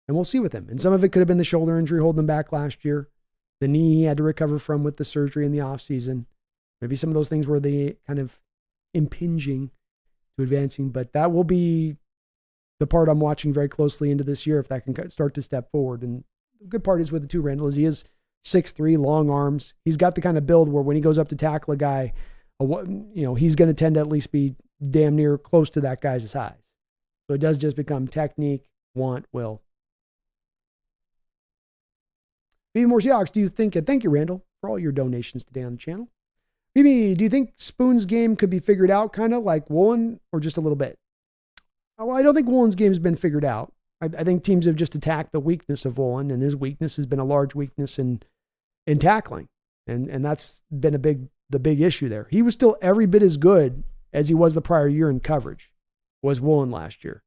And we'll see with him. And some of it could have been the shoulder injury holding him back last year. The knee he had to recover from with the surgery in the offseason. Maybe some of those things were the kind of impinging to advancing. But that will be the part I'm watching very closely into this year if that can start to step forward. And the good part is with the two Randall is he is 6'3", long arms. He's got the kind of build where when he goes up to tackle a guy, he's going to tend to at least be damn near close to that guy's size. So it does just become technique, want, will. BB More Seahawks, do you think, and thank you, Randall, for all your donations today on the channel. BB, do you think Spoon's game could be figured out kind of like Woolen or just a little bit? Well, I don't think Woolen's game has been figured out. I think teams have just attacked the weakness of Woolen, and his weakness has been a large weakness in tackling. And that's been the big issue there. He was still every bit as good as he was the prior year in coverage, was Woolen last year.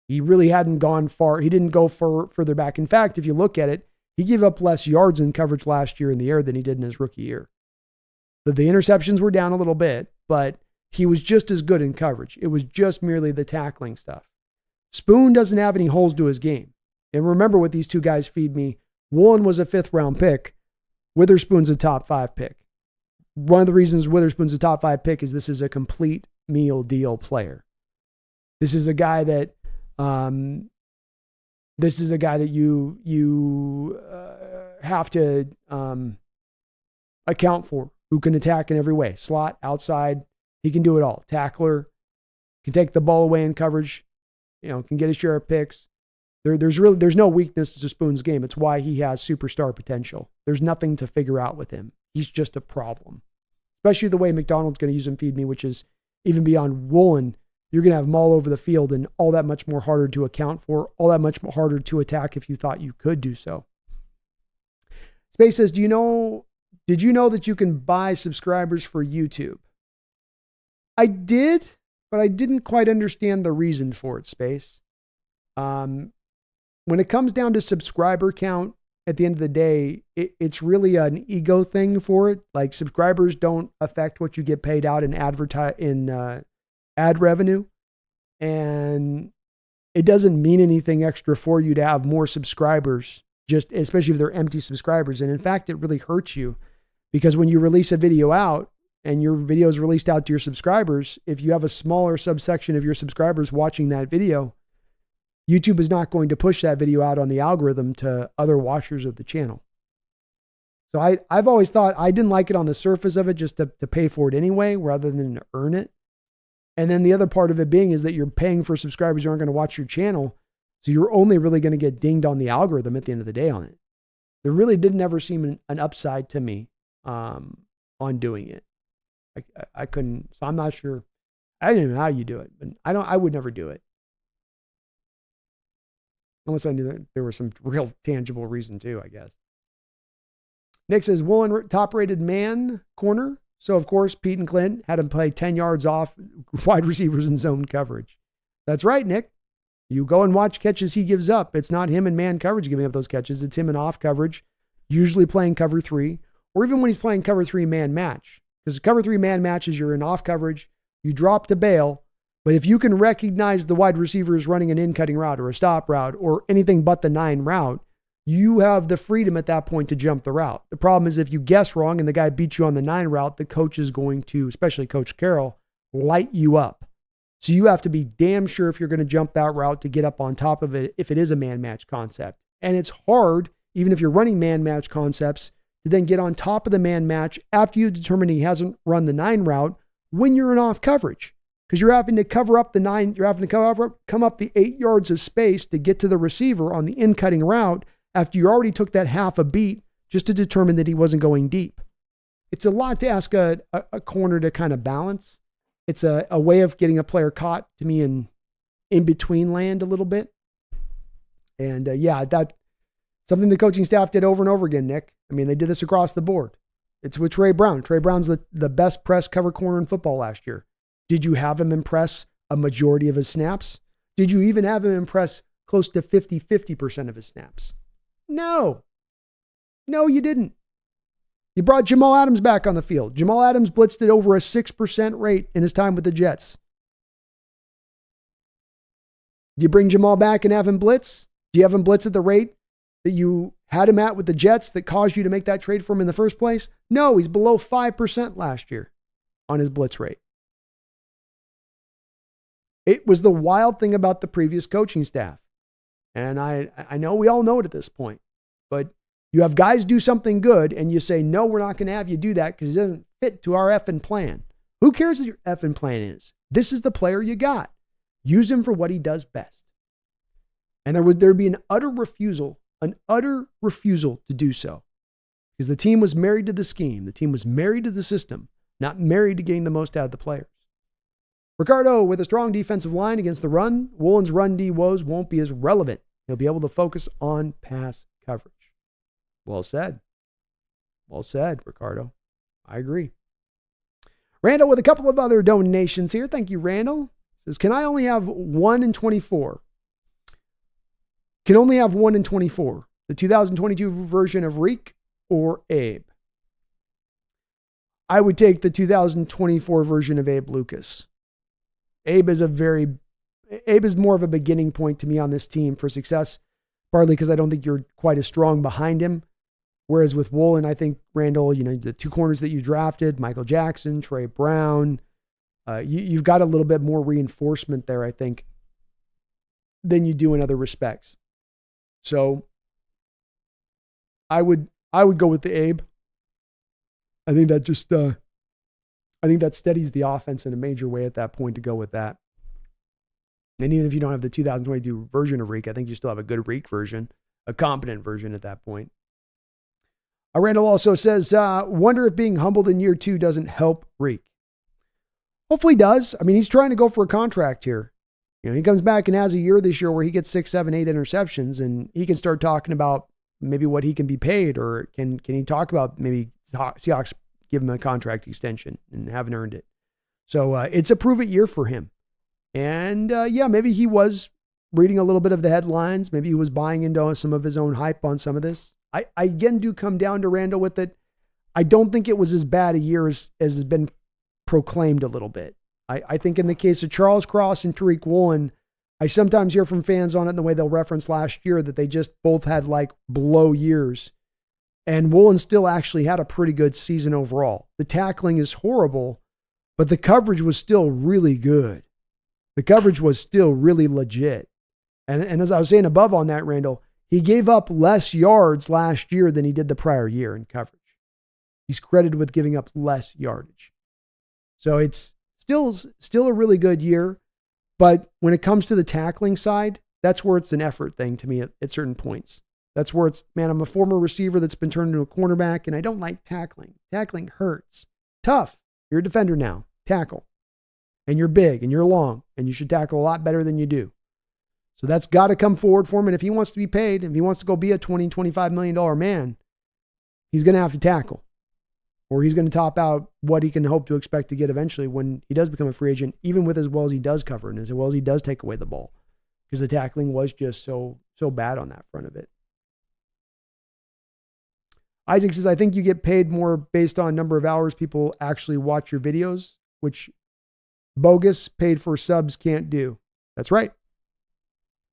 He really hadn't gone far. He didn't go further back. In fact, if you look at it, he gave up less yards in coverage last year in the air than he did in his rookie year. The interceptions were down a little bit, but he was just as good in coverage. It was just merely the tackling stuff. Spoon doesn't have any holes to his game. And remember what these two guys feed me. Woolen was a 5th round pick. Witherspoon's a top 5 pick. One of the reasons Witherspoon's a top 5 pick is this is a complete meal deal player. This is a guy that you have to account for, who can attack in every way. Slot, outside, he can do it all. Tackler, can take the ball away in coverage, can get his share of picks. There's no weakness to Spoon's game. It's why he has superstar potential. There's nothing to figure out with him. He's just a problem. Especially the way McDonald's going to use him feed me, which is even beyond Woolen. You're going to have him all over the field and all that much more harder to account for, all that much harder to attack if you thought you could do so. Space says, did you know that you can buy subscribers for YouTube? I did, but I didn't quite understand the reason for it, Space. When it comes down to subscriber count, at the end of the day, it's really an ego thing for it. Like, subscribers don't affect what you get paid out in ad revenue. And it doesn't mean anything extra for you to have more subscribers, just especially if they're empty subscribers. And in fact, it really hurts you, because when you release a video out and your video is released out to your subscribers, if you have a smaller subsection of your subscribers watching that video, YouTube is not going to push that video out on the algorithm to other watchers of the channel. So I've always thought I didn't like it on the surface of it, just to pay for it anyway, rather than to earn it. And then the other part of it being is that you're paying for subscribers who aren't going to watch your channel. So you're only really going to get dinged on the algorithm at the end of the day on it. There really didn't ever seem an upside to me on doing it. I couldn't, so I'm not sure. I don't know how you do it, but I would never do it. Unless I knew that there was some real tangible reason too, I guess. Nick says, Woolen top-rated man corner. So, of course, Pete and Clint had him play 10 yards off wide receivers in zone coverage. That's right, Nick. You go and watch catches he gives up. It's not him in man coverage giving up those catches. It's him in off coverage, usually playing cover 3, or even when he's playing cover 3 man match. Because cover 3 man matches, you're in off coverage, you drop to bail. But if you can recognize the wide receiver is running an in-cutting route or a stop route or anything but the 9 route, you have the freedom at that point to jump the route. The problem is if you guess wrong and the guy beats you on the 9 route, the coach is going to, especially Coach Carroll, light you up. So you have to be damn sure if you're going to jump that route to get up on top of it if it is a man match concept. And it's hard, even if you're running man match concepts, to then get on top of the man match after you determine he hasn't run the 9 route when you're in off coverage. Because you're having to cover up the 9, you're having to come up the 8 yards of space to get to the receiver on the in-cutting route after you already took that half a beat just to determine that he wasn't going deep. It's a lot to ask a corner to kind of balance. It's a way of getting a player caught, to me, in between land a little bit. And that's something the coaching staff did over and over again, Nick. I mean, they did this across the board. It's with Trey Brown. Trey Brown's the best press cover corner in football last year. Did you have him impress a majority of his snaps? Did you even have him impress close to 50% of his snaps? No, you didn't. You brought Jamal Adams back on the field. Jamal Adams blitzed at over a 6% rate in his time with the Jets. Do you bring Jamal back and have him blitz? Do you have him blitz at the rate that you had him at with the Jets that caused you to make that trade for him in the first place? No, he's below 5% last year on his blitz rate. It was the wild thing about the previous coaching staff. And I know we all know it at this point, but you have guys do something good and you say, no, we're not going to have you do that because it doesn't fit to our effing plan. Who cares what your effing plan is? This is the player you got. Use him for what he does best. And there'd be an utter refusal to do so because the team was married to the scheme. The team was married to the system, not married to getting the most out of the players. Ricardo, with a strong defensive line against the run, Woolen's run D woes won't be as relevant. He'll be able to focus on pass coverage. Well said. Well said, Ricardo. I agree. Randall with a couple of other donations here. Thank you, Randall. Says, can I only have 1 in 24? Can only have 1 in 24. The 2022 version of Reek or Abe? I would take the 2024 version of Abe Lucas. Abe is more of a beginning point to me on this team for success, partly because I don't think you're quite as strong behind him. Whereas with Woolen, I think Randall, the 2 corners that you drafted, Michael Jackson, Trey Brown, you've got a little bit more reinforcement there, I think, than you do in other respects. So I would go with the Abe. I think that just steadies the offense in a major way at that point to go with that. And even if you don't have the 2022 version of Reek, I think you still have a good Reek version, a competent version at that point. Randall also says, wonder if being humbled in year 2 doesn't help Reek. Hopefully he does. I mean, he's trying to go for a contract here. He comes back and has a year this year where he gets 6, 7, 8 interceptions, and he can start talking about maybe what he can be paid, or can he talk about maybe Seahawks give him a contract extension and haven't earned it. So it's a prove it year for him. And maybe he was reading a little bit of the headlines. Maybe he was buying into some of his own hype on some of this. I again do come down to Randall with it. I don't think it was as bad a year as has been proclaimed a little bit. I think in the case of Charles Cross and Tariq Woolen, I sometimes hear from fans on it in the way they'll reference last year that they just both had like blow years. And Woolen still actually had a pretty good season overall. The tackling is horrible, but the coverage was still really good. The coverage was still really legit. And as I was saying above on that, Randall, he gave up less yards last year than he did the prior year in coverage. He's credited with giving up less yardage. So it's still a really good year. But when it comes to the tackling side, that's where it's an effort thing to me at certain points. That's where it's, man, I'm a former receiver that's been turned into a cornerback, and I don't like tackling. Tackling hurts. Tough. You're a defender now. Tackle. And you're big and you're long, and you should tackle a lot better than you do. So that's got to come forward for him. And if he wants to be paid, if he wants to go be a $20, $25 million man, he's going to have to tackle. Or he's going to top out what he can hope to expect to get eventually when he does become a free agent, even with as well as he does cover and as well as he does take away the ball. Because the tackling was just so bad on that front of it. Isaac says, I think you get paid more based on number of hours people actually watch your videos, which bogus paid for subs can't do. That's right.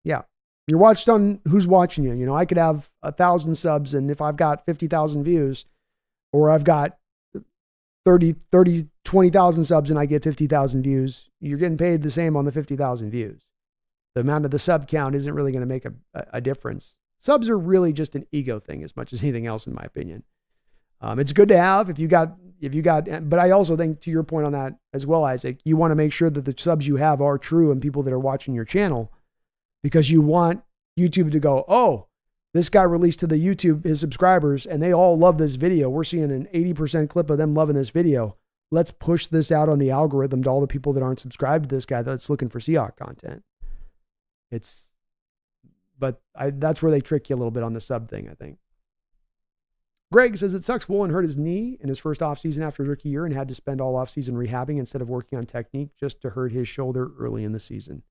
Yeah. You're watched on who's watching you. I could have 1,000 subs, and if I've got 50,000 views, or I've got 20,000 subs and I get 50,000 views, you're getting paid the same on the 50,000 views. The amount of the sub count isn't really going to make a difference. Subs are really just an ego thing as much as anything else, in my opinion. It's good to have if you got, but I also think, to your point on that as well, Isaac, you want to make sure that the subs you have are true and people that are watching your channel, because you want YouTube to go, oh, this guy released to the YouTube his subscribers and they all love this video. We're seeing an 80% clip of them loving this video. Let's push this out on the algorithm to all the people that aren't subscribed to this guy that's looking for Seahawks content. That's where they trick you a little bit on the sub thing, I think. Greg says, it sucks Woolen hurt his knee in his first offseason after his rookie year and had to spend all offseason rehabbing instead of working on technique just to hurt his shoulder early in the season.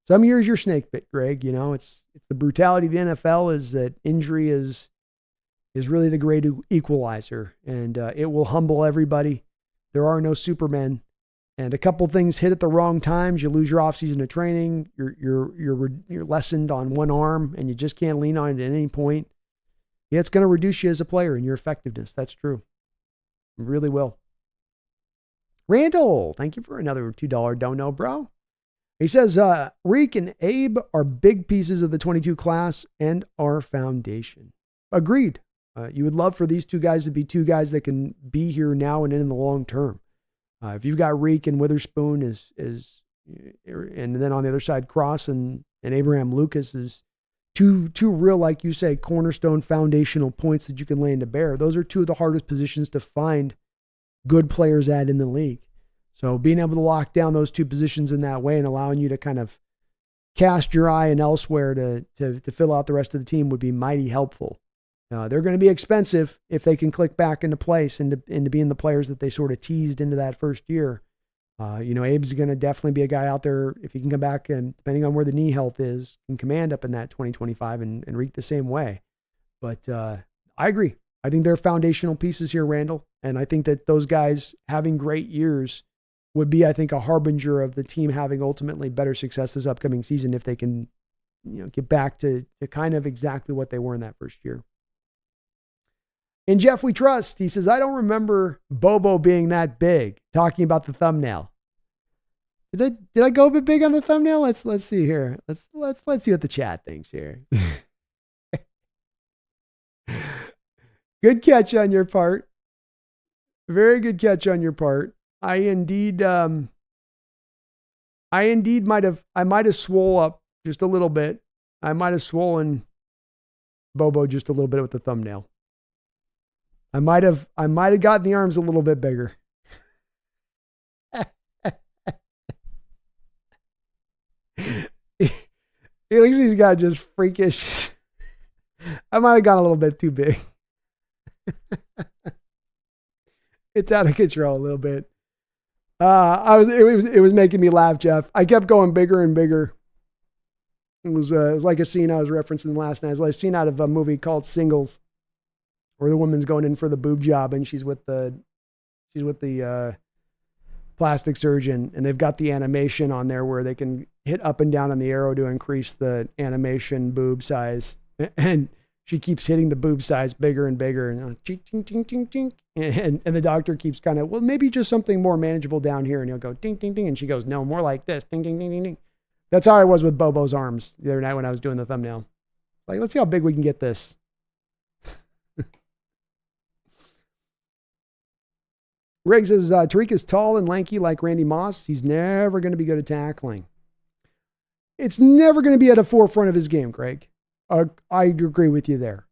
Some years you're snake bit, Greg. It's the brutality of the NFL is that injury is really the great equalizer, and it will humble everybody. There are no supermen, and a couple things hit at the wrong times. You lose your offseason of training. You're lessened on one arm, and you just can't lean on it at any point. Yeah, it's going to reduce you as a player and your effectiveness. That's true. It really will. Randall, thank you for another $2 dono, bro. He says, Reek and Abe are big pieces of the 22 class and our foundation. Agreed. You would love for these two guys to be two guys that can be here now and in the long term. If you've got Reek and Witherspoon and then on the other side, Cross and Abraham Lucas is two real, like you say, cornerstone foundational points that you can lay into bear. Those are two of the hardest positions to find good players at in the league. So being able to lock down those two positions in that way and allowing you to kind of cast your eye and elsewhere to fill out the rest of the team would be mighty helpful. They're going to be expensive if they can click back into place and to being the players that they sort of teased into that first year. Abe's going to definitely be a guy out there, if he can come back and depending on where the knee health is, can command up in that 2025 and reek the same way. But I agree. I think they're foundational pieces here, Randall. And I think that those guys having great years would be, I think, a harbinger of the team having ultimately better success this upcoming season if they can, get back to kind of exactly what they were in that first year. In Jeff We Trust, he says, I don't remember Bobo being that big, talking about the thumbnail. Did I go a bit big on the thumbnail? Let's see here. Let's see what the chat thinks here. Good catch on your part. Very good catch on your part. I indeed might have swole up just a little bit. I might have swollen Bobo just a little bit with the thumbnail. I might have gotten the arms a little bit bigger. At least he's got just freakish. I might have gone a little bit too big. It's out of control a little bit. It was making me laugh, Jeff. I kept going bigger and bigger. It was like a scene I was referencing last night. It was like a scene out of a movie called Singles, where the woman's going in for the boob job and she's with the plastic surgeon, and they've got the animation on there where they can hit up and down on the arrow to increase the animation boob size. And she keeps hitting the boob size bigger and bigger, and chink, chink, chink, chink, chink. And the doctor keeps kind of, well, maybe just something more manageable down here. And he'll go ding, ding, ding. And she goes, no, more like this. Ding, ding, ding, ding, ding. That's how I was with Bobo's arms the other night when I was doing the thumbnail. Like, let's see how big we can get this. Riggs says, Tariq is tall and lanky like Randy Moss. He's never going to be good at tackling. It's never going to be at the forefront of his game, Greg. I agree with you there.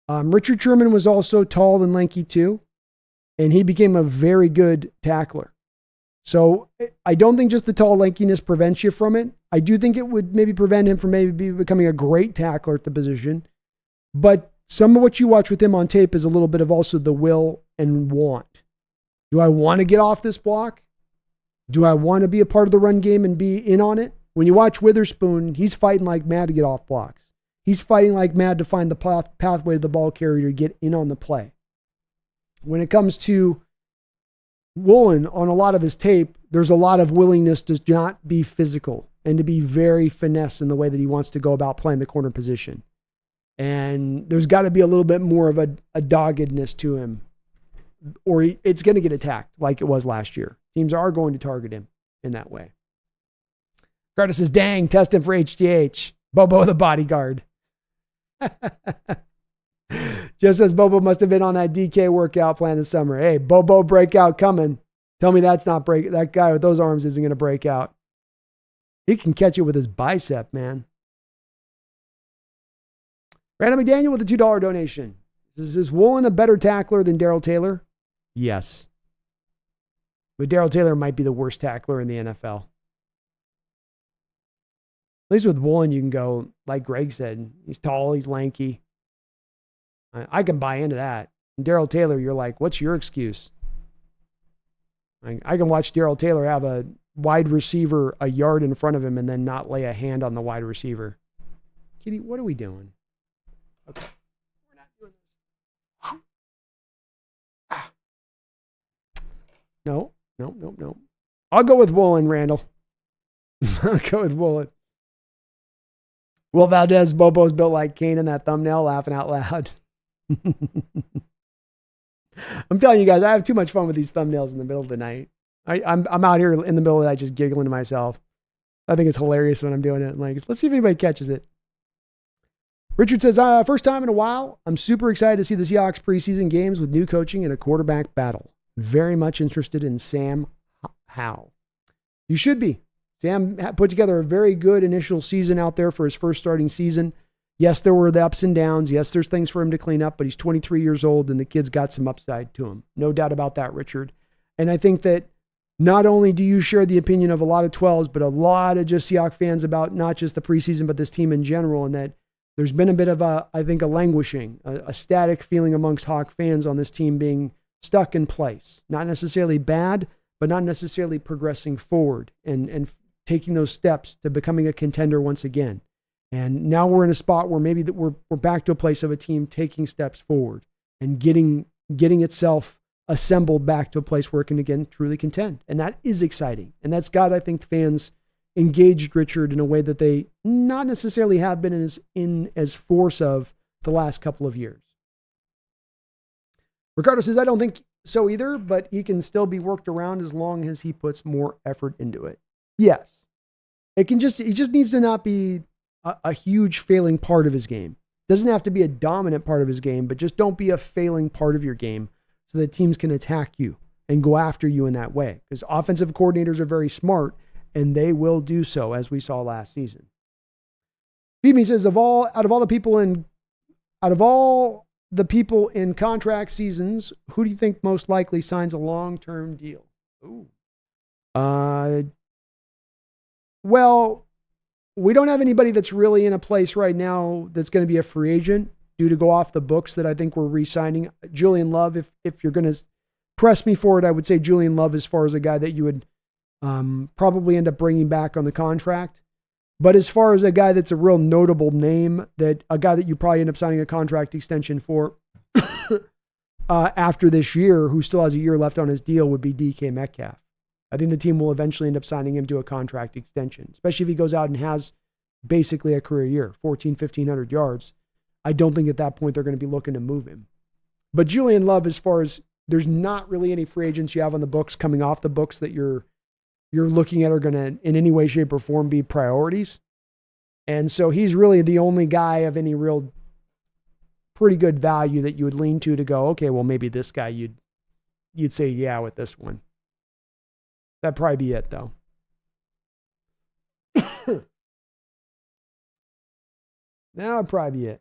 Richard Sherman was also tall and lanky too, and he became a very good tackler. So I don't think just the tall lankiness prevents you from it. I do think it would maybe prevent him from maybe becoming a great tackler at the position. But some of what you watch with him on tape is a little bit of also the will and want. Do I want to get off this block? Do I want to be a part of the run game and be in on it? When you watch Witherspoon, he's fighting like mad to get off blocks. He's fighting like mad to find the pathway to the ball carrier to get in on the play. When it comes to Woolen, on a lot of his tape, there's a lot of willingness to not be physical and to be very finesse in the way that he wants to go about playing the corner position. And there's got to be a little bit more of a doggedness to him, or it's going to get attacked like it was last year. Teams are going to target him in that way. Curtis says, dang, test him for HGH. Bobo the bodyguard. Just as Bobo must have been on that DK workout plan this summer. Hey, Bobo breakout coming. Tell me that's not break. That guy with those arms isn't going to break out. He can catch it with his bicep, man. Brandon McDaniel with a $2 donation. Is Woolen a better tackler than Darrell Taylor? Yes. But Darrell Taylor might be the worst tackler in the NFL. At least with Woolen, you can go, like Greg said, he's tall, he's lanky. I can buy into that. And Darrell Taylor, you're like, what's your excuse? I can watch Darrell Taylor have a wide receiver a yard in front of him and then not lay a hand on the wide receiver. Kitty, what are we doing? Okay. We're not doing this. No. I'll go with Woolen, Randall. I'll go with Woolen. Will Valdez, Bobo's built like Kane in that thumbnail, laughing out loud. I'm telling you guys, I have too much fun with these thumbnails in the middle of the night. I'm out here in the middle of the night just giggling to myself. I think it's hilarious when I'm doing it. Like, let's see if anybody catches it. Richard says, first time in a while, I'm super excited to see the Seahawks preseason games with new coaching and a quarterback battle. Very much interested in Sam Howell. You should be. Sam put together a very good initial season out there for his first starting season. Yes, there were the ups and downs. Yes, there's things for him to clean up, but he's 23 years old and the kid's got some upside to him. No doubt about that, Richard. And I think that not only do you share the opinion of a lot of 12s, but a lot of just Seahawks fans about not just the preseason, but this team in general, and that there's been a bit of I think a languishing, a static feeling amongst Hawk fans on this team being stuck in place. Not necessarily bad, but not necessarily progressing forward and taking those steps to becoming a contender once again. And now we're in a spot where maybe that we're back to a place of a team taking steps forward and getting itself assembled back to a place where it can again truly contend. And that is exciting. And that's got, I think, fans engaged Richard in a way that they not necessarily have been as force of the last couple of years. Ricardo says, I don't think so either, but he can still be worked around as long as he puts more effort into it. Yes. He just needs to not be a huge failing part of his game. Doesn't have to be a dominant part of his game, but just don't be a failing part of your game so that teams can attack you and go after you in that way. Because offensive coordinators are very smart, and they will do so, as we saw last season. Phoebe says, out of all the people in contract seasons, who do you think most likely signs a long-term deal? Ooh. Well, we don't have anybody that's really in a place right now that's going to be a free agent due to go off the books that I think we're re-signing. Julian Love, if you're going to press me for it, I would say Julian Love as far as a guy that you would probably end up bringing back on the contract. But as far as a guy that's a real notable name, that a guy that you probably end up signing a contract extension for after this year, who still has a year left on his deal, would be DK Metcalf. I think the team will eventually end up signing him to a contract extension, especially if he goes out and has basically a career year, 1,500 yards. I don't think at that point they're going to be looking to move him. But Julian Love, as far as there's not really any free agents you have on the books coming off the books that you're looking at are going to in any way, shape, or form be priorities. And so he's really the only guy of any real pretty good value that you would lean to go, okay, well, maybe this guy you'd say, yeah, with this one. That'd probably be it, though. That'd probably be it.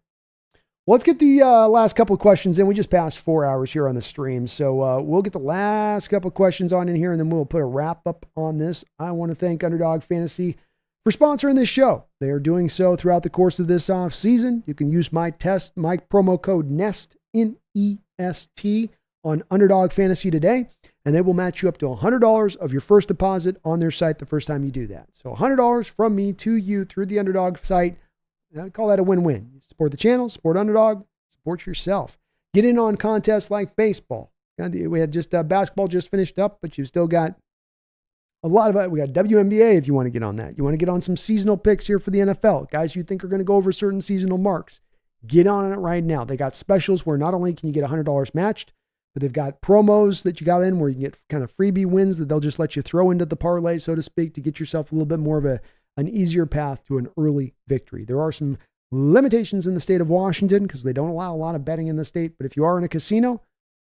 Well, let's get the last couple of questions in. We just passed 4 hours here on the stream. So we'll get the last couple of questions on in here, and then we'll put a wrap up on this. I want to thank Underdog Fantasy for sponsoring this show. They are doing so throughout the course of this off season. You can use my promo code NEST, N-E-S-T, on Underdog Fantasy today, and they will match you up to $100 of your first deposit on their site the first time you do that. So $100 from me to you through the Underdog site. I call that a win-win. You support the channel, support Underdog, support yourself. Get in on contests like baseball. We had just basketball just finished up, but you've still got a lot of it. We got WNBA if you want to get on that. You want to get on some seasonal picks here for the NFL. Guys you think are going to go over certain seasonal marks. Get on it right now. They got specials where not only can you get $100 matched, but they've got promos that you got in where you can get kind of freebie wins that they'll just let you throw into the parlay, so to speak, to get yourself a little bit more of an easier path to an early victory. There are some limitations in the state of Washington because they don't allow a lot of betting in the state. But if you are in a casino,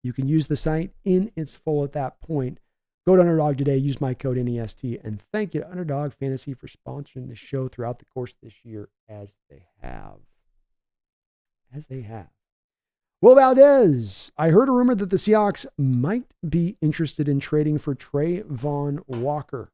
you can use the site in its full at that point. Go to Underdog today, use my code NEST, and thank you to Underdog Fantasy for sponsoring the show throughout the course of this year as they have. Will Valdez, I heard a rumor that the Seahawks might be interested in trading for Trayvon Walker.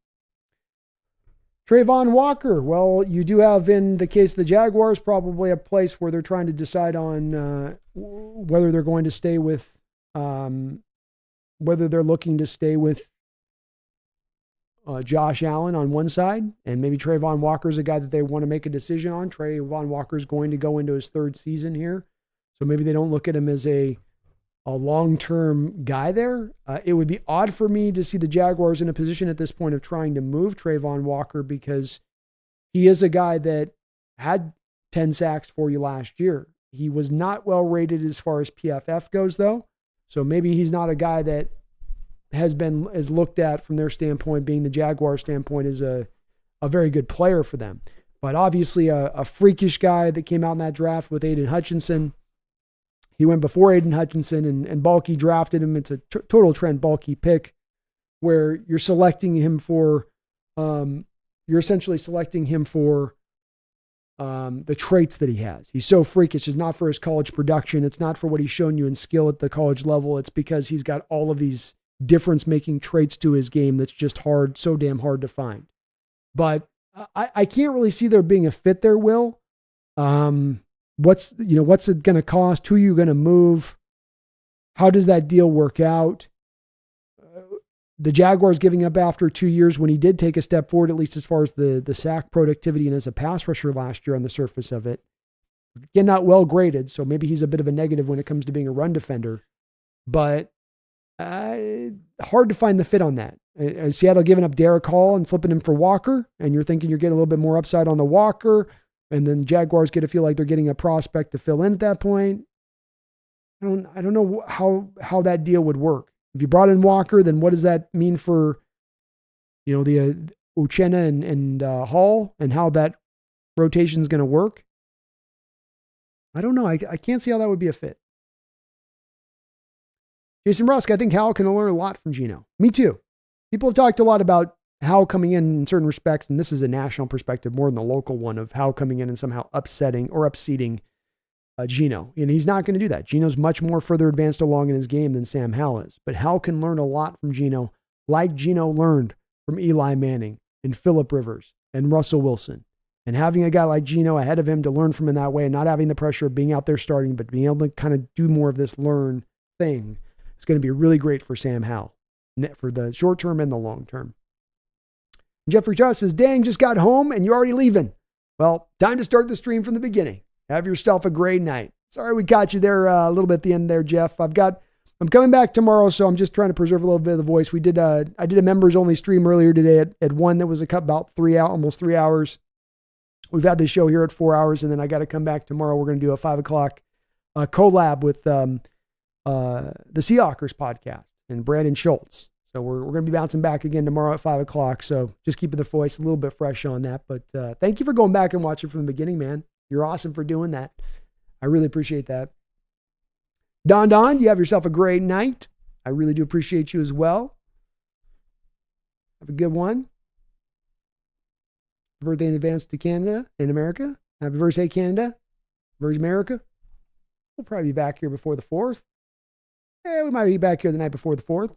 Trayvon Walker, well, you do have in the case of the Jaguars probably a place where they're trying to decide on whether they're going to stay with, whether they're looking to stay with Josh Allen on one side, and maybe Trayvon Walker is a guy that they want to make a decision on. Trayvon Walker is going to go into his third season here, so maybe they don't look at him as a long-term guy there. It would be odd for me to see the Jaguars in a position at this point of trying to move Trayvon Walker because he is a guy that had 10 sacks for you last year. He was not well rated as far as PFF goes, though. So maybe he's not a guy that has been as looked at from their standpoint, being the Jaguar standpoint, as a very good player for them. But obviously a freakish guy that came out in that draft with Aiden Hutchinson. He went before Aiden Hutchinson, and Balky drafted him. It's a total Trent Balky pick where you're selecting him for, you're essentially selecting him for the traits that he has. He's so freakish. It's not for his college production. It's not for what he's shown you in skill at the college level. It's because he's got all of these difference-making traits to his game that's just so damn hard to find. But I can't really see there being a fit there, Will. What's it going to cost? Who are you going to move? How does that deal work out? The Jaguars giving up after 2 years when he did take a step forward, at least as far as the sack productivity and as a pass rusher last year on the surface of it. Again, not well graded, so maybe he's a bit of a negative when it comes to being a run defender. But hard to find the fit on that. Seattle giving up Derek Hall and flipping him for Walker, and you're thinking you're getting a little bit more upside on the Walker, and then Jaguars get to feel like they're getting a prospect to fill in at that point. I don't know how that deal would work. If you brought in Walker, then what does that mean for, the Uchenna and Hall, and how that rotation is going to work? I don't know. I can't see how that would be a fit. Jason Rusk, I think Hal can learn a lot from Geno. Me too. People have talked a lot about Hal coming in certain respects, and this is a national perspective more than the local one of Hal coming in and somehow upseating Geno. And he's not going to do that. Geno's much more further advanced along in his game than Sam Howell is. But Hal can learn a lot from Geno, like Geno learned from Eli Manning and Phillip Rivers and Russell Wilson. And having a guy like Geno ahead of him to learn from in that way, and not having the pressure of being out there starting, but being able to kind of do more of this learn thing, is going to be really great for Sam Howell for the short term and the long term. Jeffrey Trust says, dang, just got home and you're already leaving. Well, time to start the stream from the beginning. Have yourself a great night. Sorry we got you there a little bit at the end there, Jeff. I'm coming back tomorrow, so I'm just trying to preserve a little bit of the voice. I did a members only stream earlier today at 1 that was about almost 3 hours. We've had this show here at 4 hours, and then I got to come back tomorrow. We're going to do a 5 o'clock collab with the Seahawks podcast and Brandon Schultz. So we're going to be bouncing back again tomorrow at 5 o'clock. So just keeping the voice a little bit fresh on that. But thank you for going back and watching from the beginning, man. You're awesome for doing that. I really appreciate that. Don, you have yourself a great night. I really do appreciate you as well. Have a good one. Happy birthday in advance to Canada and America. Happy birthday, Canada. Happy America. We'll probably be back here before the 4th. Yeah, we might be back here the night before the 4th.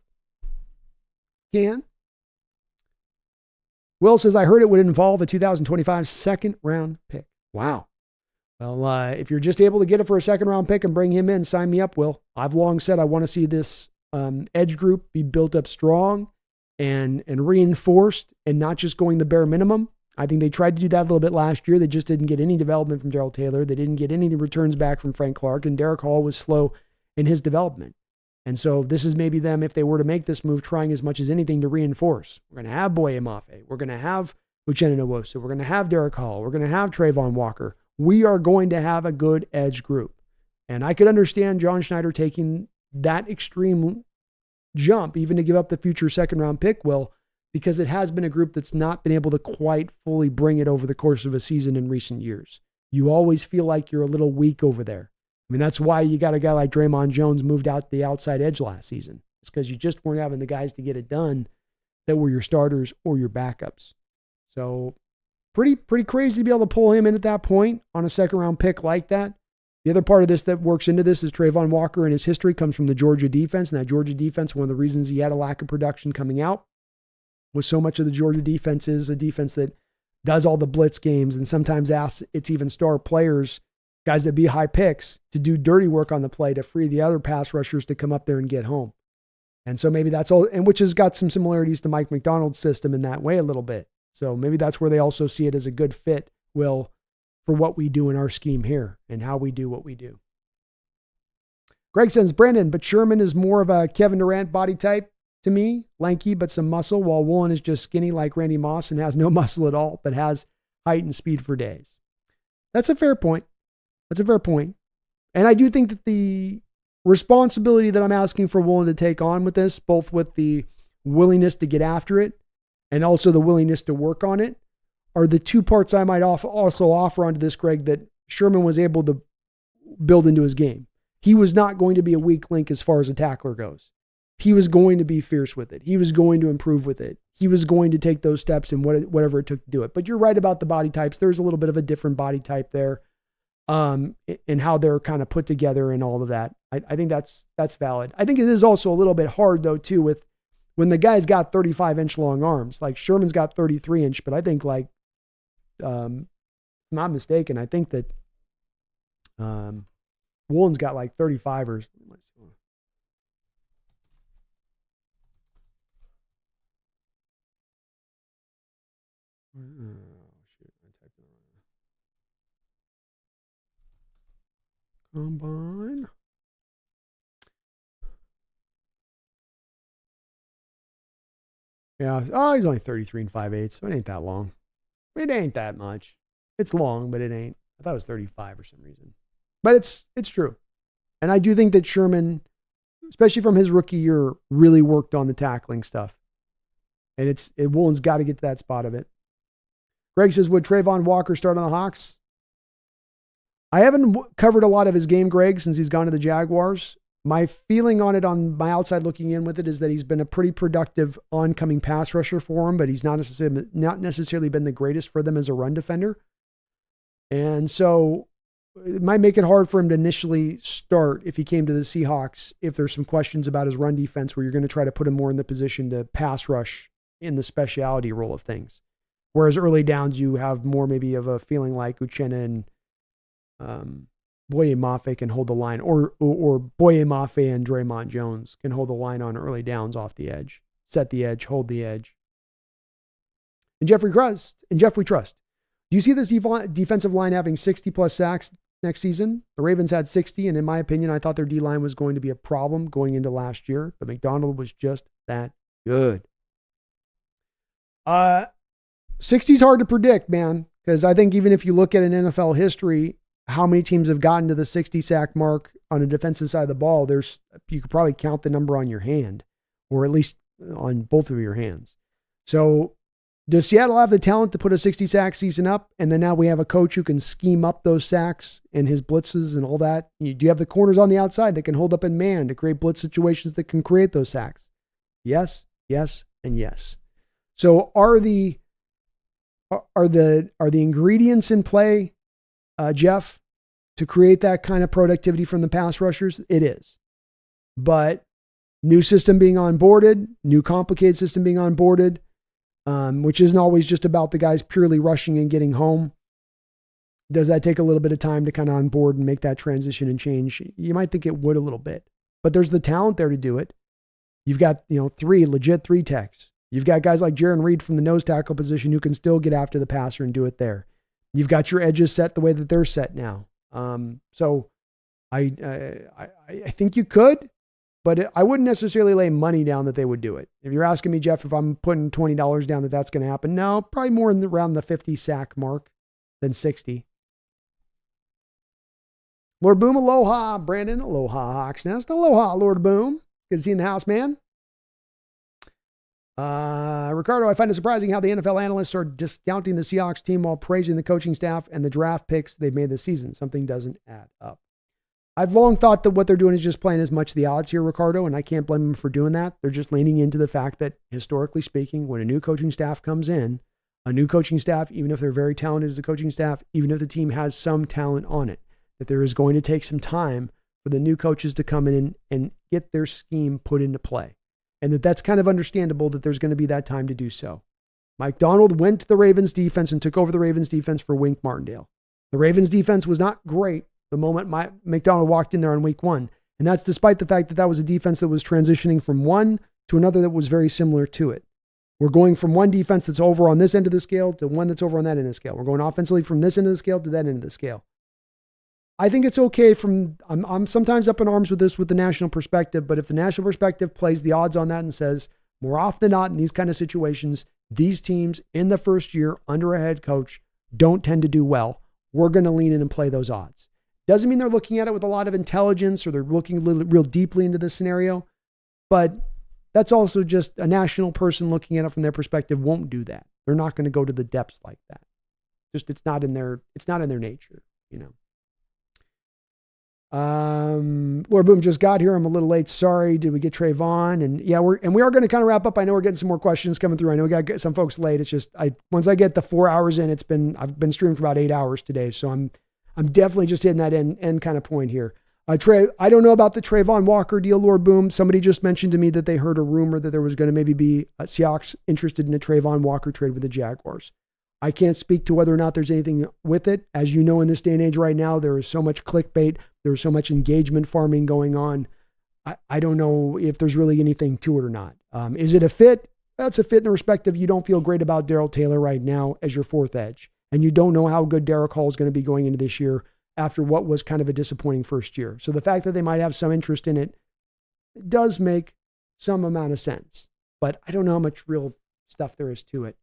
Will says, I heard it would involve a 2025 second round pick. Wow. Well, if you're just able to get it for a second round pick and bring him in, sign me up, Will. I've long said I want to see this edge group be built up strong and reinforced and not just going the bare minimum. I think they tried to do that a little bit last year. They just didn't get any development from Darrell Taylor. They didn't get any returns back from Frank Clark, and Derek Hall was slow in his development. And so this is maybe them, if they were to make this move, trying as much as anything to reinforce. We're going to have Boye Mafe. We're going to have Uchenna Nwosu. We're going to have Derek Hall. We're going to have Trayvon Walker. We are going to have a good edge group. And I could understand John Schneider taking that extreme jump, even to give up the future second round pick, Will, because it has been a group that's not been able to quite fully bring it over the course of a season in recent years. You always feel like you're a little weak over there. I mean, that's why you got a guy like Draymond Jones moved out the outside edge last season. It's because you just weren't having the guys to get it done that were your starters or your backups. So pretty crazy to be able to pull him in at that point on a second round pick like that. The other part of this that works into this is Trayvon Walker and his history comes from the Georgia defense. And that Georgia defense, one of the reasons he had a lack of production coming out was so much of the Georgia defense is a defense that does all the blitz games and sometimes asks its even star players, guys that be high picks, to do dirty work on the play to free the other pass rushers to come up there and get home. And so maybe that's all, and which has got some similarities to Mike McDonald's system in that way a little bit. So maybe that's where they also see it as a good fit, Will, for what we do in our scheme here and how we do what we do. Greg says, Brandon, but Sherman is more of a Kevin Durant body type to me, lanky but some muscle, while Woolen is just skinny like Randy Moss and has no muscle at all, but has height and speed for days. That's a fair point. And I do think that the responsibility that I'm asking for Woolen to take on with this, both with the willingness to get after it and also the willingness to work on it, are the two parts I might also offer onto this, Greg, that Sherman was able to build into his game. He was not going to be a weak link as far as a tackler goes. He was going to be fierce with it. He was going to improve with it. He was going to take those steps and whatever it took to do it. But you're right about the body types. There's a little bit of a different body type there. And how they're kind of put together and all of that. I think that's valid. I think it is also a little bit hard though too with when the guy's got 35-inch long arms. Like Sherman's got 33-inch, but I think like, if I'm not mistaken, I think that Woolen's got like 35 or. Combine. Yeah. Oh, he's only 33 and 5/8, so it ain't that long. It ain't that much. It's long, but it ain't. I thought it was 35 for some reason. But it's true. And I do think that Sherman, especially from his rookie year, really worked on the tackling stuff. And Woolen's got to get to that spot of it. Greg says, would Trayvon Walker start on the Hawks? I haven't covered a lot of his game, Greg, since he's gone to the Jaguars. My feeling on it, on my outside looking in with it, is that he's been a pretty productive oncoming pass rusher for him, but he's not necessarily been the greatest for them as a run defender. And so it might make it hard for him to initially start if he came to the Seahawks, if there's some questions about his run defense where you're going to try to put him more in the position to pass rush in the speciality role of things. Whereas early downs, you have more maybe of a feeling like Uchenna and Boye Mafe can hold the line, or Boye Mafe and Draymond Jones can hold the line on early downs off the edge, set the edge, hold the edge. And Jeffrey Trust. Do you see this defensive line having 60+ sacks next season? The Ravens had 60, and in my opinion, I thought their D-line was going to be a problem going into last year, but McDonald was just that good. 60's hard to predict, man, because I think even if you look at an NFL history, how many teams have gotten to the 60 sack mark on a defensive side of the ball, you could probably count the number on your hand, or at least on both of your hands. So does Seattle have the talent to put a 60 sack season up? And then now we have a coach who can scheme up those sacks and his blitzes and all that. Do you have the corners on the outside that can hold up in man to create blitz situations that can create those sacks? Yes, yes, and yes. So are the ingredients in play, Jeff, to create that kind of productivity from the pass rushers? It is. But new system being onboarded, new complicated system being onboarded, which isn't always just about the guys purely rushing and getting home. Does that take a little bit of time to kind of onboard and make that transition and change? You might think it would a little bit, but there's the talent there to do it. You've got, three legit three techs. You've got guys like Jaron Reed from the nose tackle position who can still get after the passer and do it there. You've got your edges set the way that they're set now. So I think you could, but I wouldn't necessarily lay money down that they would do it. If you're asking me, Jeff, if I'm putting $20 down that that's going to happen, no, probably more around the 50 sack mark than 60. Lord Boom, aloha. Brandon, aloha. HawksNest, aloha, Lord Boom. Good to see you in the house, man. Ricardo, I find it surprising how the NFL analysts are discounting the Seahawks team while praising the coaching staff and the draft picks they've made this season. Something doesn't add up. I've long thought that what they're doing is just playing as much the odds here, Ricardo, and I can't blame them for doing that. They're just leaning into the fact that, historically speaking, when a new coaching staff comes in, a new coaching staff, even if they're very talented as a coaching staff, even if the team has some talent on it, that there is going to take some time for the new coaches to come in and get their scheme put into play. And that's kind of understandable that there's going to be that time to do so. Mike Donald went to the Ravens defense and took over the Ravens defense for Wink Martindale. The Ravens defense was not great the moment McDonald walked in there on week 1. And that's despite the fact that that was a defense that was transitioning from one to another that was very similar to it. We're going from one defense that's over on this end of the scale to one that's over on that end of the scale. We're going offensively from this end of the scale to that end of the scale. I think it's okay I'm sometimes up in arms with this with the national perspective, but if the national perspective plays the odds on that and says, more often than not in these kind of situations, these teams in the first year under a head coach don't tend to do well, we're going to lean in and play those odds. Doesn't mean they're looking at it with a lot of intelligence or they're looking real deeply into the scenario, but that's also just a national person looking at it from their perspective won't do that. They're not going to go to the depths like that. Just it's not in their nature, Lord Boom just got here. I'm a little late. Sorry. Did we get Trayvon? And yeah, we are going to kind of wrap up. I know we're getting some more questions coming through. I know we got some folks late. It's just, once I get the 4 hours in, I've been streaming for about 8 hours today. So I'm definitely just hitting that end kind of point here. I don't know about the Trayvon Walker deal, Lord Boom. Somebody just mentioned to me that they heard a rumor that there was going to maybe be Seahawks interested in a Trayvon Walker trade with the Jaguars. I can't speak to whether or not there's anything with it. As you know, in this day and age right now, there is so much clickbait. There's so much engagement farming going on. I don't know if there's really anything to it or not. Is it a fit? That's a fit in the respect of you don't feel great about Darrell Taylor right now as your fourth edge. And you don't know how good Derek Hall is going to be going into this year after what was kind of a disappointing first year. So the fact that they might have some interest in it does make some amount of sense. But I don't know how much real stuff there is to it.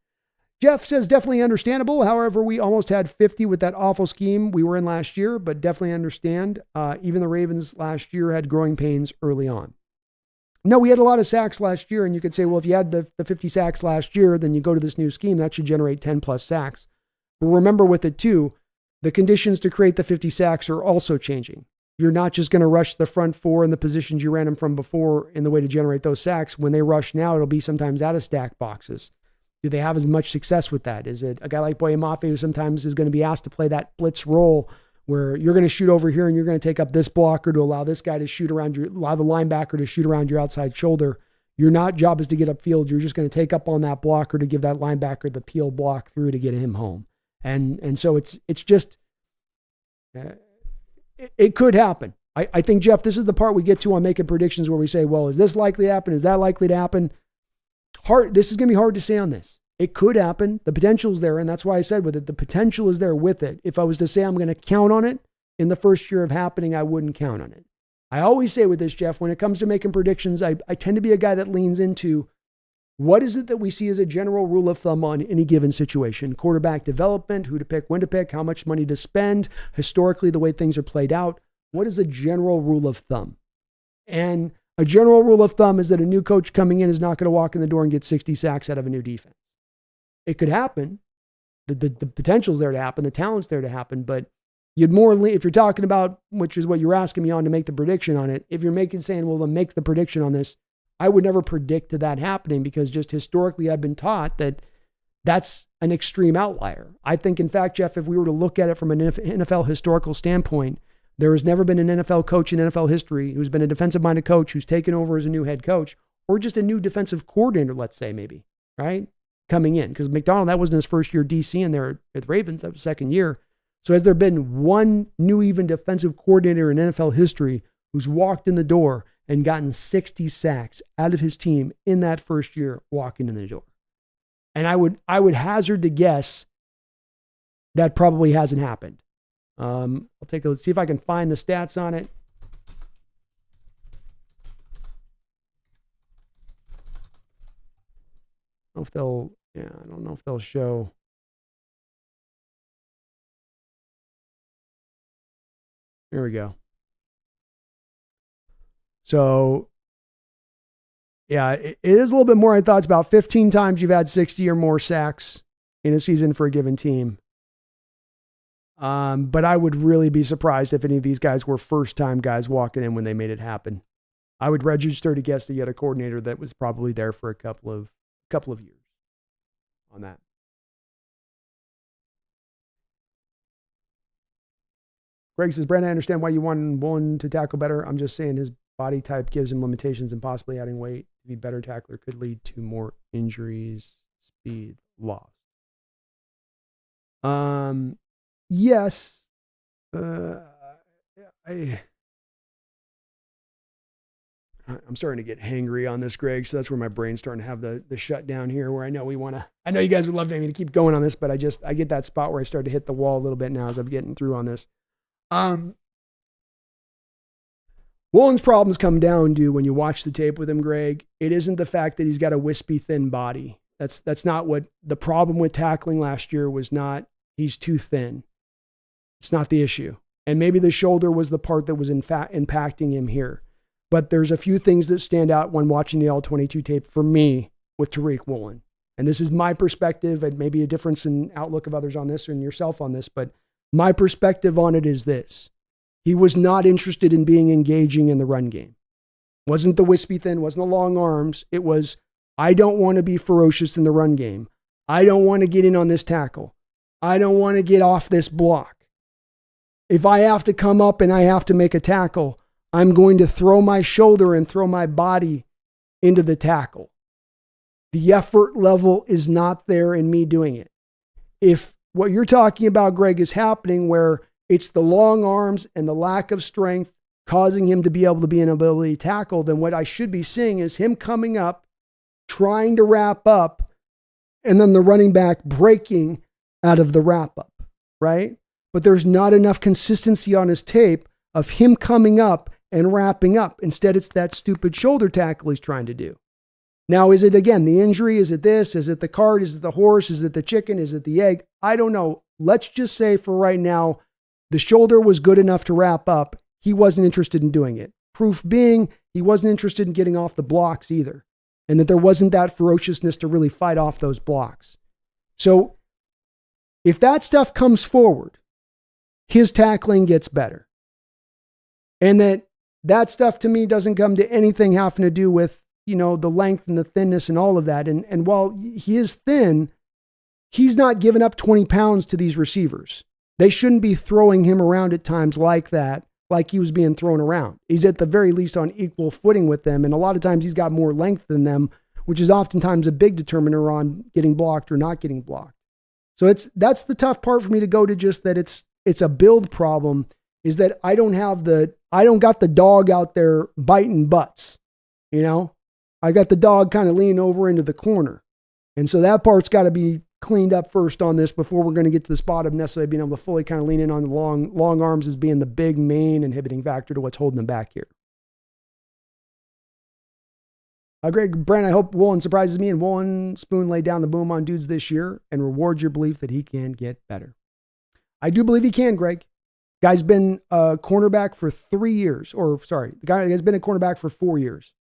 Jeff says, definitely understandable. However, we almost had 50 with that awful scheme we were in last year, but definitely understand. Even the Ravens last year had growing pains early on. No, we had a lot of sacks last year, and you could say, well, if you had the 50 sacks last year, then you go to this new scheme, that should generate 10 plus sacks. But remember with it too, the conditions to create the 50 sacks are also changing. You're not just going to rush the front four in the positions you ran them from before in the way to generate those sacks. When they rush now, it'll be sometimes out of stack boxes. Do they have as much success with that? Is it a guy like Boye Mafe who sometimes is going to be asked to play that blitz role where you're going to shoot over here and you're going to take up this blocker to allow this guy to shoot around allow the linebacker to shoot around your outside shoulder. Your job is to get upfield. You're just going to take up on that blocker to give that linebacker the peel block through to get him home. And so it's just, it could happen. I think, Jeff, this is the part we get to on making predictions where we say, well, is this likely to happen? Is that likely to happen? This is going to be hard to say on this. It could happen. The potential is there. And that's why I said with it, the potential is there with it. If I was to say I'm going to count on it in the first year of happening, I wouldn't count on it. I always say with this, Jeff, when it comes to making predictions, I tend to be a guy that leans into what is it that we see as a general rule of thumb on any given situation? Quarterback development, who to pick, when to pick, how much money to spend, historically, the way things are played out. What is a general rule of thumb? And a general rule of thumb is that a new coach coming in is not going to walk in the door and get 60 sacks out of a new defense. It could happen. The potential's there to happen. The talent's there to happen. But you'd if you're talking about, which is what you're asking me on to make the prediction on it, if you're saying, well, then make the prediction on this, I would never predict that happening because just historically I've been taught that that's an extreme outlier. I think, in fact, Jeff, if we were to look at it from an NFL historical standpoint, there has never been an NFL coach in NFL history who's been a defensive-minded coach who's taken over as a new head coach or just a new defensive coordinator, let's say maybe, right, coming in. Because McDonald, that wasn't his first year DC in there at the Ravens. That was second year. So has there been one new even defensive coordinator in NFL history who's walked in the door and gotten 60 sacks out of his team in that first year walking in the door? And I would hazard to guess that probably hasn't happened. I'll let's see if I can find the stats on it. I don't know if they'll show. There we go. So, yeah, it is a little bit more. I thought it's about 15 times you've had 60 or more sacks in a season for a given team. But I would really be surprised if any of these guys were first-time guys walking in when they made it happen. I would register to guess that you had a coordinator that was probably there for a couple of years on that. Greg says, Brandon, I understand why you want Woolen to tackle better. I'm just saying his body type gives him limitations, and possibly adding weight to be a better tackler could lead to more injuries, speed loss. Yes. I'm starting to get hangry on this, Greg. So that's where my brain's starting to have the shutdown here, where I know you guys would love me to keep going on this, but I get that spot where I start to hit the wall a little bit now as I'm getting through on this. Woolen's problems come down to, when you watch the tape with him, Greg, it isn't the fact that he's got a wispy, thin body. That's not what the problem with tackling last year was. Not he's too thin. It's not the issue. And maybe the shoulder was the part that was in fact impacting him here. But there's a few things that stand out when watching the All-22 tape for me with Tariq Woolen. And this is my perspective, and maybe a difference in outlook of others on this and yourself on this, but my perspective on it is this. He was not interested in being engaging in the run game. Wasn't the wispy thin, wasn't the long arms. It was, I don't want to be ferocious in the run game. I don't want to get in on this tackle. I don't want to get off this block. If I have to come up and I have to make a tackle, I'm going to throw my shoulder and throw my body into the tackle. The effort level is not there in me doing it. If what you're talking about, Greg, is happening where it's the long arms and the lack of strength causing him to be able to be an ability tackle, then what I should be seeing is him coming up, trying to wrap up, and then the running back breaking out of the wrap up, right? But there's not enough consistency on his tape of him coming up and wrapping up. Instead, it's that stupid shoulder tackle he's trying to do. Now, is it, again, the injury? Is it this? Is it the cart? Is it the horse? Is it the chicken? Is it the egg? I don't know. Let's just say for right now, the shoulder was good enough to wrap up. He wasn't interested in doing it. Proof being, he wasn't interested in getting off the blocks either. And that there wasn't that ferociousness to really fight off those blocks. So if that stuff comes forward, his tackling gets better. And that stuff to me doesn't come to anything having to do with, the length and the thinness and all of that. And while he is thin, he's not giving up 20 pounds to these receivers. They shouldn't be throwing him around at times like that, like he was being thrown around. He's at the very least on equal footing with them. And a lot of times he's got more length than them, which is oftentimes a big determiner on getting blocked or not getting blocked. So that's the tough part for me to go to, just that it's a build problem, is that I don't got the dog out there biting butts. I got the dog kind of leaning over into the corner. And so that part's got to be cleaned up first on this before we're going to get to the spot of necessarily being able to fully kind of lean in on the long arms as being the big main inhibiting factor to what's holding them back here. Greg Brent, I hope Woolen surprises me and Woolen Spoon laid down the boom on dudes this year and rewards your belief that he can get better. I do believe he can, Greg. Guy's been a cornerback for 3 years, the guy has been a cornerback for 4 years.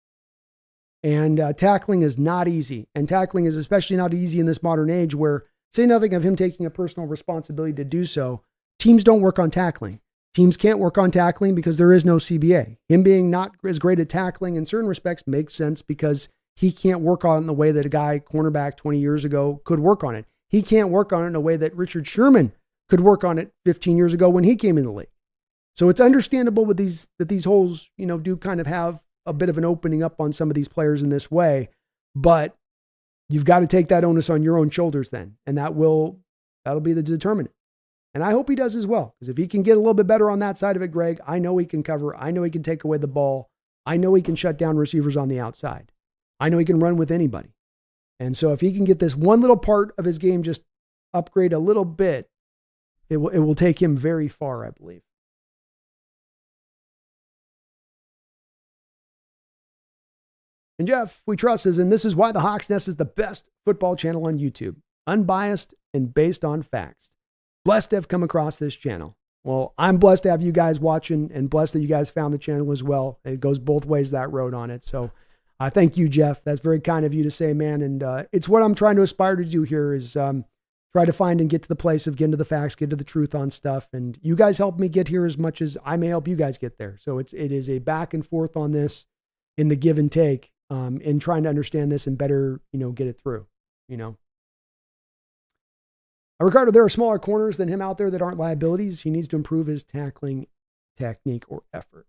And tackling is not easy. And tackling is especially not easy in this modern age where, say nothing of him taking a personal responsibility to do so, teams don't work on tackling. Teams can't work on tackling because there is no CBA. Him being not as great at tackling in certain respects makes sense because he can't work on it in the way that a guy, cornerback 20 years ago, could work on it. He can't work on it in a way that Richard Sherman could work on it 15 years ago when he came in the league. So it's understandable with that these holes, do kind of have a bit of an opening up on some of these players in this way, but you've got to take that onus on your own shoulders then. And that'll be the determinant. And I hope he does as well, because if he can get a little bit better on that side of it, Greg, I know he can cover. I know he can take away the ball. I know he can shut down receivers on the outside. I know he can run with anybody. And so if he can get this one little part of his game just upgrade a little bit, it will take him very far, I believe. And Jeff, we trust us, and this is why the Hawks Nest is the best football channel on YouTube. Unbiased and based on facts. Blessed to have come across this channel. Well, I'm blessed to have you guys watching and blessed that you guys found the channel as well. It goes both ways, that road on it. So thank you, Jeff. That's very kind of you to say, man. And it's what I'm trying to aspire to do here is try to find and get to the place of getting to the facts, get to the truth on stuff. And you guys help me get here as much as I may help you guys get there. So it is a back and forth on this in the give and take. In trying to understand this and better, get it through, Ricardo, there are smaller corners than him out there that aren't liabilities. He needs to improve his tackling technique or effort.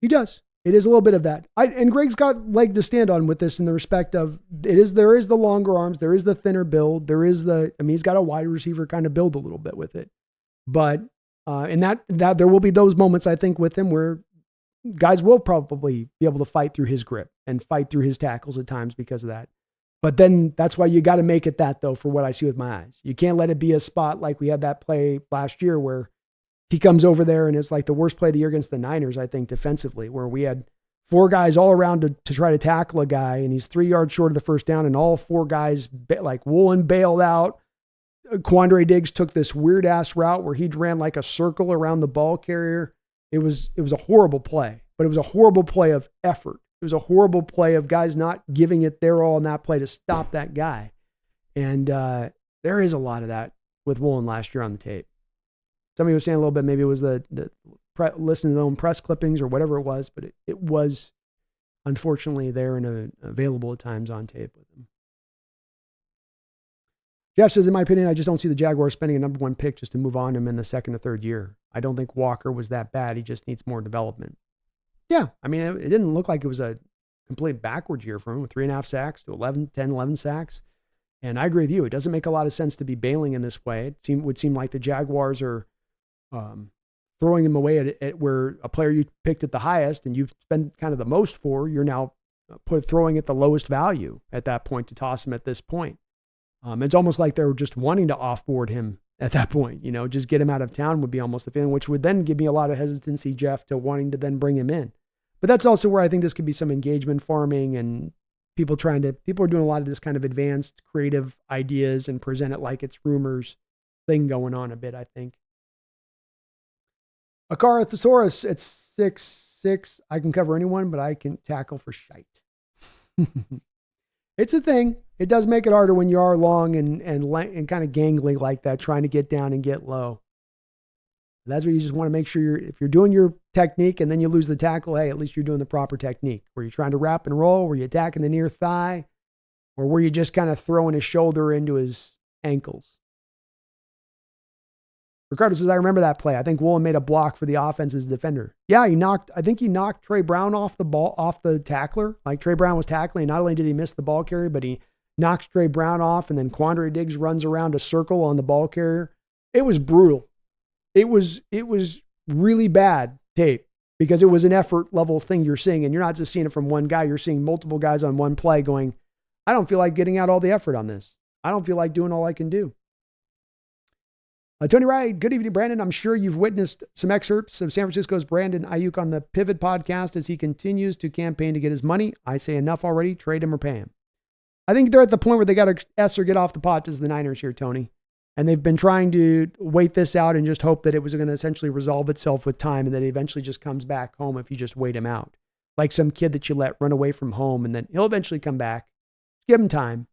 He does. It is a little bit of that. And Greg's got leg to stand on with this in the respect of there is the longer arms. There is the thinner build. He's got a wide receiver kind of build a little bit with it. But in that there will be those moments, I think, with him where guys will probably be able to fight through his grip and fight through his tackles at times because of that. But then that's why you got to make it that, though, for what I see with my eyes. You can't let it be a spot like we had that play last year where he comes over there and it's like the worst play of the year against the Niners, I think, defensively, where we had 4 guys all around to try to tackle a guy and he's 3 yards short of the first down and all 4 guys, like Woolen bailed out. Quandre Diggs took this weird ass route where he ran like a circle around the ball carrier. It was a horrible play, but it was a horrible play of effort. It was a horrible play of guys not giving it their all in that play to stop that guy. And there is a lot of that with Woolen last year on the tape. Somebody was saying a little bit, maybe it was the listening to their own press clippings or whatever it was, but it was unfortunately there and available at times on tape with him. Jeff says, in my opinion, I just don't see the Jaguars spending a number 1 pick just to move on him in the 2nd or 3rd year. I don't think Walker was that bad. He just needs more development. Yeah, I mean, it didn't look like it was a complete backwards year for him with 3.5 sacks to 11 sacks. And I agree with you. It doesn't make a lot of sense to be bailing in this way. It would seem like the Jaguars are throwing him away at where a player you picked at the highest and you spend kind of the most for, you're now throwing at the lowest value at that point to toss him at this point. It's almost like they're just wanting to offboard him at that point, just get him out of town would be almost the feeling, which would then give me a lot of hesitancy, Jeff, to wanting to then bring him in. But that's also where I think this could be some engagement farming and people are doing a lot of this kind of advanced creative ideas and present it like it's rumors thing going on a bit, I think. Akara Thesaurus at 6'6". I can cover anyone, but I can tackle for shite. It's a thing. It does make it harder when you are long and kind of gangly like that, trying to get down and get low. That's where you just want to make sure if you're doing your technique and then you lose the tackle, hey, at least you're doing the proper technique. Where you're trying to wrap and roll, where you're attacking the near thigh, or where you're just kind of throwing his shoulder into his ankles. Ricardo says, I remember that play. I think Woolen made a block for the offense's defender. Yeah, he knocked Trey Brown off the tackler. Like Trey Brown was tackling. Not only did he miss the ball carrier, but he knocks Trey Brown off, and then Quandre Diggs runs around a circle on the ball carrier. It was brutal. It was really bad tape because it was an effort level thing you're seeing, and you're not just seeing it from one guy. You're seeing multiple guys on one play going, I don't feel like getting out all the effort on this. I don't feel like doing all I can do. Tony Wright, good evening, Brandon. I'm sure you've witnessed some excerpts of San Francisco's Brandon Ayuk on the Pivot podcast as he continues to campaign to get his money. I say enough already. Trade him or pay him. I think they're at the point where they got to S or get off the pot as the Niners here, Tony. And they've been trying to wait this out and just hope that it was going to essentially resolve itself with time and that it eventually just comes back home if you just wait him out. Like some kid that you let run away from home and then he'll eventually come back. Give him time.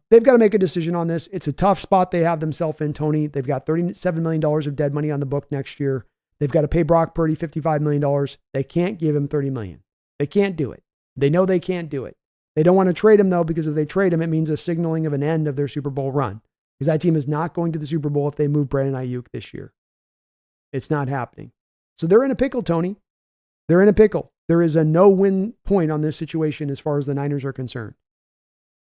They've got to make a decision on this. It's a tough spot they have themselves in, Tony. They've got $37 million of dead money on the book next year. They've got to pay Brock Purdy $55 million. They can't give him $30 million. They can't do it. They know they can't do it. They don't want to trade him, though, because if they trade him, it means a signaling of an end of their Super Bowl run. Because that team is not going to the Super Bowl if they move Brandon Ayuk this year. It's not happening. So they're in a pickle, Tony. They're in a pickle. There is a no-win point on this situation as far as the Niners are concerned.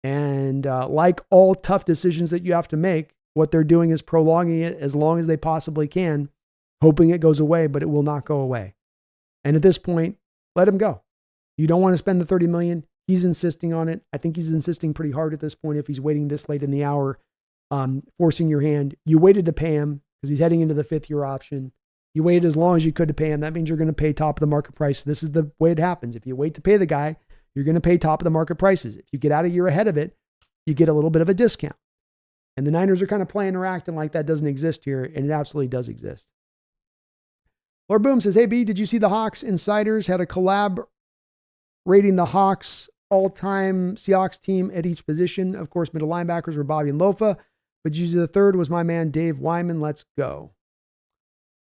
And like all tough decisions that you have to make, what they're doing is prolonging it as long as they possibly can, hoping it goes away, but it will not go away. And at this point, let him go. You don't want to spend the $30 million. He's insisting on it. I think he's insisting pretty hard at this point if he's waiting this late in the hour, forcing your hand. You waited to pay him because he's heading into the 5th-year option. You waited as long as you could to pay him. That means you're going to pay top of the market price. This is the way it happens. If you wait to pay the guy, you're going to pay top of the market prices. If you get out a year ahead of it, you get a little bit of a discount. And the Niners are kind of playing or acting like that doesn't exist here, and it absolutely does exist. Lord Boom says, hey, B, did you see the Hawks Insiders had a collab rating the Hawks all-time Seahawks team at each position? Of course, middle linebackers were Bobby and Lofa, but usually the third was my man, Dave Wyman. Let's go.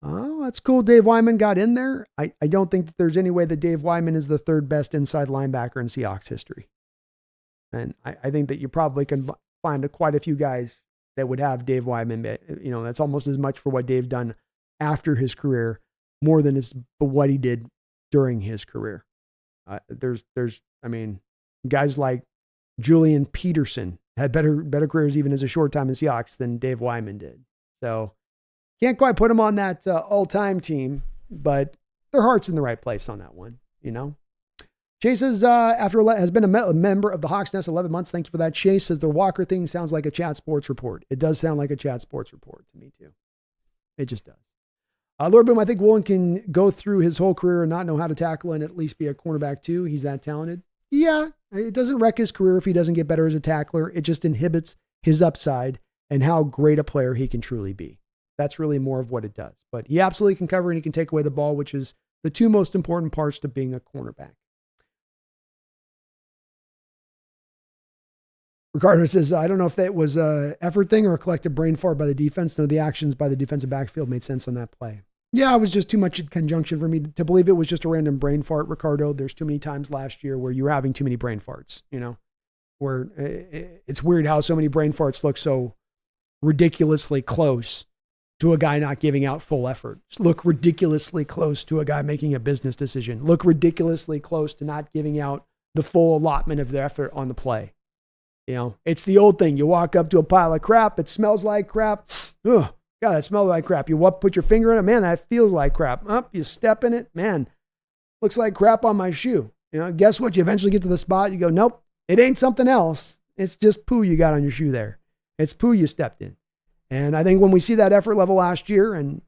Oh, that's cool. Dave Wyman got in there. I don't think that there's any way that Dave Wyman is the third best inside linebacker in Seahawks history. And I think that you probably can find quite a few guys that would have Dave Wyman. That's almost as much for what Dave done after his career, more than it's what he did during his career. There's guys like Julian Peterson had better careers even as a short time in Seahawks than Dave Wyman did. So can't quite put them on that all-time team, but their heart's in the right place on that one, Chase says, has been a member of the Hawks Nest 11 months. Thank you for that. Chase says, the Walker thing sounds like a Chat Sports report. It does sound like a Chat Sports report to me, too. It just does. Lord Boom, I think Woolen can go through his whole career and not know how to tackle and at least be a cornerback, too. He's that talented. Yeah, it doesn't wreck his career if he doesn't get better as a tackler. It just inhibits his upside and how great a player he can truly be. That's really more of what it does. But he absolutely can cover and he can take away the ball, which is the two most important parts to being a cornerback. Ricardo says, I don't know if that was an effort thing or a collective brain fart by the defense. No, the actions by the defensive backfield made sense on that play. Yeah, it was just too much in conjunction for me to believe it was just a random brain fart, Ricardo. There's too many times last year where you were having too many brain farts, where it's weird how so many brain farts look so ridiculously close to a guy not giving out full effort. Just look ridiculously close to a guy making a business decision. Look ridiculously close to not giving out the full allotment of their effort on the play. You know, it's the old thing. You walk up to a pile of crap. It smells like crap. Ugh, God, that smells like crap. You put your finger in it. Man, that feels like crap. Up, you step in it. Man, looks like crap on my shoe. You know, guess what? You eventually get to the spot. You go, nope, it ain't something else. It's just poo you got on your shoe there. It's poo you stepped in. And I think when we see that effort level last year, and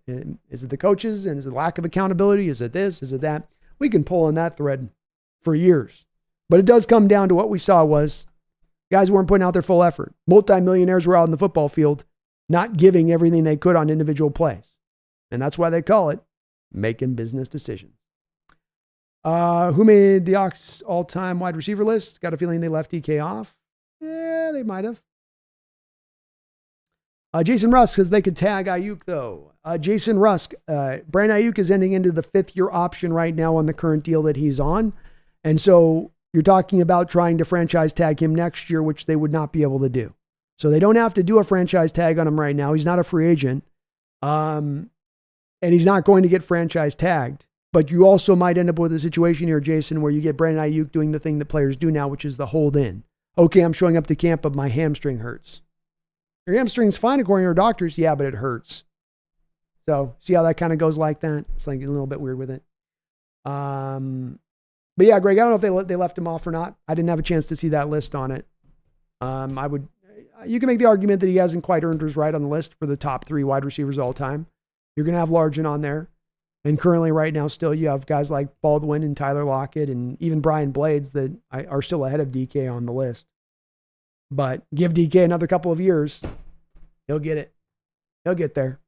is it the coaches, and is it lack of accountability? Is it this? Is it that? We can pull on that thread for years. But it does come down to what we saw was guys weren't putting out their full effort. Multimillionaires were out in the football field, not giving everything they could on individual plays. And that's why they call it making business decisions. Who made the Hawks all-time wide receiver list? Got a feeling they left DK off. Yeah, they might have. Jason Rusk says they could tag Ayuk, though. Jason Rusk, Brandon Ayuk is ending into the 5th-year option right now on the current deal that he's on. And so you're talking about trying to franchise tag him next year, which they would not be able to do. So they don't have to do a franchise tag on him right now. He's not a free agent. And he's not going to get franchise tagged. But you also might end up with a situation here, Jason, where you get Brandon Ayuk doing the thing that players do now, which is the hold in. Okay, I'm showing up to camp, but my hamstring hurts. Your hamstring's fine according to your doctors. Yeah, but it hurts. So see how that kind of goes like that? It's like a little bit weird with it. But yeah, Greg, I don't know if they left him off or not. I didn't have a chance to see that list on it. You can make the argument that he hasn't quite earned his right on the list for the top 3 wide receivers all time. You're going to have Largent on there. And currently right now still you have guys like Baldwin and Tyler Lockett and even Brian Blades that are still ahead of DK on the list. But give DK another couple of years, he'll get it. He'll get there.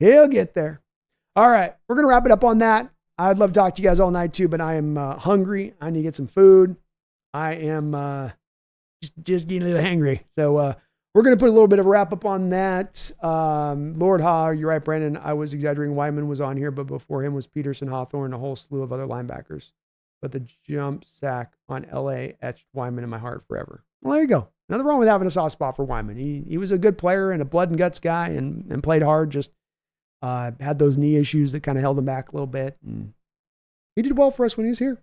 He'll get there. All right, we're going to wrap it up on that. I'd love to talk to you guys all night too, but I am hungry. I need to get some food. I am just getting a little hangry. So we're going to put a little bit of a wrap up on that. Lord Ha, you're right, Brandon. I was exaggerating. Wyman was on here, but before him was Peterson, Hawthorne, a whole slew of other linebackers. But the jump sack on LA etched Wyman in my heart forever. Well, there you go. Nothing wrong with having a soft spot for Wyman. He was a good player and a blood and guts guy and played hard, just had those knee issues that kind of held him back a little bit. And he did well for us when he was here.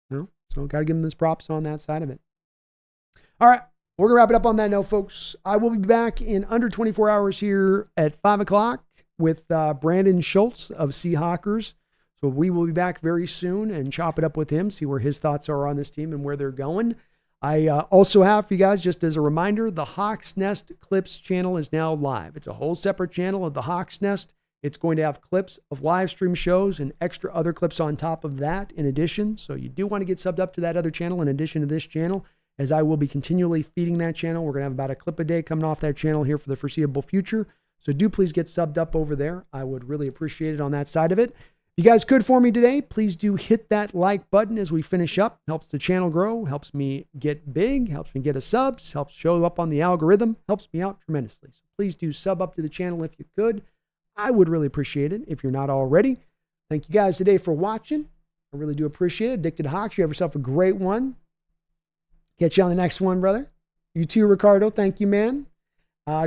You know? So got to give him his props on that side of it. All right. We're going to wrap it up on that note, folks. I will be back in under 24 hours here at 5 o'clock with Brandon Schultz of Seahawkers. So we will be back very soon and chop it up with him, see where his thoughts are on this team and where they're going. I also have for you guys, just as a reminder, the Hawks Nest Clips channel is now live. It's a whole separate channel of the Hawks Nest. It's going to have clips of live stream shows and extra other clips on top of that in addition. So you do want to get subbed up to that other channel in addition to this channel, as I will be continually feeding that channel. We're going to have about a clip a day coming off that channel here for the foreseeable future. So do please get subbed up over there. I would really appreciate it on that side of it. If you guys could for me today, please do hit that like button as we finish up. Helps the channel grow, helps me get big, helps me get a subs, helps show up on the algorithm, helps me out tremendously. So please do sub up to the channel if you could. I would really appreciate it if you're not already. Thank you guys today for watching. I really do appreciate it. Addicted Hawks, you have yourself a great one. Catch you on the next one, brother. You too, Ricardo. Thank you, man.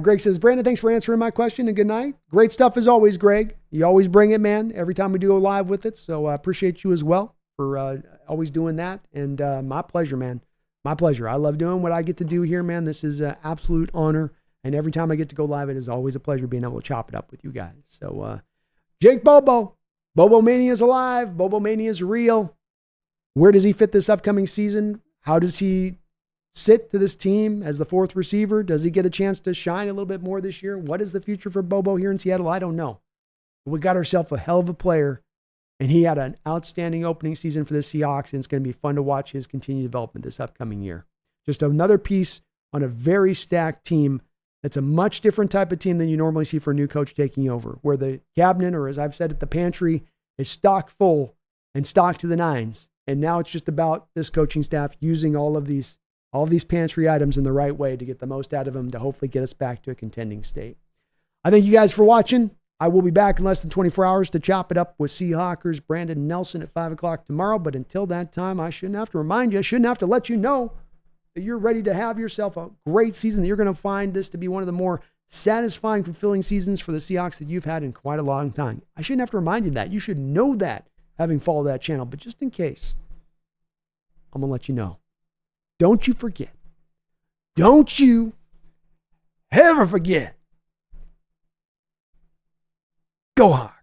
Greg says, Brandon, thanks for answering my question and good night. Great stuff as always, Greg. You always bring it, man, every time we do a live with it. So I appreciate you as well for always doing that. And my pleasure, man. My pleasure. I love doing what I get to do here, man. This is an absolute honor. And every time I get to go live, it is always a pleasure being able to chop it up with you guys. So Jake Bobo. Bobo Mania is alive. Bobo Mania is real. Where does he fit this upcoming season? How does he sit to this team as the 4th receiver? Does he get a chance to shine a little bit more this year? What is the future for Bobo here in Seattle? I don't know. But we got ourselves a hell of a player, and he had an outstanding opening season for the Seahawks, and it's going to be fun to watch his continued development this upcoming year. Just another piece on a very stacked team that's a much different type of team than you normally see for a new coach taking over, where the cabinet, or as I've said at the pantry, is stocked full and stocked to the nines. And now it's just about this coaching staff using all of these pantry items in the right way to get the most out of them to hopefully get us back to a contending state. I thank you guys for watching. I will be back in less than 24 hours to chop it up with Seahawkers Brandon Nelson at 5 o'clock tomorrow. But until that time, I shouldn't have to remind you, I shouldn't have to let you know that you're ready to have yourself a great season, that you're going to find this to be one of the more satisfying, fulfilling seasons for the Seahawks that you've had in quite a long time. I shouldn't have to remind you that. You should know that, having followed that channel. But just in case, I'm going to let you know. Don't you forget. Don't you ever forget. Go hard.